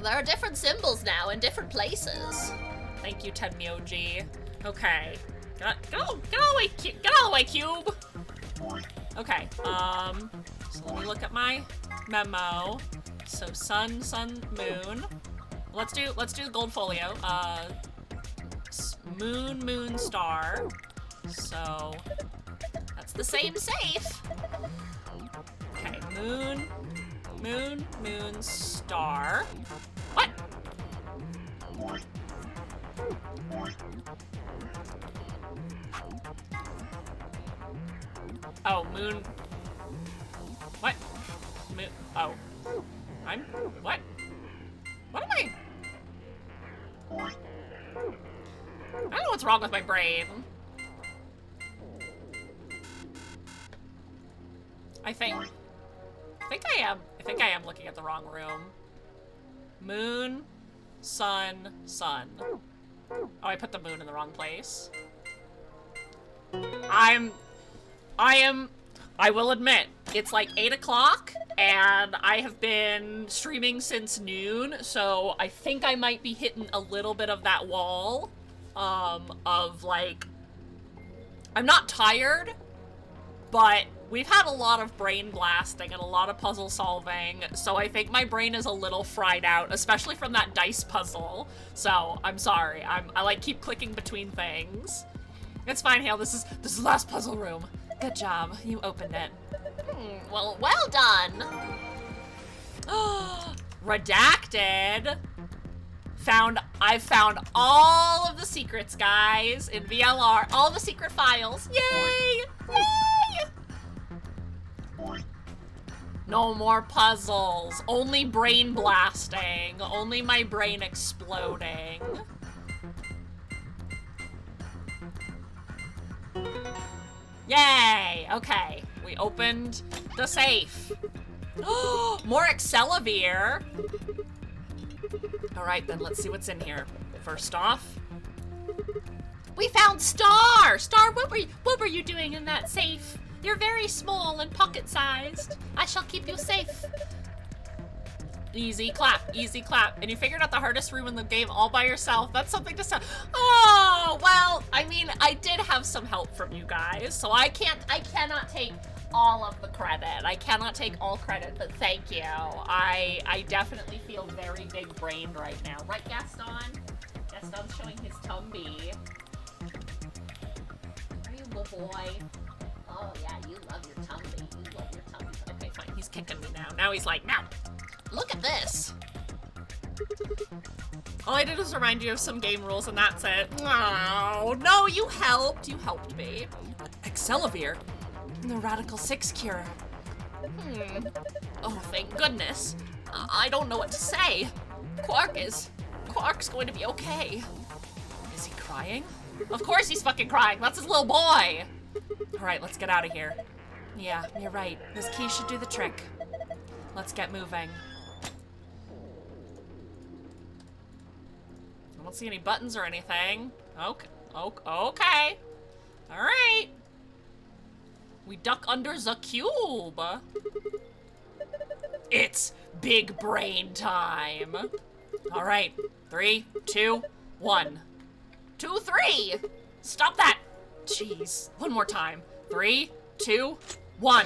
There are different symbols now in different places. Thank you, Tenmyoji. Okay. Get all the way, Cube. Okay. So let me look at my memo. So sun, moon. Let's do the gold folio. Moon, star. So that's the same safe. Okay, moon, star. What? Oh, moon. What? Moon. Oh. What? What am I? I don't know what's wrong with my brain. I think I am looking at the wrong room. Moon, sun. Oh, I put the moon in the wrong place. I will admit, it's like 8 o'clock, and I have been streaming since noon, so I think I might be hitting a little bit of that wall, of like, I'm not tired, but we've had a lot of brain blasting and a lot of puzzle solving, so I think my brain is a little fried out, especially from that dice puzzle, so I'm sorry. I like keep clicking between things. It's fine, Hale, this is the last puzzle room. Good job, you opened it. Well done. Redacted. I've found all of the secrets, guys, in VLR. All the secret files. Yay! Yay! No more puzzles. Only brain blasting. Only my brain exploding. Yay! Okay, we opened the safe. More Excelavir. All right, then let's see what's in here. First off, We found Star! Star, what were you doing in that safe? You're very small and pocket-sized. I shall keep you safe. Easy clap, easy clap. And you figured out the hardest room in the game all by yourself. That's something to say. Oh, well, I mean, I did have some help from you guys, so I cannot take all of the credit. I cannot take all credit, but thank you. I definitely feel very big-brained right now. Right, Gaston? Gaston's showing his tumby. Are you a boy? Oh, yeah, you love your tumby. You love your tumby. Okay, fine. He's kicking me now. Now he's like, now. Look at this. All I did was remind you of some game rules and that's it. Oh, no, you helped. You helped me. Excelavir, the Radical 6 cure. Oh, thank goodness. I don't know what to say. Quark's going to be okay. Is he crying? Of course he's fucking crying. That's his little boy. All right, let's get out of here. Yeah, you're right. This key should do the trick. Let's get moving. I don't see any buttons or anything. Okay. Okay. All right. We duck under the cube. It's big brain time. All right. 3, 2, 1. 2, 3. Stop that. Jeez. One more time. 3, 2, 1.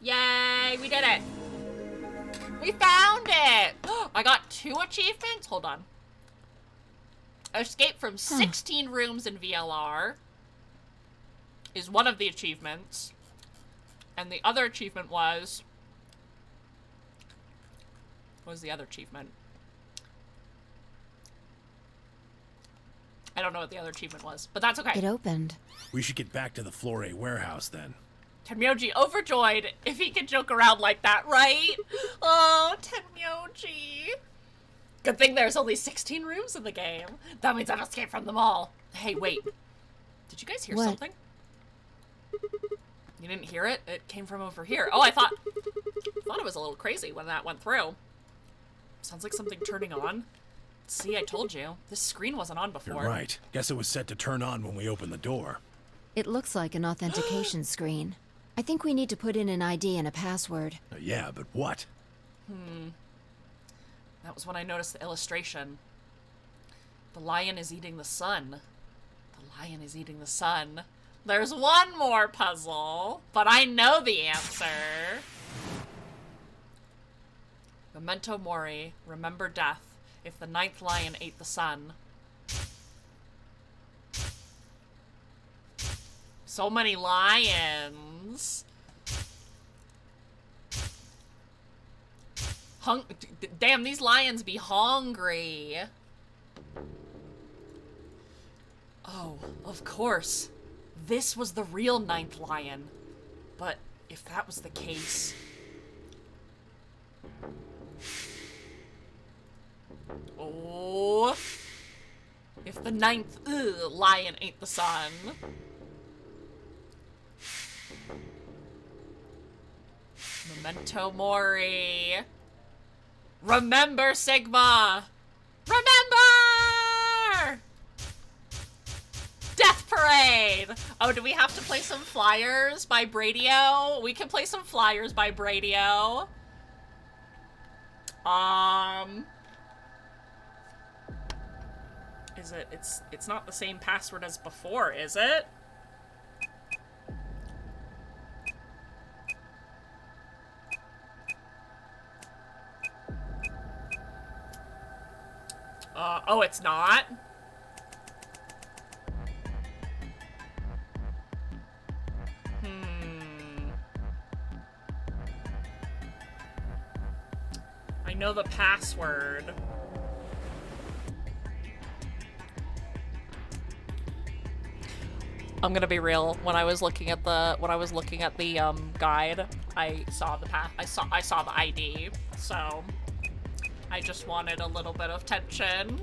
Yay, we did it. We found it. I got 2 achievements. Hold on. Escape from 16 rooms in VLR is one of the achievements. And the other achievement was... What was the other achievement? I don't know what the other achievement was, but that's okay. It opened. We should get back to the Floor A warehouse then. Tenmyoji overjoyed if he could joke around like that, right? Oh, Tenmyoji. Good thing there's only 16 rooms in the game. That means I've escaped from them all. Hey, wait. Did you guys hear something? You didn't hear it? It came from over here. Oh, I thought it was a little crazy when that went through. Sounds like something turning on. See, I told you. This screen wasn't on before. You're right. Guess it was set to turn on when we opened the door. It looks like an authentication screen. I think we need to put in an ID and a password. Yeah, but what? That was when I noticed the illustration. The lion is eating the sun. The lion is eating the sun. There's one more puzzle, but I know the answer. Memento mori, remember death. If the 9th lion ate the sun. So many lions. Damn, these lions be hungry. Oh, of course. This was the real 9th lion. But if that was the case... Oh, if the 9th lion ate the sun. Memento mori. Remember, Sigma. Remember! Death Parade! Oh, do we have to play some flyers by Bradio? We can play some flyers by Bradio. Is it? It's not the same password as before, is it? Oh, it's not? I know the password. I'm gonna be real. When I was looking at the guide, I saw the ID. So I just wanted a little bit of tension.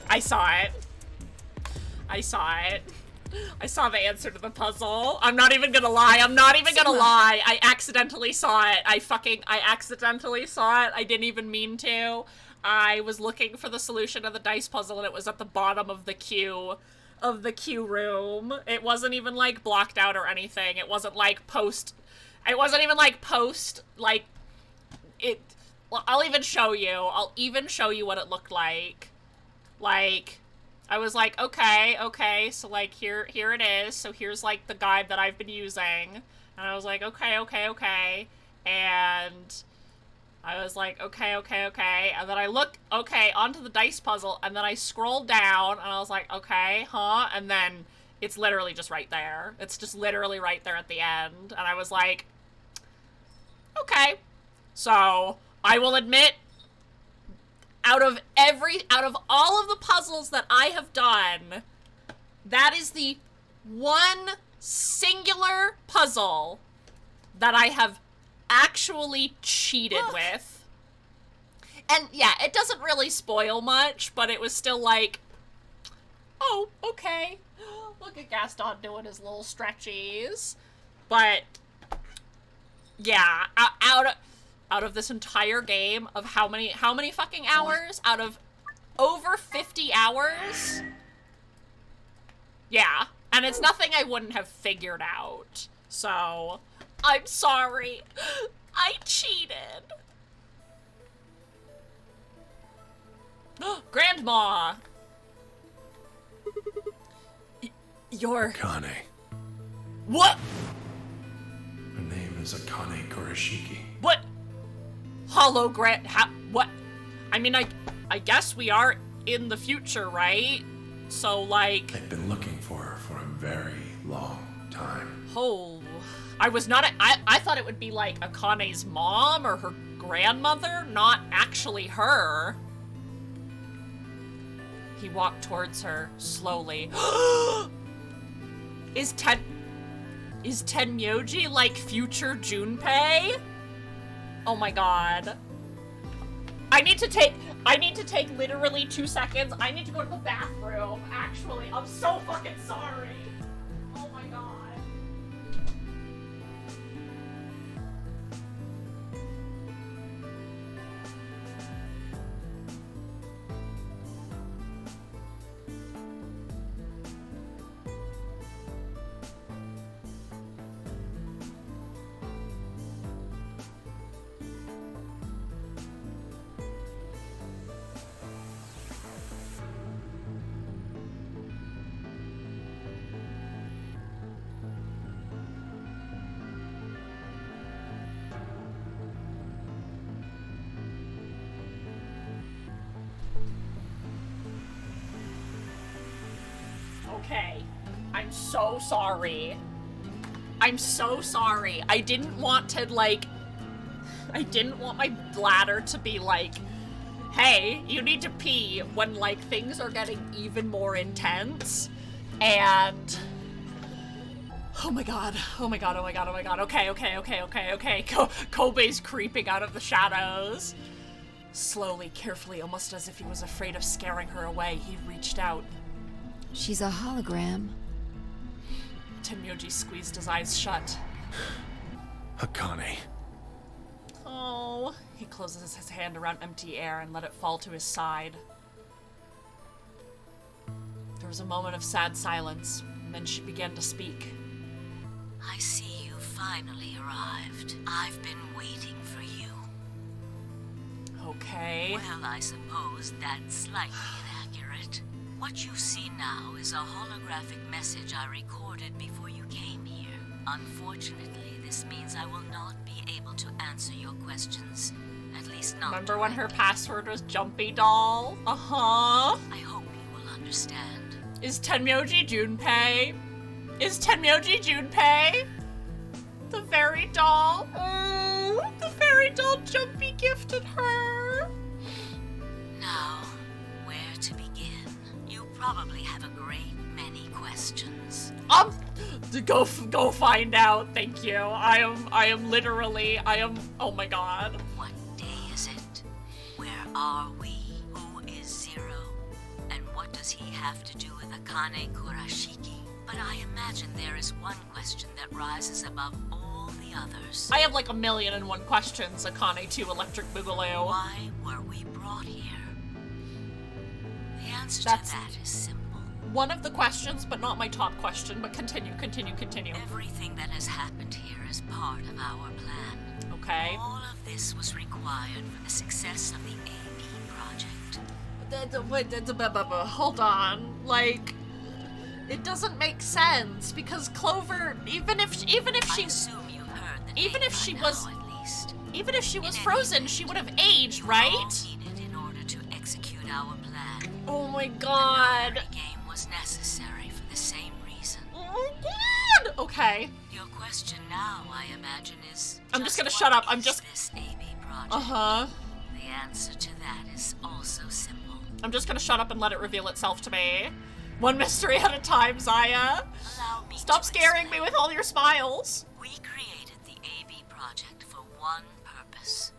I saw it. I saw the answer to the puzzle. I'm not even gonna lie. I accidentally saw it. I accidentally saw it. I didn't even mean to. I was looking for the solution to the dice puzzle and it was at the bottom of the queue room. It wasn't even like blocked out or anything. It wasn't like post. Well, I'll even show you what it looked like. Like, I was like, okay, so like here it is. So here's like the guide that I've been using. And I was like, okay. And I was like, okay. And then I look, onto the dice puzzle. And then I scrolled down and I was like, okay, huh? And then it's literally just right there. It's just literally right there at the end. And I was like, okay. So I will admit, out of all of the puzzles that I have done, that is the one singular puzzle that I have actually cheated with. And yeah, it doesn't really spoil much, but it was still like, oh, okay. Look at Gaston doing his little stretchies. But yeah, out of this entire game of how many fucking hours? Out of over 50 hours? Yeah, and it's nothing I wouldn't have figured out. So, I'm sorry. I cheated. Grandma! You're... Akane. What? Her name is Akane Kurashiki. What? What? I mean, I guess we are in the future, right? So, like... They've been looking for her for a very long time. Oh... I was not... I thought it would be, like, Akane's mom or her grandmother, not actually her. He walked towards her, slowly. Is Tenmyoji like future Junpei? Oh my god. I need to take literally 2 seconds. I need to go to the bathroom, actually. I'm so fucking sorry. Oh my god. Okay. I'm so sorry. I'm so sorry. I didn't want to, like... I didn't want my bladder to be like, hey, you need to pee when, like, things are getting even more intense. And... Oh my god. Oh my god, oh my god, oh my god. Okay. Kobe's creeping out of the shadows. Slowly, carefully, almost as if he was afraid of scaring her away, he reached out. She's a hologram. Tenmyoji squeezed his eyes shut. Akane. Oh. He closes his hand around empty air and let it fall to his side. There was a moment of sad silence, and then she began to speak. I see you finally arrived. I've been waiting for you. Okay. Well, I suppose that's slightly inaccurate. What you see now is a holographic message I recorded before you came here. Unfortunately, this means I will not be able to answer your questions. At least not. Remember when her password was Jumpy Doll? Uh-huh. I hope you will understand. Is Tenmyoji Junpei? Is Tenmyoji Junpei? The fairy doll? Oh, the fairy doll Jumpy gifted her. Now, where to begin? You probably have a great many questions. Go find out. Thank you. I am. Oh my god. What day is it? Where are we? Who is Zero? And what does he have to do with Akane Kurashiki? But I imagine there is one question that rises above all the others. I have like 1,000,001 questions, Akane 2 Electric Boogaloo. Why were we brought here? The answer to that is simple. One of the questions, but not my top question, but continue. Everything that has happened here is part of our plan. Okay. All of this was required for the success of the AB project. Hold on. Like, it doesn't make sense, because Clover, even if she assume you heard the even name if she by was now, at least. Even if she was frozen, she would have aged, right? Needed in order to execute our plan. Oh my god. The game was necessary for the same reason. Oh my god. Okay. Your question now, I imagine, is I'm just gonna shut up. I'm just this AB project. Uh-huh. The answer to that is also simple. I'm just gonna shut up and let it reveal itself to me. One mystery at a time, Zaya. Stop scaring me with all your smiles. We created the AB project for one purpose.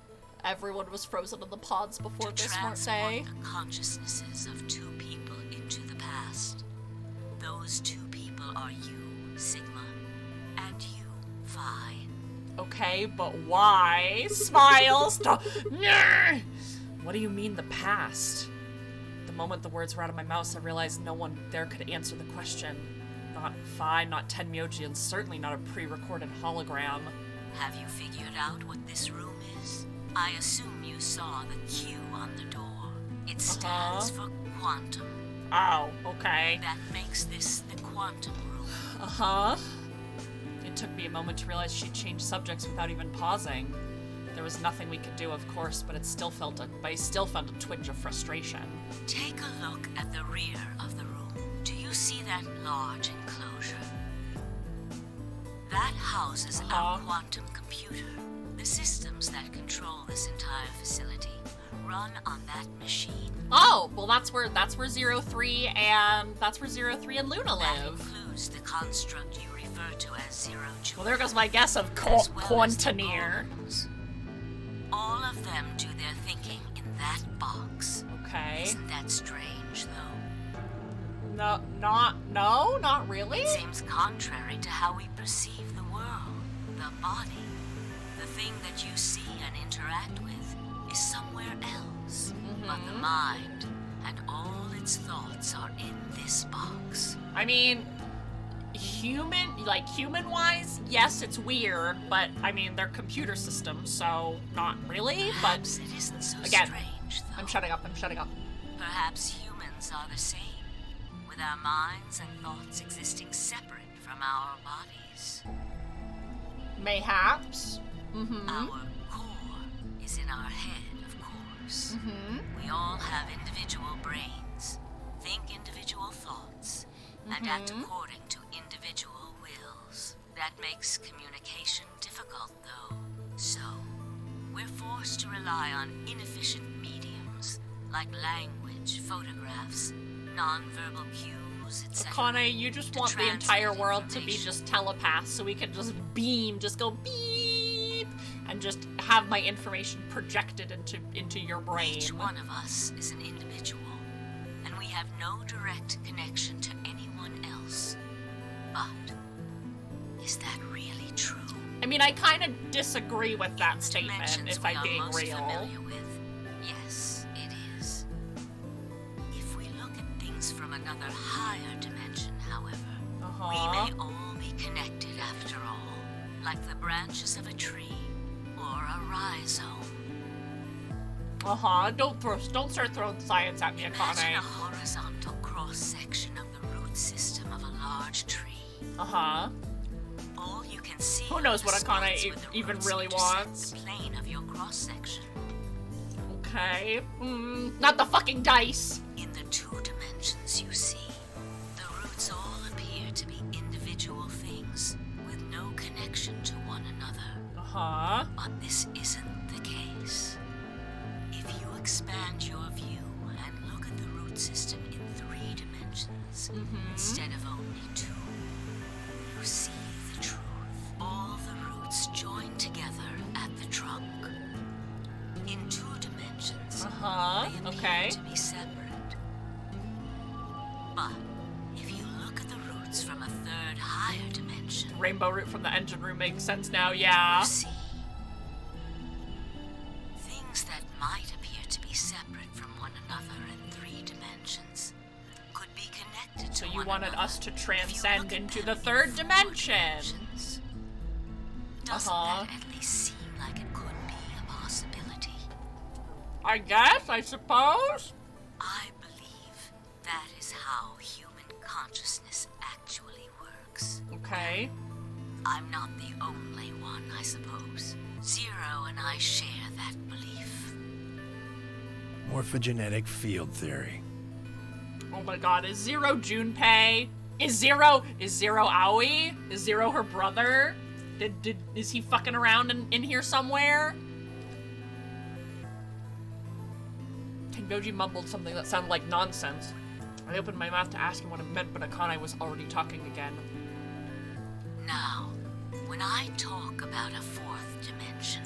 Everyone was frozen in the pods before to this, weren't they? transport the consciousnesses of two people into the past. Those two people are you, Sigma, and you, Phi. Okay, but why? Smiles. Stop. What do you mean the past? The moment the words were out of my mouth, I realized no one there could answer the question. Not Phi, not Tenmyoji, and certainly not a pre-recorded hologram. Have you figured out what this room is? I assume you saw the Q on the door. It stands for quantum. Oh, okay. That makes this the quantum room. Uh-huh. It took me a moment to realize she'd changed subjects without even pausing. There was nothing we could do, of course, but I still felt a twinge of frustration. Take a look at the rear of the room. Do you see that large enclosure? That houses our quantum computer. The systems that control this entire facility run on that machine. Oh, well that's where 03 and Luna live. That includes the construct you refer to as Zero Joule. Well, there goes my guess of Quantineer. All of them do their thinking in that box. Okay. Isn't that strange, though? No, not really. It seems contrary to how we perceive the world, the body. The thing that you see and interact with is somewhere else. But the mind and all its thoughts are in this box. I mean, human-wise, yes, it's weird, but I mean, they're computer systems, so not really. Perhaps but it isn't so again, strange, though. I'm shutting up. Perhaps humans are the same, with our minds and thoughts existing separate from our bodies. Mayhaps. Our core is in our head, of course. We all have individual brains, think individual thoughts, and act according to individual wills. That makes communication difficult, though. So, we're forced to rely on inefficient mediums, like language, photographs, non-verbal cues, etc. Akane, you just want the entire world to be just telepaths, so we can just go beep, and just have my information projected into your brain. Each one of us is an individual, and we have no direct connection to anyone else. But is that really true? I mean, I kind of disagree with that statement, if I'm being real. Familiar with, yes, it is. If we look at things from another higher dimension, however, we may all be connected after all, like the branches of a tree or a rhizome. Don't start throwing science at me, Imagine Akane. a horizontal cross-section of the root system of a large tree. All you can see. Who knows what Akane even roots really intersect wants? The plane of your cross-section. Okay. Not the fucking dice. In the two dimensions you see, the roots all appear to be individual things with no connection to one another. But this isn't the case. If you expand your view and look at the root system in 3 dimensions instead of only 2, you see the truth. All the roots join together at the trunk. In 2 dimensions, they appear to be separate. But if you look at the roots from a 3rd higher dimension, Rainbow root from the engine room makes sense now, yeah. you see things that might appear to be separate from one another in 3 dimensions could be connected to So you one wanted another. us to transcend into the 3rd dimension. Doesn't that at least seem like it could be a possibility? I guess, I suppose. I believe that is how human consciousness actually works. Okay. I'm not the only one, I suppose. Zero and I share that belief. Morphogenetic field theory. Oh my god, is Zero Junpei? Is Zero Aoi? Is Zero her brother? Is he fucking around in here somewhere? Tengoji mumbled something that sounded like nonsense. I opened my mouth to ask him what it meant, but Akane was already talking again. Now, when I talk about a fourth dimension,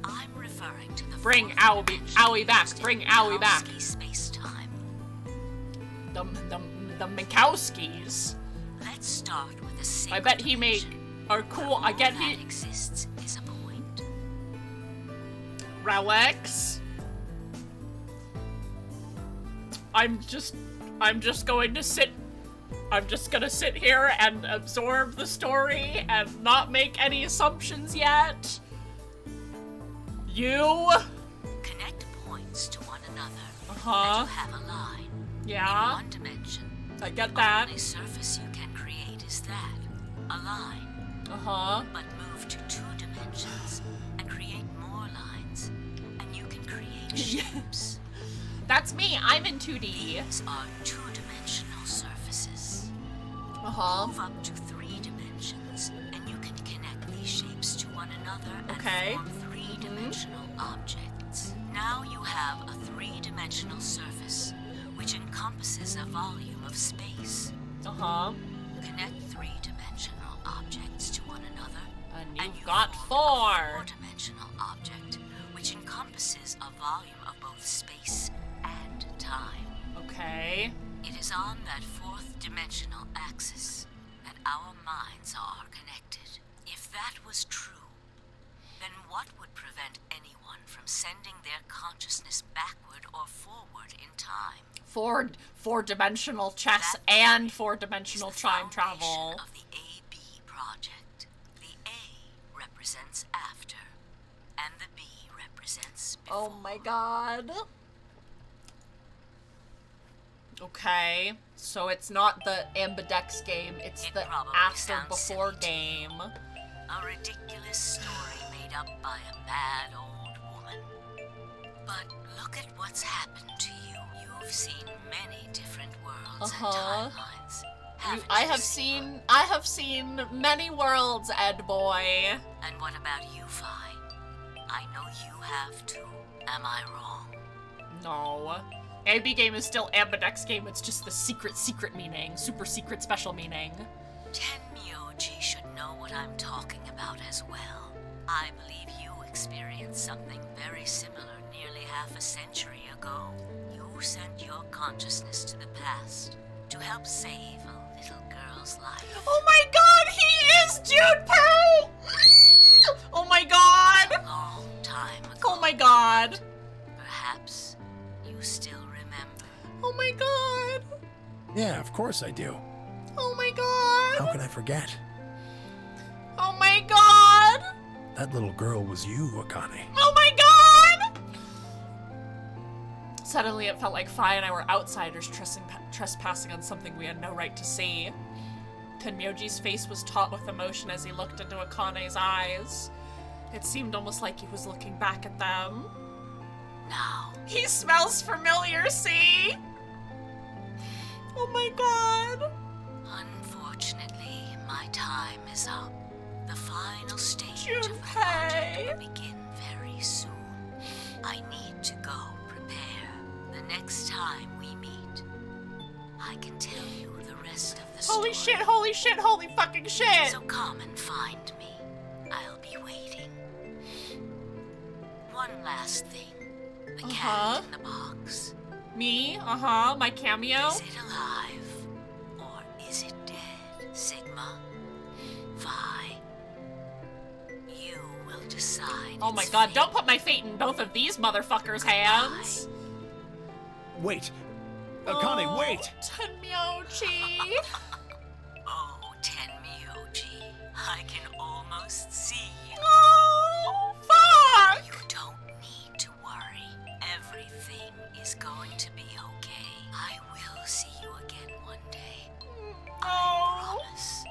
I'm referring to the Bring Aoi back. Bring Aoi back. Space-time. The Mikowskis. Let's start with a single I bet he made are cool. I get he exists is a point. Relics. I'm just going to sit. I'm just gonna sit here and absorb the story and not make any assumptions yet. You connect points to one another. Uh-huh. And you have a line. Yeah. In one dimension. I get that. The only surface you can create is that. A line. Uh-huh. But move to 2 dimensions and create more lines. And you can create shapes. That's me. I'm in 2D. These are 2-dimensional surfaces. Uh-huh. Move up to 3 dimensions, and you can connect these shapes to one another and form 3-dimensional objects. Now you have a 3-dimensional surface, which encompasses a volume of space. Uh-huh. Connect 3-dimensional objects to one another, and you've got 4. A 4-dimensional object, which encompasses a volume of both space and time. Okay. It is on that 4th dimensional axis that our minds are connected. If that was true, then what would prevent anyone from sending their consciousness backward or forward in time? 4-dimensional chess and 4-dimensional time travel. Of the AB project. The A represents after, and the B represents before. Oh my god. Okay, so it's not the Ambidex game, it's the after before game. A ridiculous story made up by a bad old woman. But look at what's happened to you. You've seen many different worlds and timelines. I have seen many worlds, Ed boy. And what about you, Fi? I know you have too. Am I wrong? No. AB game is still Ambidex game, it's just the secret meaning. Super secret special meaning. Tenmyoji should know what I'm talking about as well. I believe you experienced something very similar nearly half a century ago. You sent your consciousness to the past to help save a little girl's life. Oh my god, he is Junpei! Oh my god! A long time ago. Oh my god. Perhaps you still remember. Oh my god. Yeah, of course I do. Oh my god. How can I forget? Oh my god. That little girl was you, Akane. Oh my god! Suddenly it felt like Fi and I were outsiders trespassing on something we had no right to see. Tenmyoji's face was taut with emotion as he looked into Akane's eyes. It seemed almost like he was looking back at them. Now. He smells familiar, see? Oh my god. Unfortunately, my time is up. The final stage of the project will begin very soon. I need to go prepare. The next time we meet, I can tell you the rest of the story. Holy shit, holy shit, holy fucking shit! So come and find me. I'll be waiting. One last thing. The cat in the box. Me? My cameo? Is it alive? Or is it dead? Sigma? Vi? You will decide. Oh my god, don't put my fate in both of these motherfuckers' hands! Wait! Akane, wait! Tenmyoji! Oh, Tenmyoji. I can almost see you. Oh, fuck! You don't need to worry. Everything is going to be okay. I will see you again one day. I promise.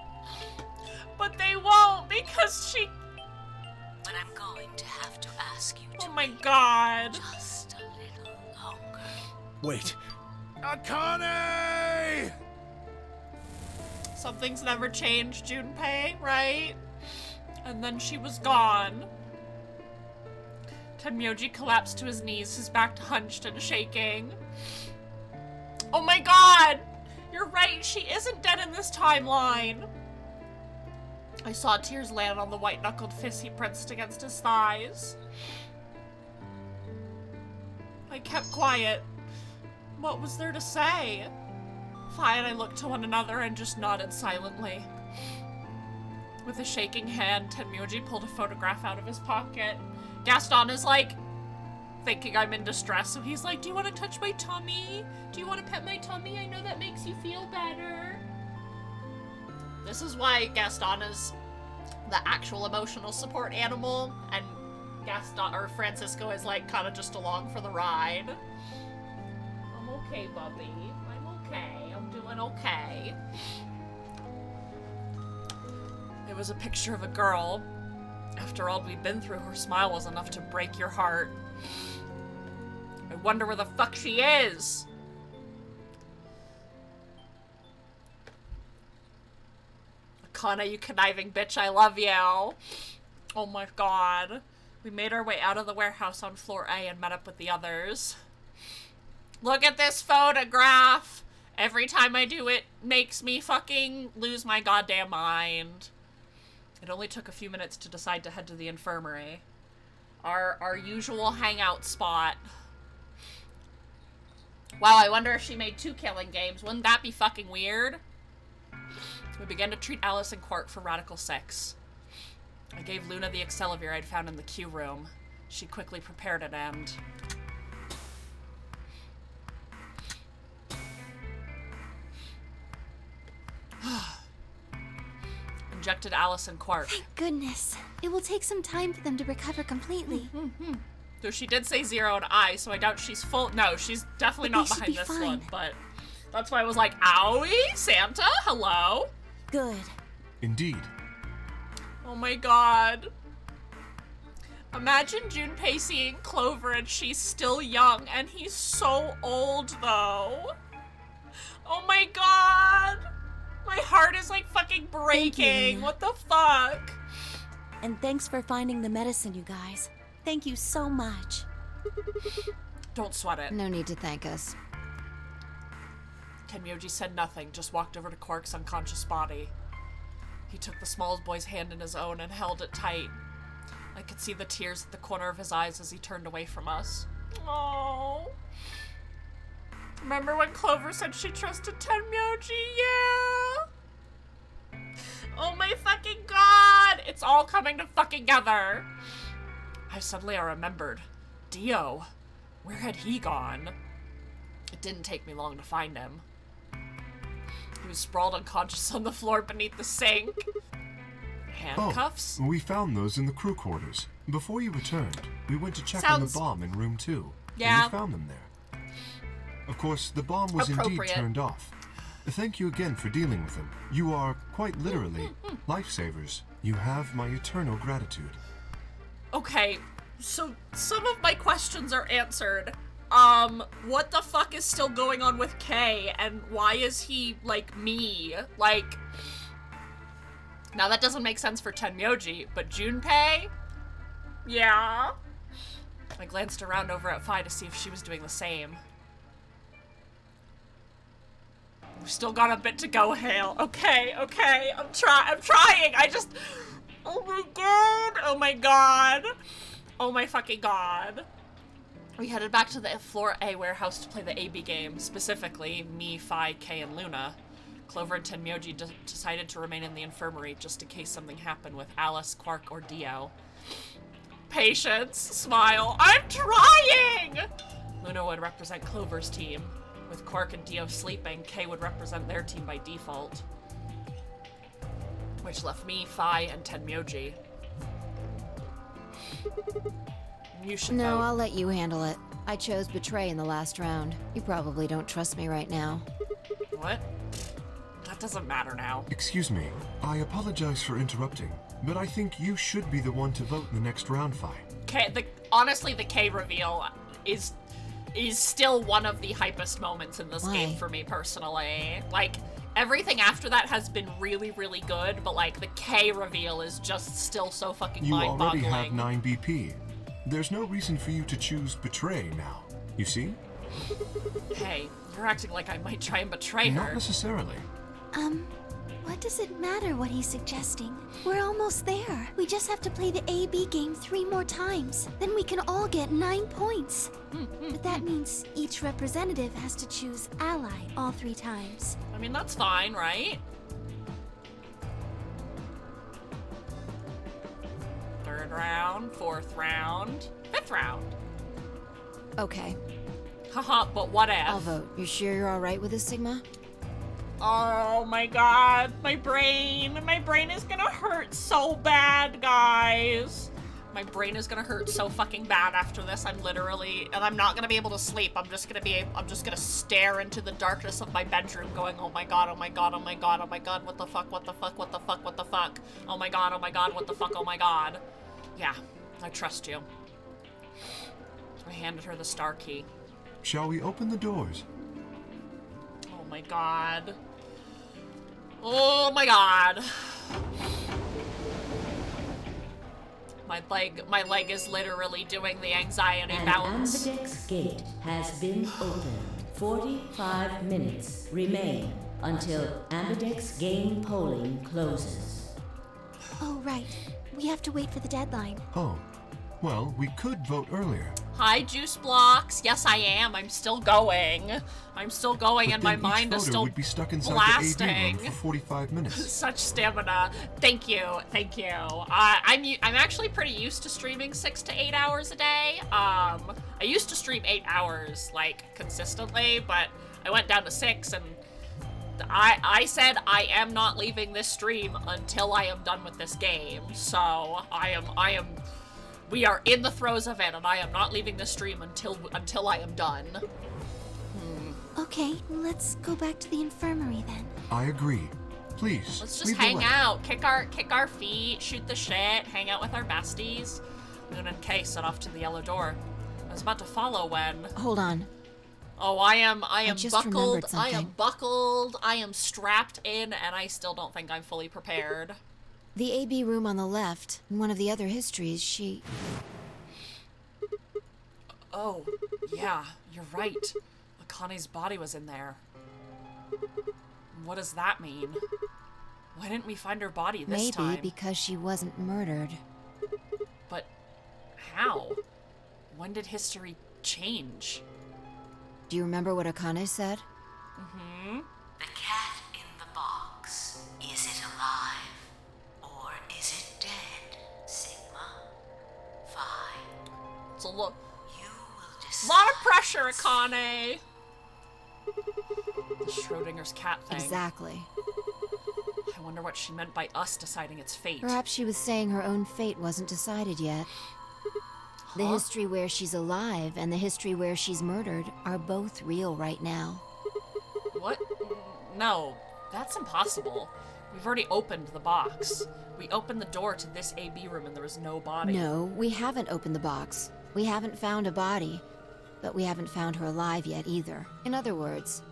But they won't because she... But I'm going to have to ask you to Oh my god. Just a little longer. Wait. Akane! Something's never changed, Junpei, right? And then she was gone. Tenmyoji collapsed to his knees, his back hunched and shaking. Oh my god! You're right, she isn't dead in this timeline! I saw tears land on the white-knuckled fist he pressed against his thighs. I kept quiet. What was there to say? Fi and I looked to one another and just nodded silently. With a shaking hand, Tenmyoji pulled a photograph out of his pocket. Gaston is like, thinking I'm in distress, so he's like, do you want to touch my tummy? Do you want to pet my tummy? I know that makes you feel better. This is why Gaston is the actual emotional support animal, and Gaston, or Francisco, is like kind of just along for the ride. I'm okay, Bubby. I'm okay. I'm doing okay. It was a picture of a girl. After all we'd been through, her smile was enough to break your heart. I wonder where the fuck she is! Akana, you conniving bitch, I love you! Oh my god. We made our way out of the warehouse on floor A and met up with the others. Look at this photograph! Every time I do it, makes me fucking lose my goddamn mind. It only took a few minutes to decide to head to the infirmary. Our usual hangout spot. Wow, I wonder if she made 2 killing games. Wouldn't that be fucking weird? We began to treat Alice and Quark for radical sex. I gave Luna the Accelavir I'd found in the queue room. She quickly prepared it and... injected Alice and Quark. Thank goodness. It will take some time for them to recover completely. Though she did say 0 and I, so I doubt she's full. No, she's definitely not behind this one, but that's why I was like, owie, Santa, hello? Good. Indeed. Oh my god. Imagine Junpei seeing Clover and she's still young and he's so old though. Oh my god. My heart is like fucking breaking. What the fuck? And thanks for finding the medicine, you guys. Thank you so much. Don't sweat it. No need to thank us. Tenmyoji said nothing, just walked over to Quark's unconscious body. He took the small boy's hand in his own and held it tight. I could see the tears at the corner of his eyes as he turned away from us. Oh. Remember when Clover said she trusted Tenmyoji? Yeah. Oh my fucking god! It's all coming to fucking together. I remembered. Dio. Where had he gone? It didn't take me long to find him. He was sprawled unconscious on the floor beneath the sink. Handcuffs? Oh, we found those in the crew quarters. Before you returned, we went to check on the bomb in room 2. Yeah. And we found them there. Of course, the bomb was indeed turned off. Thank you again for dealing with them. You are, quite literally, lifesavers. You have my eternal gratitude. Okay, so some of my questions are answered. What the fuck is still going on with Kay, and why is he, like, me? Like, now that doesn't make sense for Tenmyoji, but Junpei? Yeah? I glanced around over at Fi to see if she was doing the same. We've still got a bit to go, Hale. Okay, I'm trying. I just, oh my god, oh my god. Oh my fucking god. We headed back to the floor A warehouse to play the AB game, specifically me, Fi, Kay, and Luna. Clover and Tenmyoji decided to remain in the infirmary just in case something happened with Alice, Quark, or Dio. Patience, smile, I'm trying! Luna would represent Clover's team. With Quark and Dio sleeping, Kay would represent their team by default. Which left me, Fi, and Tenmyoji. You should No, vote. I'll let you handle it. I chose Betray in the last round. You probably don't trust me right now. What? That doesn't matter now. Excuse me. I apologize for interrupting, but I think you should be the one to vote in the next round, Fi. Honestly, the K reveal is still one of the hypest moments in this game for me personally. Like, everything after that has been really, really good, but like the K reveal is just still so fucking mind-boggling. You already have 9 BP. There's no reason for you to choose betray now, you see? Hey, you're acting like I might try and betray her. Not necessarily. What does it matter what he's suggesting? We're almost there. We just have to play the A-B game 3 more times. Then we can all get 9 points. But that means each representative has to choose ally all 3 times. I mean, that's fine, right? 3rd round, 4th round, 5th round. Okay. Haha, but what if? I'll vote. You sure you're alright with this, Sigma? Oh my god, my brain is gonna hurt so bad, guys. My brain is gonna hurt so fucking bad after this. I'm not gonna be able to sleep. I'm just gonna stare into the darkness of my bedroom going, oh my god, oh my god, oh my god, oh my god, what the fuck, what the fuck, what the fuck, what the fuck, oh my god, what the fuck, oh my god. Yeah, I trust you. I handed her the star key. Shall we open the doors? Oh my god. Oh my god. My leg is literally doing the anxiety bounce. An Ambidex gate has been opened. 45 minutes remain until Ambidex game polling closes. Oh, right. We have to wait for the deadline. Oh, well, we could vote earlier. Hi, Juice Blocks. Yes, I am. I'm still going. I'm still going, and my mind is still would be stuck inside blasting. the AD room for 45 minutes. Such stamina. Thank you. Thank you. I'm actually pretty used to streaming 6 to 8 hours a day. I used to stream 8 hours, like, consistently, but I went down to 6, and I said I am not leaving this stream until I am done with this game. So we are in the throes of it, and I am not leaving this stream until I am done. Okay, let's go back to the infirmary then. I agree. Please. Let's just hang out, kick our feet, shoot the shit, hang out with our besties. Moon and Kay set off to the yellow door. I was about to follow when. Hold on. Oh, I am just buckled. remembered I am something. buckled. I am strapped in, and I still don't think I'm fully prepared. The AB room on the left, in one of the other histories, she... Oh, yeah, you're right. Akane's body was in there. What does that mean? Why didn't we find her body this time? Maybe because she wasn't murdered. But how? When did history change? Do you remember what Akane said? Mm-hmm. The cat in the box. Is it alive? Or is it dead, Sigma? Fine. It's a lot. You will decide. Lot of pressure, Akane. The Schrodinger's cat thing. Exactly. I wonder what she meant by us deciding its fate. Perhaps she was saying her own fate wasn't decided yet. The history where she's alive and the history where she's murdered are both real right now. What? No, that's impossible. We've already opened the box. We opened the door to this AB room and there was no body. No, we haven't opened the box. We haven't found a body. But we haven't found her alive yet either. In other words,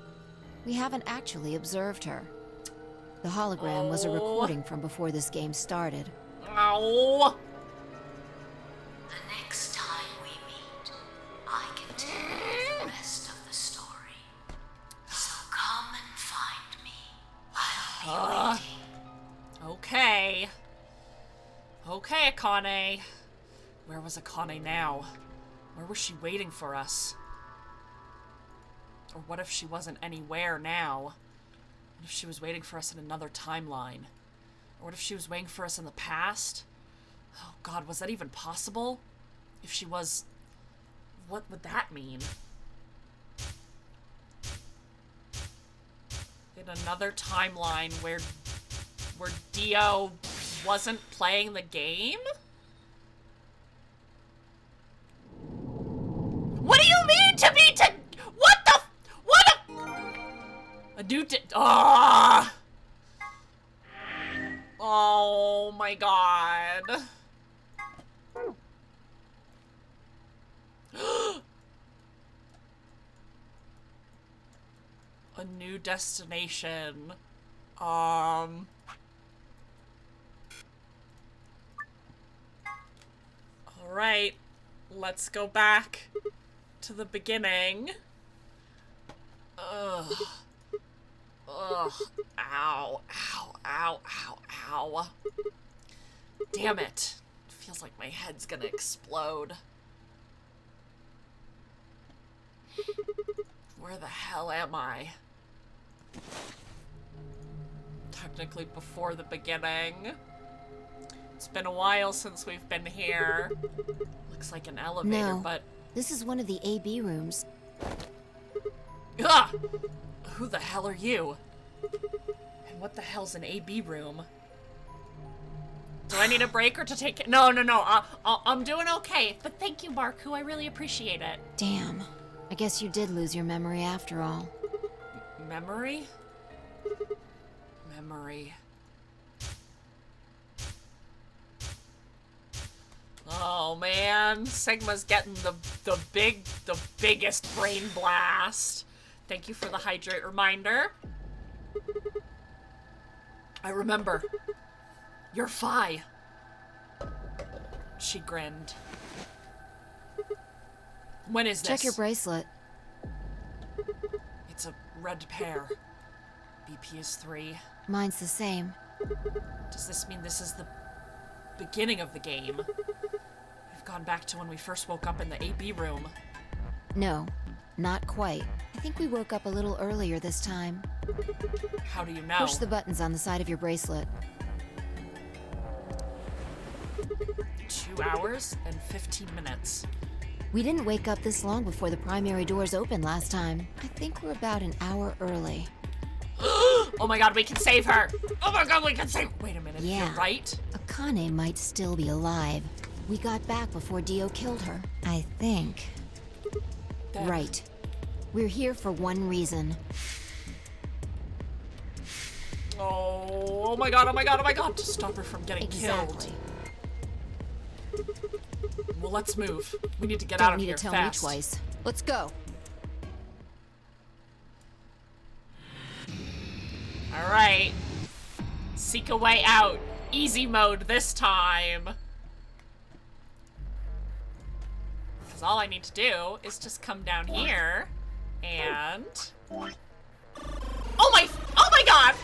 we haven't actually observed her. The hologram was a recording from before this game started. Ow! The next time we meet, I can tell you the rest of the story. So come and find me. I'll be waiting. Okay. Okay, Akane. Where was Akane now? Where was she waiting for us? Or what if she wasn't anywhere now? What if she was waiting for us in another timeline? Or what if she was waiting for us in the past? Oh god, was that even possible? If she was... What would that mean? In another timeline where Dio wasn't playing the game? What do you mean to me to... What the... What a... A new... Ah! Oh my god. A new destination. Alright. let's go back to the beginning. Ugh. Ugh. Ow. Ow. Ow. Ow. Ow. Damn it. Feels like my head's gonna explode. Where the hell am I? Technically before the beginning. It's been a while since we've been here. Looks like an elevator, No, but... this is one of the AB rooms. Ah! Who the hell are you? And what the hell's an AB room? Do I need a break or to take... No. I'm doing okay. But thank you, Marku. I really appreciate it. Damn. I guess you did lose your memory after all. Memory? Memory. Oh man, Sigma's getting the biggest brain blast. Thank you for the hydrate reminder. I remember. You're Phi. She grinned. When is this? Check your bracelet. It's a red pair. BP is 3. Mine's the same. Does this mean this is the beginning of the game? We've gone back to when we first woke up in the AB room. No, not quite. I think we woke up a little earlier this time. How do you know? Push the buttons on the side of your bracelet. 2 hours and 15 minutes. We didn't wake up this long before the primary doors opened last time. I think we're about an hour early. Oh my god, we can save her! Oh my god, we can save... Wait a minute, Yeah. you're right? Akane might still be alive. We got back before Dio killed her, I think. Then- Right. We're here for one reason. Oh my god, to stop her from getting killed. Well, let's move. We need to get out of here Don't need to tell fast. me twice. Let's go. Alright. Seek a way out. Easy mode this time. Because all I need to do is just come down here and... Oh my god!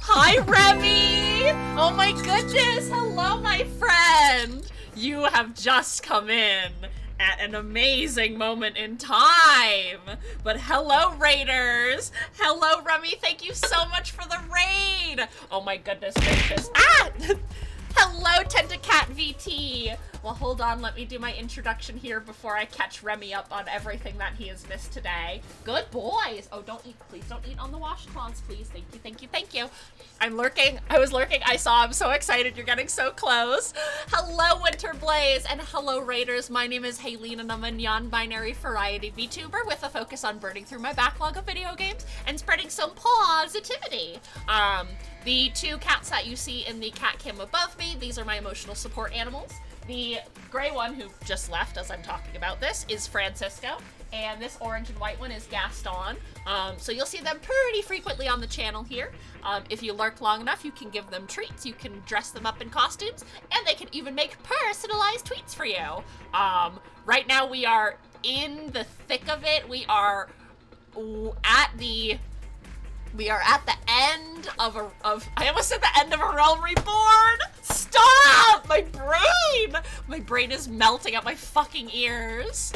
Hi, Remy! Oh my goodness! Hello, my friend! You have just come in at an amazing moment in time. But hello, Raiders! Hello, Remy! Thank you so much for the raid! Oh my goodness gracious. Ah! Hello, Tentacat VT! Well, hold on, let me do my introduction here before I catch Remy up on everything that he has missed today. Good boys! Oh, don't eat, please don't eat on the washcloths, please. Thank you, thank you, thank you. I'm lurking, I was lurking, I saw, I'm so excited, you're getting so close. Hello, Winter Blaze, and hello, Raiders. My name is Haylene, and I'm a non-binary variety VTuber with a focus on burning through my backlog of video games and spreading some positivity. The two cats that you see in the cat cam above me, these are my emotional support animals. The gray one, who just left as I'm talking about this, is Francisco, and this orange and white one is Gaston. So you'll see them pretty frequently on the channel here. If you lurk long enough, you can give them treats, you can dress them up in costumes, and they can even make personalized tweets for you. Right now we are in the thick of it. We are at the end of I almost said the end of a Realm Reborn! Stop! My brain is melting at my fucking ears.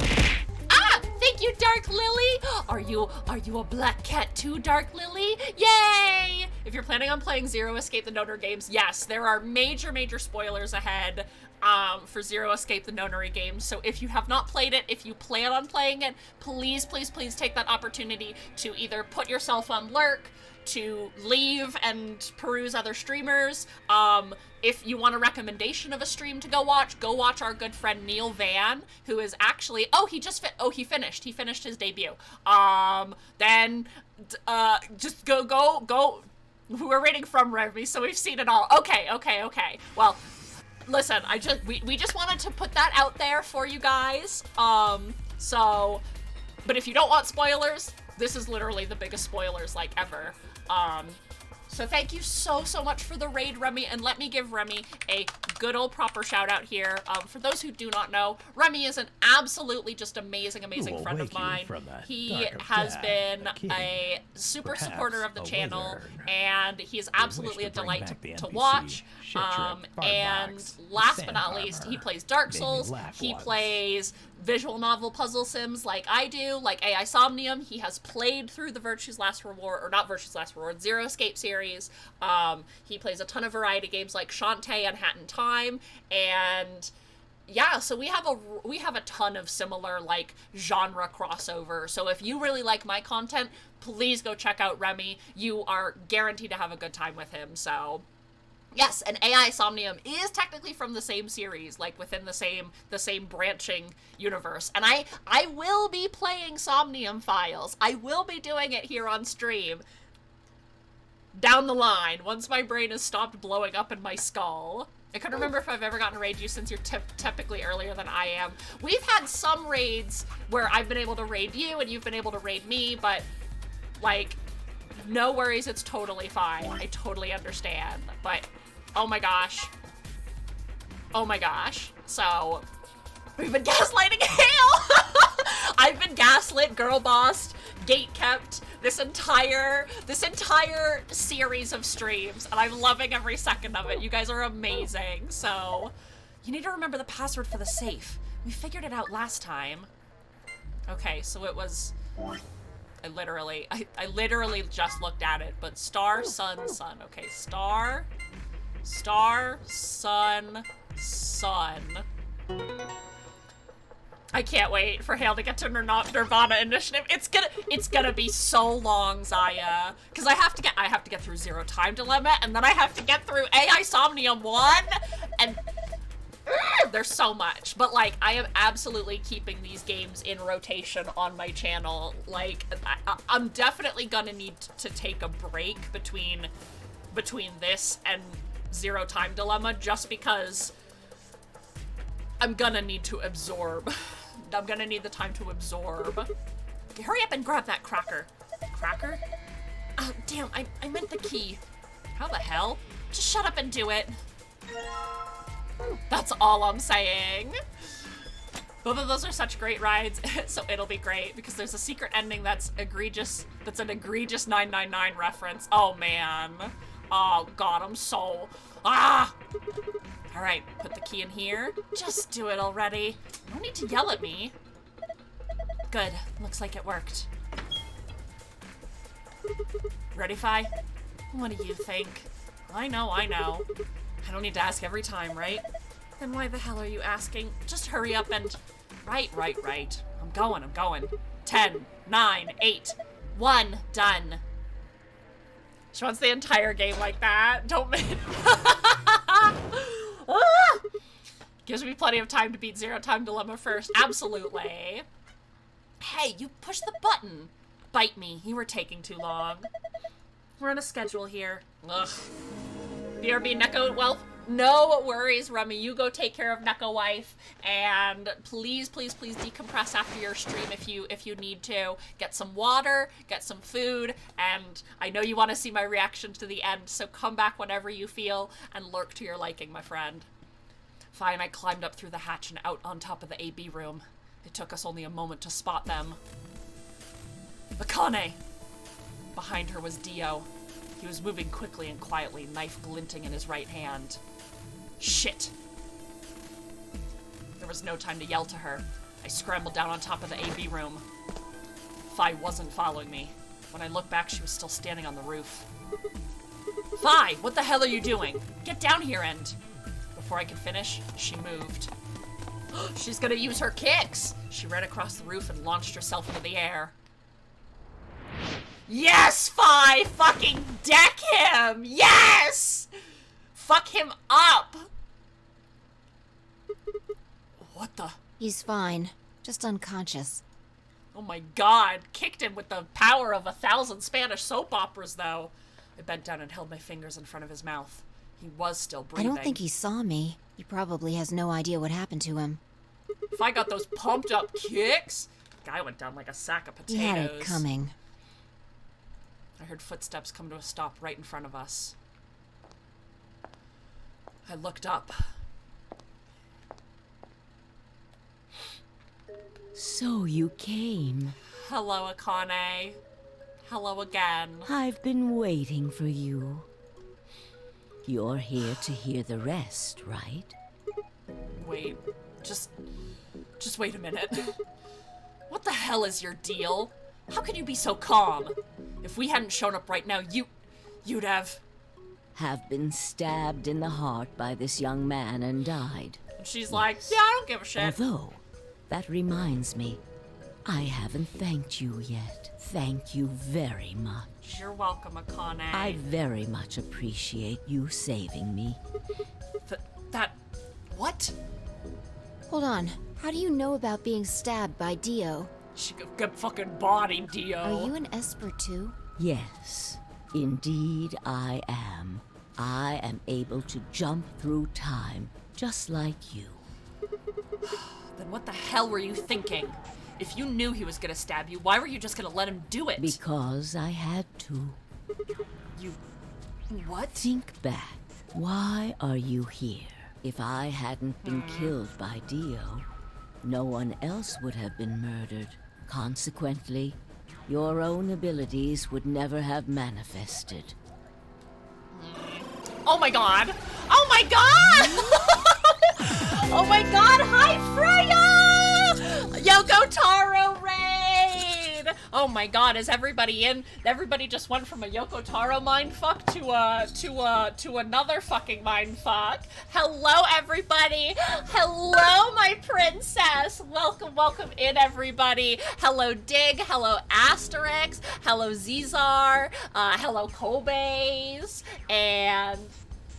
Ah! Thank you, Dark Lily! Are you a black cat too, Dark Lily? Yay! If you're planning on playing Zero Escape the Nonary games, yes, there are major spoilers ahead for Zero Escape the Nonary games. So if you have not played it, if you plan on playing it, please take that opportunity to either put yourself on lurk, to leave and peruse other streamers. If you want a recommendation of a stream to go watch our good friend Neil Van, who is actually, he finished his debut. Then just go. We're reading from Remy, so we've seen it all. Okay. Well, listen, we just wanted to put that out there for you guys. But if you don't want spoilers, this is literally the biggest spoilers like ever. So thank you so much for the raid, Remy, and let me give Remy a good old proper shout out here. For those who do not know, Remy is an absolutely just amazing friend of mine. He has been a super supporter of the channel, and he is absolutely a delight to watch. And last but not least, he plays Dark Souls. He plays visual novel puzzle sims like I do, like AI Somnium. He has played through the Virtue's Last Reward, or not Virtue's Last Reward, Zero Escape series. He plays a ton of variety games like Shantae and Hat in Time, and yeah, so we have a ton of similar like genre crossover. So if you really like my content, please go check out Remy. You are guaranteed to have a good time with him. So yes, and AI Somnium is technically from the same series, like within the same branching universe. And I will be playing Somnium Files. I will be doing it here on stream down the line, once my brain has stopped blowing up in my skull. I couldn't remember if I've ever gotten to raid you since you're typically earlier than I am. We've had some raids where I've been able to raid you and you've been able to raid me, but like, no worries, it's totally fine. I totally understand, but oh my gosh. Oh my gosh. So, we've been gaslighting Hale! I've been gaslit, girl bossed, gate kept this entire series of streams, and I'm loving every second of it. You guys are amazing. So, you need to remember the password for the safe. We figured it out last time. Okay, so it was... I literally just looked at it, but star, sun, sun. Okay, star, sun, sun. I can't wait for Hale to get to Nirvana Initiative. It's gonna be so long, Zaya, because I have to get through Zero Time Dilemma, and then I have to get through AI Somnium 1, and there's so much. But like, I am absolutely keeping these games in rotation on my channel. Like, I'm definitely gonna need to take a break between this and Zero Time Dilemma, just because I'm gonna need to absorb. I'm gonna need the time to absorb. Hurry up and grab that cracker. Cracker? Oh, damn, I meant the key. How the hell? Just shut up and do it. That's all I'm saying. Both of those are such great rides, so it'll be great, because there's a secret ending that's egregious, that's an egregious 999 reference. Oh, man. Oh, God, I'm so... Ah! Alright, put the key in here. Just do it already. No need to yell at me. Good. Looks like it worked. Ready, Fi? What do you think? I know. I don't need to ask every time, right? Then why the hell are you asking? Just hurry up and... Right. I'm going. 10, 9, 8, 1, done. She wants the entire game like that. Don't make... Gives me plenty of time to beat Zero Time Dilemma first. Absolutely. Hey, you pushed the button. Bite me. You were taking too long. We're on a schedule here. Ugh. BRB Neko, well, no worries, Rummy. You go take care of Neko Wife, and please decompress after your stream if you need to. Get some water, get some food, and I know you want to see my reaction to the end, so come back whenever you feel and lurk to your liking, my friend. Fine, I climbed up through the hatch and out on top of the AB room. It took us only a moment to spot them. Akane! Behind her was Dio. He was moving quickly and quietly, knife glinting in his right hand. Shit! There was no time to yell to her. I scrambled down on top of the AB room. Fi wasn't following me. When I looked back, she was still standing on the roof. Fi, what the hell are you doing? Get down here and... Before I could finish, she moved. She's gonna use her kicks! She ran across the roof and launched herself into the air. Yes, Fi! Fucking deck him! Yes! Fuck him up! What the? He's fine. Just unconscious. Oh my god. Kicked him with the power of 1,000 Spanish soap operas, though. I bent down and held my fingers in front of his mouth. He was still breathing. I don't think he saw me. He probably has no idea what happened to him. If I got those pumped up kicks, the guy went down like a sack of potatoes. He had it coming. I heard footsteps come to a stop right in front of us. I looked up. So you came. Hello, Akane. Hello again. I've been waiting for you. You're here to hear the rest, right? Wait. Just wait a minute. What the hell is your deal? How can you be so calm? If we hadn't shown up right now, you'd have been stabbed in the heart by this young man and died. And she's like, yeah, I don't give a shit. Although, that reminds me, I haven't thanked you yet. Thank you very much. You're welcome, Akane. I very much appreciate you saving me. What? Hold on. How do you know about being stabbed by Dio? She could get fucking bodied, Dio. Are you an Esper too? Yes, indeed I am. I am able to jump through time, just like you. Then what the hell were you thinking? If you knew he was gonna stab you, why were you just gonna let him do it? Because I had to. You... what? Think back. Why are you here? If I hadn't been killed by Dio, no one else would have been murdered. Consequently, your own abilities would never have manifested. Oh my god! Oh my god! Oh my god! Hi, Freya! Yoko Taro raid! Oh my god, is everybody in? Everybody just went from a Yoko Taro mindfuck to another fucking mindfuck. Hello, everybody! Hello, my princess! Welcome, welcome in, everybody! Hello, Dig! Hello, Asterix! Hello, Zizar! Hello, Kobe's! And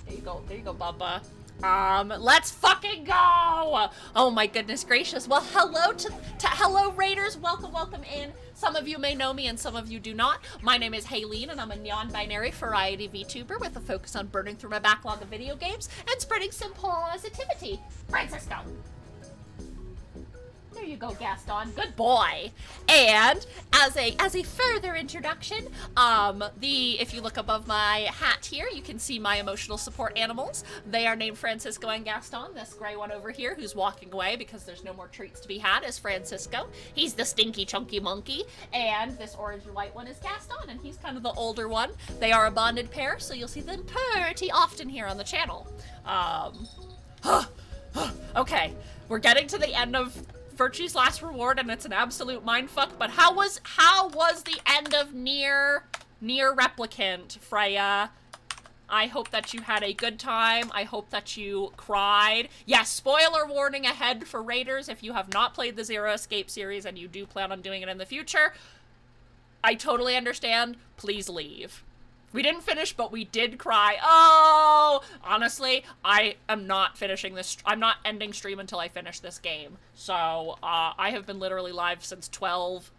there you go, Bubba. Let's fucking go! Oh my goodness gracious. Well, hello Raiders. Welcome in. Some of you may know me and some of you do not. My name is Haylene and I'm a non-binary variety VTuber with a focus on burning through my backlog of video games and spreading some positivity. Francisco. There you go, Gaston. Good boy. And as a further introduction, if you look above my hat here, you can see my emotional support animals. They are named Francisco and Gaston. This gray one over here, who's walking away because there's no more treats to be had, is Francisco. He's the stinky chunky monkey. And this orange and white one is Gaston, and he's kind of the older one. They are a bonded pair, so you'll see them pretty often here on the channel. Okay, we're getting to the end of Virtue's Last Reward, and it's an absolute mindfuck, but how was the end of Nier Replicant, Freya? I hope that you had a good time. I hope that you cried. Yes, spoiler warning ahead for Raiders. If you have not played the Zero Escape series and you do plan on doing it in the future, I totally understand. Please leave. We didn't finish, but we did cry. Oh! Honestly, I am not finishing this. I'm not ending stream until I finish this game. So, I have been literally live since 12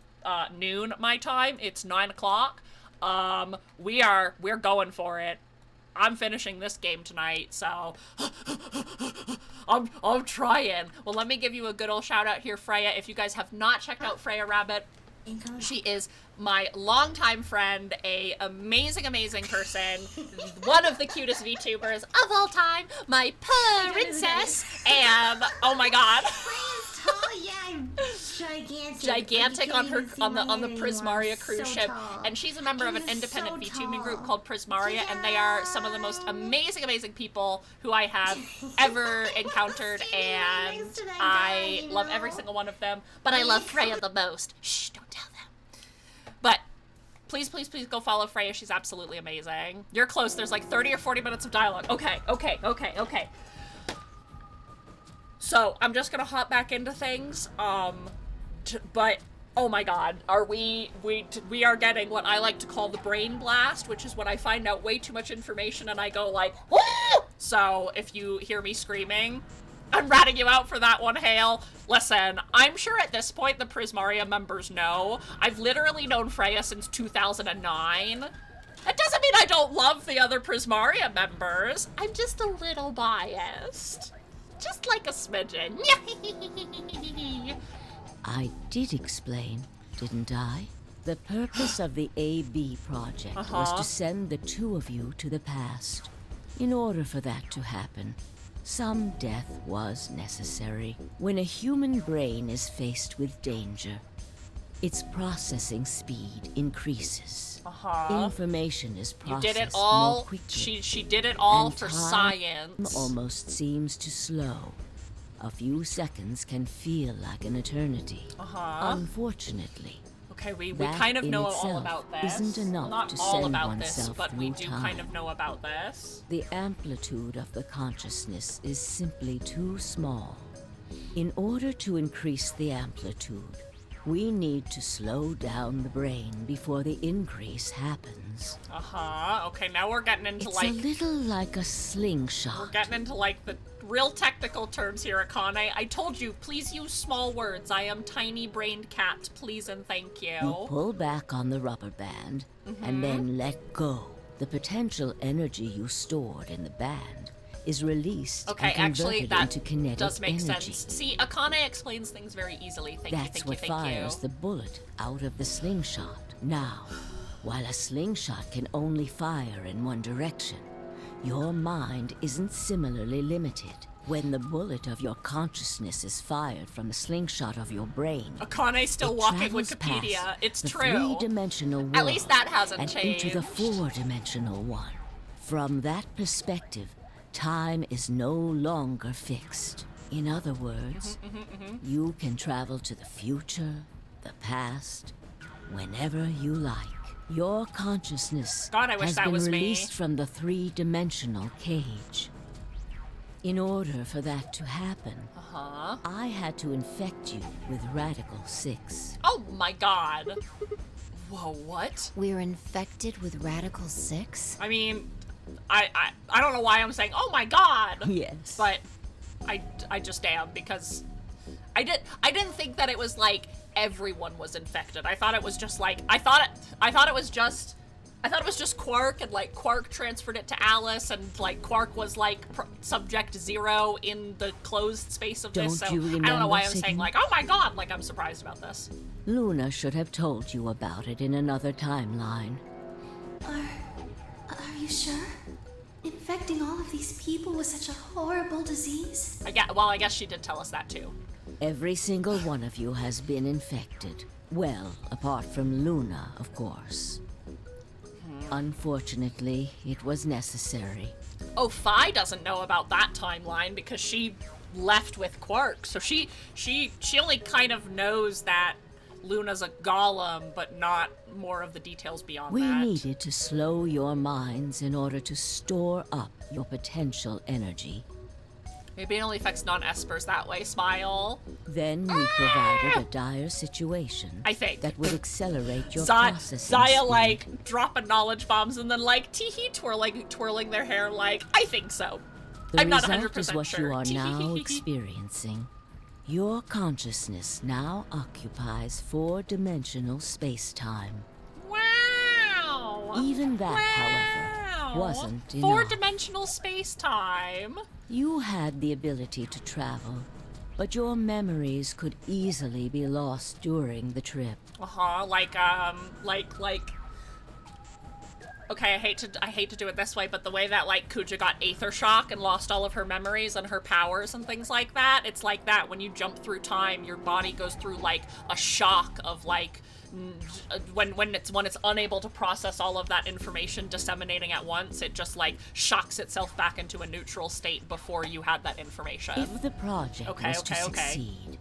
noon my time. It's 9 o'clock. We're going for it. I'm finishing this game tonight, so I'm trying. Well, let me give you a good old shout out here, Freya. If you guys have not checked out Freya Rabbit, she is my longtime friend, a amazing person, one of the cutest VTubers of all time, my princess, and oh my god. Tall, yeah, gigantic on the Prismaria cruise ship, and she's a member of an independent VTubing group called Prismaria, and they are some of the most amazing people who I have ever encountered, and I love every single one of them, but I love Freya the most. Shh, don't tell them. But please go follow Freya. She's absolutely amazing. You're close. There's like 30 or 40 minutes of dialogue. Okay. So, I'm just gonna hop back into things, but, oh my god, we are getting what I like to call the brain blast, which is when I find out way too much information and I go like, woo! So, if you hear me screaming, I'm ratting you out for that one, Hale. Listen, I'm sure at this point the Prismaria members know. I've literally known Freya since 2009. That doesn't mean I don't love the other Prismaria members. I'm just a little biased. Just like a smidgen. I did explain, didn't I? The purpose of the AB project was to send the two of you to the past. In order for that to happen, some death was necessary. When a human brain is faced with danger, its processing speed increases. Information is processed You did it all. more quickly. She did it all and for time science. almost seems to slow. A few seconds can feel like an eternity. Unfortunately, okay, we that kind of in know all itself about this. isn't enough Not to all send about this, oneself but we through do time. kind of know about this. The amplitude of the consciousness is simply too small. In order to increase the amplitude, we need to slow down the brain before the increase happens. Okay, now we're getting into It's like... a little like a slingshot. We're getting into like the real technical terms here, Akane. I told you, please use small words. I am tiny-brained cat. Please and thank you. You pull back on the rubber band and then let go. The potential energy you stored in the band is released Okay, and actually, converted that into kinetic does make energy. sense. See, Akane explains things very easily. Thank That's you, what thank you, thank fires you. the bullet out of the slingshot. Now, while a slingshot can only fire in one direction, your mind isn't similarly limited. When the bullet of your consciousness is fired from the slingshot of your brain, Akane's still it walking travels Wikipedia. past It's the true. three-dimensional world At least that hasn't and changed. into the four-dimensional one. From that perspective, time is no longer fixed. In other words, you can travel to the future, the past, whenever you like. Your consciousness God, I wish has that been was me. released from the three-dimensional cage. In order for that to happen, I had to infect you with Radical 6. Oh my god. Whoa, what? We're infected with Radical 6? I mean, I don't know why I'm saying, oh my god. Yes. But I just am, because I didn't think that it was like everyone was infected. I thought it was just like, I thought it was just Quark, and like Quark transferred it to Alice, and like Quark was like subject 0 in the closed space of this. Don't So you I don't know remember, why I'm saying Sigmund? like, oh my god, like I'm surprised about this. Luna should have told you about it in another timeline. Are you sure? Infecting all of these people with such a horrible disease? I guess she did tell us that too. Every single one of you has been infected. Well, apart from Luna, of course. Unfortunately, it was necessary. Oh, Phi doesn't know about that timeline because she left with Quark. So she only kind of knows that Luna's a golem, but not more of the details beyond We that. needed to slow your minds in order to store up your potential energy. Maybe it only affects non-espers that way, Smile. Then we provided a dire situation I think. that would accelerate your Zaya, processing Zaya speed. like, dropping knowledge bombs and then, like, tee-hee, twirling their hair like, I think so. The I'm not result 100% is what sure. you are now Tee-hee-hee-hee. experiencing. Your consciousness now occupies four-dimensional space-time. Wow! Even that, however, wasn't enough. Four-dimensional space-time. You had the ability to travel, but your memories could easily be lost during the trip. Like, okay, I hate to do it this way, but the way that, like, Kuja got aether shock and lost all of her memories and her powers and things like that, it's like that. When you jump through time, your body goes through, like, a shock of, like, when it's unable to process all of that information disseminating at once, it just, like, shocks itself back into a neutral state before you had that information. If the project was to succeed,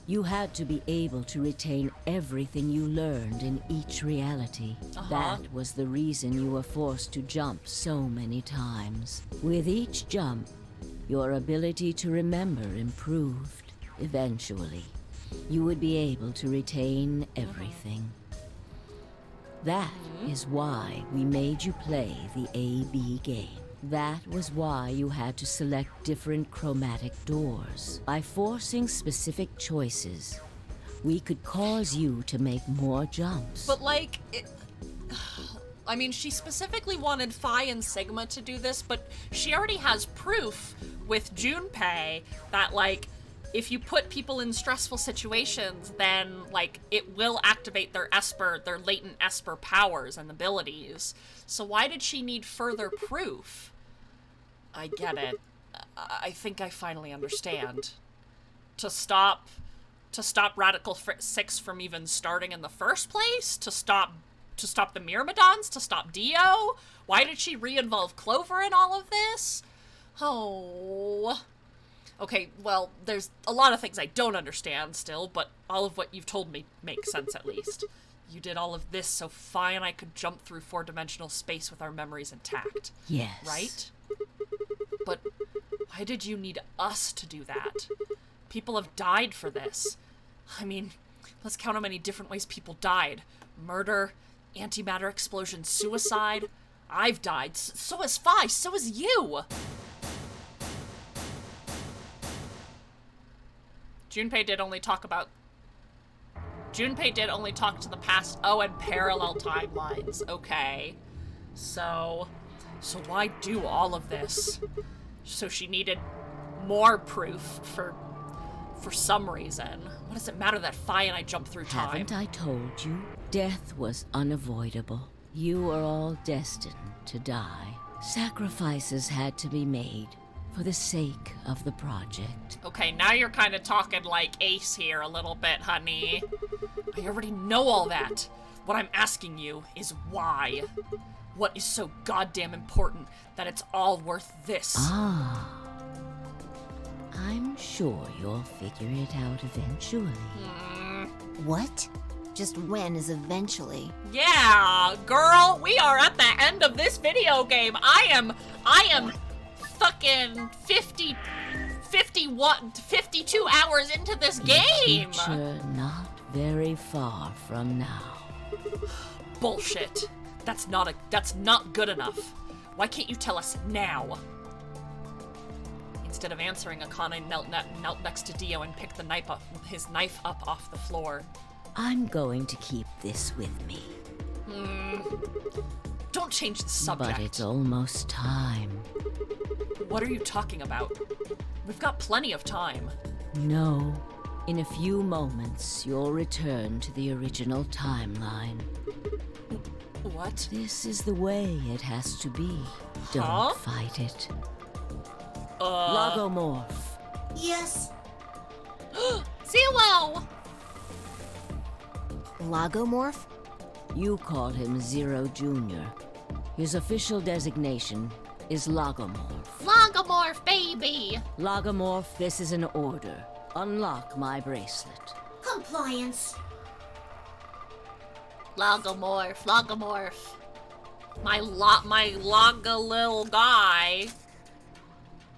you had to be able to retain everything you learned in each reality. That was the reason you were forced to jump so many times. With each jump, your ability to remember improved. Eventually, you would be able to retain everything. That is why we made you play the AB game. That was why you had to select different chromatic doors. By forcing specific choices, we could cause you to make more jumps. But, like, I mean, she specifically wanted Phi and Sigma to do this, but she already has proof with Junpei that, like, if you put people in stressful situations, then, like, it will activate their latent Esper powers and abilities. So why did she need further proof? I get it. I think I finally understand. To stop Radical 6 from even starting in the first place? To stop the Myrmidons? To stop Dio? Why did she re-involve Clover in all of this? Oh... Okay, well, there's a lot of things I don't understand still, but all of what you've told me makes sense at least. You did all of this so Fi and I could jump through 4-dimensional space with our memories intact. Yes. Right? But why did you need us to do that? People have died for this. I mean, let's count how many different ways people died. Murder, antimatter explosion, suicide. I've died. So has Fi. So has you. Junpei did only talk to the past. Oh, and parallel timelines. Okay. So why do all of this? So she needed more proof for some reason. What does it matter that Fi and I jumped through time? Haven't I told you? Death was unavoidable. You are all destined to die. Sacrifices had to be made for the sake of the project. Okay, now you're kind of talking like Ace here a little bit, honey. I already know all that. What I'm asking you is why? What is so goddamn important that it's all worth this? Ah. I'm sure you'll figure it out eventually. What? Just when is eventually? Yeah, girl, we are at the end of this video game. I am fucking 52 hours into this game. Future not very far from now. Bullshit. That's not good enough. Why can't you tell us now? Instead of answering, Akane knelt next to Dio and picked his knife up off the floor. I'm going to keep this with me. Don't change the subject. But it's almost time. What are you talking about? We've got plenty of time. No. In a few moments, you'll return to the original timeline. What? This is the way it has to be. Don't fight it. Logomorph. Yes. SOOOO! Logomorph? You call him Zero Jr. His official designation is Logomorph. Logomorph, baby! Logomorph, this is an order. Unlock my bracelet. Compliance. Logomorph. My Loga little guy.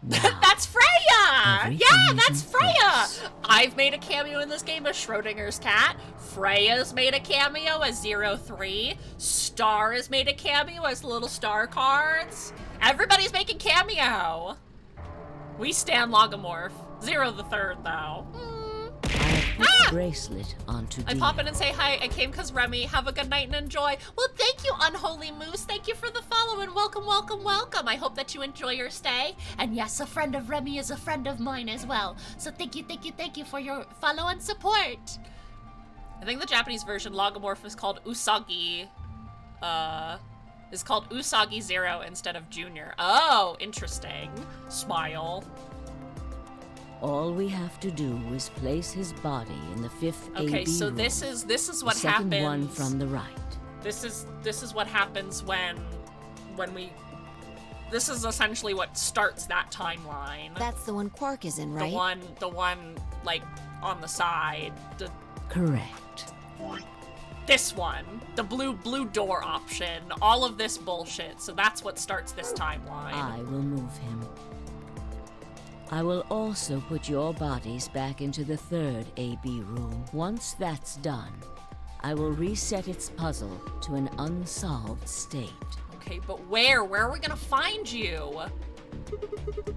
That's Freya! Yeah, that's Freya! I've made a cameo in this game as Schrodinger's cat. Freya's made a cameo as 03. Star has made a cameo as little star cards. Everybody's making cameo. We stand Logomorph. 0 the third, though. Bracelet onto I pop in and say hi. I came because Remy. Have a good night and enjoy. Well, thank you, Unholy Moose. Thank you for the follow and welcome. I hope that you enjoy your stay. And yes, a friend of Remy is a friend of mine as well. So thank you for your follow and support. I think the Japanese version Logomorph is called Usagi. Is called Usagi 0 instead of Junior. Oh, interesting. Smile. All we have to do is place his body in the 5th AB Okay, so room. this is what the second happens. one from the right. This is what happens when we. This is essentially what starts that timeline. That's the one Quark is in, right? The one like on the side. Correct. This one, the blue door option, all of this bullshit. So that's what starts this timeline. I will move him. I will also put your bodies back into the 3rd AB room. Once that's done, I will reset its puzzle to an unsolved state. Okay, but where? Where are we gonna find you?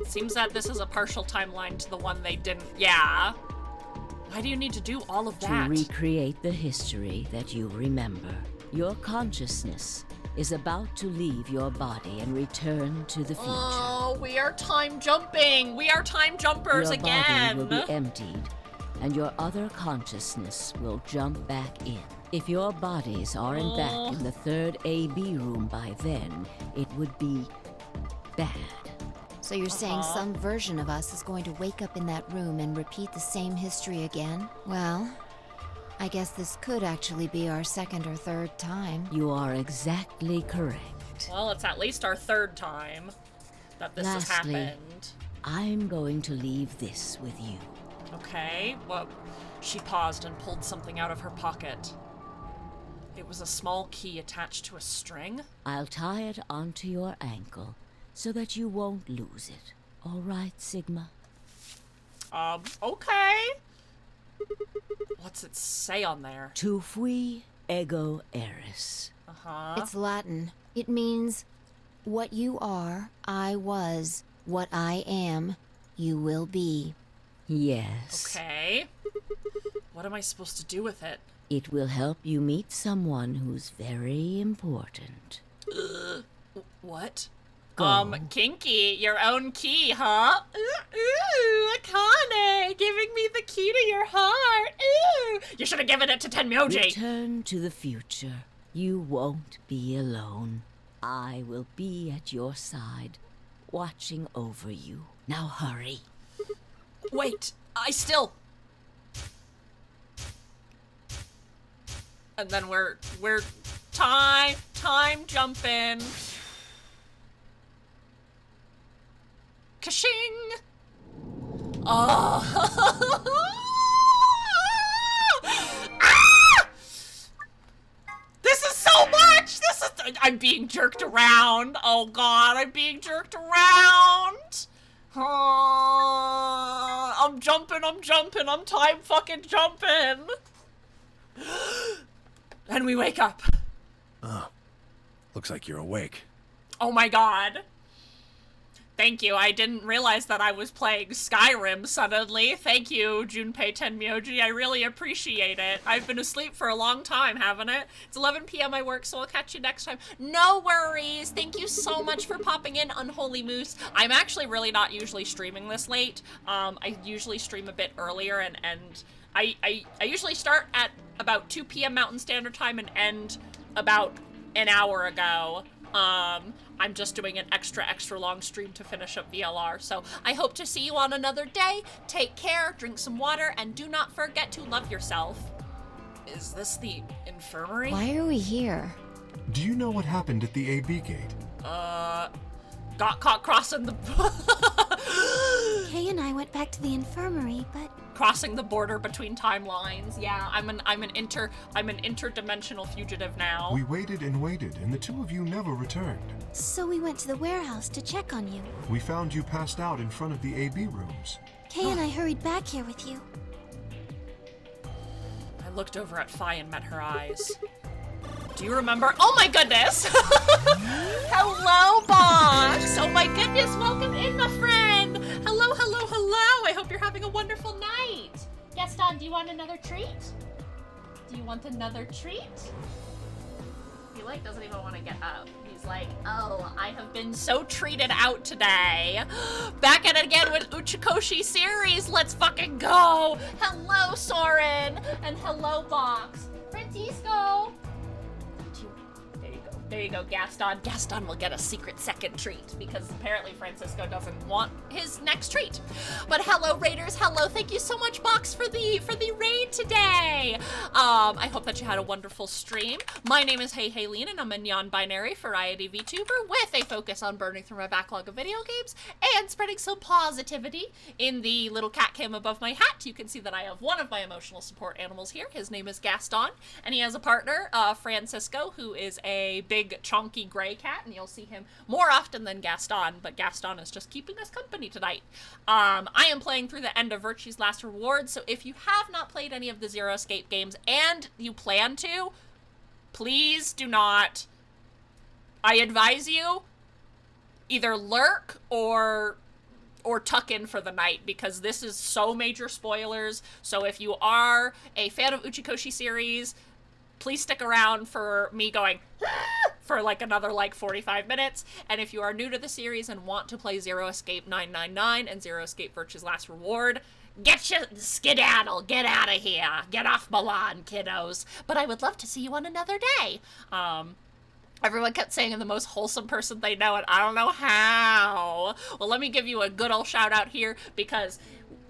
Seems that this is a partial timeline to the one they didn't. Yeah. Why do you need to do all of that? To recreate the history that you remember. Your consciousness is about to leave your body and return to the future. Oh, we are time jumping. We are time jumpers again. Your body will be emptied, and your other consciousness will jump back in. If your bodies are in fact in the third AB room by then, it would be bad. So you're saying some version of us is going to wake up in that room and repeat the same history again? Well, I guess this could actually be our second or third time. You are exactly correct. Well, it's at least our third time that this has happened. I'm going to leave this with you. Okay, well, she paused and pulled something out of her pocket. It was a small key attached to a string. I'll tie it onto your ankle so that you won't lose it. All right, Sigma? Okay. What's it say on there? Tu fui ego eris. It's Latin. It means, what you are, I was. What I am, you will be. Yes. Okay. What am I supposed to do with it? It will help you meet someone who's very important. What? Go. Kinky, your own key, huh? Ooh, Akane, giving me the key to your heart. Ooh, you should have given it to Tenmyoji. Return to the future. You won't be alone. I will be at your side, watching over you. Now hurry. Wait, I still... And then we're time jumping. Ka-shing! Oh. Ah! This is so much! I'm being jerked around. Oh god, I'm being jerked around. Oh, I'm jumping, I'm time fucking jumping. And we wake up. Oh, looks like you're awake. Oh my god. Thank you. I didn't realize that I was playing Skyrim suddenly. Thank you, Junpei Tenmyoji. I really appreciate it. I've been asleep for a long time, haven't it? It's 11 p.m. I work, so I'll catch you next time. No worries. Thank you so much for popping in, Unholy Moose. I'm actually really not usually streaming this late. I usually stream a bit earlier, and I usually start at about 2 p.m. Mountain Standard Time and end about an hour ago. I'm just doing an extra long stream to finish up VLR, so I hope to see you on another day. Take care, drink some water, and do not forget to love yourself. Is this the infirmary? Why are we here? Do you know what happened at the AB gate? Got caught crossing the... Kay and I went back to the infirmary, but... Crossing the border between timelines. Yeah, I'm an interdimensional fugitive now. We waited and waited, and the two of you never returned. So we went to the warehouse to check on you. We found you passed out in front of the AB rooms. Kay and I hurried back here with you. I looked over at Fi and met her eyes. Do you remember? Oh my goodness! Hello, Box! Oh my goodness, welcome in, my friend! Hello, hello, hello! I hope you're having a wonderful night! Gaston, do you want another treat? Do you want another treat? He, like, doesn't even want to get up. He's like, oh, I have been so treated out today. Back at it again with Uchikoshi series. Let's fucking go! Hello, Soren! And hello, Box. Francisco! There you go, Gaston. Gaston will get a secret second treat because apparently Francisco doesn't want his next treat. But hello, Raiders. Hello. Thank you so much, Box, for the raid today. I hope that you had a wonderful stream. My name is Hey Haylene, and I'm a non-binary variety VTuber with a focus on burning through my backlog of video games and spreading some positivity. In the little cat cam above my hat, you can see that I have one of my emotional support animals here. His name is Gaston, and he has a partner, Francisco, who is a big chunky gray cat, and you'll see him more often than Gaston, but Gaston is just keeping us company tonight. I am playing through the end of Virtue's Last Reward, so if you have not played any of the Zero Escape games and you plan to, please do not. I advise you either lurk or tuck in for the night, because this is so major spoilers. So if you are a fan of Uchikoshi series, please stick around for me going for like another like 45 minutes. And if you are new to the series and want to play Zero Escape 999 and Zero Escape Virtue's Last Reward, get your skedaddle, get out of here, get off my lawn, kiddos. But I would love to see you on another day. Everyone kept saying I'm the most wholesome person they know, and I don't know how. Well, let me give you a good old shout out here, because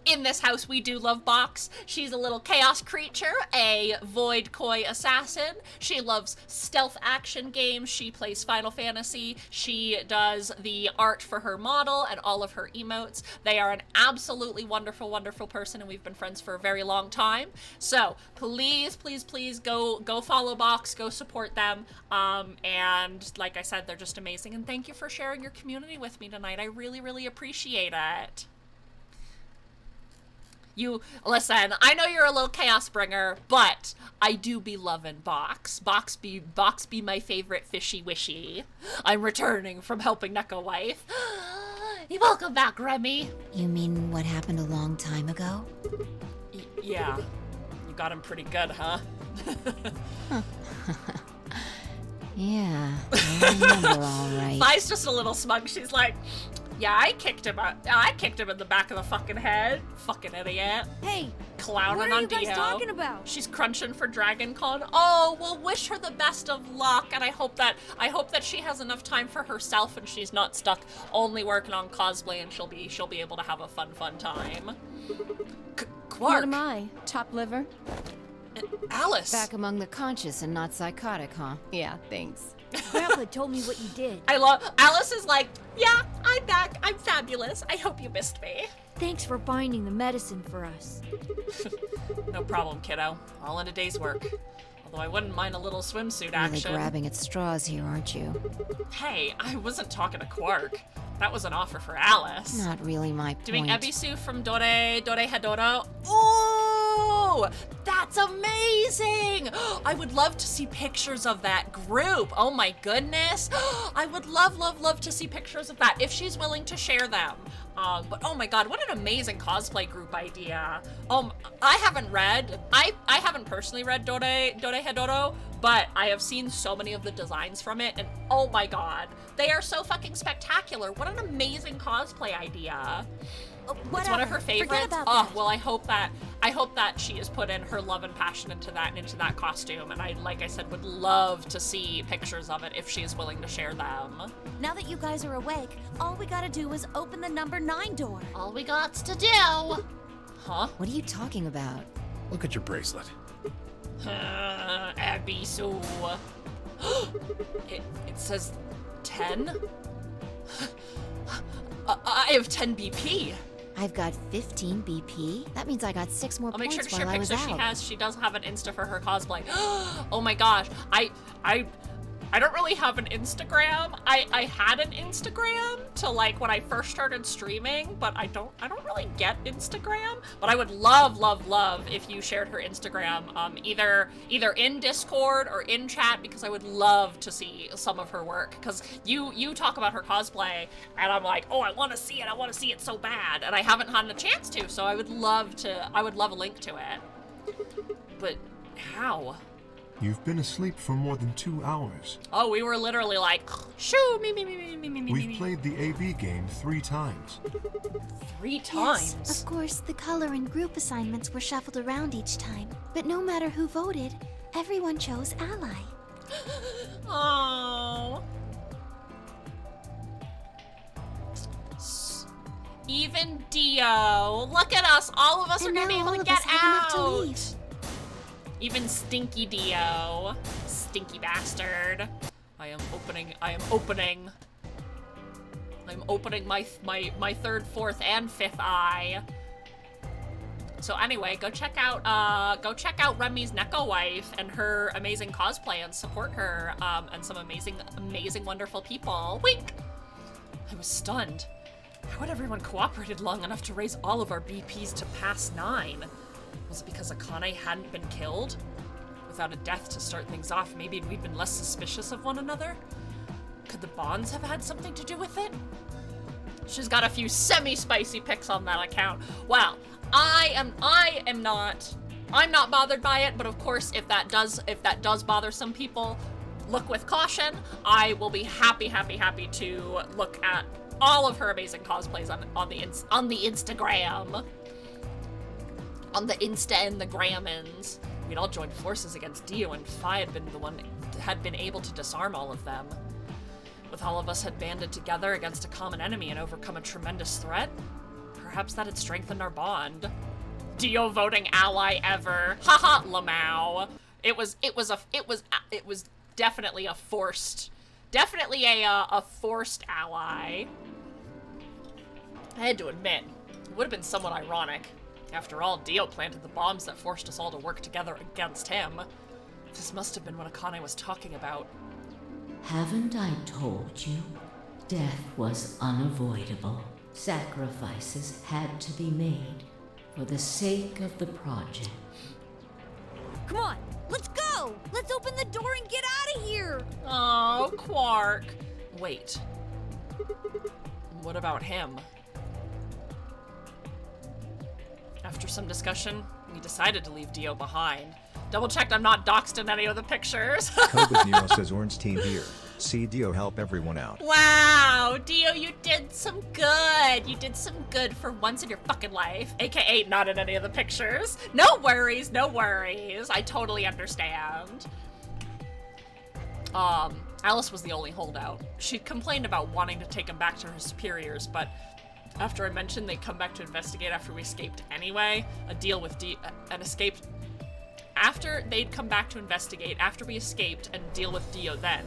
in this house we do love Box. She's a little chaos creature, a void koi assassin. She loves stealth action games. She plays Final Fantasy. She does the art for her model and all of her emotes. They are an absolutely wonderful, wonderful person, and we've been friends for a very long time. So please, please, please go follow Box, go support them. And like I said, they're just amazing. And thank you for sharing your community with me tonight. I really, really appreciate it. You, listen, I know you're a little chaos bringer, but I do be loving Box. Box be my favorite fishy wishy. I'm returning from helping Neko Wife. Welcome back, Remy. You mean what happened a long time ago? Yeah. You got him pretty good, huh? Yeah, I remember all right. Vi's just a little smug. She's like, yeah, I kicked him in the back of the fucking head. Fucking idiot. Hey, clowning what are on you guys Dio. talking about? She's crunching for DragonCon. Oh, well, wish her the best of luck, and I hope that she has enough time for herself and she's not stuck only working on cosplay, and she'll be able to have a fun time. Quark. What am I? Top liver? Alice. Back among the conscious and not psychotic, huh? Yeah, thanks. Grandpa told me what you did. I love Alice is like, yeah, I'm back. I'm fabulous. I hope you missed me. Thanks for finding the medicine for us. No problem, kiddo. All in a day's work. Although I wouldn't mind a little swimsuit action. Really grabbing at straws here, aren't you? Hey, I wasn't talking to Quark. That was an offer for Alice. Not really my point. Doing Ebisu from Dore Hedoro. Ooh, that's amazing! I would love to see pictures of that group. Oh my goodness. I would love to see pictures of that if she's willing to share them. But oh my god, what an amazing cosplay group idea. I haven't personally read Dore Hedoro, but I have seen so many of the designs from it, and oh my god, they are so fucking spectacular. What an amazing cosplay idea. It's one of her favorites. Oh, well, I hope that she has put in her love and passion into that costume, and I, like I said, would love to see pictures of it if she is willing to share them. Now that you guys are awake, all we gotta do is open the number 9 door. All we got to do. Huh? What are you talking about? Look at your bracelet. Ebisu. It says 10? I have 10 BP. I've got 15 BP. That means I got 6 more I'll make points sure to share while I was pictures out. she does have an Insta for her cosplay. Oh my gosh. I don't really have an Instagram. I had an Instagram to like when I first started streaming, but I don't really get Instagram. But I would love if you shared her Instagram, either in Discord or in chat, because I would love to see some of her work. Because you talk about her cosplay, and I'm like, oh, I want to see it so bad, and I haven't had a chance to. So I would love a link to it. But how? You've been asleep for more than 2 hours. Oh, we were literally like, shoo, me. We've played the AB game 3 times. 3 times? Yes, of course, the color and group assignments were shuffled around each time. But no matter who voted, everyone chose Ally. Oh. Even Dio. Look at us. All of us are going to be able to get out. Even Stinky Dio. Stinky bastard. I am opening my 3rd, 4th, and 5th eye. So anyway, go check out Remy's Neko Wife and her amazing cosplay and support her, and some amazing, wonderful people. Wink! I was stunned. How had everyone cooperated long enough to raise all of our BPs to past 9? Was it because Akane hadn't been killed? Without a death to start things off, maybe we'd been less suspicious of one another? Could the bonds have had something to do with it? She's got a few semi-spicy pics on that account. Well, I'm not bothered by it, but of course, if that does bother some people, look with caution. I will be happy to look at all of her amazing cosplays on the Instagram. On the Insta and the Grammins. We'd all joined forces against Dio, and Fi had been able to disarm all of them. With all of us had banded together against a common enemy and overcome a tremendous threat, perhaps that had strengthened our bond. Dio voting ally ever. Haha, Lamau. It was definitely a forced ally. I had to admit, it would have been somewhat ironic. After all, Dio planted the bombs that forced us all to work together against him. This must have been what Akane was talking about. Haven't I told you? Death was unavoidable. Sacrifices had to be made for the sake of the project. Come on, let's go! Let's open the door and get out of here! Oh, Quark. Wait. What about him? After some discussion, we decided to leave Dio behind. Double-checked I'm not doxed in any of the pictures. Kobe Nero says Ornstein here. See Dio help everyone out. Wow, Dio, you did some good. You did some good for once in your fucking life. AKA not in any of the pictures. No worries, no worries. I totally understand. Alice was the only holdout. She'd complained about wanting to take him back to her superiors, but after I mentioned they'd come back to investigate after we escaped anyway, after they'd come back to investigate after we escaped and deal with Dio then,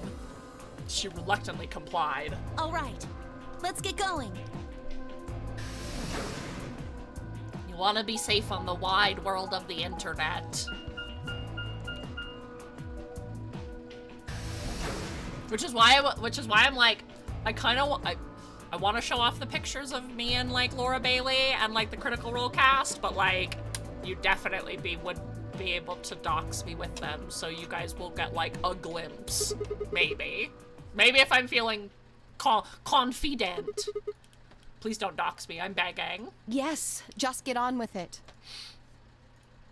she reluctantly complied. All right, let's get going. You want to be safe on the wide world of the internet. Which is why I'm like, I want to show off the pictures of me and like Laura Bailey and like the Critical Role cast, but like you definitely would be able to dox me with them, so you guys will get like a glimpse, maybe if I'm feeling confident. Please don't dox me, I'm begging. Yes, just get on with it.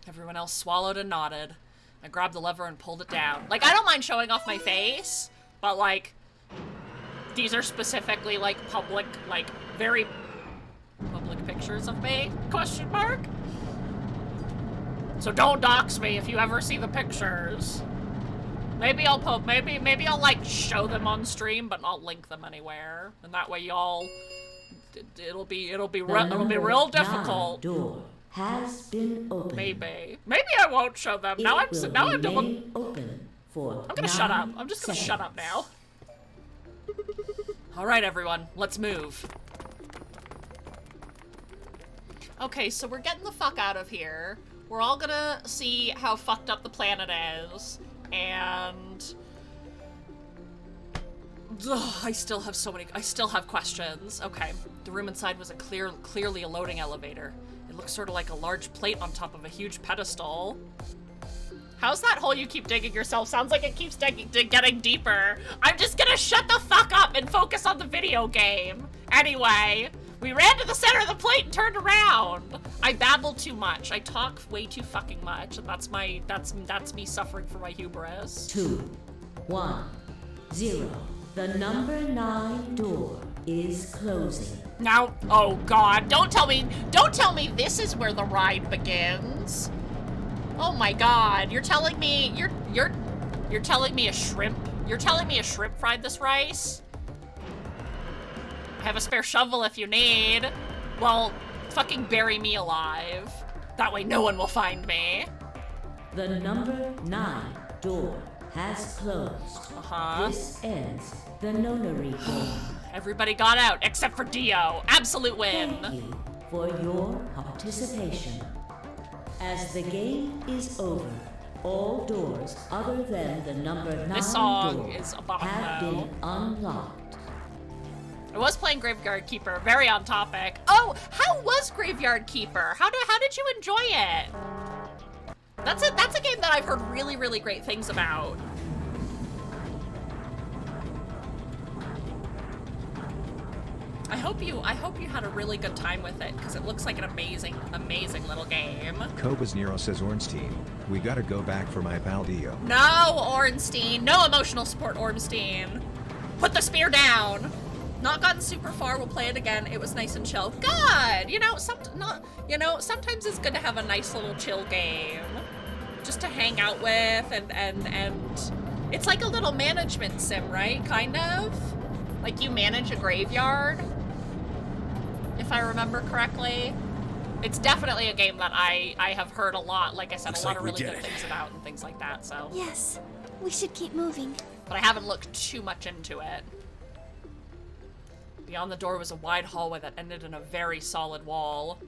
Everyone else swallowed and nodded. I grabbed the lever and pulled it down. Like, I don't mind showing off my face, but like these are specifically like public, like very public pictures of me, question mark. So don't dox me if you ever see the pictures. Maybe I'll maybe I'll like show them on stream, but not link them anywhere. And that way y'all, it'll be real difficult. Door has been opened. Maybe I won't show them. Now I'm open for I'm gonna shut up. I'm just gonna shut up now. All right, everyone, let's move. Okay, so we're getting the fuck out of here. We're all gonna see how fucked up the planet is, and I still have questions. Okay, the room inside was clearly a loading elevator. It looks sort of like a large plate on top of a huge pedestal. How's that hole you keep digging yourself? Sounds like it keeps getting deeper. I'm just gonna shut the fuck up and focus on the video game. Anyway, we ran to the center of the plate and turned around. I babble too much. I talk way too fucking much, and that's me suffering for my hubris. 2, 1, 0. The number 9 door is closing. Now, oh god, don't tell me this is where the ride begins. Oh my god, you're telling me a shrimp? You're telling me a shrimp fried this rice? I have a spare shovel if you need. Well, fucking bury me alive. That way no one will find me. The number 9 door has closed. This ends the nonary game. Everybody got out except for Dio. Absolute win. Thank you for your participation. As the game is over, all doors other than the number 9 this song door is a bomb, have been unlocked. I was playing Graveyard Keeper, very on topic. Oh, how was Graveyard Keeper? How did you enjoy it? That's a game that I've heard really, really great things about. I hope you had a really good time with it, because it looks like an amazing, amazing little game. Cobas Nero says Ornstein, we gotta go back for my pal Dio. No, Ornstein. No emotional support, Ornstein. Put the spear down. Not gotten super far. We'll play it again. It was nice and chill. Good. You know, sometimes it's good to have a nice little chill game, just to hang out with, and it's like a little management sim, right? Kind of. Like you manage a graveyard, if I remember correctly. It's definitely a game that I have heard a lot, like I said, a lot of really good things about and things like that, so. Yes, we should keep moving. But I haven't looked too much into it. Beyond the door was a wide hallway that ended in a very solid wall.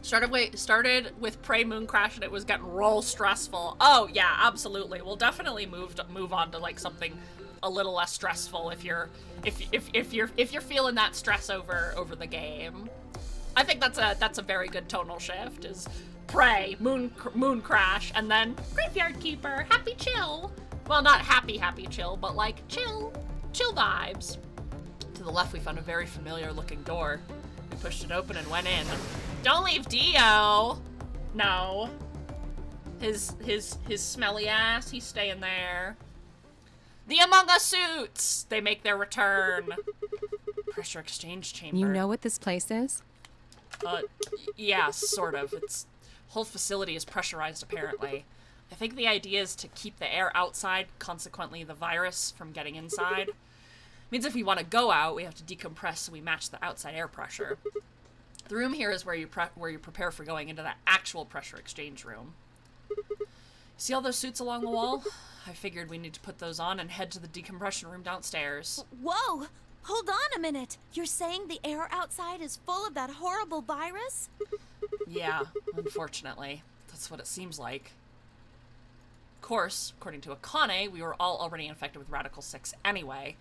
Started with Prey Moon Crash and it was getting real stressful. Oh yeah, absolutely. We'll definitely move on to like something a little less stressful if you're feeling that stress over the game. I think that's a very good tonal shift. Is Prey, Moon Crash, and then Graveyard Keeper, happy chill. Well, not happy chill, but like chill vibes. To the left, we found a very familiar looking door. We pushed it open and went in. Don't leave Dio. No. His smelly ass, he's staying there. The Among Us suits! They make their return. Pressure exchange chamber. You know what this place is? Yeah, sort of. Whole facility is pressurized, apparently. I think the idea is to keep the air outside, consequently the virus from getting inside. Means if we want to go out, we have to decompress so we match the outside air pressure. The room here is where you prepare for going into the actual pressure exchange room. See all those suits along the wall? I figured we need to put those on and head to the decompression room downstairs. Whoa! Hold on a minute. You're saying the air outside is full of that horrible virus? Yeah, unfortunately. That's what it seems like. Of course, according to Akane, we were all already infected with Radical 6 anyway,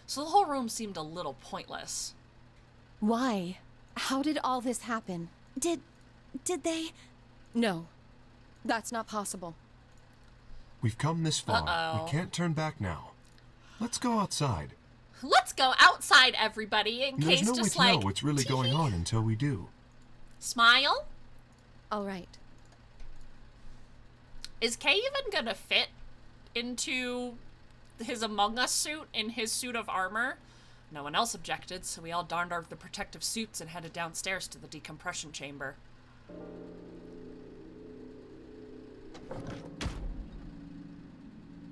so the whole room seemed a little pointless. Why? How did all this happen? Did they? No, that's not possible. We've come this far. We can't turn back now. Let's go outside. Let's go outside, everybody, in There's case no just way to like know what's really going on until we do. Smile? All right. Is Kay even gonna fit into his Among Us suit in his suit of armor? No one else objected, so we all donned the protective suits and headed downstairs to the decompression chamber.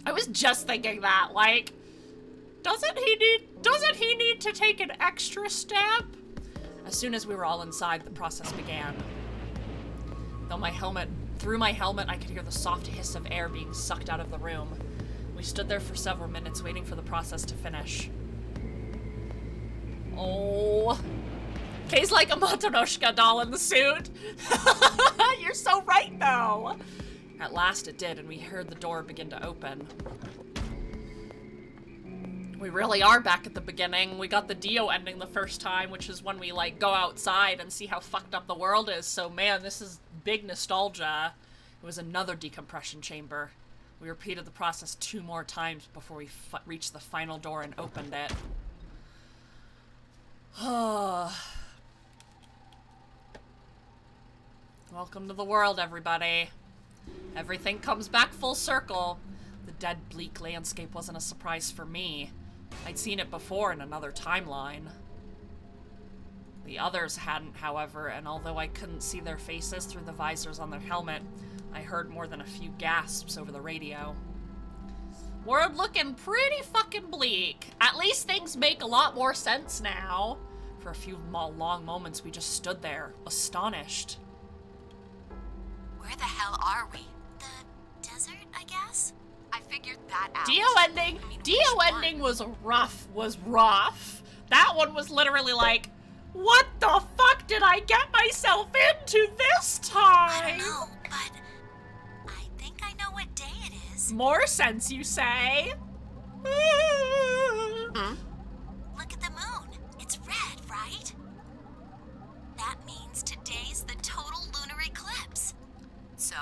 I was just thinking that, like, doesn't he need to take an extra step? As soon as we were all inside, the process began. Through my helmet, I could hear the soft hiss of air being sucked out of the room. We stood there for several minutes waiting for the process to finish. Oh. Kay's like a Matryoshka doll in the suit. You're so right, though. At last it did, and we heard the door begin to open. We really are back at the beginning. We got the Dio ending the first time, which is when we, like, go outside and see how fucked up the world is. So, man, this is big nostalgia. It was another decompression chamber. We repeated the process 2 more times before we reached the final door and opened it. Welcome to the world, everybody. Everything comes back full circle. The dead, bleak landscape wasn't a surprise for me. I'd seen it before in another timeline. The others hadn't, however, and although I couldn't see their faces through the visors on their helmet, I heard more than a few gasps over the radio. World looking pretty fucking bleak. At least things make a lot more sense now. For a few long moments, we just stood there, astonished. Where the hell are we? The desert, I guess? I figured that out. Dio ending was rough. That one was literally like, what the fuck did I get myself into this time? I don't know, but I think I know what day it is. More sense, you say? Look at the moon. It's red, right? That means today's the total lunar eclipse. So?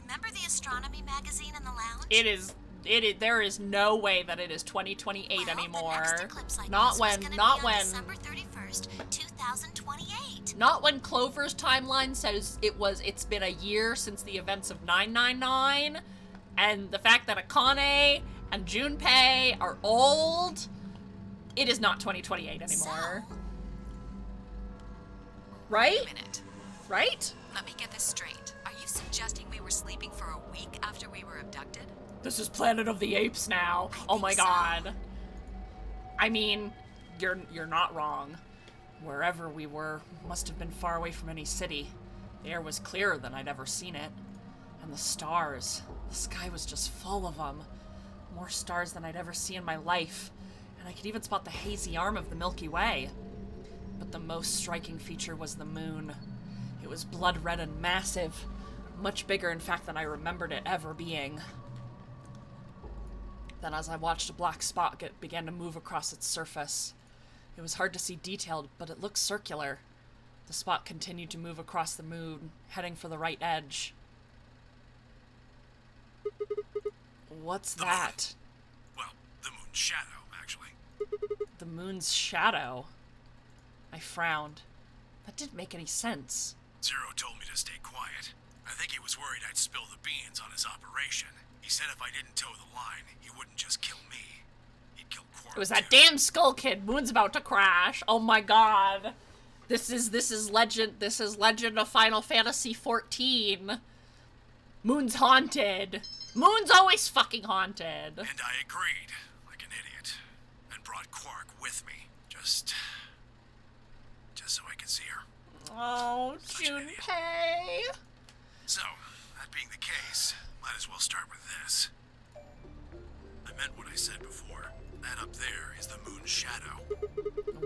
Remember the astronomy magazine in the lounge? It is There is no way that it is 2028 anymore. Like not when December 31st, 2028. Not when Clover's timeline says it's been a year since the events of 999, and the fact that Akane and Junpei are old. It is not 2028 anymore. So, right? Wait a minute. Right? Let me get this straight. Are you suggesting we were sleeping for a week after we were abducted? This is Planet of the Apes now. Oh my god. I mean, you're not wrong. Wherever we were must have been far away from any city. The air was clearer than I'd ever seen it. And the stars. The sky was just full of them. More stars than I'd ever seen in my life. And I could even spot the hazy arm of the Milky Way. But the most striking feature was the moon. It was blood red and massive. Much bigger, in fact, than I remembered it ever being. Then as I watched, a black spot began to move across its surface. It was hard to see detailed, but it looked circular. The spot continued to move across the moon, heading for the right edge. What's that? Well, the moon's shadow, actually. The moon's shadow? I frowned. That didn't make any sense. Zero told me to stay quiet. I think he was worried I'd spill the beans on his operation. He said if I didn't toe the line, he wouldn't just kill me. He'd kill Quark. It was that damn Skull Kid. Moon's about to crash. Oh my god. This is Legend of Final Fantasy XIV. Moon's haunted. Moon's always fucking haunted. And I agreed, like an idiot, and brought Quark with me. Just so I could see her. Oh, Junpei. So, that being the case, might as well start with this. I meant what I said before. That up there is the moon's shadow.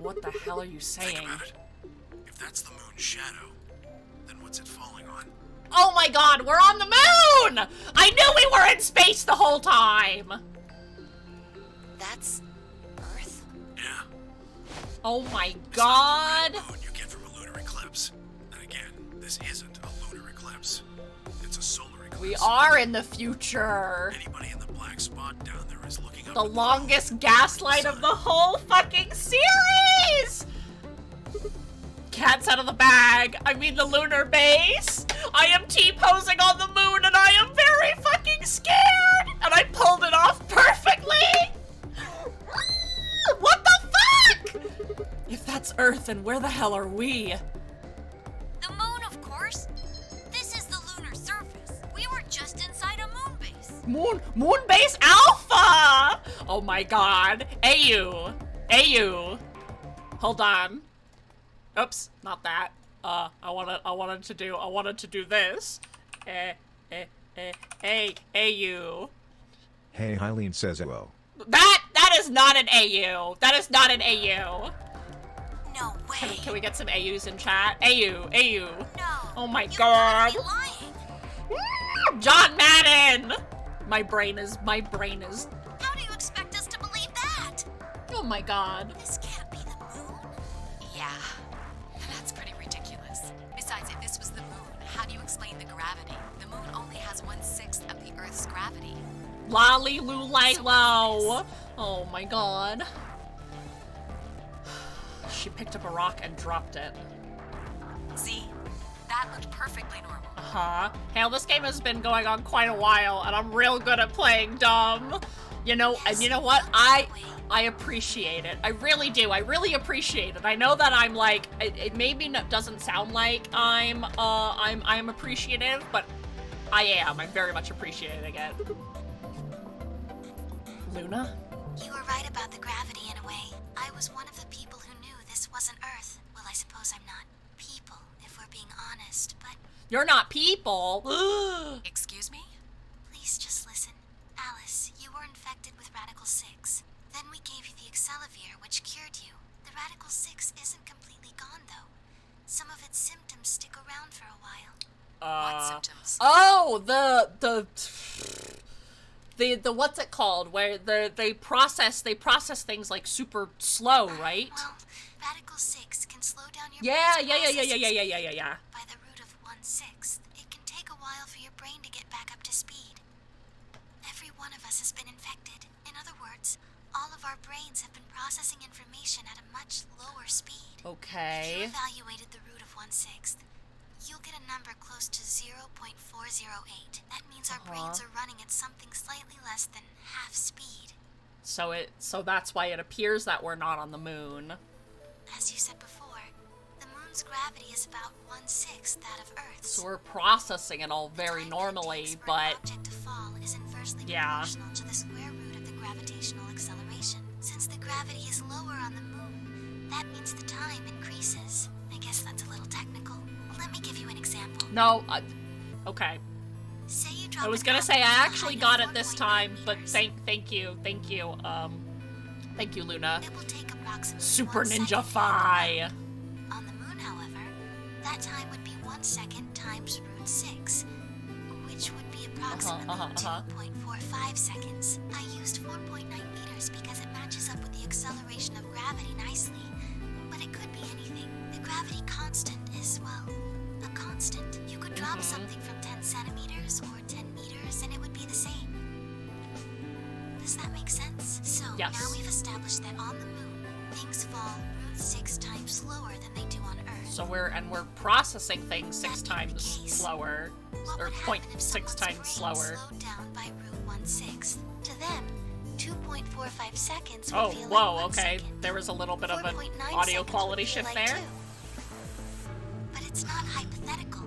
What the hell are you saying? Think about it. If that's the moon's shadow, then what's it falling on? Oh my god, we're on the moon! I knew we were in space the whole time! That's Earth? Yeah. Oh my god! It's not the red moon you get from a lunar eclipse. And again, this isn't a lunar eclipse. It's a solar eclipse. We are in the future. Anybody in the black spot down there is looking up the longest gaslight of the whole fucking series! Cat's out of the bag. I mean the lunar base. I am T-posing on the moon and I am very fucking scared! And I pulled it off perfectly! What the fuck? If that's Earth, then where the hell are we? The moon, of course. This is the lunar surface. We were just inside a moon base. Moon base Alpha! Oh my god. AU. Hold on. Oops, not that. I wanted to do this. AU. Hey, Hylian says hello. That is not an AU. That is not an AU. No way. Can we get some AUs in chat? AU. No. Oh my god. John Madden. My brain is. How do you expect us to believe that? Oh my god. This can't be the moon. Yeah. That's pretty ridiculous. Besides, if this was the moon, how do you explain the gravity? The moon only has 1/6 of the Earth's gravity. Lolly Lulilo. Oh my god. She picked up a rock and dropped it. See? That looked perfectly normal. Hell, this game has been going on quite a while, and I'm real good at playing dumb. You know, and you know what? I appreciate it. I really do. I really appreciate it. I know that I'm like, it maybe doesn't sound like I'm appreciative, but I am. I'm very much appreciating it. Luna? You were right about the gravity in a way. I was one of the people who knew this wasn't Earth. Well, I suppose I'm not people, if we're being honest, but... You're not people! Excuse me? Please just listen. Alice, you were infected with Radical 6. Then we gave you the Excelivir, which cured you. The Radical 6 isn't completely gone, though. Some of its symptoms stick around for a while. What symptoms? Oh, the what's it called? Where they process things like super slow, right? Well, Radical 6 can slow down your Yeah. By the root of 1/6, it can take a while for your brain to get back up to speed. Every one of us has been all of our brains have been processing information at a much lower speed. Okay. If you evaluated the root of 1/6, you'll get a number close to 0.408. That means our brains are running at something slightly less than half speed. So that's why it appears that we're not on the moon. As you said before, the moon's gravity is about 1/6 that of Earth's. So we're processing it all very normally, but object to fall is inversely yeah. proportional to the square root of the gravitational acceleration. Since the gravity is lower on the moon, that means the time increases. I guess that's a little technical. Let me give you an example. No, okay. Say you drop I was gonna say I actually got it this time, but thank you, thank you, Luna. It will take approximately Super 1 Ninja second. Phi. On the moon, however, that time would be 1 second times root 6, which would be approximately 2.45 seconds. I used 4.9 meters because it matches up with the acceleration of gravity nicely, but it could be anything. The gravity constant is, well, a constant. You could drop something from 10 centimeters or 10 meters and it would be the same. Does that make sense? So yes. Now we've established that on the moon, things fall root 6 times slower than they do on Earth. So we're processing things 6 times slower, or 0.6 times slower. Slowed down by root 1/6. To them, 2.45 seconds would Oh, feel whoa, like 1 okay. second. There was a little bit of an 4.9 audio seconds quality would feel shift like there. 2. But it's not hypothetical.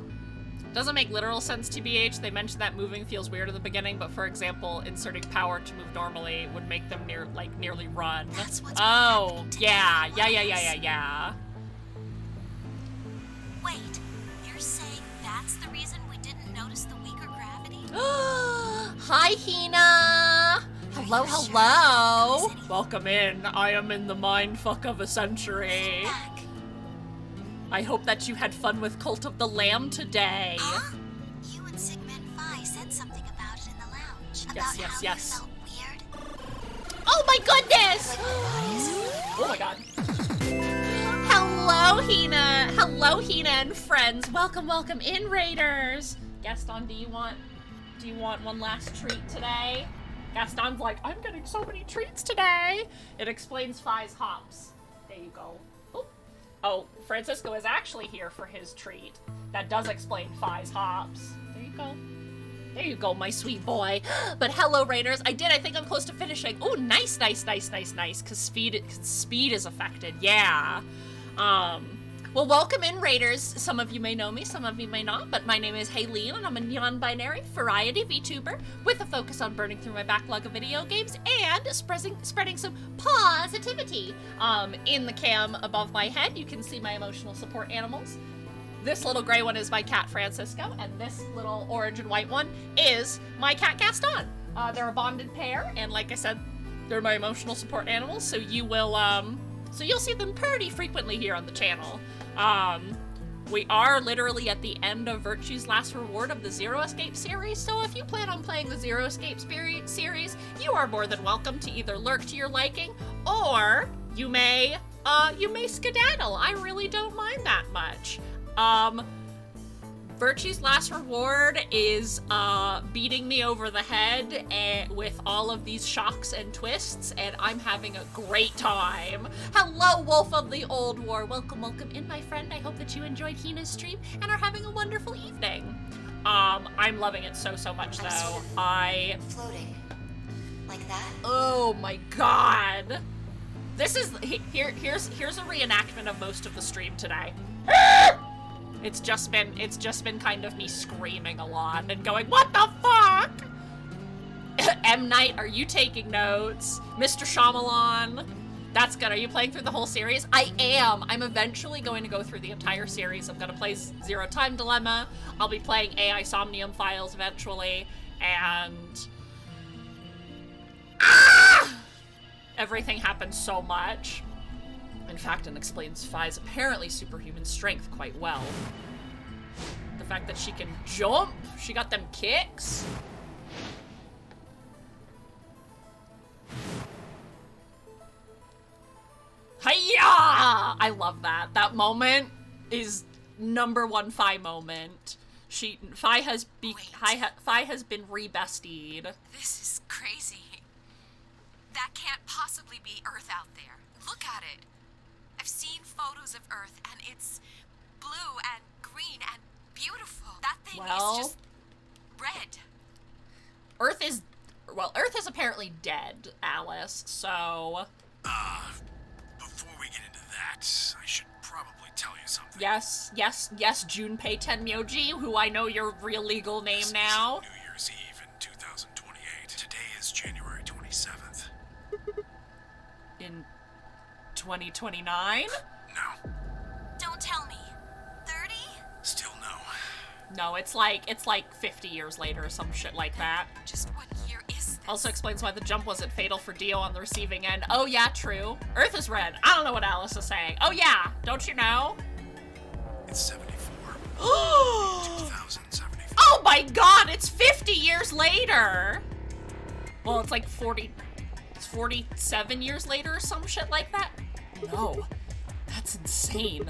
Doesn't make literal sense, TBH. They mentioned that moving feels weird at the beginning, but for example, inserting power to move normally would make them nearly run. That's what's oh, yeah. Wait, you're saying that's the reason we didn't notice the weaker gravity? Hi, Hina! Hello. Welcome in. I am in the mindfuck of a century. I hope that you had fun with Cult of the Lamb today. You and Sigmund Phi said something about it in the lounge. About how you felt weird. Oh my goodness! Oh my god. Hello, Hina. Hello, Hina and friends. Welcome in, Raiders. Gaston, do you want one last treat today? Gaston's like, I'm getting so many treats today. It explains Phi's hops. There you go. Oh, Francisco is actually here for his treat. That does explain Phi's hops. There you go. There you go, my sweet boy. But hello, Raiders. I think I'm close to finishing. Oh, nice. Because speed is affected. Yeah. Well, welcome in, Raiders. Some of you may know me, some of you may not, but my name is Haylene, and I'm a non-binary variety VTuber with a focus on burning through my backlog of video games and spreading some positivity. In the cam above my head, you can see my emotional support animals. This little gray one is my cat, Francisco, and this little orange and white one is my cat, Gaston. They're a bonded pair, and like I said, they're my emotional support animals, so you'll see them pretty frequently here on the channel. We are literally at the end of Virtue's Last Reward of the Zero Escape series, so if you plan on playing the Zero Escape series, you are more than welcome to either lurk to your liking, or you may skedaddle. I really don't mind that much. Virtue's Last Reward is beating me over the head with all of these shocks and twists, and I'm having a great time. Hello, Wolf of the Old War. Welcome in, my friend. I hope that you enjoyed Hina's stream and are having a wonderful evening. I'm loving it so much, though. Floating. Like that? Oh my god. This is... Here's a reenactment of most of the stream today. It's just been kind of me screaming a lot and going, what the fuck? M. Night, are you taking notes? Mr. Shyamalan, that's good. Are you playing through the whole series? I am. I'm eventually going to go through the entire series. I'm going to play Zero Time Dilemma. I'll be playing AI Somnium Files eventually, and... everything happens so much. In fact, it explains Phi's apparently superhuman strength quite well. The fact that she can jump, she got them kicks. Hiya! I love that. That moment is #1 Phi moment. Phi has been re-bestied. This is crazy. That can't possibly be Earth out there. Look at it. I've seen photos of Earth, and it's blue and green and beautiful. That thing is just red. Earth is apparently dead, Alice, so... Before we get into that, I should probably tell you something. Yes, Junpei Tenmyoji, who I know your real legal name now. New Year's Eve in 2028. Today is January 27th. In 2029? No. Don't tell me. 30? Still no. No, it's like 50 years later or some shit like that. Just what year is this? Also explains why the jump wasn't fatal for Dio on the receiving end. Oh yeah, true. Earth is red. I don't know what Alice is saying. Oh yeah, don't you know? It's 74. 2074. Oh my god, it's 50 years later! Well, it's like 47 years later or some shit like that? No, that's insane.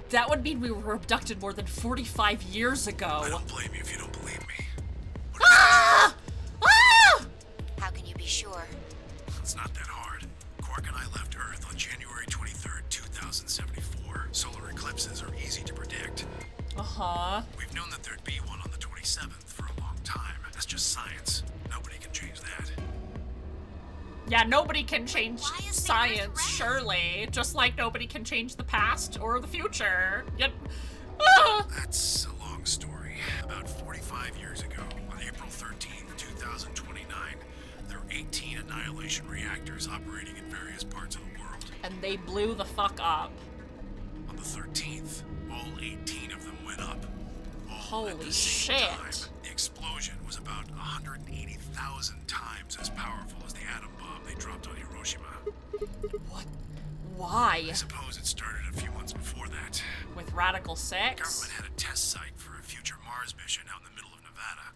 That would mean we were abducted more than 45 years ago. I don't blame you if you don't believe me. Ah! Ah! How can you be sure? It's not that hard. Quark and I left Earth on January 23rd, 2074. Solar eclipses are easy to predict. Uh-huh. We've known that there'd be one on the 27th for a long time. That's just science. Nobody can change that. Yeah, nobody can change science, surely. Just like nobody can change the past or the future. Yep. Ah! That's a long story. About 45 years ago, on April 13th, 2029, there were 18 annihilation reactors operating in various parts of the world. And they blew the fuck up. On the 13th, all 18 of them went up. Holy at the same shit. time. The explosion was about 180,000 times as powerful as the atom bomb they dropped on Hiroshima. What? Why? I suppose it started a few months before that. With Radical The 6? government had a test site for a future Mars mission out in the middle of Nevada.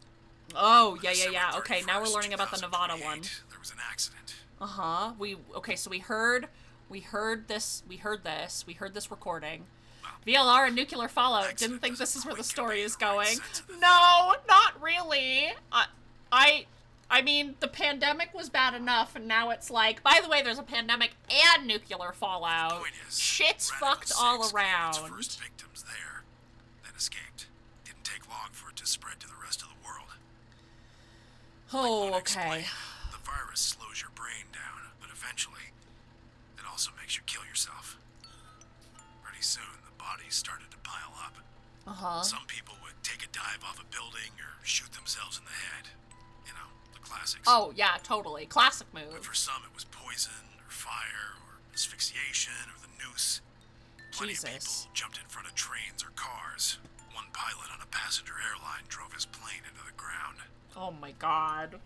Oh, yeah. Okay, now we're learning about the Nevada one. There was an accident. Uh-huh. So we heard this recording. VLR and nuclear fallout. Didn't think this is where the story is going. No, not really. I mean, the pandemic was bad enough, and now it's like, by the way, there's a pandemic and nuclear fallout. Shit's fucked all around. First victims there, then escaped. Didn't take long for it to spread to the rest of the world. Oh, okay. The virus slows your brain down, but eventually, it also makes you kill yourself. Pretty soon, the bodies started to pile up. Uh-huh. Some people would take a dive off a building or shoot themselves in the head. You know, the classics. Oh, yeah, totally. Classic move. But for some, it was poison, or fire, or asphyxiation, or the noose. Plenty of people jumped in front of trains or cars. One pilot on a passenger airline drove his plane into the ground. Oh my god.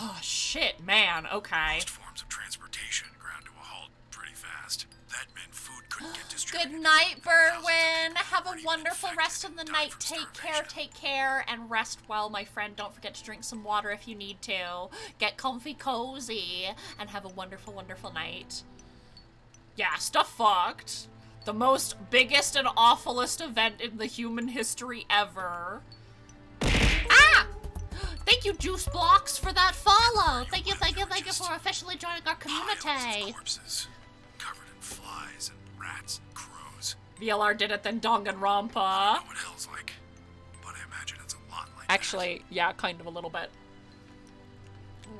Oh, shit, man. Okay. Most forms of transportation ground to a halt pretty fast. That meant food couldn't get distributed. Good night, Berwin. Have a wonderful rest of the night. Take care, and rest well, my friend. Don't forget to drink some water if you need to. Get comfy cozy, and have a wonderful, wonderful night. Yeah, stuff fucked. The most biggest and awfulest event in the human history ever. Ah! Thank you, Juice Blocks, for that follow. Thank you for officially joining our community. Corpses, covered in flies and rats and crows. VLR did it, then Danganronpa. I don't know what hell's like, but I imagine it's a lot like Actually, yeah, kind of a little bit.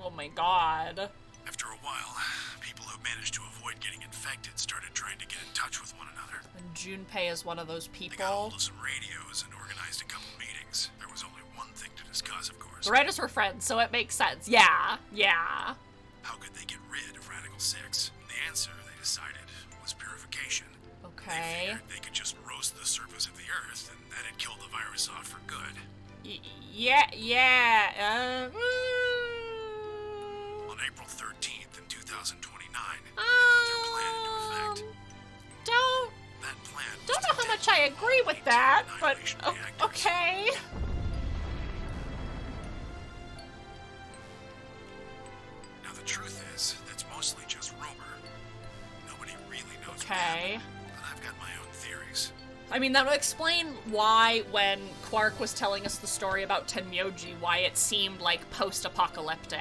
Oh my god. After a while, people who managed to avoid getting infected started trying to get in touch with one another. And Junpei is one of those people. They got hold of some radios and organized a couple meetings. There was only one thing to discuss, of course. The writers were friends, so it makes sense. Yeah. How could they get rid of Radical 6? And the answer, they decided, was purification. Okay. They figured they could just roast the surface of the Earth, and that'd kill the virus off for good. Yeah. On April 13th in 2029, they put their plan into effect. Don't know how much I agree with that, but okay. Now the truth is, that's mostly just rumor. Nobody really knows. Okay. But I've got my own theories. I mean, that would explain why, when Quark was telling us the story about Tenmyoji, why it seemed like post-apocalyptic.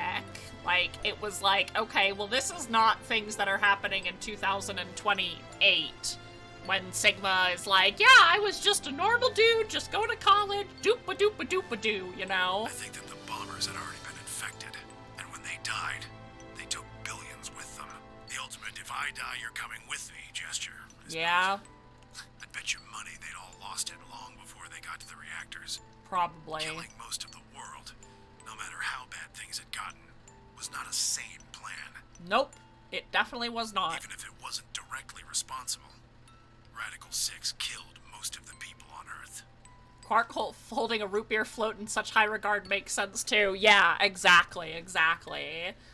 Like, it was like, okay, well, this is not things that are happening in 2028. When Sigma is like, yeah, I was just a normal dude, just going to college, doop-a-doop-a-doop-a-doo, you know? I think that the bombers had already been infected, and when they died, they took billions with them. The ultimate, if I die, you're coming with me gesture. Yeah. I'd bet you money they'd all lost it long before they got to the reactors. Probably. Killing most of the world, no matter how bad things had gotten, was not a sane plan. Nope. It definitely was not. Even if it wasn't directly responsible. Radical 6 killed most of the people on Earth. Quark holding a root beer float in such high regard makes sense too. Yeah, exactly.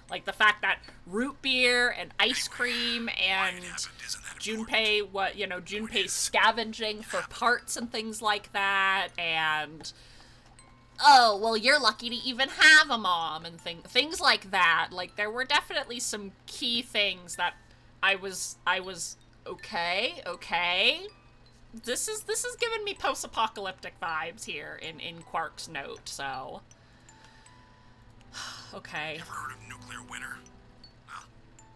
Like the fact that root beer and ice cream and Junpei, Junpei scavenging for parts and things like that, and oh, well, you're lucky to even have a mom and things like that. Like, there were definitely some key things that I was okay. This is giving me post-apocalyptic vibes here in Quark's note, so okay. Ever heard of nuclear winter? Well,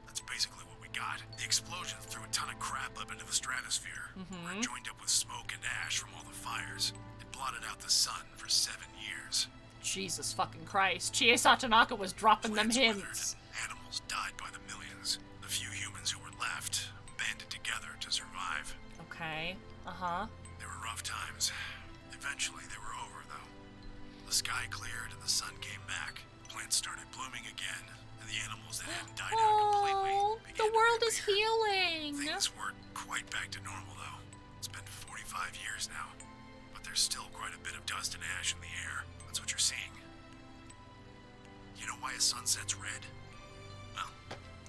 that's basically what we got. The explosion threw a ton of crap up into the stratosphere, where it joined up with smoke and ash from all the fires. It blotted out the sun for 7 years. Jesus fucking Christ. Chie Satonaka was dropping Plants them hints. Animals died by the millions. The few humans who were left banded together to survive. Okay. Uh-huh. They were rough times. Eventually they were over, though. The sky cleared and the sun came back. Plants started blooming again, and the animals that hadn't died out completely began the world is healing. Things weren't quite back to normal, though. It's been 45 years now, but there's still quite a bit of dust and ash in the air. That's what you're seeing. You know why a sunset's red? Well,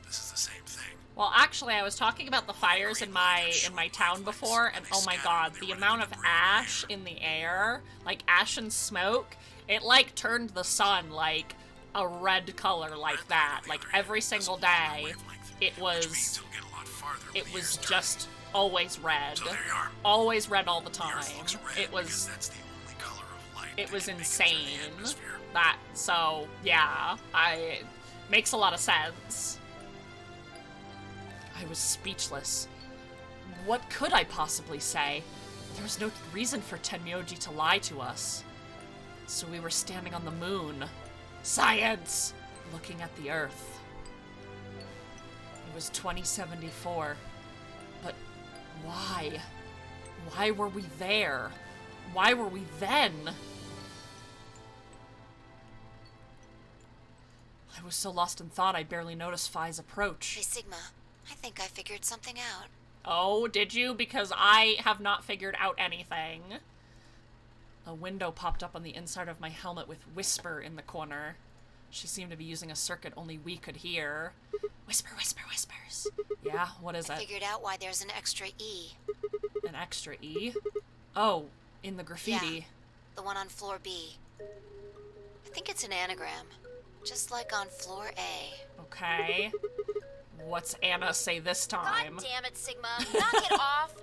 this is the same thing. Well, actually, I was talking about the fires in my town before, and oh my god, the amount of ash in the air, like ash and smoke, it like turned the sun like a red color like that. Like every single day, it was just always red. Always red all the time. It was insane. So yeah, makes a lot of sense. I was speechless. What could I possibly say? There was no reason for Tenmyoji to lie to us. So we were standing on the moon. Science! Looking at the Earth. It was 2074. But why? Why were we there? Why were we then? I was so lost in thought I barely noticed Phi's approach. Hey, Sigma. I think I figured something out. Oh, did you? Because I have not figured out anything. A window popped up on the inside of my helmet with Whisper in the corner. She seemed to be using a circuit only we could hear. Whisper, whisper, whispers. Yeah, what is it? I figured out why there's an extra E. An extra E? Oh, in the graffiti. Yeah, the one on floor B. I think it's an anagram. Just like on floor A. Okay. What's Anna say this time? God damn it, Sigma. Knock it off.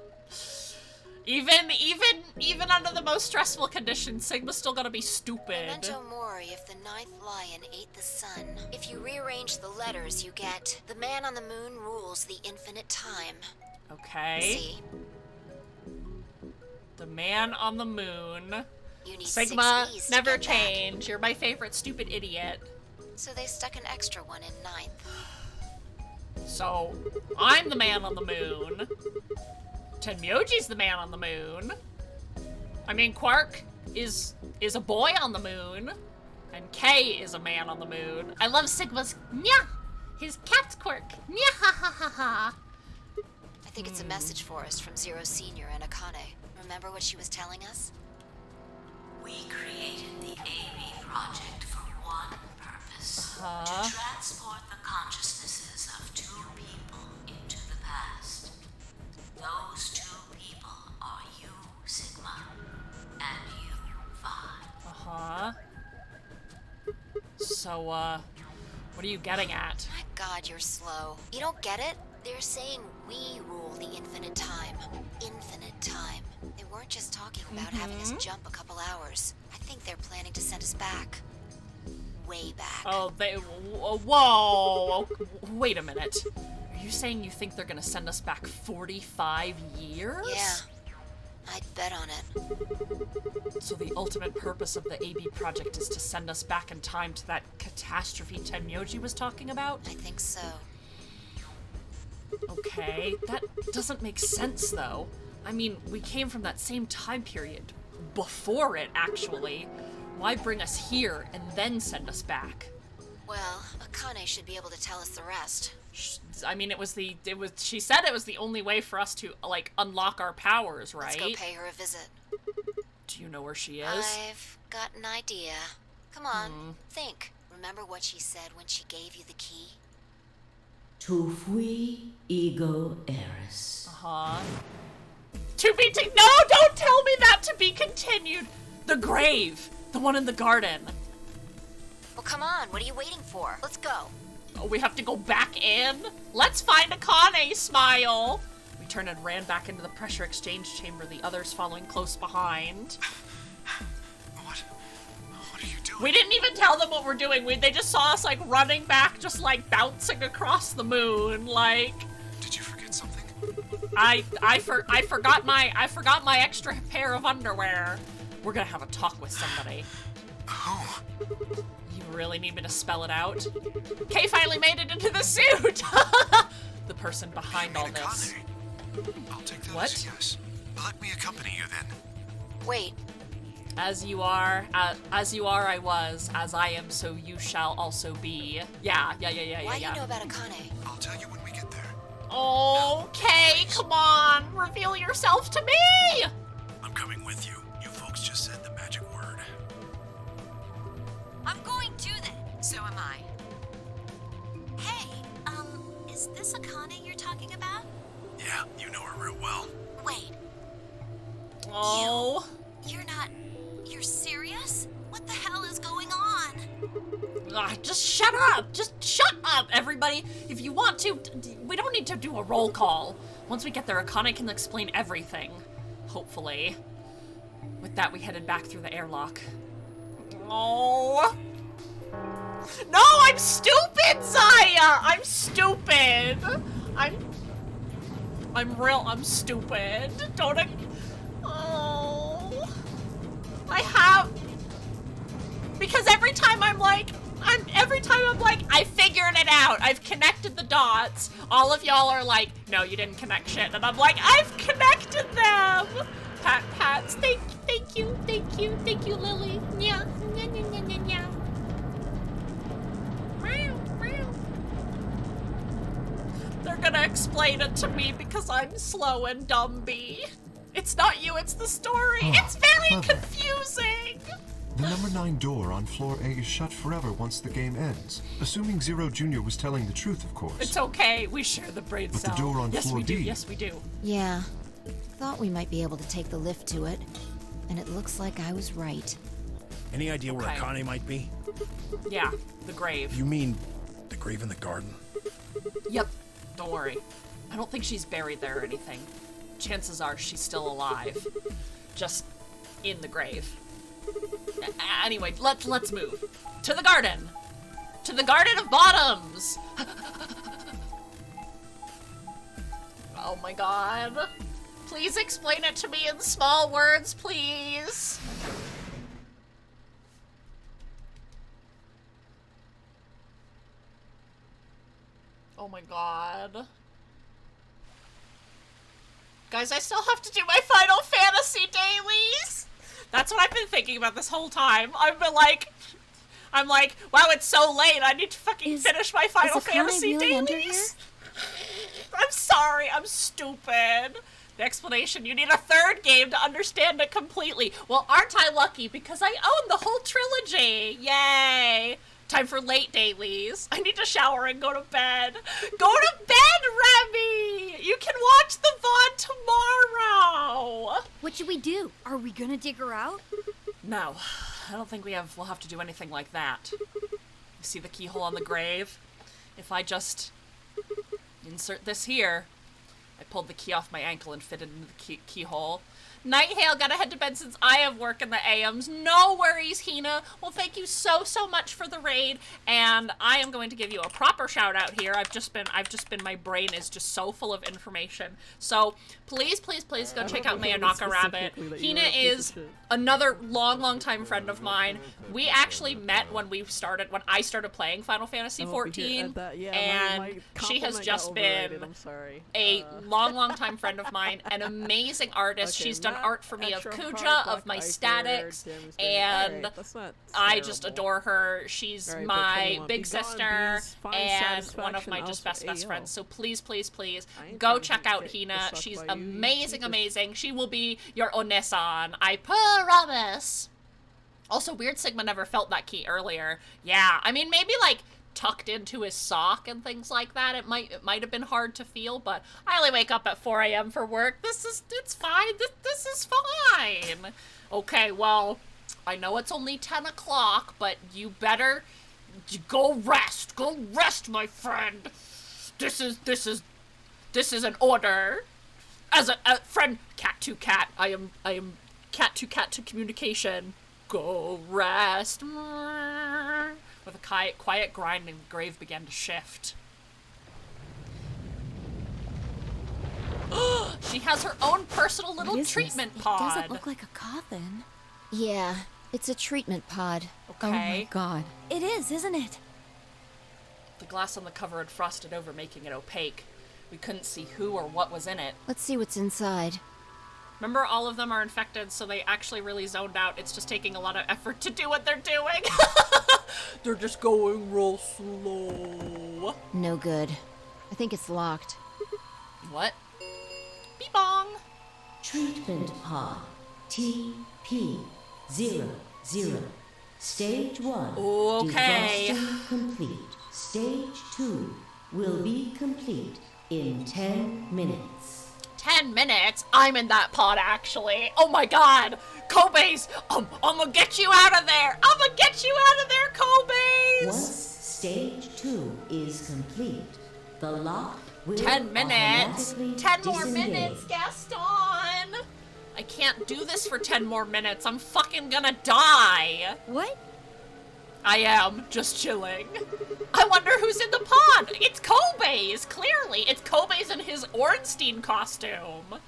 Even under the most stressful conditions, Sigma's still gonna be stupid. Memento mori, if the ninth lion ate the sun. If you rearrange the letters, you get the man on the moon rules the infinite time. Okay. See? The man on the moon. You need Sigma, 6 E's never to get change. You're my favorite stupid idiot. So they stuck an extra one in ninth. So, I'm the man on the moon. Tenmyoji's the man on the moon. I mean, Quark is a boy on the moon. And K is a man on the moon. I love Sigma's nya! His cat's quirk. Nya ha ha ha ha. I think it's a message for us from Zero Senior and Akane. Remember what she was telling us? We created the AB project for one purpose. To transport the consciousnesses of 2 people into the past. Those 2 people are you, Sigma, and you, Phi. So, what are you getting at? My god, you're slow. You don't get it? They're saying we rule the infinite time. Infinite time. They weren't just talking about having us jump a couple hours. I think they're planning to send us back. Way back. Oh, whoa. Wait a minute. Are you saying you think they're gonna send us back 45 years? Yeah. I'd bet on it. So the ultimate purpose of the AB project is to send us back in time to that catastrophe Tenmyoji was talking about? I think so. Okay, that doesn't make sense though. I mean, we came from that same time period. Before it, actually. Why bring us here and then send us back? Well, Akane should be able to tell us the rest. I mean, she said it was the only way for us to, like, unlock our powers, right? Let's go pay her a visit. Do you know where she is? I've got an idea. Come on, think. Remember what she said when she gave you the key? Tu fui ego eris. No, don't tell me that, to be continued. The grave. The one in the garden. Well, come on, what are you waiting for? Let's go. Oh, we have to go back in? Let's find Akane, Smile! We turned and ran back into the pressure exchange chamber, the others following close behind. What are you doing? We didn't even tell them what we're doing. They just saw us, like, running back, just, like, bouncing across the moon, like... Did you forget something? I forgot my extra pair of underwear. We're gonna have a talk with somebody. Who? You really need me to spell it out? Kay finally made it into the suit! The person behind all this. I'll take that What? as a yes. Let me accompany you then. Wait. As you are I was, as I am so you shall also be. Yeah. Why do you know about Akane? I'll tell you when we get there. Okay, come on, reveal yourself to me! I'm coming with you. You folks just said the magic word. I'm going to that. So am I. Hey, is this Akane you're talking about? Yeah, you know her real well. Wait, Oh. you're serious? What the hell is going on? Just shut up! Just shut up, everybody! If you want to, we don't need to do a roll call. Once we get there, Akane can explain everything. Hopefully. With that, we headed back through the airlock. Oh. No, I'm stupid, Zaya! I'm stupid! I'm stupid. Oh. Because every time I'm like, I figured it out. I've connected the dots. All of y'all are like, no, you didn't connect shit. And I'm like, I've connected them. Pats. Thank you, Lily. Yeah. They're gonna explain it to me because I'm slow and dumby. It's not you, it's the story. It's very confusing. The number 9 door on floor A is shut forever once the game ends. Assuming Zero Jr. was telling the truth, of course. It's okay, we share the brain But cell. the door on floor B... Yes, we do. Yeah. Thought we might be able to take the lift to it. And it looks like I was right. Any idea where Akane might be? Yeah, the grave. You mean the grave in the garden? Yep, don't worry. I don't think she's buried there or anything. Chances are she's still alive. Just in the grave. Anyway, let's move. To the garden! To the Garden of Bottoms! Oh my god. Please explain it to me in small words, please. Oh my god. Guys, I still have to do my Final Fantasy dailies! That's what I've been thinking about this whole time. I'm like, wow, it's so late. I need to fucking finish my Final Fantasy dailies. I'm sorry, I'm stupid. The explanation, you need a third game to understand it completely. Well, aren't I lucky because I own the whole trilogy. Yay. Time for late dailies. I need to shower and go to bed. Go to bed, Remy! You can watch the VOD tomorrow. What should we do? Are we gonna dig her out? No, I don't think we'll have to do anything like that. You see the keyhole on the grave? If I just insert this here, I pulled the key off my ankle and fitted into the keyhole. Nighthale, gotta head to bed since I have work in the AMs. No worries, Hina. Well, thank you so much for the raid, and I am going to give you a proper shout out here. My brain is just so full of information. So please go check out Mayanaka Rabbit. Hina is another long time friend of mine. We actually met when I started playing Final Fantasy XIV, and she has just been a long time friend of mine, an amazing artist. She's done art for me of Kuja, of my statics, and I just adore her. She's my big sister and one of my just best friends. So please go check out Hina. She's amazing. She will be your Onesan, I promise. Also, Weird Sigma never felt that key earlier. Yeah, I mean, maybe like tucked into his sock and things like that. It might have been hard to feel, but I only wake up at 4 a.m. for work. It's fine. This is fine. Okay, well, I know it's only 10 o'clock, but you better go rest. Go rest, my friend. This is an order. As a friend, cat to cat. I am cat to cat to communication. Go rest. With a quiet grinding, the grave began to shift. She has her own personal little treatment pod. It doesn't look like a coffin. Yeah, it's a treatment pod. Okay. Oh my god. It is, isn't it? The glass on the cover had frosted over, making it opaque. We couldn't see who or what was in it. Let's see what's inside. Remember, all of them are infected, so they actually really zoned out. It's just taking a lot of effort to do what they're doing. They're just going real slow. No good. I think it's locked. What? Beep-bong. Treatment pod. TP00. Stage 1. Okay. Defrosting complete. Stage 2 will be complete in 10 minutes. 10 minutes? I'm in that pod, actually. Oh my god! Kobe's! I'm gonna get you out of there! I'm gonna get you out of there, Kobe's! Once stage 2 is complete, the lock will 10 minutes! 10 more disengage. minutes, Gaston! I can't do this for 10 more minutes. I'm fucking gonna die! What? I am, just chilling. I wonder who's in the pod! It's Kobe's, clearly! It's Kobe's in his Ornstein costume!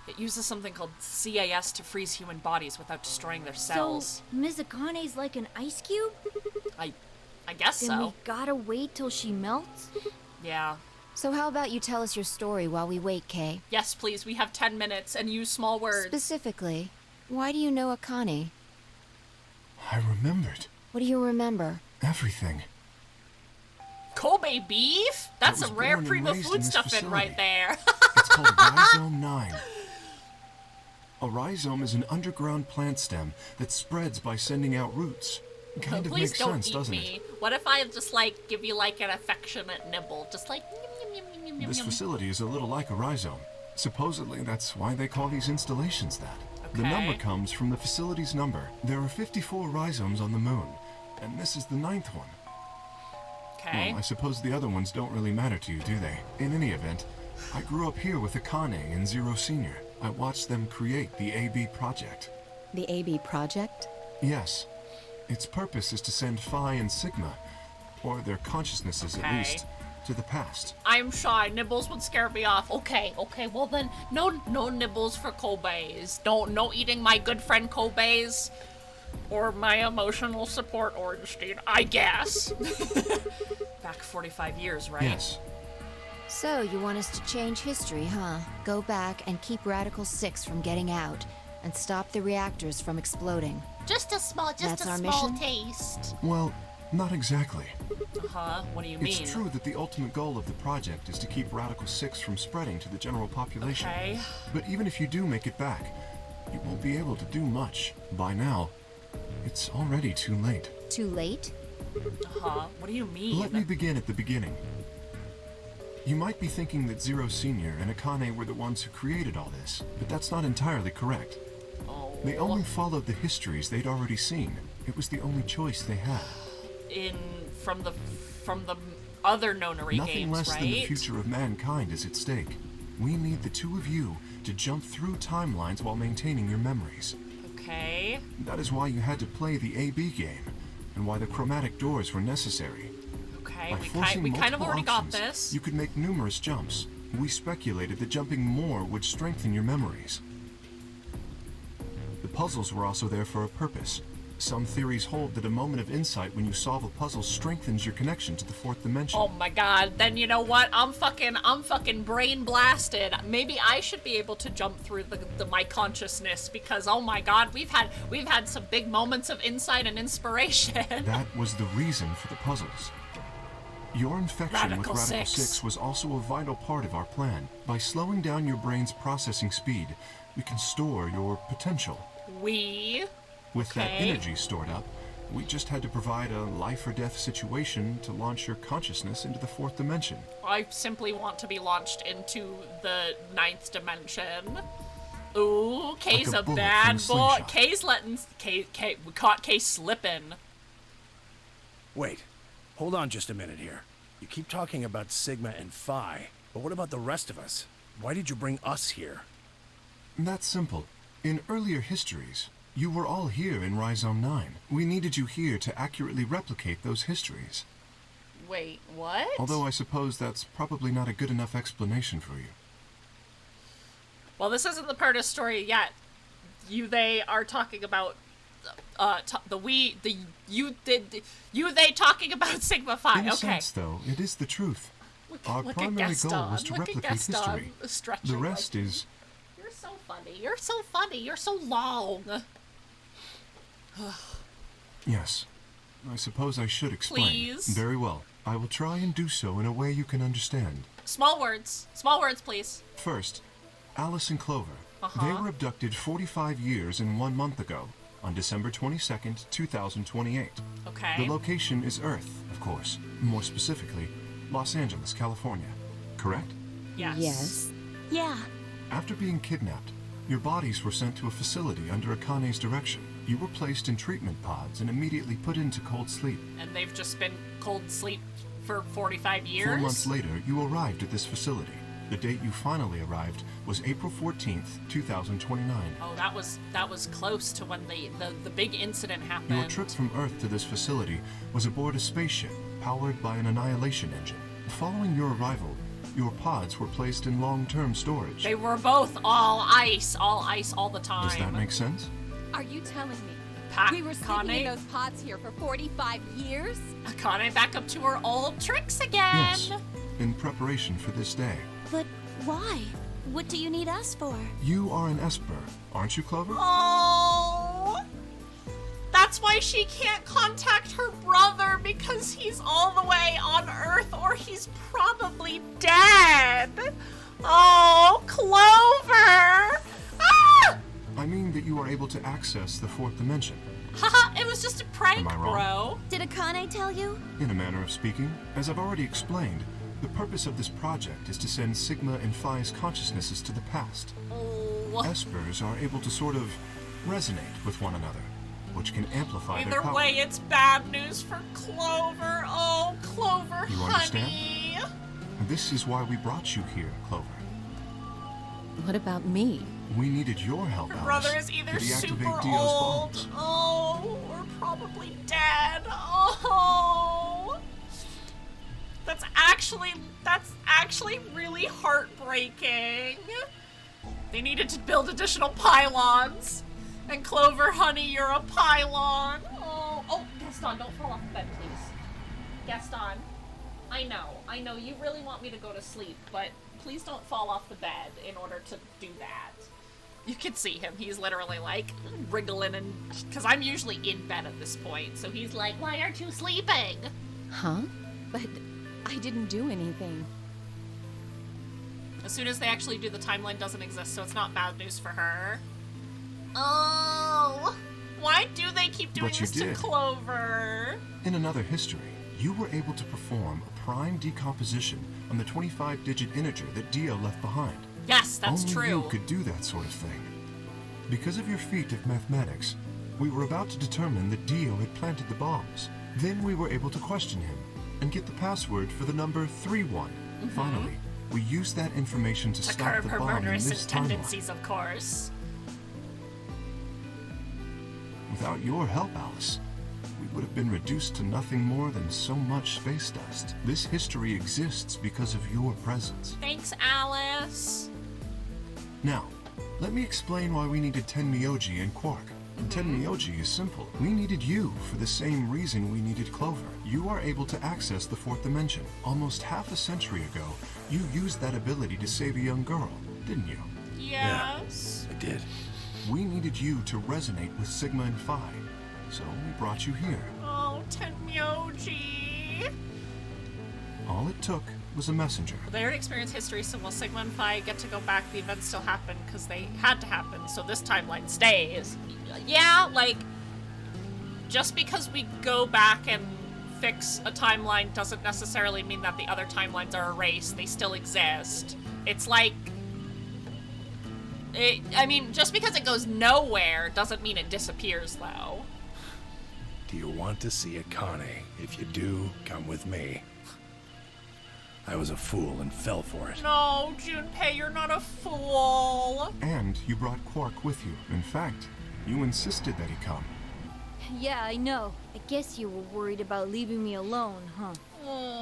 It uses something called CAS to freeze human bodies without destroying their cells. So, Mizukane's like an ice cube? I guess then so. We gotta wait till she melts? Yeah. So how about you tell us your story while we wait, Kay? Yes, please. We have 10 minutes and use small words. Specifically, why do you know Akane? I remembered. What do you remember? Everything. Kobe beef? That's some rare Prima food stuff in right there. It's called Rhizome 9. A rhizome is an underground plant stem that spreads by sending out roots. Kind of Please makes don't sense, eat doesn't me. it? What if I just like give you like an affectionate nibble? Just like This facility is a little like a rhizome. Supposedly, that's why they call these installations that. The number comes from the facility's number. There are 54 rhizomes on the moon, and this is the 9th one. Okay. Well, I suppose the other ones don't really matter to you, do they? In any event, I grew up here with Akane and Zero Senior. I watched them create the AB project. The AB project? Yes. Its purpose is to send Phi and Sigma, or their consciousnesses at least, to the past. I'm shy. Nibbles would scare me off. Okay, well then, no nibbles for Kobe's. No eating my good friend Kobe's. Or my emotional support Ornstein, I guess. Back 45 years, right? Yes. So, you want us to change history, huh? Go back and keep Radical 6 from getting out, and stop the reactors from exploding. Just a small taste. Well, not exactly. Uh-huh, what do you mean? It's true that the ultimate goal of the project is to keep Radical 6 from spreading to the general population. Okay. But even if you do make it back, you won't be able to do much. By now, it's already too late. Too late? Uh-huh, what do you mean? Let me begin at the beginning. You might be thinking that Zero Senior and Akane were the ones who created all this, but that's not entirely correct. Oh. They only followed the histories they'd already seen. It was the only choice they had. From the other Nonary Nothing games, less right? than the future of mankind is at stake. We need the two of you to jump through timelines while maintaining your memories. Okay. That is why you had to play the AB game, and why the chromatic doors were necessary. Okay, By we forcing kind of already multiple got options, this. you could make numerous jumps. We speculated that jumping more would strengthen your memories. The puzzles were also there for a purpose. Some theories hold that a moment of insight when you solve a puzzle strengthens your connection to the fourth dimension. Oh my god, then you know what? I'm fucking brain blasted. Maybe I should be able to jump through my consciousness, because oh my god, we've had some big moments of insight and inspiration. That was the reason for the puzzles. Your infection with Radical 6 was also a vital part of our plan. By slowing down your brain's processing speed, we can store your potential. With that energy stored up, we just had to provide a life or death situation to launch your consciousness into the fourth dimension. I simply want to be launched into the ninth dimension. Ooh, Kay's a bad boy. Kay's letting we caught Kay slipping. Wait, hold on just a minute here. You keep talking about Sigma and Phi, but what about the rest of us? Why did you bring us here? That's simple. In earlier histories, you were all here in Rhizome 9. We needed you here to accurately replicate those histories. Wait, what? Although I suppose that's probably not a good enough explanation for you. Well, this isn't the part of the story yet. They are talking about they talking about Sigma Phi. In a sense, though, it is the truth. Our primary goal was to replicate history. The rest is... You're so funny. You're so funny. You're so long. Yes. I suppose I should explain. Please. Very well. I will try and do so in a way you can understand. Small words. Small words, please. First, Alice and Clover. They were abducted 45 years and 1 month ago, on December 22nd, 2028. Okay. The location is Earth, of course. More specifically, Los Angeles, California. Correct? Yes. Yes. Yeah. After being kidnapped, your bodies were sent to a facility under Akane's direction. You were placed in treatment pods and immediately put into cold sleep. And they've just been cold sleep for 45 years? 4 months later, you arrived at this facility. The date you finally arrived was April 14th, 2029. Oh, that was close to when the big incident happened. Your trip from Earth to this facility was aboard a spaceship powered by an annihilation engine. Following your arrival, your pods were placed in long-term storage. They were both all ice all the time. Does that make sense? Are you telling me we were Akane? sleeping in those pods here for 45 years? Akane back up to her old tricks again. Yes, in preparation for this day. But why? What do you need us for? You are an Esper, aren't you, Clover? Oh, that's why she can't contact her brother, because he's all the way on Earth, or he's probably dead. Oh, Clover! Ah! I mean that you are able to access the fourth dimension. Haha, it was just a prank, Am I wrong? bro. Did Akane tell you? In a manner of speaking, as I've already explained, the purpose of this project is to send Sigma and Phi's consciousnesses to the past. Oh. Espers are able to sort of resonate with one another, which can amplify their Either power. way, it's bad news for Clover. Oh, Clover, You honey. understand? This is why we brought you here, Clover. What about me? We needed your help, Your Alice, brother is either to deactivate super Dio's old, bombs. or probably dead. Oh, that's actually really heartbreaking. They needed to build additional pylons, and Clover, honey, you're a pylon. Oh, Gaston, don't fall off the bed, please. Gaston, I know, you really want me to go to sleep, but please don't fall off the bed in order to do that. You can see him. He's literally like wriggling, and because I'm usually in bed at this point, so he's like, "Why aren't you sleeping?" Huh? But I didn't do anything. As soon as they actually do, the timeline doesn't exist, so it's not bad news for her. Oh, why do they keep doing But you this to did. Clover? In another history, you were able to perform a prime decomposition on the 25-digit integer that Dio left behind. Yes, that's Only true. you could do that sort of thing. Because of your feat of mathematics, we were about to determine that Dio had planted the bombs. Then we were able to question him and get the password for the number 31. Finally, we used that information to stop curb the her bomb in murderous this timeline. tendencies, of course. Without your help, Alice, we would have been reduced to nothing more than so much space dust. This history exists because of your presence. Thanks, Alice. Now, let me explain why we needed Tenmyoji and Quark. Tenmyoji is simple. We needed you for the same reason we needed Clover. You are able to access the fourth dimension. Almost half a century ago, you used that ability to save a young girl, didn't you? Yes. I did. We needed you to resonate with Sigma and Phi, so we brought you here. Oh, Tenmyoji. All it took was a messenger. They already experienced history, so while Sigma and Phi get to go back, the events still happen because they had to happen, so this timeline stays. Yeah, like, just because we go back and fix a timeline doesn't necessarily mean that the other timelines are erased. They still exist. It's like, I mean, just because it goes nowhere doesn't mean it disappears, though. Do you want to see Akane? If you do, come with me. I was a fool and fell for it. No, Junpei, you're not a fool. And you brought Quark with you. In fact, you insisted that he come. Yeah, I know. I guess you were worried about leaving me alone, huh?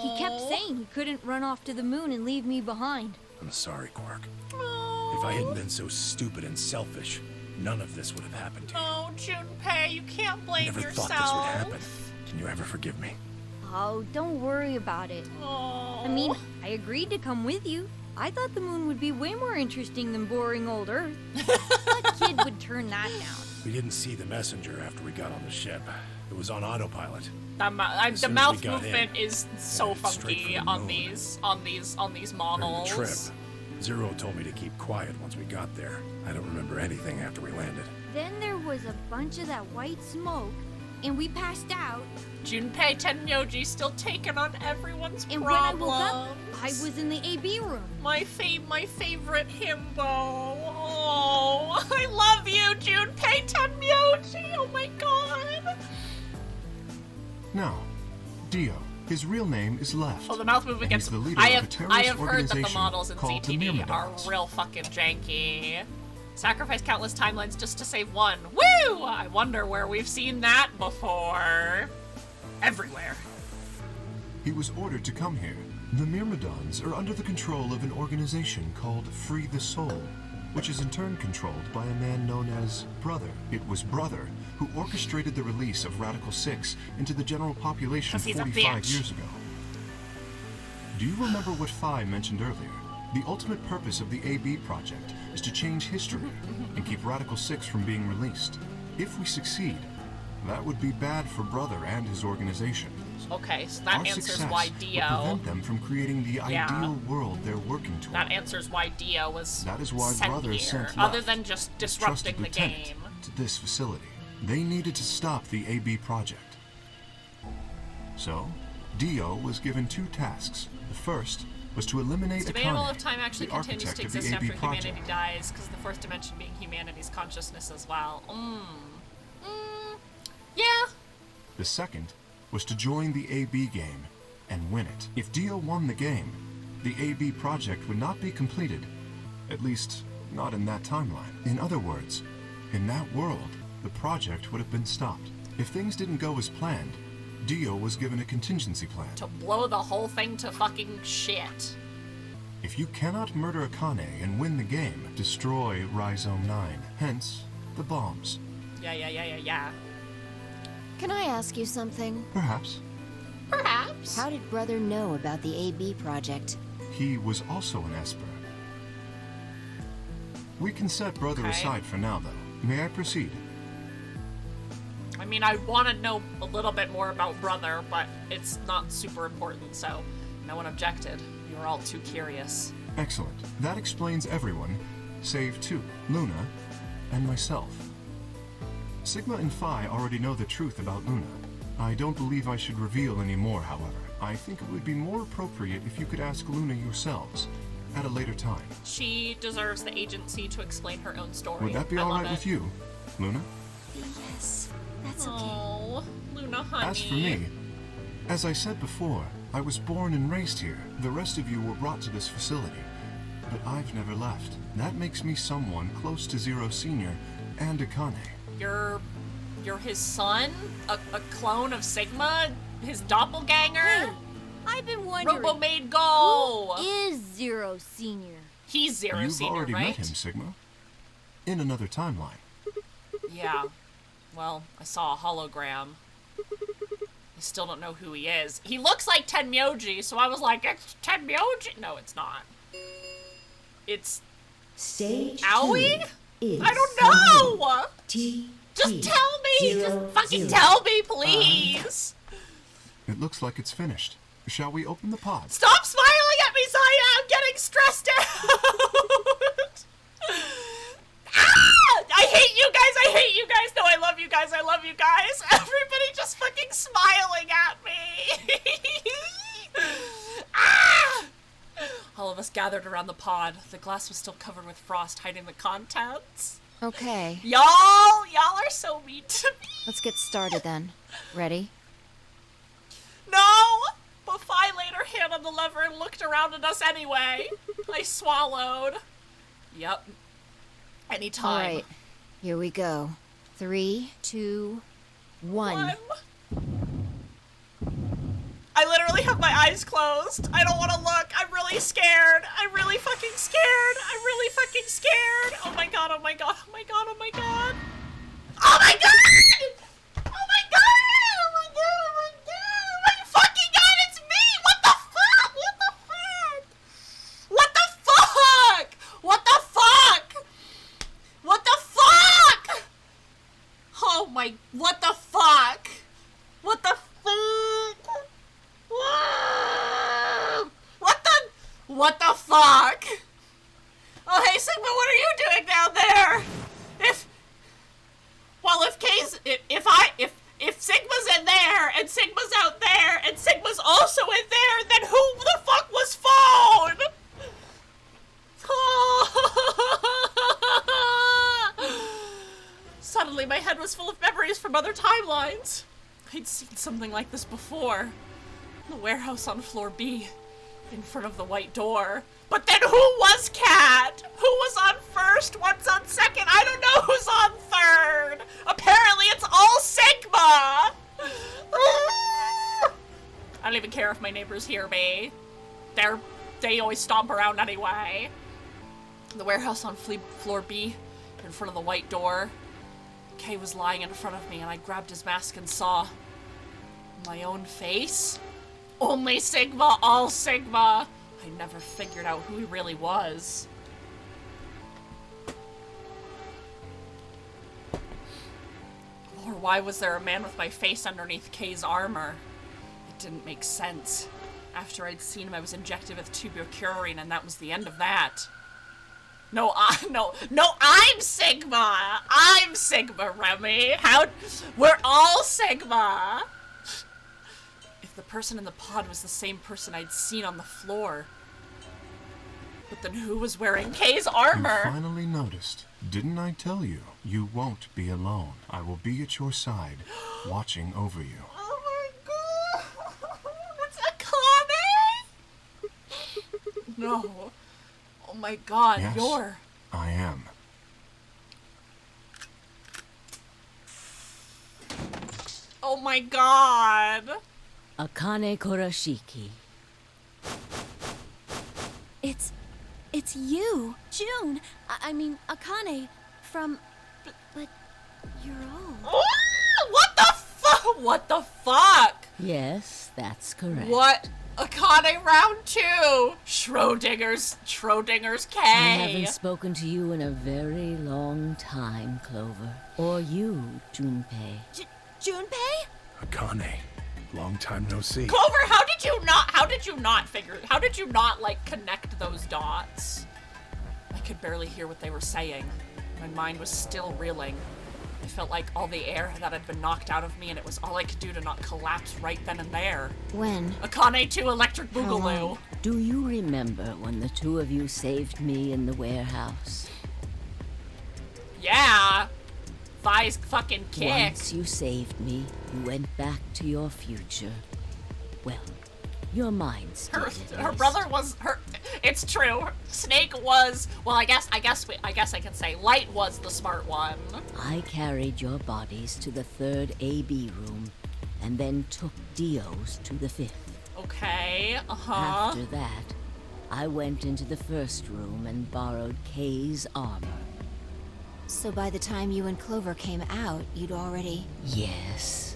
He kept saying he couldn't run off to the moon and leave me behind. I'm sorry, Quark. If I hadn't been so stupid and selfish, none of this would have happened to you. Oh, Junpei, you can't blame I never yourself. thought this would happen. Can you ever forgive me? Oh, don't worry about it. Oh. I mean, I agreed to come with you. I thought the moon would be way more interesting than boring old Earth. What kid would turn that down? We didn't see the messenger after we got on the ship. It was on autopilot. The mouth movement in, is so funky on these models. During the trip, Zero told me to keep quiet once we got there. I don't remember anything after we landed. Then there was a bunch of that white smoke, and we passed out. Junpei Tenmyoji still taking on everyone's and problems. When I woke up, I was in the AB room. My favorite himbo. Oh, I love you, Junpei Tenmyoji. Oh my god. Now, Dio. His real name is Left. Oh, the mouth movement gets. The leader I of a have terrorist heard that the organization models in called the ZTV are Myrmidons. real fucking janky. Sacrifice countless timelines just to save one. Woo! I wonder where we've seen that before. Everywhere. He was ordered to come here. The Myrmidons are under the control of an organization called Free the Soul, which is in turn controlled by a man known as Brother. It was Brother who orchestrated the release of Radical 6 into the general population 45 years ago. Do you remember what Phi mentioned earlier? The ultimate purpose of the AB project is to change history and keep Radical 6 from being released. If we succeed, that would be bad for Brother and his organization. Okay, so that Our answers why success Dio. will prevent them from creating the ideal world they're working toward. That answers why Dio was That is why sent Brother here, sent other Left, than just a disrupting trusted the lieutenant, game. to this facility. They needed to stop the AB project. So, Dio was given 2 tasks. The first was to eliminate It's debatable Akane, if time actually the continues architect to of the exist AB after project. humanity dies, because the fourth dimension being humanity's consciousness as well. Yeah. The second was to join the AB game and win it. If Dio won the game, the AB project would not be completed. At least, not in that timeline. In other words, in that world, the project would have been stopped. If things didn't go as planned, Dio was given a contingency plan. To blow the whole thing to fucking shit. If you cannot murder Akane and win the game, destroy Rhizome 9. Hence, the bombs. Yeah. Can I ask you something? Perhaps. Perhaps. How did Brother know about the AB project? He was also an Esper. We can set Brother aside for now, though. May I proceed? I mean, I want to know a little bit more about Brother, but it's not super important, so no one objected. You were all too curious. Excellent. That explains everyone, save 2, Luna and myself. Sigma and Phi already know the truth about Luna. I don't believe I should reveal any more, however. I think it would be more appropriate if you could ask Luna yourselves at a later time. She deserves the agency to explain her own story. Would that be all right with you, Luna? Yes, that's okay. Oh, Luna, honey. As for me, as I said before, I was born and raised here. The rest of you were brought to this facility. But I've never left. That makes me someone close to Zero Senior and Akane. You're his son? A clone of Sigma? His doppelganger? Hey, I've been wondering. Robo-Maid Go! Who is Zero Senior? He's Zero Senior, You've already right? met him, Sigma. In another timeline. Yeah. Well, I saw a hologram. I still don't know who he is. He looks like Tenmyoji, so I was like, it's Tenmyoji? No, it's not. It's... Stage Aoi? 2 is I don't know! Just tell me! 0, Just fucking 0. tell me, please! It looks like it's finished. Shall we open the pod? Stop smiling at me, Zaya! I'm getting stressed out! Ah! I hate you guys! I hate you guys! No, I love you guys! I love you guys! Everybody just fucking smiling at me! Ah! All of us gathered around the pod. The glass was still covered with frost, hiding the contents. Okay. Y'all are so mean to me. Let's get started then. Ready? No! But Phi laid her hand on the lever and looked around at us anyway. I swallowed. Yep. Anytime. All right. Here we go. 3, 2, 1. I literally have my eyes closed. I don't want to look. I'm really scared. I'm really fucking scared. I'm really fucking scared. Oh my god, oh my god, oh my god, oh my god. Oh my god! Oh my god! Oh my god, oh my god! Oh my fucking god, it's me! What the fuck? What the fuck? What the fuck? What the fuck? What the fuck? Oh my, what the fuck? What the fuck? What the fuck? Oh, hey, Sigma, what are you doing down there? If Sigma's in there, and Sigma's out there, and Sigma's also in there, then who the fuck was phone? Suddenly, my head was full of memories from other timelines. I'd seen something like this before. The warehouse on floor B. In front of the white door. But then who was Cat? Who was on first? What's on second? I don't know who's on third. Apparently it's all Sigma. I don't even care if my neighbors hear me. They always stomp around anyway. The warehouse on floor B, in front of the white door. Kay was lying in front of me and I grabbed his mask and saw my own face. Only Sigma, all Sigma. I never figured out who he really was. Or why was there a man with my face underneath Kay's armor? It didn't make sense. After I'd seen him, I was injected with tuberculin, and that was the end of that. No, I'm Sigma! I'm Sigma, Remy! We're all Sigma! If the person in the pod was the same person I'd seen on the floor. But then who was wearing Kay's armor? You finally noticed. Didn't I tell you? You won't be alone. I will be at your side, watching over you. Oh my god! It's Akane? No. Oh my god, Yes, you're... I am. Oh my god! Akane Kurashiki. It's you, June. I mean, Akane, from... But you're old. What the fuck? What the fuck? Yes, that's correct. What? Akane round 2! Schrodinger's K! I haven't spoken to you in a very long time, Clover. Or you, Junpei. Junpei? Akane. Long time no see. Clover, how did you not like connect those dots? I could barely hear what they were saying. My mind was still reeling. I felt like all the air that had been knocked out of me, and it was all I could do to not collapse right then and there. When? Akane 2 Electric Boogaloo. Do you remember when the two of you saved me in the warehouse? Yeah. Vi's fucking kick. Once you saved me, you went back to your future. Well, Your mind's Her brother was her. It's true. Snake was. Well, I guess I can say Light was the smart one. I carried your bodies to the 3rd AB room, and then took Dio's to the 5th. Okay. After that, I went into the 1st room and borrowed Kay's armor. So by the time you and Clover came out, you'd already... Yes.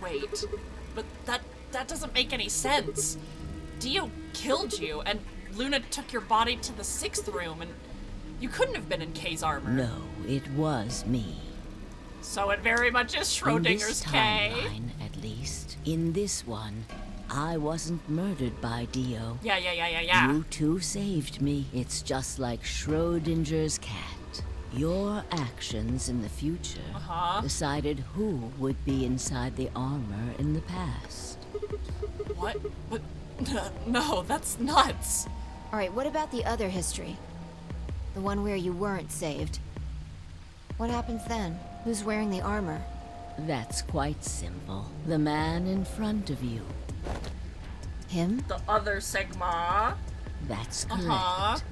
Wait, but that doesn't make any sense. Dio killed you, and Luna took your body to the 6th room, and you couldn't have been in Kay's armor. No, it was me. So it very much is Schrodinger's Kay. In this timeline, at least. In this one, I wasn't murdered by Dio. Yeah. You two saved me. It's just like Schrodinger's cat. Your actions in the future decided who would be inside the armor in the past. What? But no, that's nuts. All right, what about the other history? The one where you weren't saved. What happens then? Who's wearing the armor? That's quite simple. The man in front of you. Him? The other Sigma. That's correct.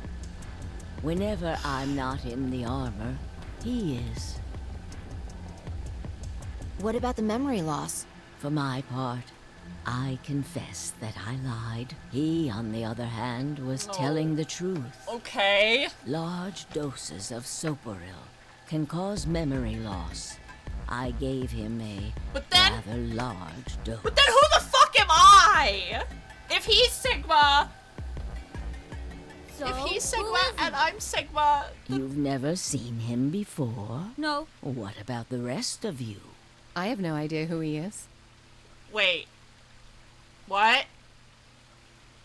Whenever I'm not in the armor, he is. What about the memory loss? For my part, I confess that I lied. He, on the other hand, was telling the truth. Okay. Large doses of Soporil can cause memory loss. I gave him a rather large dose. But then who the fuck am I? If he's Sigma... So, if he's Sigma and I'm Sigma... You've never seen him before? No. What about the rest of you? I have no idea who he is. Wait. What?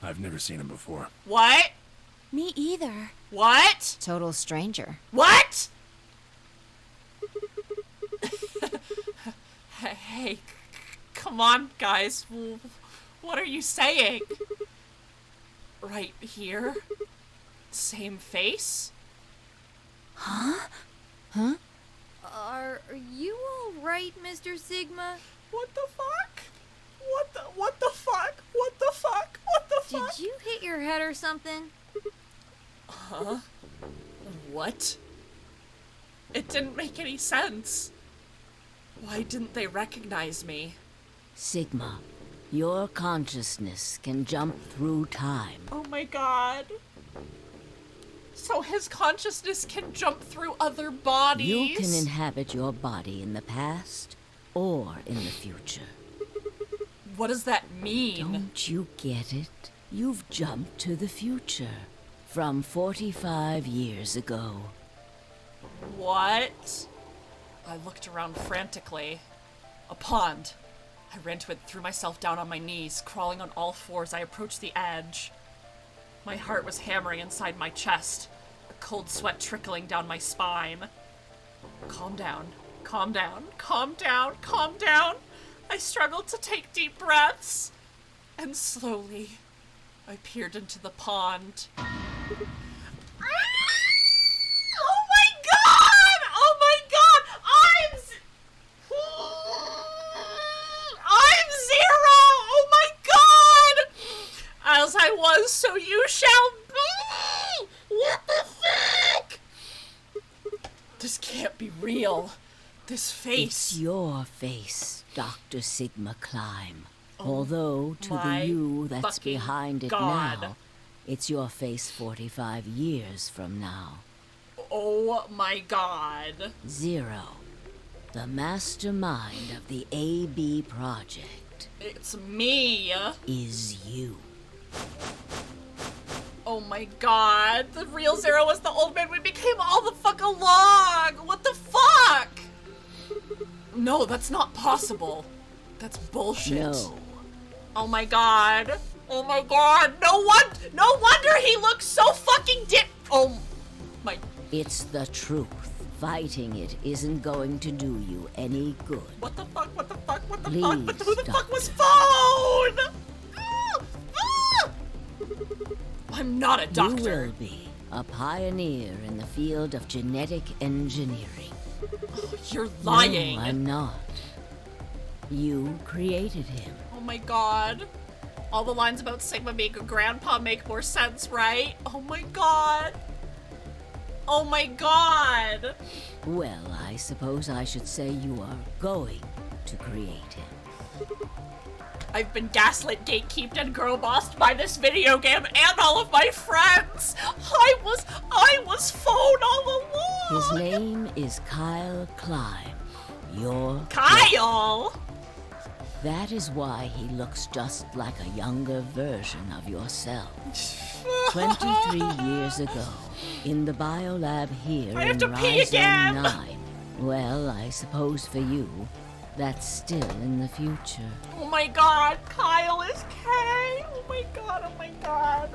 I've never seen him before. What? Me either. What? Total stranger. What? Hey, come on, guys. What are you saying? Right here? Same face? Huh? Are you all right, Mr. Sigma? What the fuck? What the fuck? What the fuck? What the fuck? Did you hit your head or something? Huh? What? It didn't make any sense. Why didn't they recognize me? Sigma, your consciousness can jump through time. Oh my god. So his consciousness can jump through other bodies? You can inhabit your body in the past or in the future. What does that mean? Don't you get it? You've jumped to the future. From 45 years ago. What? I looked around frantically. A pond. I ran to it, threw myself down on my knees, crawling on all fours. I approached the edge. My heart was hammering inside my chest, a cold sweat trickling down my spine. Calm down, calm down, calm down, calm down. I struggled to take deep breaths, and slowly I peered into the pond. Oh my god! Oh my god! I'm Zero! Oh my god! As I was, so you shall be! What the fuck? This can't be real. This face. It's your face, Dr. Sigma Climb. Although, to the you that's behind it now, it's your face 45 years from now. Oh my god. Zero, the mastermind of the AB project. It's me. Is you. Oh my god. The real Zero was the old man we became all the fuck along. What the fuck? No, that's not possible. That's bullshit. No. Oh my god. Oh my god. No wonder he looks so fucking Oh my. It's the truth. Fighting it isn't going to do you any good. What the fuck? What the fuck? What the Please, fuck? But who the fuck Doctor. was phone? I'm not a doctor. You will be a pioneer in the field of genetic engineering. You're lying. No, I'm not. You created him. Oh my god. All the lines about Sigma being a grandpa make more sense, right? Oh my god. Oh my god. Well, I suppose I should say you are going to create him. I've been gaslit, gatekeeped, and girl-bossed by this video game and all of my friends. I was phone all along. His name is Kyle Klein. Your Kyle? That is why he looks just like a younger version of yourself. 23 years ago, in the biolab here I have in to pee again. Rhizome 9. Well, I suppose for you, that's still in the future. Oh my god, Kyle is K. Oh my god, oh my god.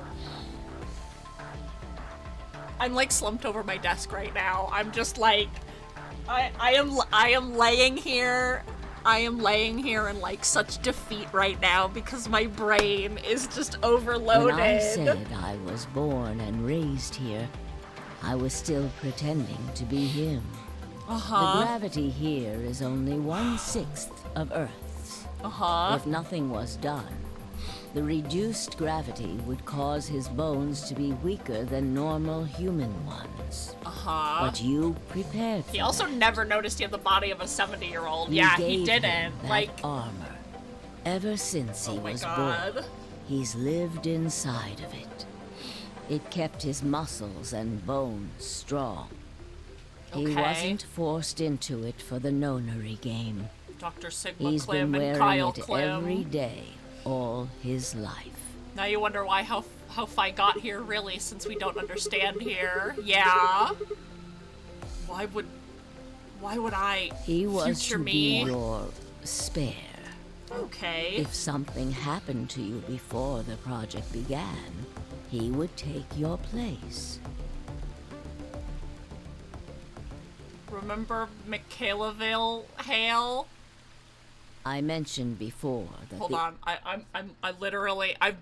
I'm like slumped over my desk right now. I'm just like, I am laying here. I am laying here in like such defeat right now because my brain is just overloaded. When I said I was born and raised here, I was still pretending to be him. Uh-huh. The gravity here is only 1/6 of Earth's. Uh-huh. If nothing was done, the reduced gravity would cause his bones to be weaker than normal human ones. Uh-huh. But you prepared for He also that. never noticed he had the body of a 70-year-old. You Yeah, gave he him didn't. that Like, armor. Ever since he oh my was god. born, he's lived inside of it. It kept his muscles and bones strong. He Okay. wasn't forced into it for the nonary game. Dr. Sigma He's Klim been and wearing Kyle it Klim. every day, all his life. Now you wonder why how Fi got here, really, since we don't understand here. Yeah. Why would I He was future to me? be your spare. Okay. If something happened to you before the project began, he would take your place. Remember Michaelaville Hale? I mentioned before that Hold the on. I literally ILOVE.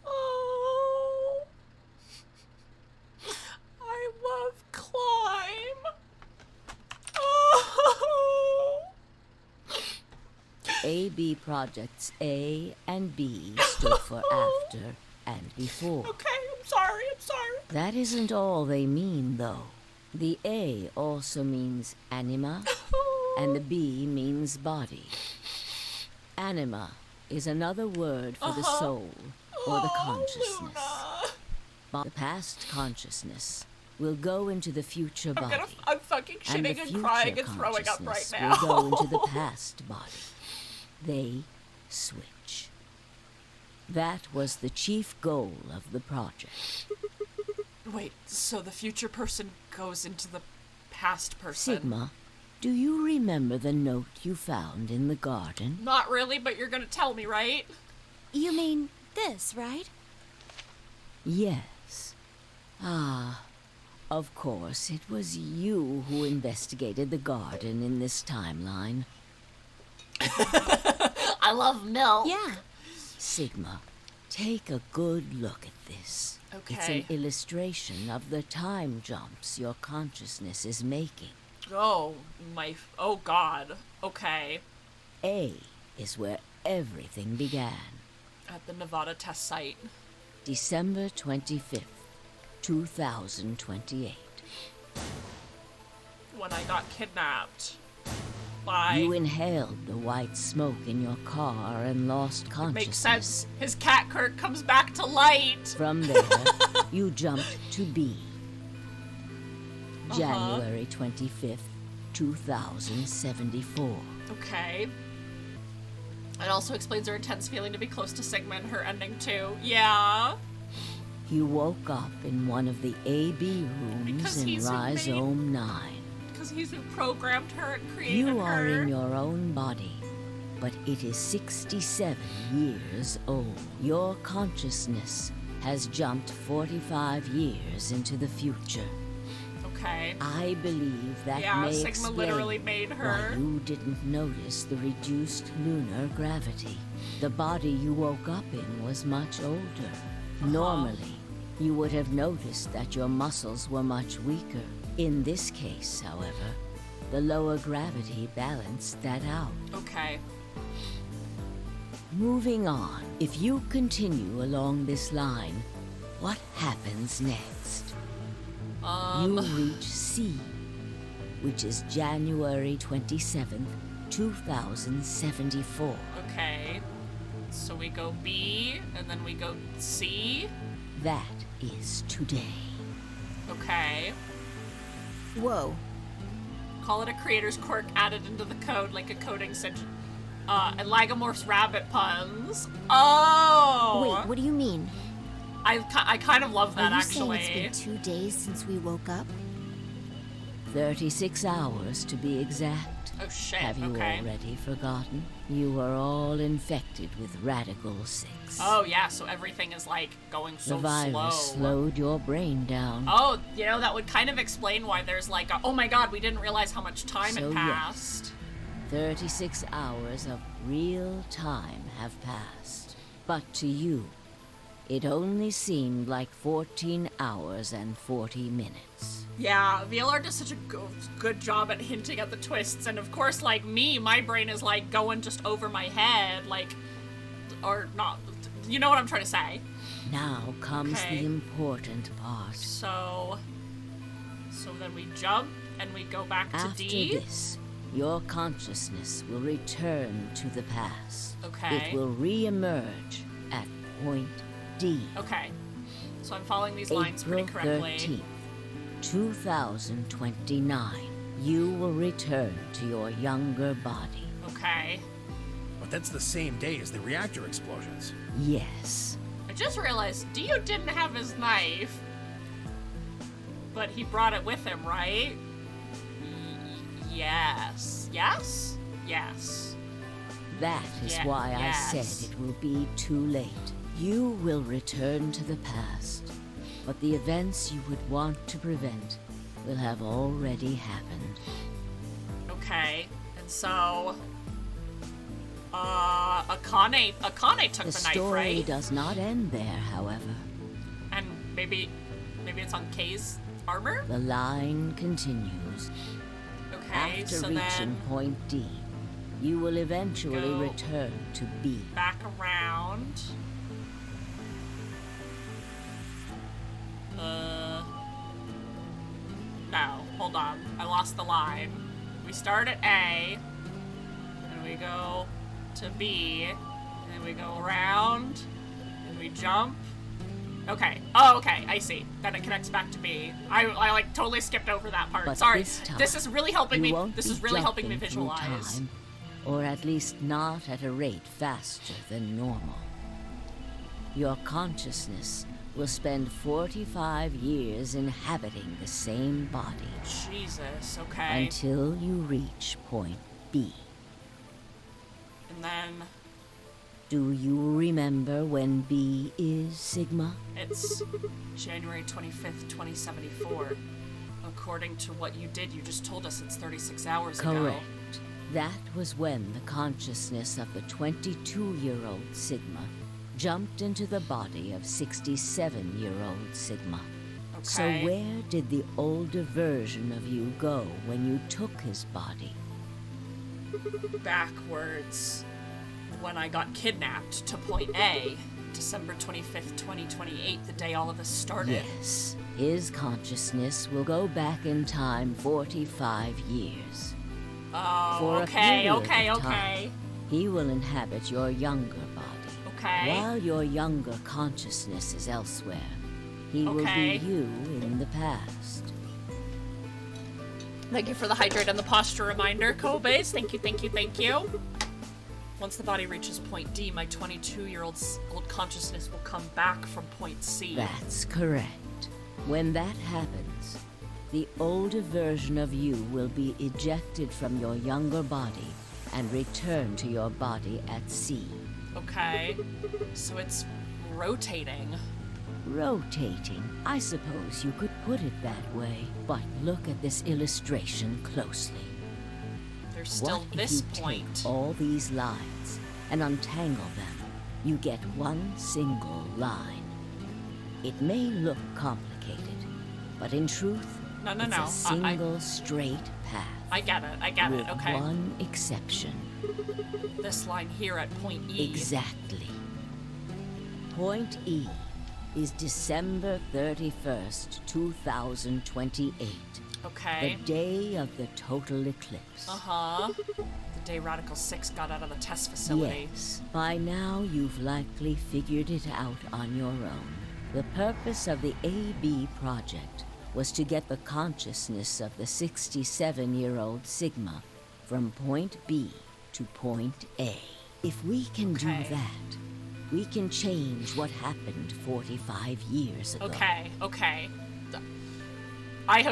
Oh, I love climb. Oh. AB projects A and B stood for after and before. Okay, I'm sorry. That isn't all they mean, though. The A also means anima, and the B means body. Anima is another word for the soul or the consciousness. The past consciousness will go into the future body. I'm fucking and the shitting and future crying and throwing up right consciousness now. will go into the past body. They switch. That was the chief goal of the project. Wait, so the future person goes into the past person? Sigma, do you remember the note you found in the garden? Not really, but you're gonna tell me, right? You mean this, right? Yes. Ah, of course, it was you who investigated the garden in this timeline. I love milk. Yeah. Sigma, take a good look at this. It's an Okay. illustration of the time jumps your consciousness is making. Oh god. Okay. A is where everything began. At the Nevada test site. December 25th, 2028. When I got kidnapped. By... You inhaled the white smoke in your car and lost consciousness. Makes sense. His cat Kurt comes back to light. From there, you jumped to B. January 25th, 2074. Okay. It also explains her intense feeling to be close to Sigma and her ending too. Yeah. You woke up in one of the AB rooms Because in he's who made- Rhizome 9. Because he's who programmed her and created You her. are in your own body, but it is 67 years old. Your consciousness has jumped 45 years into the future. Okay. I believe that Yeah, may Sigma explain literally made her. why you didn't notice the reduced lunar gravity. The body you woke up in was much older. Normally, you would have noticed that your muscles were much weaker. In this case, however, the lower gravity balanced that out. Okay. Moving on, if you continue along this line, what happens next? You reach C, which is January 27th, 2074. Okay. So we go B, and then we go C. That is today. Okay. Whoa. Call it a creator's quirk added into the code like a coding suggestion. And Lagomorph's rabbit puns. Oh! Wait, what do you mean? I kind of love that, Are you actually. saying it's been 2 days since we woke up? 36 hours to be exact. Oh shit, Have you okay. already forgotten? You were all infected with Radical 6. Oh yeah, so everything is like going so The virus slow. slowed your brain down. Oh, you know, that would kind of explain why there's like a, oh my god, we didn't realize how much time So had passed. yes, 36 hours of real time have passed. But to you, it only seemed like 14 hours and 40 minutes. Yeah, VLR does such a good job at hinting at the twists, and of course, like me, my brain is like going just over my head, like, or not, you know what I'm trying to say. Now comes Okay. the important part. So then we jump, and we go back to After D. this, your consciousness will return to the past. Okay. It will re-emerge at point D. Okay, so I'm following these lines April pretty correctly. 13th, 2029. You will return to your younger body. Okay. But that's the same day as the reactor explosions. Yes. I just realized Dio didn't have his knife, but he brought it with him, right? Yes. Yes? Yes. That is Yeah, why yes. I said it will be too late. You will return to the past, but the events you would want to prevent will have already happened. Okay, and so, Akane took The the knife, story right? does not end there, however. And maybe it's on Kay's armor? The line continues. Okay, After so reaching then point D, you will eventually Go return to B. back around. No, hold on. I lost the line. We start at A, and we go to B, and then we go around, and we jump. Okay. Oh, okay. I see. Then it connects back to B. I like totally skipped over that part. But Sorry. this Is really helping you me. won't This be is really helping me jumping through visualize. time, or at least not at a rate faster than normal. Your consciousness will spend 45 years inhabiting the same body Jesus. Okay. until you reach point B. And then Do you remember when B is, Sigma? it's January 25th, 2074. According to what you did, you just told us it's 36 hours ago. Correct. That was when the consciousness of the 22-year-old Sigma jumped into the body of 67-year-old Sigma. So Okay. where did the older version of you go when you took his body? Backwards. When I got kidnapped to point A, December 25th, 2028, the day all of this started. Yes. His consciousness will go back in time 45 years. Oh, For a okay, period okay, of okay. time, he will inhabit your younger body. Okay. While your younger consciousness is elsewhere, he will Okay. be you in the past. Thank you for the hydrate and the posture reminder, Kobe's. Thank you, thank you, thank you. Once the body reaches point D, my 22-year-old old consciousness will come back from point C. That's correct. When that happens, the older version of you will be ejected from your younger body and return to your body at C. Okay. So it's rotating. Rotating, I suppose you could put it that way. But look at this illustration closely. There's still What this if you point. take all these lines and untangle them? You get one single line. It may look complicated, but in truth, it's a single straight path. I get it, with okay. one exception. This line here at point E. Exactly. Point E is December 31st, 2028. Okay. The day of the total eclipse. Uh-huh. The day Radical 6 got out of the test facility. Yes. By now, you've likely figured it out on your own. The purpose of the AB project was to get the consciousness of the 67-year-old Sigma from point B to point A. If we can do that, we can change what happened 45 years ago. Okay. I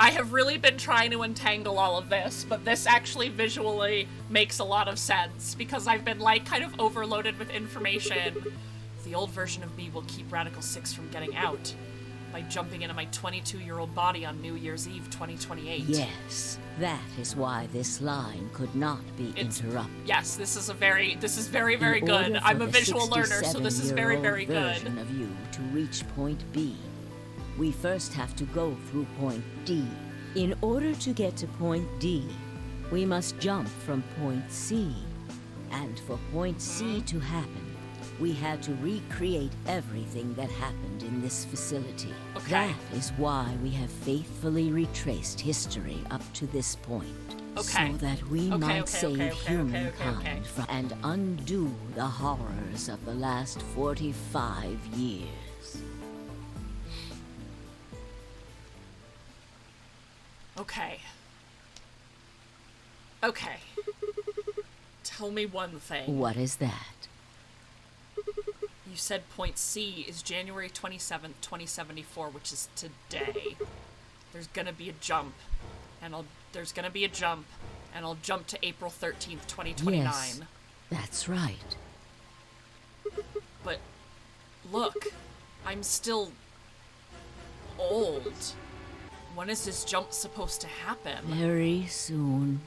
have really been trying to untangle all of this, but this actually visually makes a lot of sense because I've been like kind of overloaded with information. The old version of me will keep Radical 6 from getting out by jumping into my 22-year-old body on New Year's Eve 2028. Yes, that is why this line could not be interrupted. Yes, this is very, very good. I'm a visual learner, so this is very, very good. Version of you to reach point B, we first have to go through point D. In order to get to point D, we must jump from point C. And for point C to happen, we had to recreate everything that happened in this facility. Okay. That is why we have faithfully retraced history up to this point. Okay. So that we might save humankind from and undo the horrors of the last 45 years. Okay. Tell me one thing. What is that? You said point C is January 27th, 2074, which is today. There's gonna be a jump. And I'll jump to April 13th, 2029. Yes, that's right. But look, I'm still old. When is this jump supposed to happen? Very soon.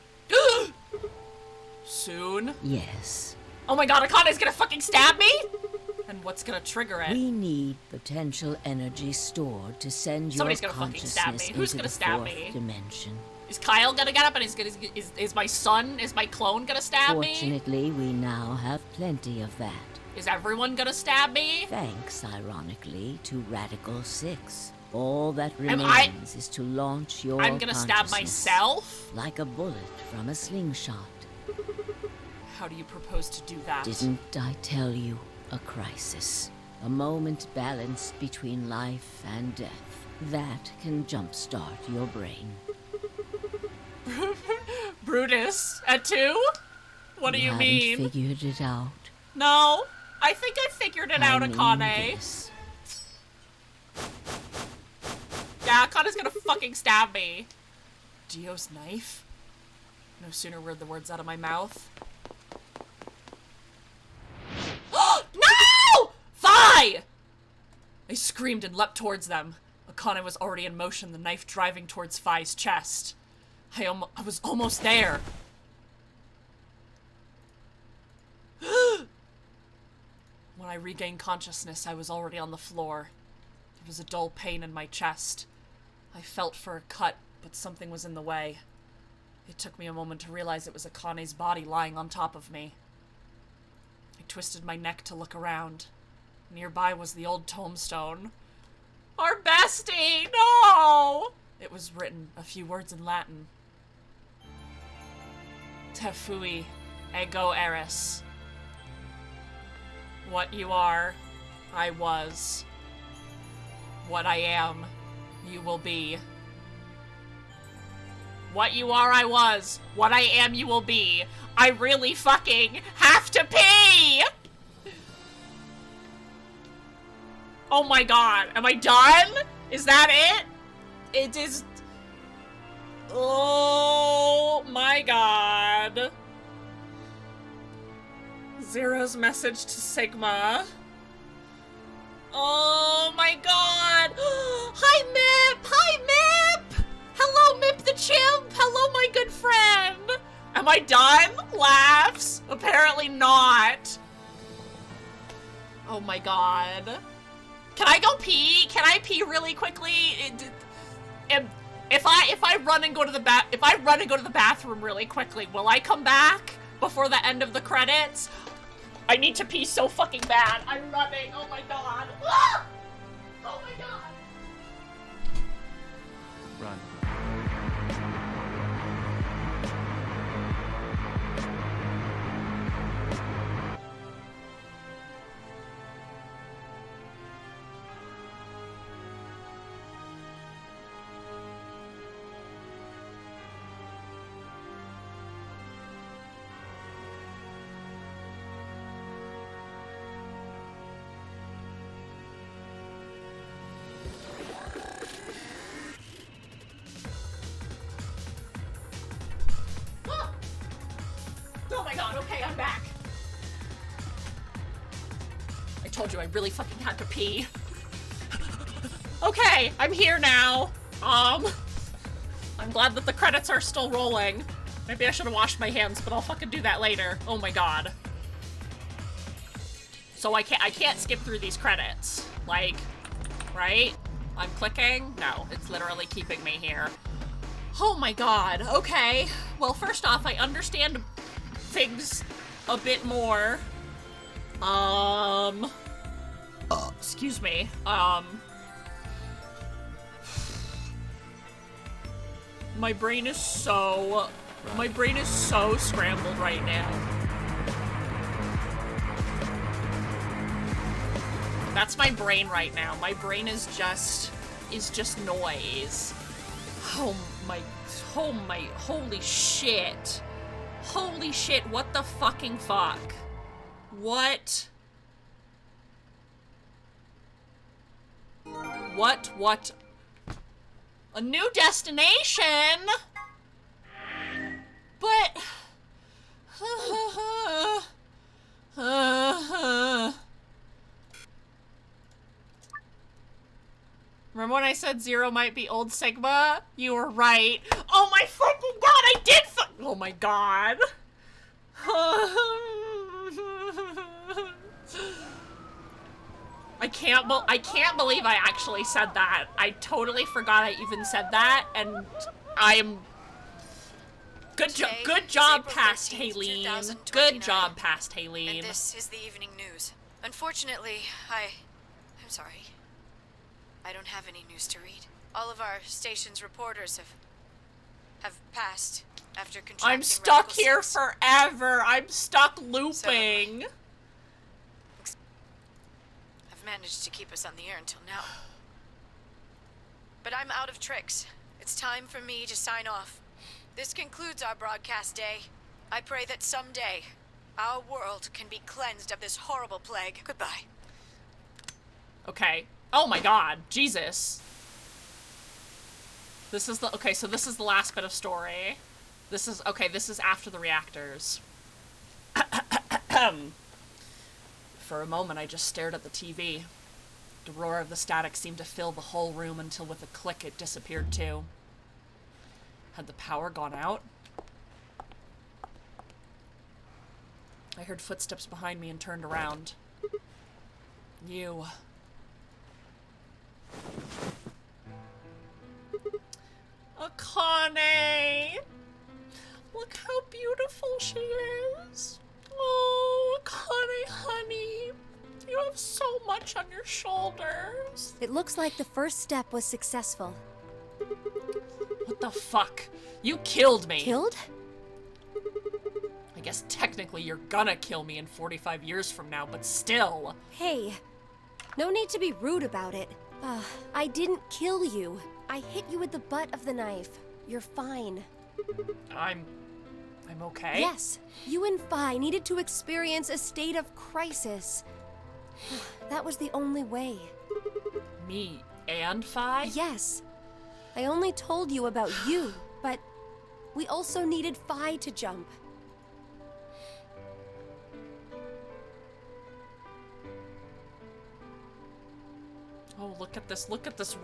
Soon? Yes. Oh my god, Akane's gonna fucking stab me? And what's gonna trigger it? We need potential energy stored to send Somebody's your gonna fucking stab consciousness me. Who's into gonna the stab fourth me? dimension. Is Kyle gonna get up and is my son, is my clone gonna stab me? Fortunately, we now have plenty of that. Is everyone gonna stab me? Thanks, ironically, to Radical 6. All that remains is to launch your I'm gonna stab consciousness myself? like a bullet from a slingshot. How do you propose to do that? Didn't I tell you? A crisis. A moment balanced between life and death. That can jumpstart your brain. Brutus, at 2? What do you mean? Haven't figured it out. No, I think I figured it out, Akane. This. Yeah, Akane's gonna fucking stab me. Dio's knife? No sooner were the words out of my mouth. No! Vi! I screamed and leapt towards them. Akane was already in motion, the knife driving towards Vi's chest. I was almost there. When I regained consciousness, I was already on the floor. There was a dull pain in my chest. I felt for a cut, but something was in the way. It took me a moment to realize it was Akane's body lying on top of me. I twisted my neck to look around. Nearby was the old tombstone. Our bestie! No! It was written, a few words in Latin. Te fui, ego eris. What you are, I was. What I am, you will be. What you are, I was. What I am, you will be. I really fucking have to pee! Oh my god, am I done? Is that it? It is... Oh my god. Zero's message to Sigma. Oh my god. Hi, Mip! Hi, Mip! Hello, Mip the chimp! Hello, my good friend! Am I done? Laughs? Apparently not. Oh my god. Can I go pee? Can I pee really quickly? If I run and go to the bathroom really quickly, will I come back before the end of the credits? I need to pee so fucking bad. I'm running. Oh my god. Ah! Oh my god. Run. Oh my god, okay, I'm back. I told you I really fucking had to pee. Okay, I'm here now. I'm glad that the credits are still rolling. Maybe I should have washed my hands, but I'll fucking do that later. Oh my god. So I can't skip through these credits. Like, right? I'm clicking? No, it's literally keeping me here. Oh my god, okay. Well, first off, I understand things a bit more. Excuse me. My brain is so scrambled right now. That's my brain right now. My brain is just noise. Holy shit. Holy shit, what the fucking fuck? What? What? A new destination? But... Remember when I said 0 might be old Sigma? You were right. Oh my fucking god, I did oh my god. I can't believe I actually said that. I totally forgot I even said that, and I'm... Good job, past Haleen. Good job, past Haleen. And this is the evening news. Unfortunately, I'm sorry. I don't have any news to read. All of our station's reporters have passed after contracting I'm stuck Radical here 6. forever. I'm stuck looping. I've managed to keep us on the air until now. But I'm out of tricks. It's time for me to sign off. This concludes our broadcast day. I pray that someday our world can be cleansed of this horrible plague. Goodbye. Okay. Oh my god. Jesus. This is so this is the last bit of story. This is after the reactors. For a moment, I just stared at the TV. The roar of the static seemed to fill the whole room until with a click it disappeared too. Had the power gone out? I heard footsteps behind me and turned around. You. Akane! Look how beautiful she is. Oh, Akane, honey. You have so much on your shoulders. It looks like the first step was successful. What the fuck? You killed me. Killed? I guess technically you're gonna kill me in 45 years from now, but still. Hey, no need to be rude about it. I didn't kill you. I hit you with the butt of the knife. You're fine. I'm okay? Yes, you and Phi needed to experience a state of crisis. That was the only way. Me and Phi? Yes. I only told you about you, but we also needed Phi to jump. Oh, look at this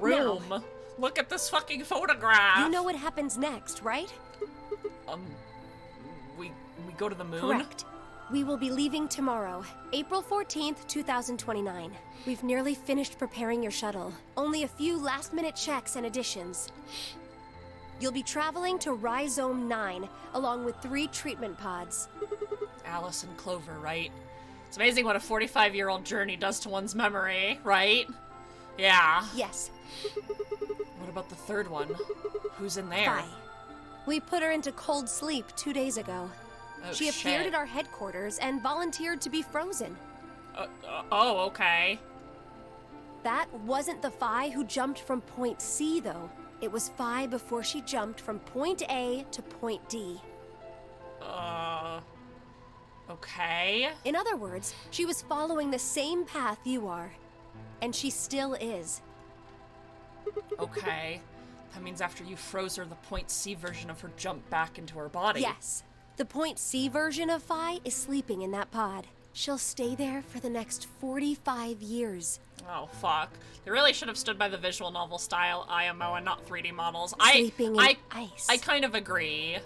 room. Now, look at this fucking photograph. you know what happens next, right? We go to the moon? Correct. We will be leaving tomorrow, April 14th, 2029. We've nearly finished preparing your shuttle. Only a few last-minute checks and additions. You'll be traveling to Rhizome 9, along with 3 treatment pods. Alice and Clover, right? It's amazing what a 45-year-old journey does to one's memory, right? Yeah. Yes. What about the third one? Who's in there? Phi. We put her into cold sleep 2 days ago. Oh, she appeared shit. at our headquarters and volunteered to be frozen. Oh, okay. That wasn't the Phi who jumped from point C, though. It was Phi before she jumped from point A to point D. Okay. In other words, she was following the same path you are. And she still is. Okay. That means after you froze her, the point C version of her jumped back into her body. Yes. The point C version of Phi is sleeping in that pod. She'll stay there for the next 45 years. Oh, fuck. They really should have stood by the visual novel style IMO and not 3D models. Sleeping in ice. I kind of agree.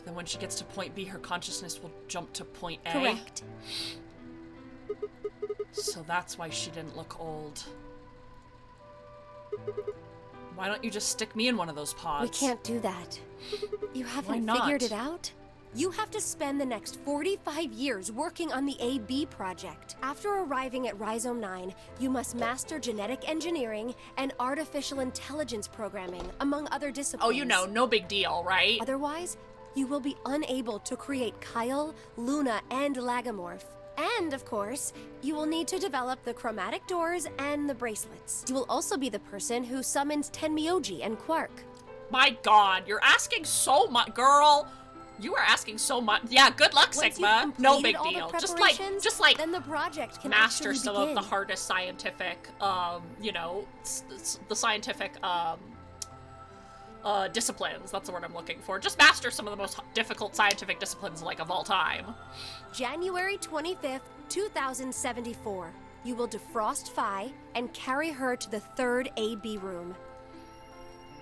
Then when she gets to point B, her consciousness will jump to point A. Correct. So that's why she didn't look old. Why don't you just stick me in one of those pods? We can't do that. You haven't not? figured it out? You have to spend the next 45 years working on the AB project. After arriving at Rhizome 9, you must master genetic engineering and artificial intelligence programming, among other disciplines. Oh, you know, no big deal, right? Otherwise, you will be unable to create Kyle, Luna, and Lagomorph. And, of course, you will need to develop the chromatic doors and the bracelets. You will also be the person who summons Tenmyoji and Quark. My god, you're asking so much, girl. You are asking so much. Yeah, good luck, Once Sigma. you've No big completed all the deal. Just like then the project can master actually some begin. of the hardest scientific, you know, the scientific, disciplines. That's the word I'm looking for. Just master some of the most difficult scientific disciplines, like, of all time. January 25th, 2074. You will defrost Phi and carry her to the 3rd AB room.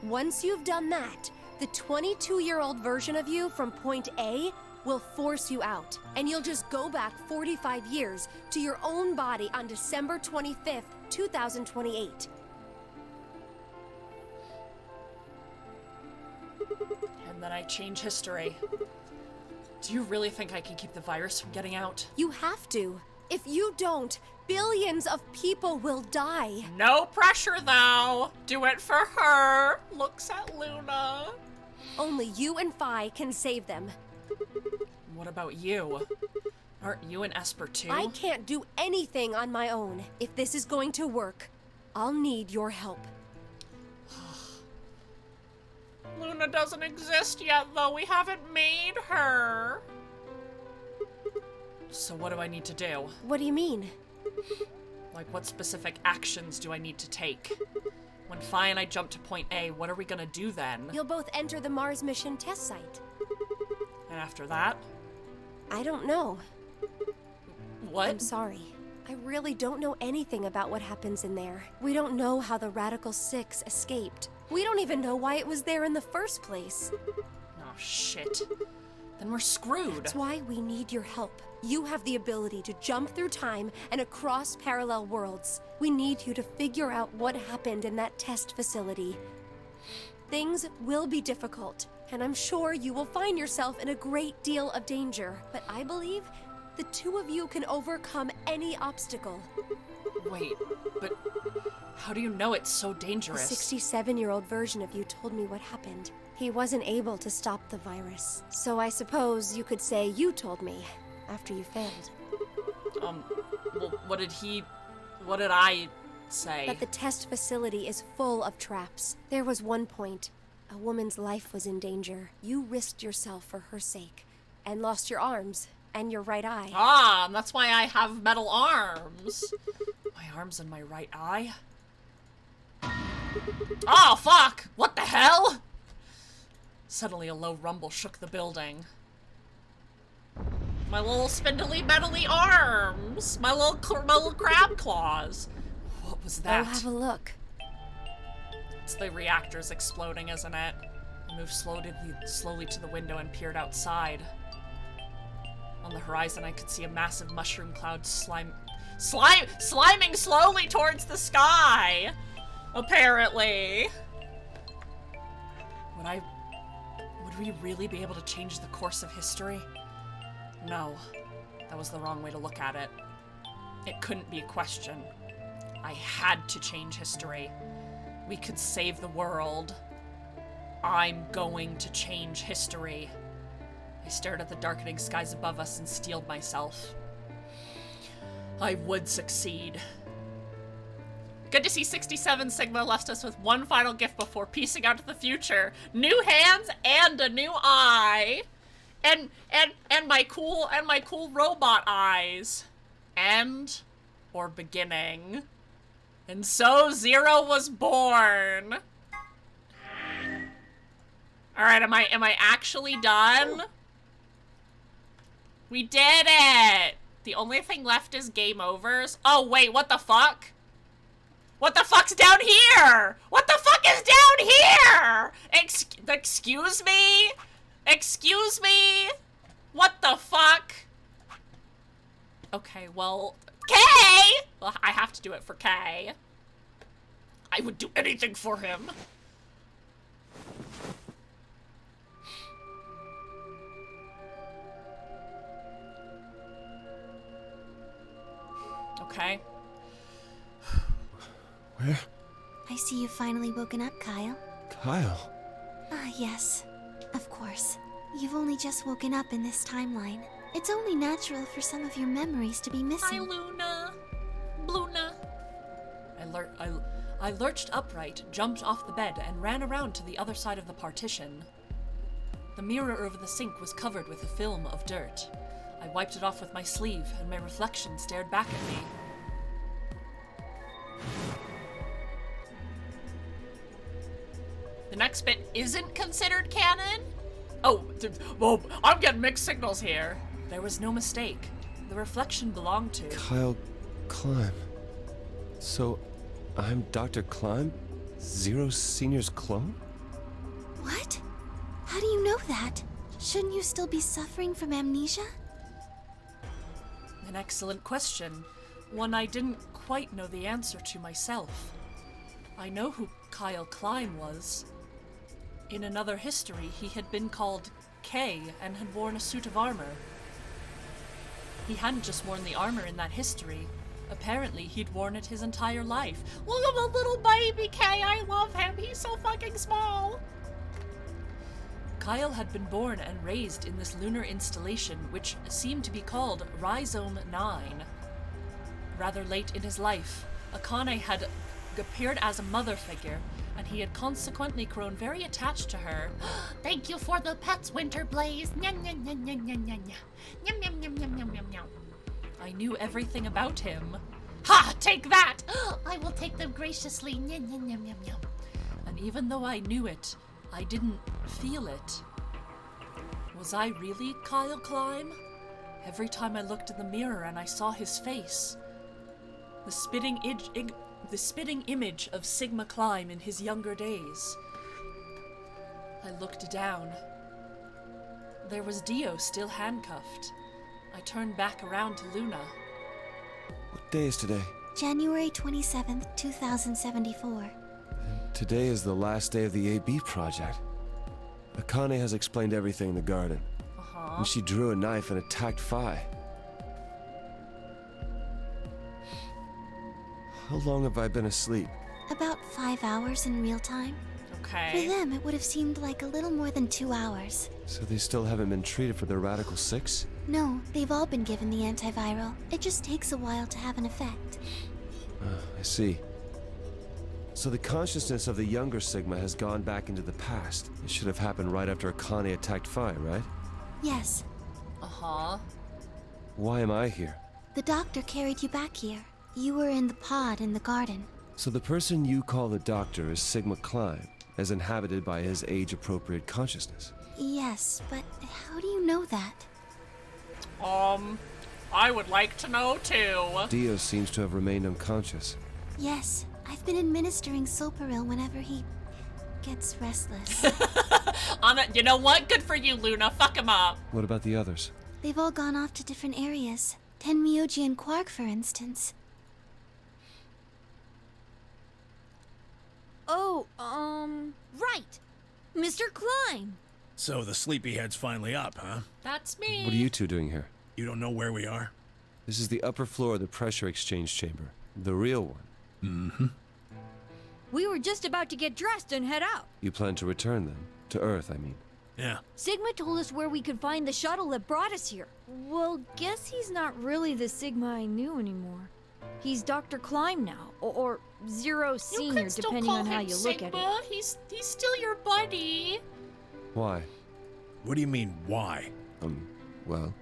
Once you've done that, the 22-year-old version of you from point A will force you out, and you'll just go back 45 years to your own body on December 25th, 2028. And then I change history. Do you really think I can keep the virus from getting out? You have to. If you don't, billions of people will die. No pressure, though. Do it for her. Looks at Luna. Only you and Phi can save them. What about you? Aren't you an Esper too? I can't do anything on my own. If this is going to work, I'll need your help. Luna doesn't exist yet, though. We haven't made her. So what do I need to do? What do you mean? Like, what specific actions do I need to take? When Phi and I jump to point A, what are we gonna do then? You'll both enter the Mars mission test site. And after that? I don't know. What? I'm sorry. I really don't know anything about what happens in there. We don't know how the Radical Six escaped. We don't even know why it was there in the first place. Oh, shit. Then we're screwed. That's why we need your help. You have the ability to jump through time and across parallel worlds. We need you to figure out what happened in that test facility. Things will be difficult, and I'm sure you will find yourself in a great deal of danger. But I believe the two of you can overcome any obstacle. Wait, but how do you know it's so dangerous? The 67-year-old version of you told me what happened. He wasn't able to stop the virus. So I suppose you could say you told me after you failed. Well, what did I say? That the test facility is full of traps. There was one point. A woman's life was in danger. You risked yourself for her sake and lost your arms and your right eye. Ah, that's why I have metal arms. My arms and my right eye? Oh, fuck! What the hell? Suddenly a low rumble shook the building. My little spindly metally arms! My little crab claws! What was that? I'll have a look. It's the reactors exploding, isn't it? I moved slowly to the window and peered outside. On the horizon, I could see a massive mushroom cloud sliming slowly towards the sky. Apparently. Would we really be able to change the course of history? No. That was the wrong way to look at it. It couldn't be a question. I had to change history. We could save the world. I'm going to change history. I stared at the darkening skies above us and steeled myself. I would succeed. Good to see 67 Sigma left us with one final gift before piecing out to the future. New hands and a new eye. And my cool robot eyes. End or beginning. And so Zero was born. Alright, am I actually done? We did it! The only thing left is game overs. Oh wait, what the fuck? What the fuck's down here? What the fuck is down here? Excuse me? Excuse me? What the fuck? Okay, well, K! Well, I have to do it for K. I would do anything for him. Okay. Where? I see you've finally woken up, Kyle. Kyle? Ah, yes. Of course. You've only just woken up in this timeline. It's only natural for some of your memories to be missing. Hi, Luna. Bluna. I lurched upright, jumped off the bed, and ran around to the other side of the partition. The mirror over the sink was covered with a film of dirt. I wiped it off with my sleeve, and my reflection stared back at me. The next bit isn't considered canon? Oh, I'm getting mixed signals here. There was no mistake. The reflection belonged to... Kyle Climb. So, I'm Dr. Climb? Zero Senior's clone? What? How do you know that? Shouldn't you still be suffering from amnesia? An excellent question. One I didn't quite know the answer to myself. I know who Kyle Climb was. In another history, he had been called K and had worn a suit of armor. He hadn't just worn the armor in that history. Apparently, he'd worn it his entire life. Look at the little baby K, I love him, he's so fucking small! Kyle had been born and raised in this lunar installation, which seemed to be called Rhizome 9. Rather late in his life, Akane had appeared as a mother figure, and he had consequently grown very attached to her. Thank you for the pets, Winter Blaze. Nyam, nyam, nyam, nyam, nyam, nyam, nyam, nyam, nyam, nyam, nyam, nyam. I knew everything about him. Ha! Take that! I will take them graciously. Nyam, nyam, nyam, nyam, nyam. And even though I knew it, I didn't feel it. Was I really Kyle Climb? Every time I looked in the mirror and I saw his face, the spitting image of Sigma Climb in his younger days. I looked down. There was Dio still handcuffed. I turned back around to Luna. What day is today? January 27th, 2074. Today is the last day of the AB project. Akane has explained everything in the garden. And she drew a knife and attacked Phi. How long have I been asleep? About 5 hours in real time. Okay. For them, it would have seemed like a little more than 2 hours. So they still haven't been treated for their Radical 6? No, they've all been given the antiviral. It just takes a while to have an effect. I see. So the consciousness of the younger Sigma has gone back into the past. It should have happened right after Akane attacked Phi, right? Yes. Uh-huh. Why am I here? The doctor carried you back here. You were in the pod in the garden. So the person you call the doctor is Sigma Climb, as inhabited by his age-appropriate consciousness. Yes, but how do you know that? I would like to know too. Dio seems to have remained unconscious. Yes, I've been administering Soparil whenever he gets restless. You know what? Good for you, Luna. Fuck him up. What about the others? They've all gone off to different areas. Tenmyoji and Quark, for instance. Oh, right. Mr. Klein. So the sleepyhead's finally up, huh? That's me. What are you two doing here? You don't know where we are? This is the upper floor of the pressure exchange chamber. The real one. Mm-hmm. We were just about to get dressed and head out. You plan to return then? To Earth, I mean. Yeah. Sigma told us where we could find the shuttle that brought us here. Well, guess he's not really the Sigma I knew anymore. He's Dr. Klein now, or Zero Senior, depending on how you look at it. He's still your buddy. Why? What do you mean, why? Well,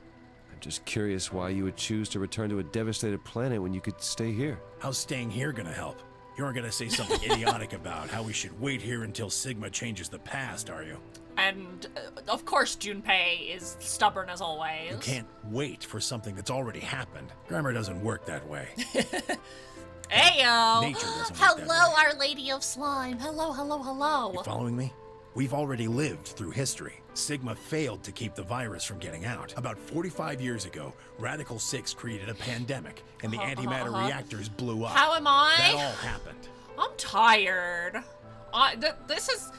I'm just curious why you would choose to return to a devastated planet when you could stay here. How's staying here gonna help? You aren't gonna say something idiotic about how we should wait here until Sigma changes the past, are you? And, of course, Junpei is stubborn as always. You can't wait for something that's already happened. Grammar doesn't work that way. Heyo! Nature doesn't work Hello, that way. Our Lady of Slime. Hello, hello, hello. You following me? We've already lived through history. Sigma failed to keep the virus from getting out. About 45 years ago, Radical 6 created a pandemic, and the antimatter reactors blew up. How am I? That all happened. I'm tired. This is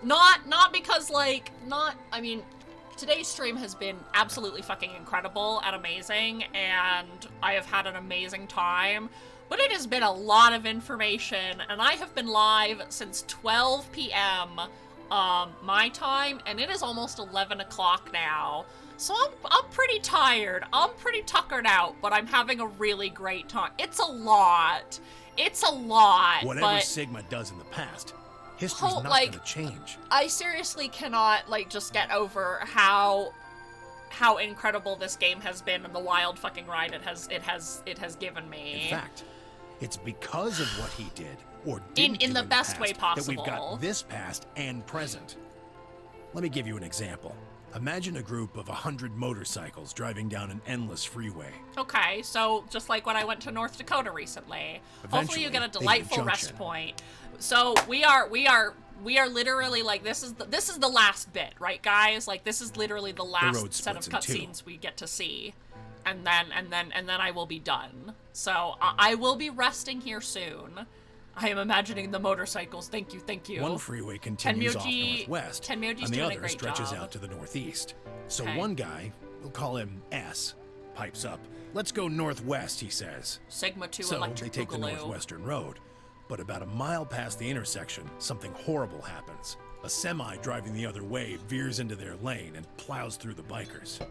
not because I mean, today's stream has been absolutely fucking incredible and amazing, and I have had an amazing time. But it has been a lot of information, and I have been live since 12 p.m. My time, and it is almost 11 o'clock now. So I'm pretty tired. I'm pretty tuckered out, but I'm having a really great time. It's a lot. It's a lot. Whatever Sigma does in the past, history's not going to change. I seriously cannot just get over how incredible this game has been and the wild fucking ride it has given me. In fact, it's because of what he did or didn't in do the best way possible that we've got this past and present. Let me give you an example. Imagine a group of 100 motorcycles driving down an endless freeway. Okay, so just like when I went to North Dakota recently. Hopefully you get a delightful rest point. So we are literally this is the last bit, right guys? This is literally the last set of cutscenes we get to see. And then I will be done. So I will be resting here soon. I am imagining the motorcycles. Thank you. One freeway continues off northwest, and the other stretches out to the northeast. So one guy, we'll call him S, pipes up. Let's go northwest, he says. Sigma 2 so Electric they take Boogaloo. the northwestern road. But about a mile past the intersection, something horrible happens. A semi driving the other way veers into their lane and plows through the bikers.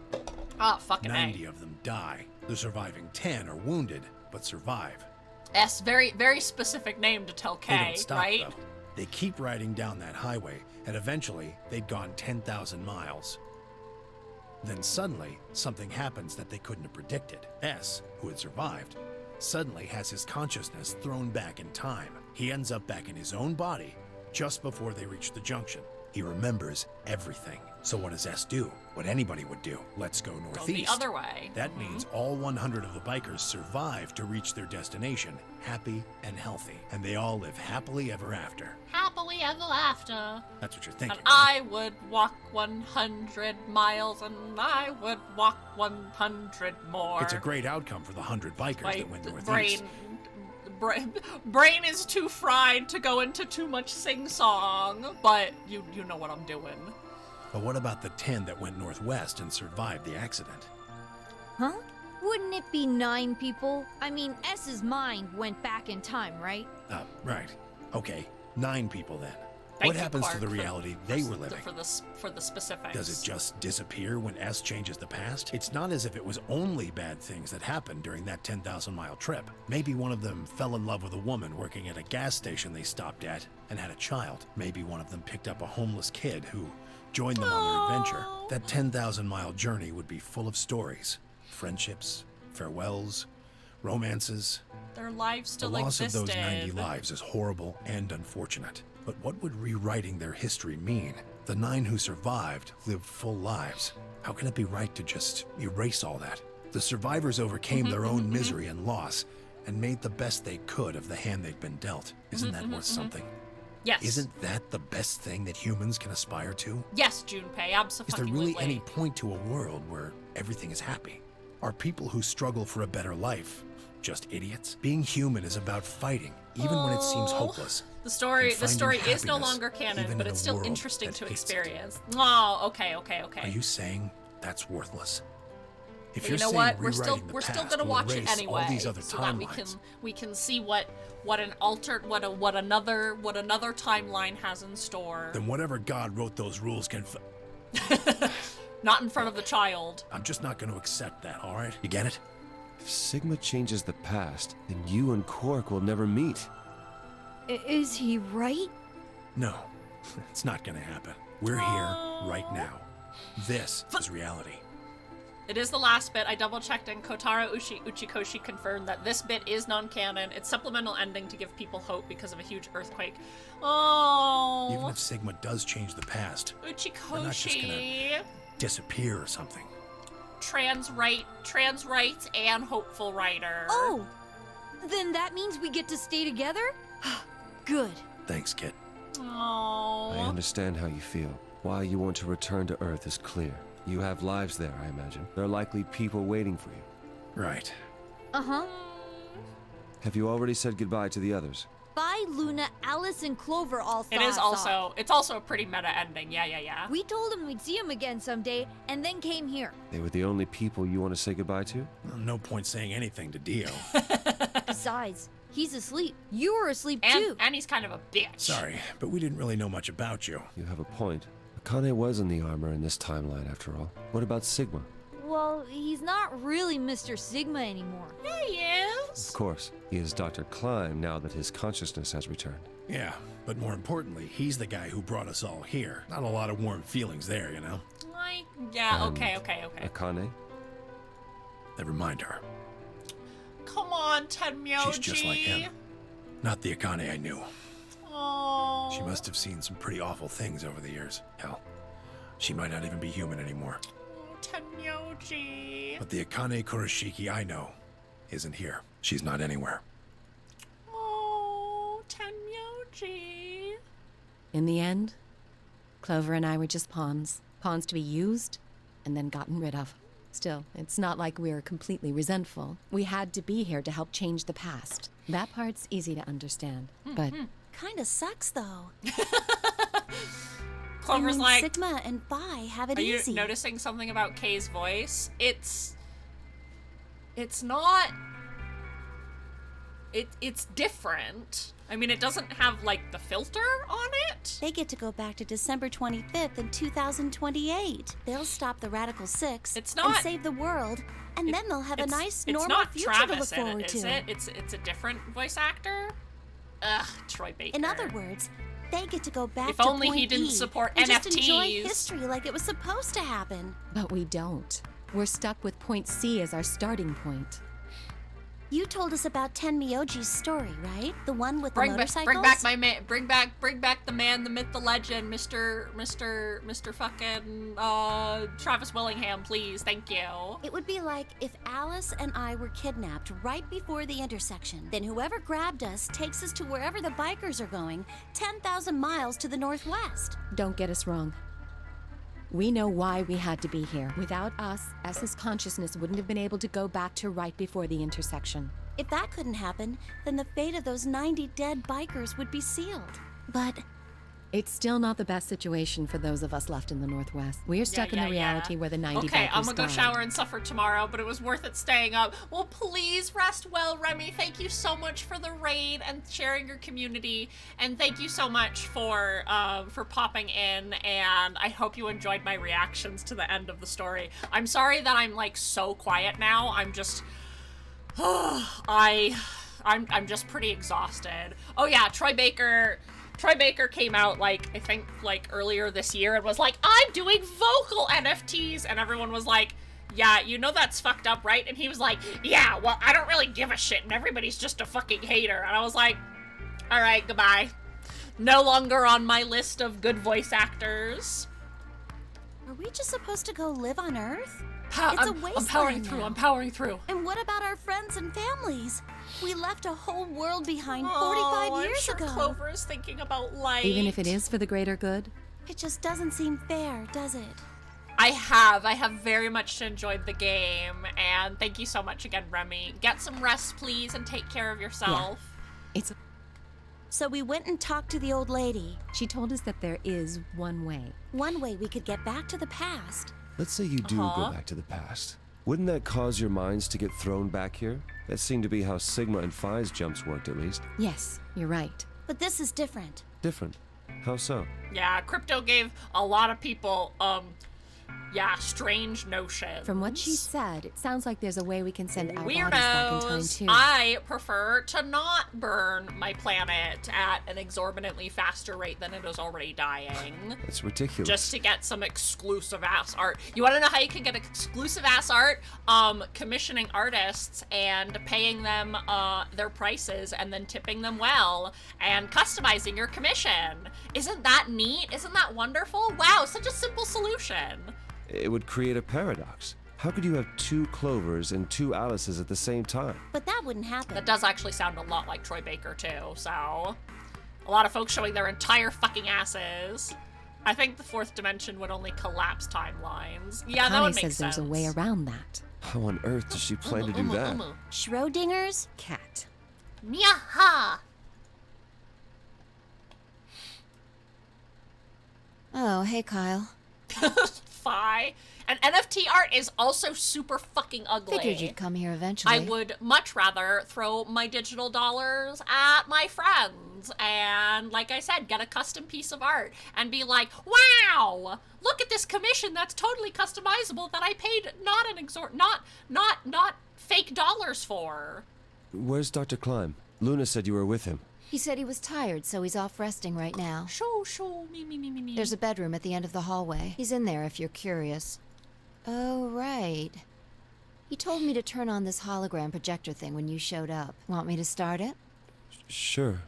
Oh, fucking 90 of them die. The surviving 10 are wounded, but survive. S, very, very specific name to tell K, They don't stop, right? though. They keep riding down that highway, and eventually they'd gone 10,000 miles. Then suddenly, something happens that they couldn't have predicted. S, who had survived, suddenly has his consciousness thrown back in time. He ends up back in his own body just before they reach the junction. He remembers everything. So what does S do? What anybody would do. Let's go northeast. Go the other way. That means all 100 of the bikers survive to reach their destination, happy and healthy. And they all live happily ever after. Happily ever after. That's what you're thinking. And I would walk 100 miles, and I would walk 100 more. It's a great outcome for the 100 bikers My that went northeast. brain is too fried to go into too much sing-song, but you know what I'm doing. But what about the 10 that went northwest and survived the accident? Huh? Wouldn't it be 9 people? I mean, S's mind went back in time, right? Right. Okay, 9 people then. Thank What you, happens to Clark, the reality they were living? For the specifics. Does it just disappear when S changes the past? It's not as if it was only bad things that happened during that 10,000-mile trip. Maybe one of them fell in love with a woman working at a gas station they stopped at and had a child. Maybe one of them picked up a homeless kid who joined them on their adventure. That 10,000-mile journey would be full of stories, friendships, farewells, romances. Their lives still The loss existed. of those 90 lives is horrible and unfortunate. But what would rewriting their history mean? The 9 who survived lived full lives. How can it be right to just erase all that? The survivors overcame their own misery and loss and made the best they could of the hand they'd been dealt. Isn't that worth something? Yes. Isn't that the best thing that humans can aspire to? Yes, Junpei, absolutely. Is there really any point to a world where everything is happy? Are people who struggle for a better life just idiots? Being human is about fighting, even when it seems hopeless. The story and finding is no happiness, longer canon, even but in it's a still world interesting that to hates it. experience. Oh, okay. Are you saying that's worthless? If But you're you know saying what? We're rewriting the still past gonna will watch it erase anyway, all these other so that timelines. we can see what another timeline has in store. Then whatever God wrote those rules can. Not in front of the child. I'm just not going to accept that. All right, you get it? If Sigma changes the past, then you and Cork will never meet. Is he right? No, it's not going to happen. We're here right now. This is reality. It is the last bit. I double-checked, and Kotaro Uchikoshi confirmed that this bit is non-canon. It's supplemental ending to give people hope because of a huge earthquake. Oh. Even if Sigma does change the past, they're not just Uchikoshi. gonna disappear or something. Trans rights and hopeful writer. Oh, then that means we get to stay together? Good. Thanks, kid. Oh. I understand how you feel. Why you want to return to Earth is clear. You have lives there, I imagine. There are likely people waiting for you. Right. Uh-huh. Have you already said goodbye to the others? Bye, Luna, Alice, and Clover all thought. It's also a pretty meta ending. Yeah. We told them we'd see him again someday, and then came here. They were the only people you want to say goodbye to? Well, no point saying anything to Dio. Besides, he's asleep. You were asleep too. And he's kind of a bitch. Sorry, but we didn't really know much about you. You have a point. Akane was in the armor in this timeline, after all. What about Sigma? Well, he's not really Mr. Sigma anymore. Yeah, he is. Of course, he is Dr. Klein now that his consciousness has returned. Yeah, but more importantly, he's the guy who brought us all here. Not a lot of warm feelings there, you know? Yeah, And okay. Akane? Never mind her. Come on, Tenmyoji. She's just like him. Not the Akane I knew. Oh. She must have seen some pretty awful things over the years. Hell, she might not even be human anymore. Tenmyoji. But the Akane Kurashiki I know isn't here. She's not anywhere. Oh, Tenmyoji. In the end, Clover and I were just pawns. Pawns to be used and then gotten rid of. Still, it's not like we're completely resentful. We had to be here to help change the past. That part's easy to understand, but... Kinda sucks, though. Clover's like... Sigma and Bai have it Are easy. you noticing something about Kay's voice? It's not... It's different. I mean, it doesn't have, like, the filter on it. They get to go back to December 25th in 2028. They'll stop the Radical Six and save the world, and then they'll have a nice, normal future to look forward to. Is it? It's a different voice actor? Ugh, Troy Baker. In other words, they get to go back If to only point he didn't E support and just NFTs. enjoy history like it was supposed to happen. But we don't. We're stuck with point C as our starting point. You told us about Tenmyoji's story, right? The one with the motorcycles? Bring back the man, the myth, the legend, Mr. fucking Travis Willingham, please. Thank you. It would be like if Alice and I were kidnapped right before the intersection. Then whoever grabbed us takes us to wherever the bikers are going, 10,000 miles to the northwest. Don't get us wrong. We know why we had to be here. Without us, S's consciousness wouldn't have been able to go back to right before the intersection. If that couldn't happen, then the fate of those 90 dead bikers would be sealed. But it's still not the best situation for those of us left in the Northwest. We're stuck in the reality where the 90 Okay, bikers I'm gonna go died. shower and suffer tomorrow, but it was worth it staying up. Well, please rest well, Remy. Thank you so much for the raid and sharing your community, and thank you so much for popping in. And I hope you enjoyed my reactions to the end of the story. I'm sorry that I'm like so quiet now. I'm just, I'm just pretty exhausted. Oh yeah, Troy Baker came out, like, I think, like, earlier this year and was like, I'm doing vocal NFTs, and everyone was like, yeah, you know that's fucked up, right? And he was like, yeah, well, I don't really give a shit, and everybody's just a fucking hater. And I was like, all right, goodbye. No longer on my list of good voice actors. are we just supposed to go live on Earth? I'm powering through. And what about our friends and families? We left a whole world behind 45 years ago. Clover is thinking about life. Even if it is for the greater good? It just doesn't seem fair, does it? I have very much enjoyed the game, and thank you so much again, Remy. Get some rest, please, and take care of yourself. Yeah. It's... So we went and talked to the old lady. She told us that there is one way. One way we could get back to the past. Let's say you do go back to the past. Wouldn't that cause your minds to get thrown back here? That seemed to be how Sigma and Phi's jumps worked, at least. Yes, you're right. But this is different. Different? How so? Yeah, Crypto gave a lot of people, strange notions. From what she said, it sounds like there's a way we can send our bodies back in time, too. I prefer to not burn my planet at an exorbitantly faster rate than it is already dying. It's ridiculous. Just to get some exclusive ass art. You want to know how you can get exclusive ass art? Commissioning artists and paying them their prices and then tipping them well and customizing your commission. Isn't that neat? Isn't that wonderful? Wow, such a simple solution. It would create a paradox. How could you have 2 Clovers and 2 Alices at the same time? But that wouldn't happen. That does actually sound a lot like Troy Baker, too, so... A lot of folks showing their entire fucking asses. I think the 4th dimension would only collapse timelines. Yeah, that would make sense. Says there's a way around that. How on earth does she plan to do that? Schrodinger's cat. Nyaha! Oh, hey, Kyle. Phi. And NFT art is also super fucking ugly. Figured you'd come here eventually. I would much rather throw my digital dollars at my friends and, like I said, get a custom piece of art and be like, wow, look at this commission that's totally customizable that I paid not fake dollars for. Where's Dr. Klein? Luna said you were with him. He said he was tired, so he's off resting right now. Sure, me. There's a bedroom at the end of the hallway. He's in there if you're curious. Oh, right. He told me to turn on this hologram projector thing when you showed up. Want me to start it? Sure.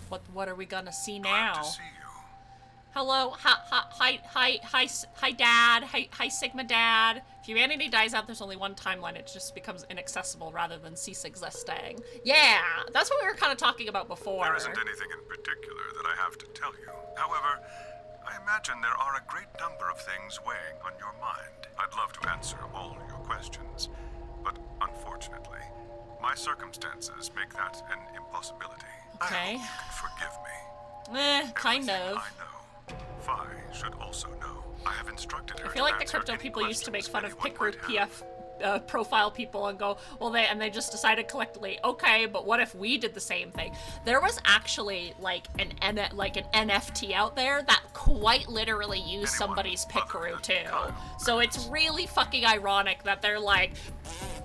What are we gonna see now? Glad to see you. Hello, hi, Dad. Hi, Sigma Dad. If humanity dies out, there's only one timeline. It just becomes inaccessible rather than cease existing. Yeah, that's what we were kind of talking about before. There isn't anything in particular that I have to tell you. However, I imagine there are a great number of things weighing on your mind. I'd love to answer all your questions, but unfortunately, my circumstances make that an impossibility. Okay. I hope you can forgive me. Kind of. I know. Phi should also know. I have instructed her. I feel like the crypto people used to make fun of Pickroot PF profile people and go, well, they just decided collectively, okay, but what if we did the same thing? There was actually like an NFT out there that quite literally used somebody's Pickroot too. So it's really fucking ironic that they're like,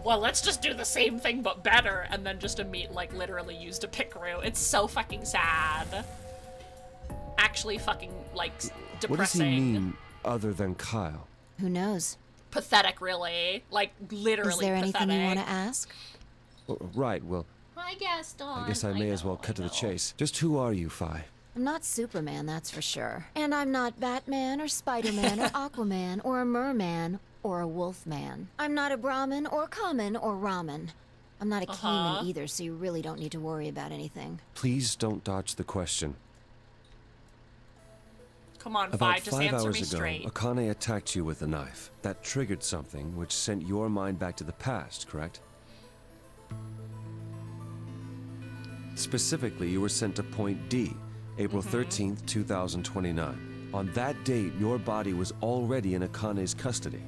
well, let's just do the same thing but better, and then just literally used a Pickroot. It's so fucking sad. Actually fucking, depressing. What does he mean, other than Kyle? Who knows? Pathetic, really. Literally pathetic. Is there anything you want to ask? Right, well... I guess I may as well cut to the chase. Just who are you, Phi? I'm not Superman, that's for sure. And I'm not Batman or Spider-Man or Aquaman or a merman or a wolfman. I'm not a Brahmin or Kamen or Ramen. I'm not a Cayman either, so you really don't need to worry about anything. Please don't dodge the question. Come on, About Phi, just 5 answer hours me ago, straight. Akane attacked you with a knife. That triggered something which sent your mind back to the past, correct? Specifically, you were sent to Point D, April 13th, 2029. On that date, your body was already in Akane's custody.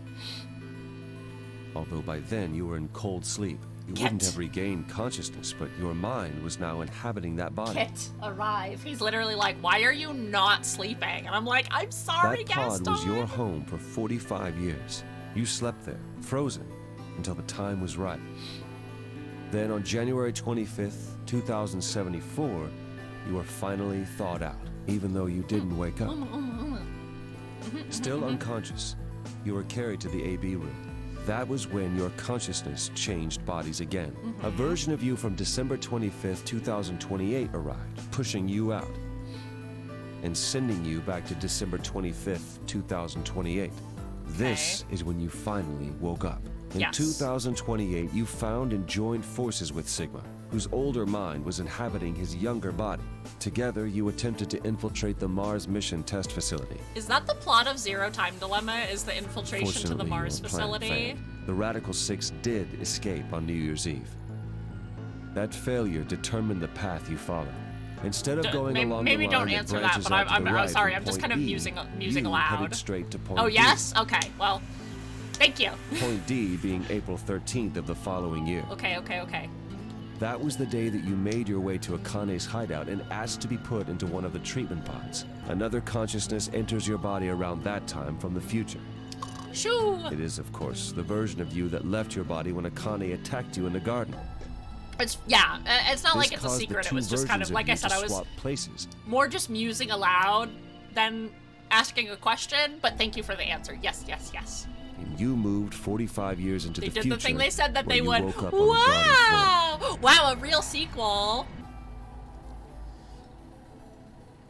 Although by then, you were in cold sleep. You wouldn't have regained consciousness, but your mind was now inhabiting that body. Kit, arrive. He's literally like, why are you not sleeping? And I'm like, I'm sorry, That pod Gaston. was your home for 45 years. You slept there, frozen, until the time was right. Then on January 25th, 2074, you were finally thawed out, even though you didn't wake up. Still unconscious, you were carried to the AB room. That was when your consciousness changed bodies again. A version of you from December 25th, 2028 arrived, pushing you out and sending you back to December 25th, 2028. This is when you finally woke up. In 2028, you found and joined forces with Sigma. whose older mind was inhabiting his younger body. Together, you attempted to infiltrate the Mars mission test facility. Is that the plot of Zero Time Dilemma? Is the infiltration to the Mars facility? The Radical Six did escape on New Year's Eve. That failure determined the path you followed. Instead of going along the line don't that answer that, branches but out to the I'm right sorry, from I'm just point kind of E, musing you aloud. headed straight to point Oh, D. yes? Okay, well, thank you. Point D being April 13th of the following year. Okay. That was the day that you made your way to Akane's hideout and asked to be put into one of the treatment pods. Another consciousness enters your body around that time from the future. Shoo! It is, of course, the version of you that left your body when Akane attacked you in the garden. It's not like it's a secret. It was just kind of, like I said, I was places. more just musing aloud than asking a question, but thank you for the answer. Yes. And you moved 45 years into the future. They did the thing they said that they where you would. woke up on the garden floor. Wow, a real sequel.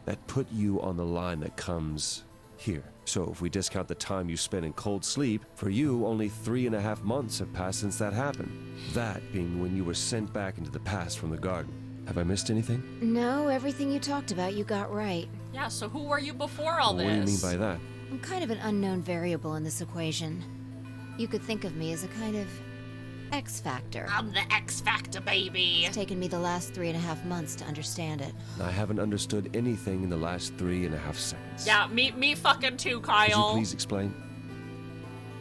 That put you on the line that comes here. So if we discount the time you spent in cold sleep, for you, only 3.5 months have passed since that happened. That being when you were sent back into the past from the garden. Have I missed anything? No, everything you talked about you got right. Yeah, so who were you before all this? What do you mean by that? I'm kind of an unknown variable in this equation. You could think of me as a kind of X Factor. I'm the X Factor, baby. It's taken me the last 3.5 months to understand it. I haven't understood anything in the last 3.5 seconds. Yeah, me fucking too, Kyle. Could you please explain?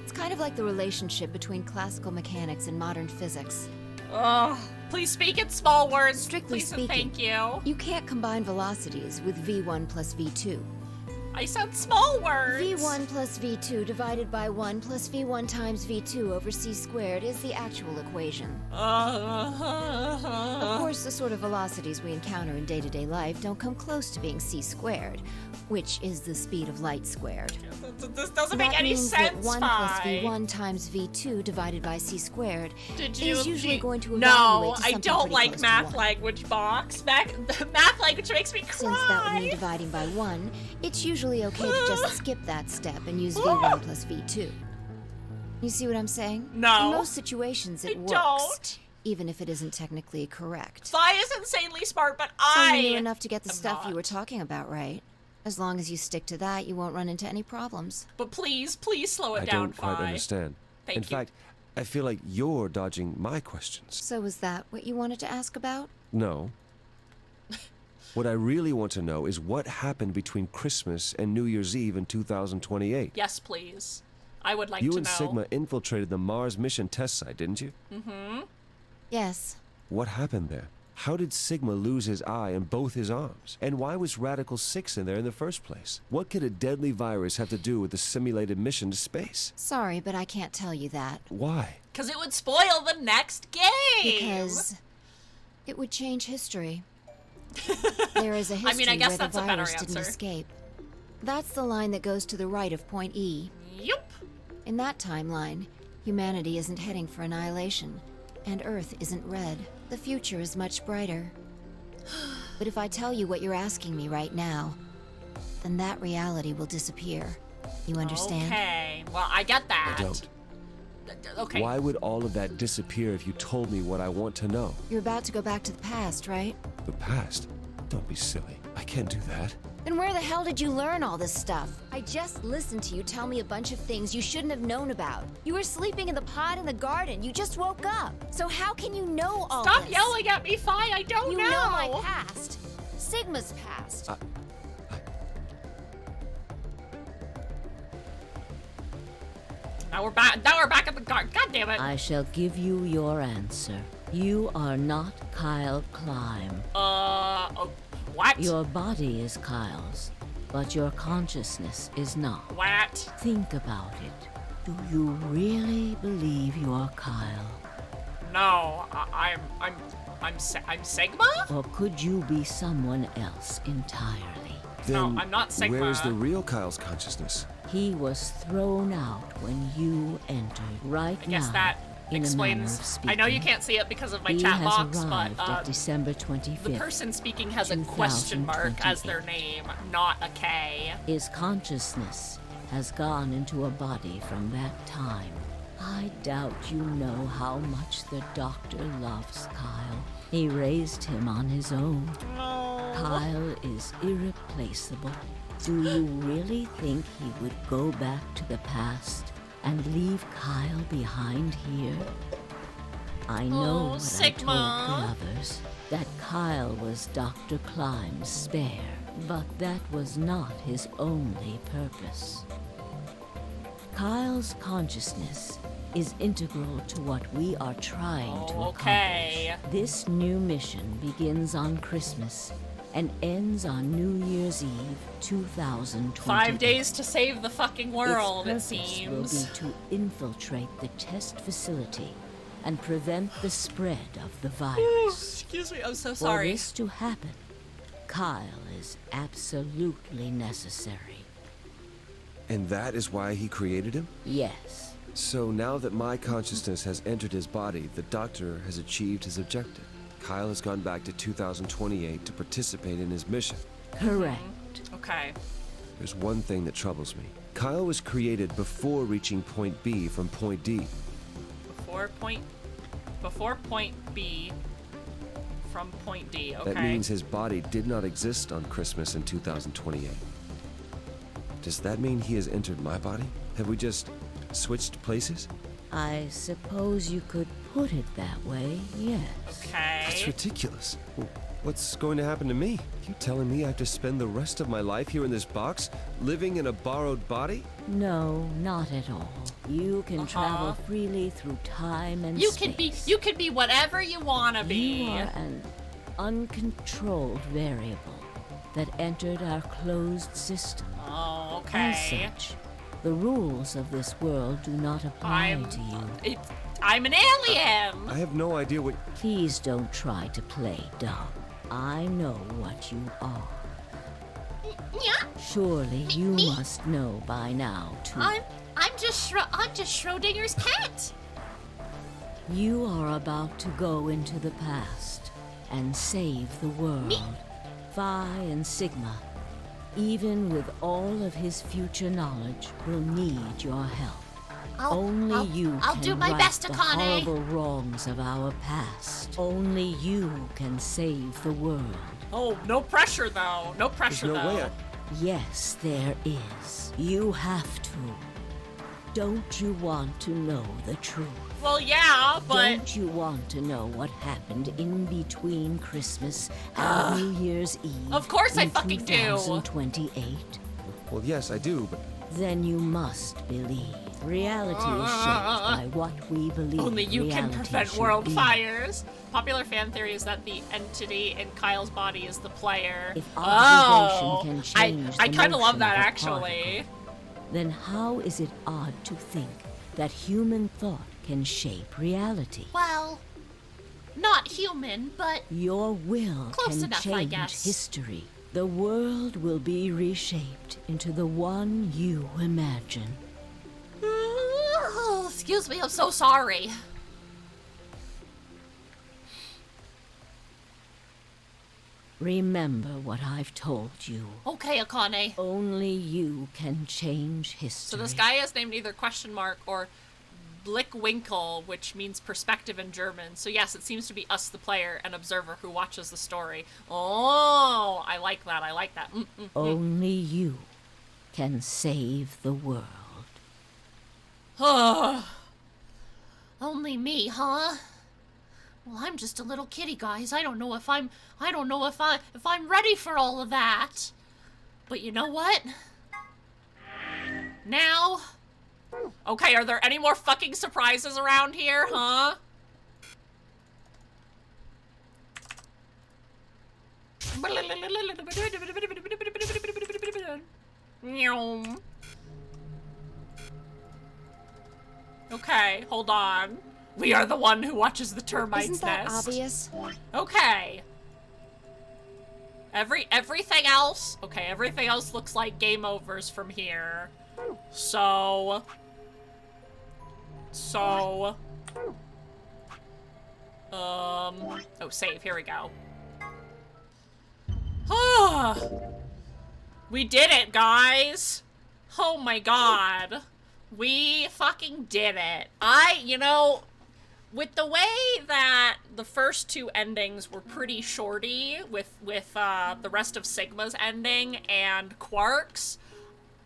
It's kind of like the relationship between classical mechanics and modern physics. Ugh. Please speak in small words. Strictly please speaking, and thank you. You can't combine velocities with v1 plus v2. I said small words. v1 plus v2 divided by 1 plus v1 times v2 over c squared is the actual equation. Of course, the sort of velocities we encounter in day-to-day life don't come close to being c squared, which is the speed of light squared. This doesn't make any sense, That 1 plus v1 times v2 divided by c squared is usually going to evaluate to something I don't pretty like close math to 1. language box. Math language makes me cry. Since that would mean dividing by 1, it's usually okay to just skip that step and use v1 plus v2. You see what I'm saying? No. In most situations, it works. Don't. Even if it isn't technically correct. Vi is insanely smart, but So I you knew enough to get the am stuff not. you were talking about, right? As long as you stick to that, you won't run into any problems. But please slow it I down, don't quite Vi. understand. Thank In you. fact, I feel like you're dodging my questions. So was that what you wanted to ask about? No. What I really want to know is what happened between Christmas and New Year's Eve in 2028. Yes, please. I would like You to and know. Sigma infiltrated the Mars mission test site, didn't you? Mm-hmm. Yes. What happened there? How did Sigma lose his eye and both his arms? And why was Radical 6 in there in the first place? What could a deadly virus have to do with the simulated mission to space? Sorry, but I can't tell you that. Why? Because it would spoil the next game. Because it would change history. There is a history I mean, I guess where that's the a better virus didn't answer. escape. That's the line that goes to the right of point E. Yup. In that timeline, humanity isn't heading for annihilation, and Earth isn't red. The future is much brighter. But if I tell you what you're asking me right now, then that reality will disappear. You understand? Okay. Well, I get that. I don't. Okay. Why would all of that disappear if you told me what I want to know? You're about to go back to the past, right? The past? Don't be silly. I can't do that. Then where the hell did you learn all this stuff? I just listened to you tell me a bunch of things you shouldn't have known about. You were sleeping in the pod in the garden. You just woke up. So how can you know all Stop this? yelling at me, Fi. I don't You know. know my past. Sigma's past. Now we're back at the garden. God damn it. I shall give you your answer. You are not Kyle Climb. What? Your body is Kyle's, but your consciousness is not. What? Think about it. Do you really believe you're Kyle? No, I'm Sigma? Or could you be someone else entirely? Then I'm not Sigma. where's the real Kyle's consciousness? He was thrown out when you entered. Right I guess now, that in a manner explains. of speaking, I know you can't see it because of my he chat has box, but arrived at December 25th. the person speaking has a question mark as their name, not a K. His consciousness has gone into a body from that time. I doubt you know how much the doctor loves Kyle. He raised him on his own. Kyle is irreplaceable. Do you really think he would go back to the past and leave Kyle behind here? I know what Sigma. I told the others, that Kyle was Dr. Climb's spare, but that was not his only purpose. Kyle's consciousness is integral to what we are trying to accomplish. This new mission begins on Christmas and ends on New Year's Eve 2020. 5 days to save the fucking world, it Its purpose seems. will be to infiltrate the test facility and prevent the spread of the virus. Excuse me, I'm so For sorry. this to happen, Kyle is absolutely necessary. And that is why he created him? Yes. So now that my consciousness has entered his body, the doctor has achieved his objective. Kyle has gone back to 2028 to participate in his mission. Correct. Okay. There's one thing that troubles me. Kyle was created before reaching point B from point D. Before point B from point D, okay. That means his body did not exist on Christmas in 2028. Does that mean he has entered my body? Have we just switched places? I suppose you could put it that way, yes. Okay. That's ridiculous. What's going to happen to me? You telling me I have to spend the rest of my life here in this box, living in a borrowed body? No, not at all. You can travel freely through time and You space. can be whatever you wanna be. You are an uncontrolled variable that entered our closed system. Oh, okay. As such, the rules of this world do not apply to you. I'm an alien! I have no idea what... Please don't try to play dumb. I know what you are. Yeah. Surely you must know by now, too. I'm just Schrodinger's cat. You are about to go into the past and save the world. Phi and Sigma, even with all of his future knowledge, will need your help. Only you I'll can do my right best, the Akane. horrible wrongs of our past. Only you can save the world. Oh, no pressure though. No pressure There's no though. way Yes, there is. You have to. Don't you want to know the truth? Well, yeah, but... Don't you want to know what happened in between Christmas and New Year's Eve? Of course I in fucking do. 2028? Well, yes, I do, but... Then you must believe. Reality is shaped by what we believe. Only you can reality prevent should world be. fires. Popular fan theory is that the entity in Kyle's body is the player. If observation can change I the kind of love motion that of a actually. Then how is it odd to think that human thought can shape reality? Well, not human, but Your will Close can enough, I change guess. history. The world will be reshaped into the one you imagine. oh, excuse me, I'm so sorry. Remember what I've told you. Okay, Akane. Only you can change history. So this guy is named either question mark or Blickwinkel, which means perspective in German. So yes, it seems to be us, the player, and observer who watches the story. Oh, I like that. I like that. Only you can save the world. Only me, huh? Well, I'm just a little kitty, guys. I don't know if I'm ready for all of that. But you know what? Now. Okay, are there any more fucking surprises around here, huh? Okay, hold on. We are the one who watches the termites Isn't that nest. obvious? Okay. Everything else. Okay, everything else looks like game overs from here. So. Oh, save. Here we go. We did it, guys. Oh my god. We fucking did it. with the way that the first two endings were pretty shorty with the rest of Sigma's ending and Quark's,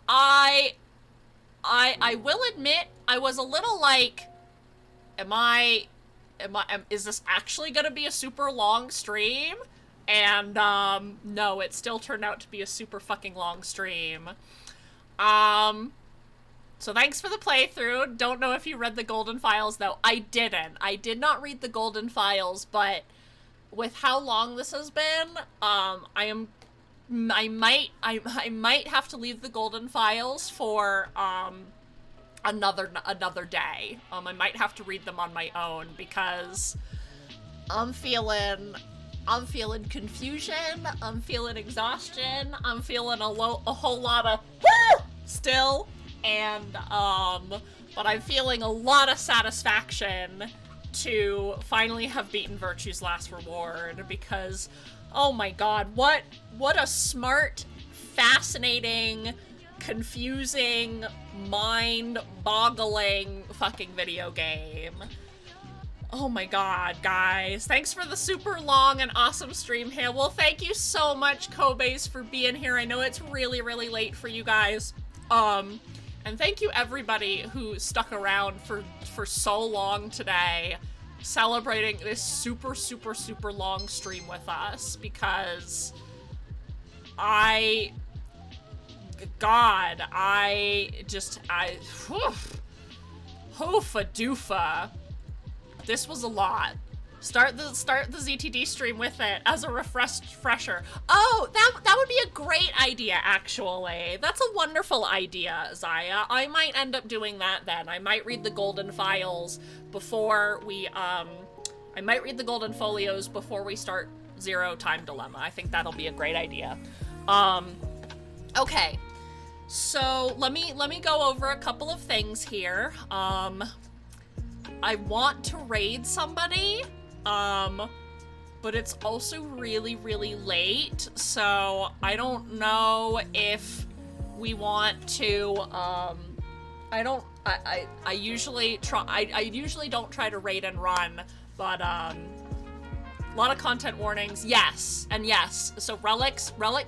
I will admit I was a little like, is this actually gonna be a super long stream? And no, it still turned out to be a super fucking long stream. So thanks for the playthrough. Don't know if you read the Golden Files, though. I didn't. I did not read the Golden Files, but with how long this has been, I might have to leave the Golden Files for another day. I might have to read them on my own because I'm feeling confusion. I'm feeling exhaustion. I'm feeling a whole lot of woo still. And, but I'm feeling a lot of satisfaction to finally have beaten Virtue's Last Reward because, oh my god, what a smart, fascinating, confusing, mind-boggling fucking video game. Oh my god, guys. Thanks for the super long and awesome stream here. Well, thank you so much, Kobe's, for being here. I know it's really, really late for you guys. And thank you everybody who stuck around for so long today, celebrating this super, super, super long stream with us, because hoofa doofa. This was a lot. Start the ZTD stream with it as a refresher. Oh, that would be a great idea, actually. That's a wonderful idea, Zaya. I might end up doing that then. I might read the Golden Files before we, I might read the Golden Folios before we start Zero Time Dilemma. I think that'll be a great idea. Okay. So, let me go over a couple of things here. I want to raid somebody. But it's also really, really late, so I don't know if we want to, I usually don't try to raid and run, but, a lot of content warnings, yes, and yes. So Relic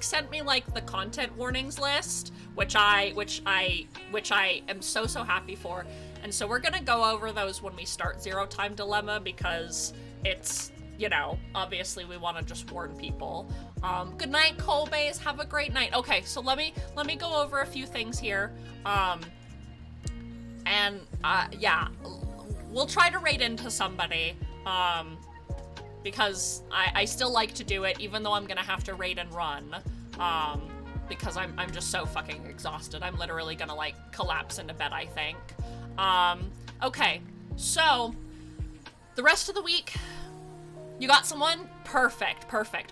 sent me, like, the content warnings list, which I am so happy for, and so we're gonna go over those when we start Zero Time Dilemma, because it's, you know, obviously we want to just warn people. Good night, Colbays. Have a great night. Okay, so let me go over a few things here. Yeah, we'll try to raid into somebody, because I still like to do it, even though I'm gonna have to raid and run, because I'm just so fucking exhausted. I'm literally gonna, like, collapse into bed, I think. Okay, so the rest of the week, you got someone? Perfect.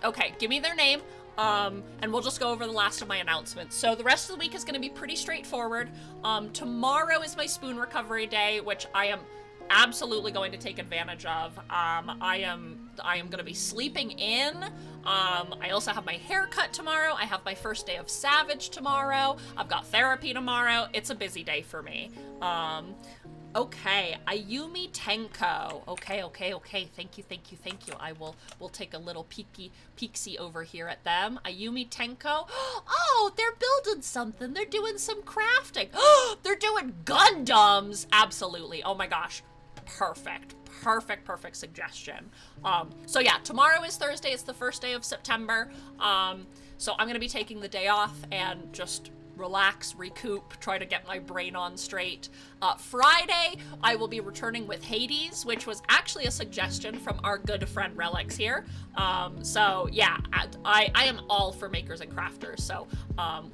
Okay, give me their name, and we'll just go over the last of my announcements. So the rest of the week is going to be pretty straightforward. Tomorrow is my spoon recovery day, which I am absolutely going to take advantage of. I am going to be sleeping in. I also have my haircut tomorrow. I have my first day of Savage tomorrow. I've got therapy tomorrow. It's a busy day for me. Okay, Ayumi Tenko. Okay. Thank you. We'll take a little peeksy over here at them. Ayumi Tenko. Oh, they're building something. They're doing some crafting. Oh, they're doing Gundams. Absolutely. Oh my gosh. Perfect suggestion. So yeah, tomorrow is Thursday. It's the first day of September. So I'm gonna be taking the day off and just relax, recoup, try to get my brain on straight. Friday, I will be returning with Hades, which was actually a suggestion from our good friend Relics here. So yeah, I am all for makers and crafters, so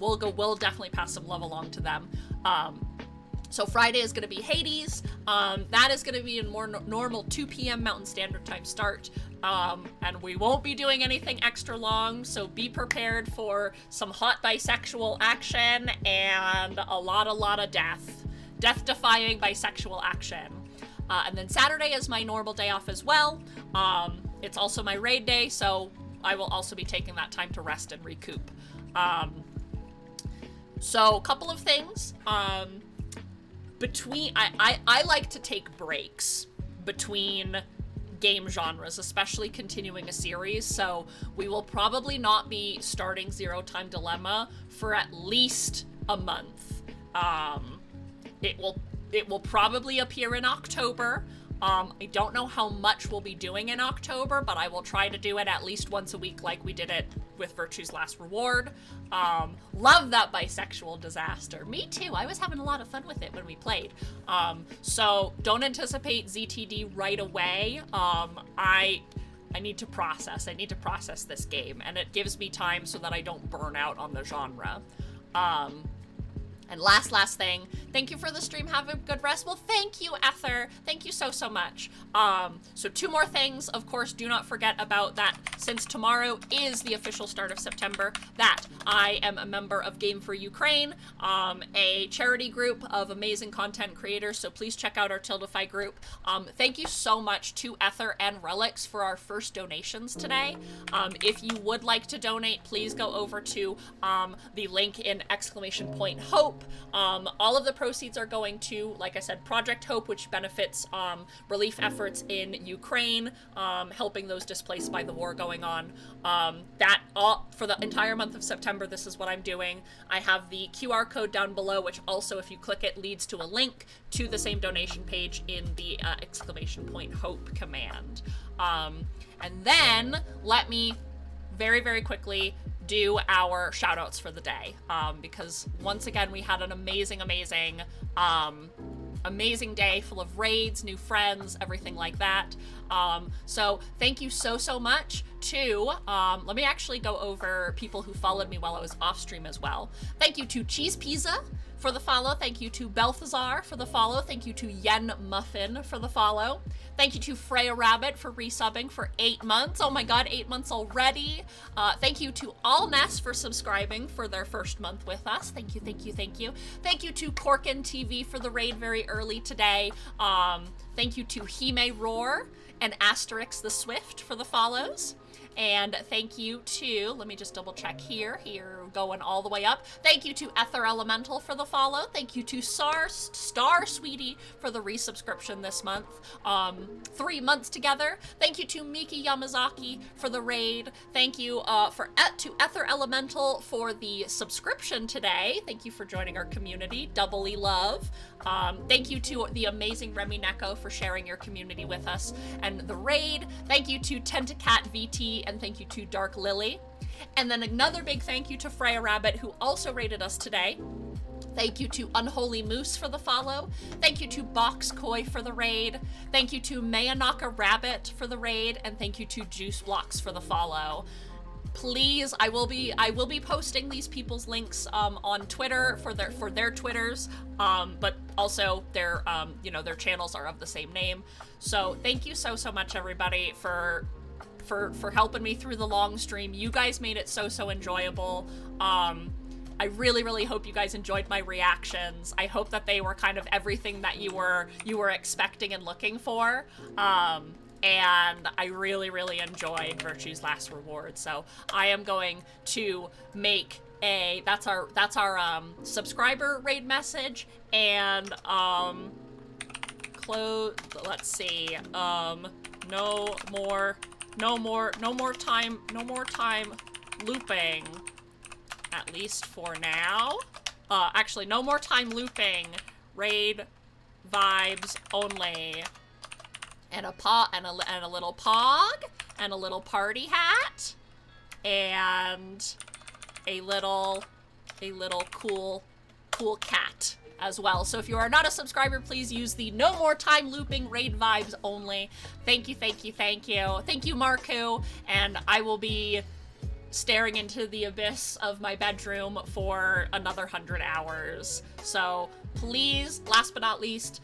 we'll definitely pass some love along to them. So Friday is going to be Hades. That is going to be a more normal 2 p.m. Mountain Standard Time start. And we won't be doing anything extra long, so be prepared for some hot bisexual action and a lot of death-defying bisexual action. And then Saturday is my normal day off as well. It's also my raid day, so I will also be taking that time to rest and recoup. So a couple of things. I like to take breaks between game genres, especially continuing a series. So we will probably not be starting Zero Time Dilemma for at least a month. It will probably appear in October. I don't know how much we'll be doing in October, but I will try to do it at least once a week like we did it with Virtue's Last Reward. Love that bisexual disaster. Me too. I was having a lot of fun with it when we played. So don't anticipate ZTD right away. I need to process. I need to process this game, and it gives me time so that I don't burn out on the genre. And last thing, thank you for the stream. Have a good rest. Well, thank you, Ether. Thank you so much. So 2 more things. Of course, do not forget about that. Since tomorrow is the official start of September, that I am a member of Game for Ukraine, a charity group of amazing content creators. So please check out our Tildify group. Thank you so much to Ether and Relics for our first donations today. If you would like to donate, please go over to the link in !Hope. All of the proceeds are going to, like I said, Project Hope, which benefits relief efforts in Ukraine, helping those displaced by the war going on. For the entire month of September, this is what I'm doing. I have the QR code down below, which also, if you click it, leads to a link to the same donation page in the !Hope command. And then let me very quickly do our shout outs for the day, because once again we had an amazing day full of raids, new friends, everything like that. So thank you so much to let me actually go over people who followed me while I was off stream as well. Thank you to Cheese Pizza for the follow. Thank you to Balthazar for the follow. Thank you to Yen Muffin for the follow. Thank you to Freya Rabbit for resubbing for 8 months. Oh my god, 8 months already. Thank you to All Ness for subscribing for their first month with us. Thank you. Thank you to Corkin TV for the raid very early today. Thank you to Hime Roar and Asterix the Swift for the follows. And thank you to, let me just double check here, going all the way up. Thank you to Ether Elemental for the follow. Thank you to Star Sweetie for the resubscription this month. 3 months together. Thank you to Miki Yamazaki for the raid. Thank you to Ether Elemental for the subscription today. Thank you for joining our community. Doubly love. Thank you to the amazing Remy Neko for sharing your community with us and the raid. Thank you to Tentacat VT, and thank you to Dark Lily. And then another big thank you to Freya Rabbit, who also raided us today. Thank you to Unholy Moose for the follow. Thank you to Box Koi for the raid. Thank you to Mayanaka Rabbit for the raid, and thank you to Juice Blocks for the follow. Please, I will be posting these people's links on Twitter for their Twitters, but also their their channels are of the same name. So thank you so much, everybody, for helping me through the long stream. You guys made it so enjoyable. I really hope you guys enjoyed my reactions. I hope that they were kind of everything that you were expecting and looking for. And I really enjoyed Virtue's Last Reward. So I am going to make that's our subscriber raid message, and let's see, no more time looping, at least for now. Actually, no more time looping, raid vibes only. And a little pog, and a little party hat, and a little cool cat as well. So if you are not a subscriber, please use the no more time looping raid vibes only. Thank you. Thank you, Marku, and I will be staring into the abyss of my bedroom for another 100 hours. So please, last but not least,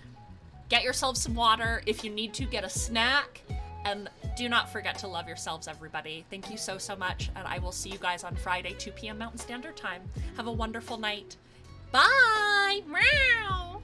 get yourselves some water. If you need to, get a snack. And do not forget to love yourselves, everybody. Thank you so much. And I will see you guys on Friday, 2 p.m. Mountain Standard Time. Have a wonderful night. Bye! Meow!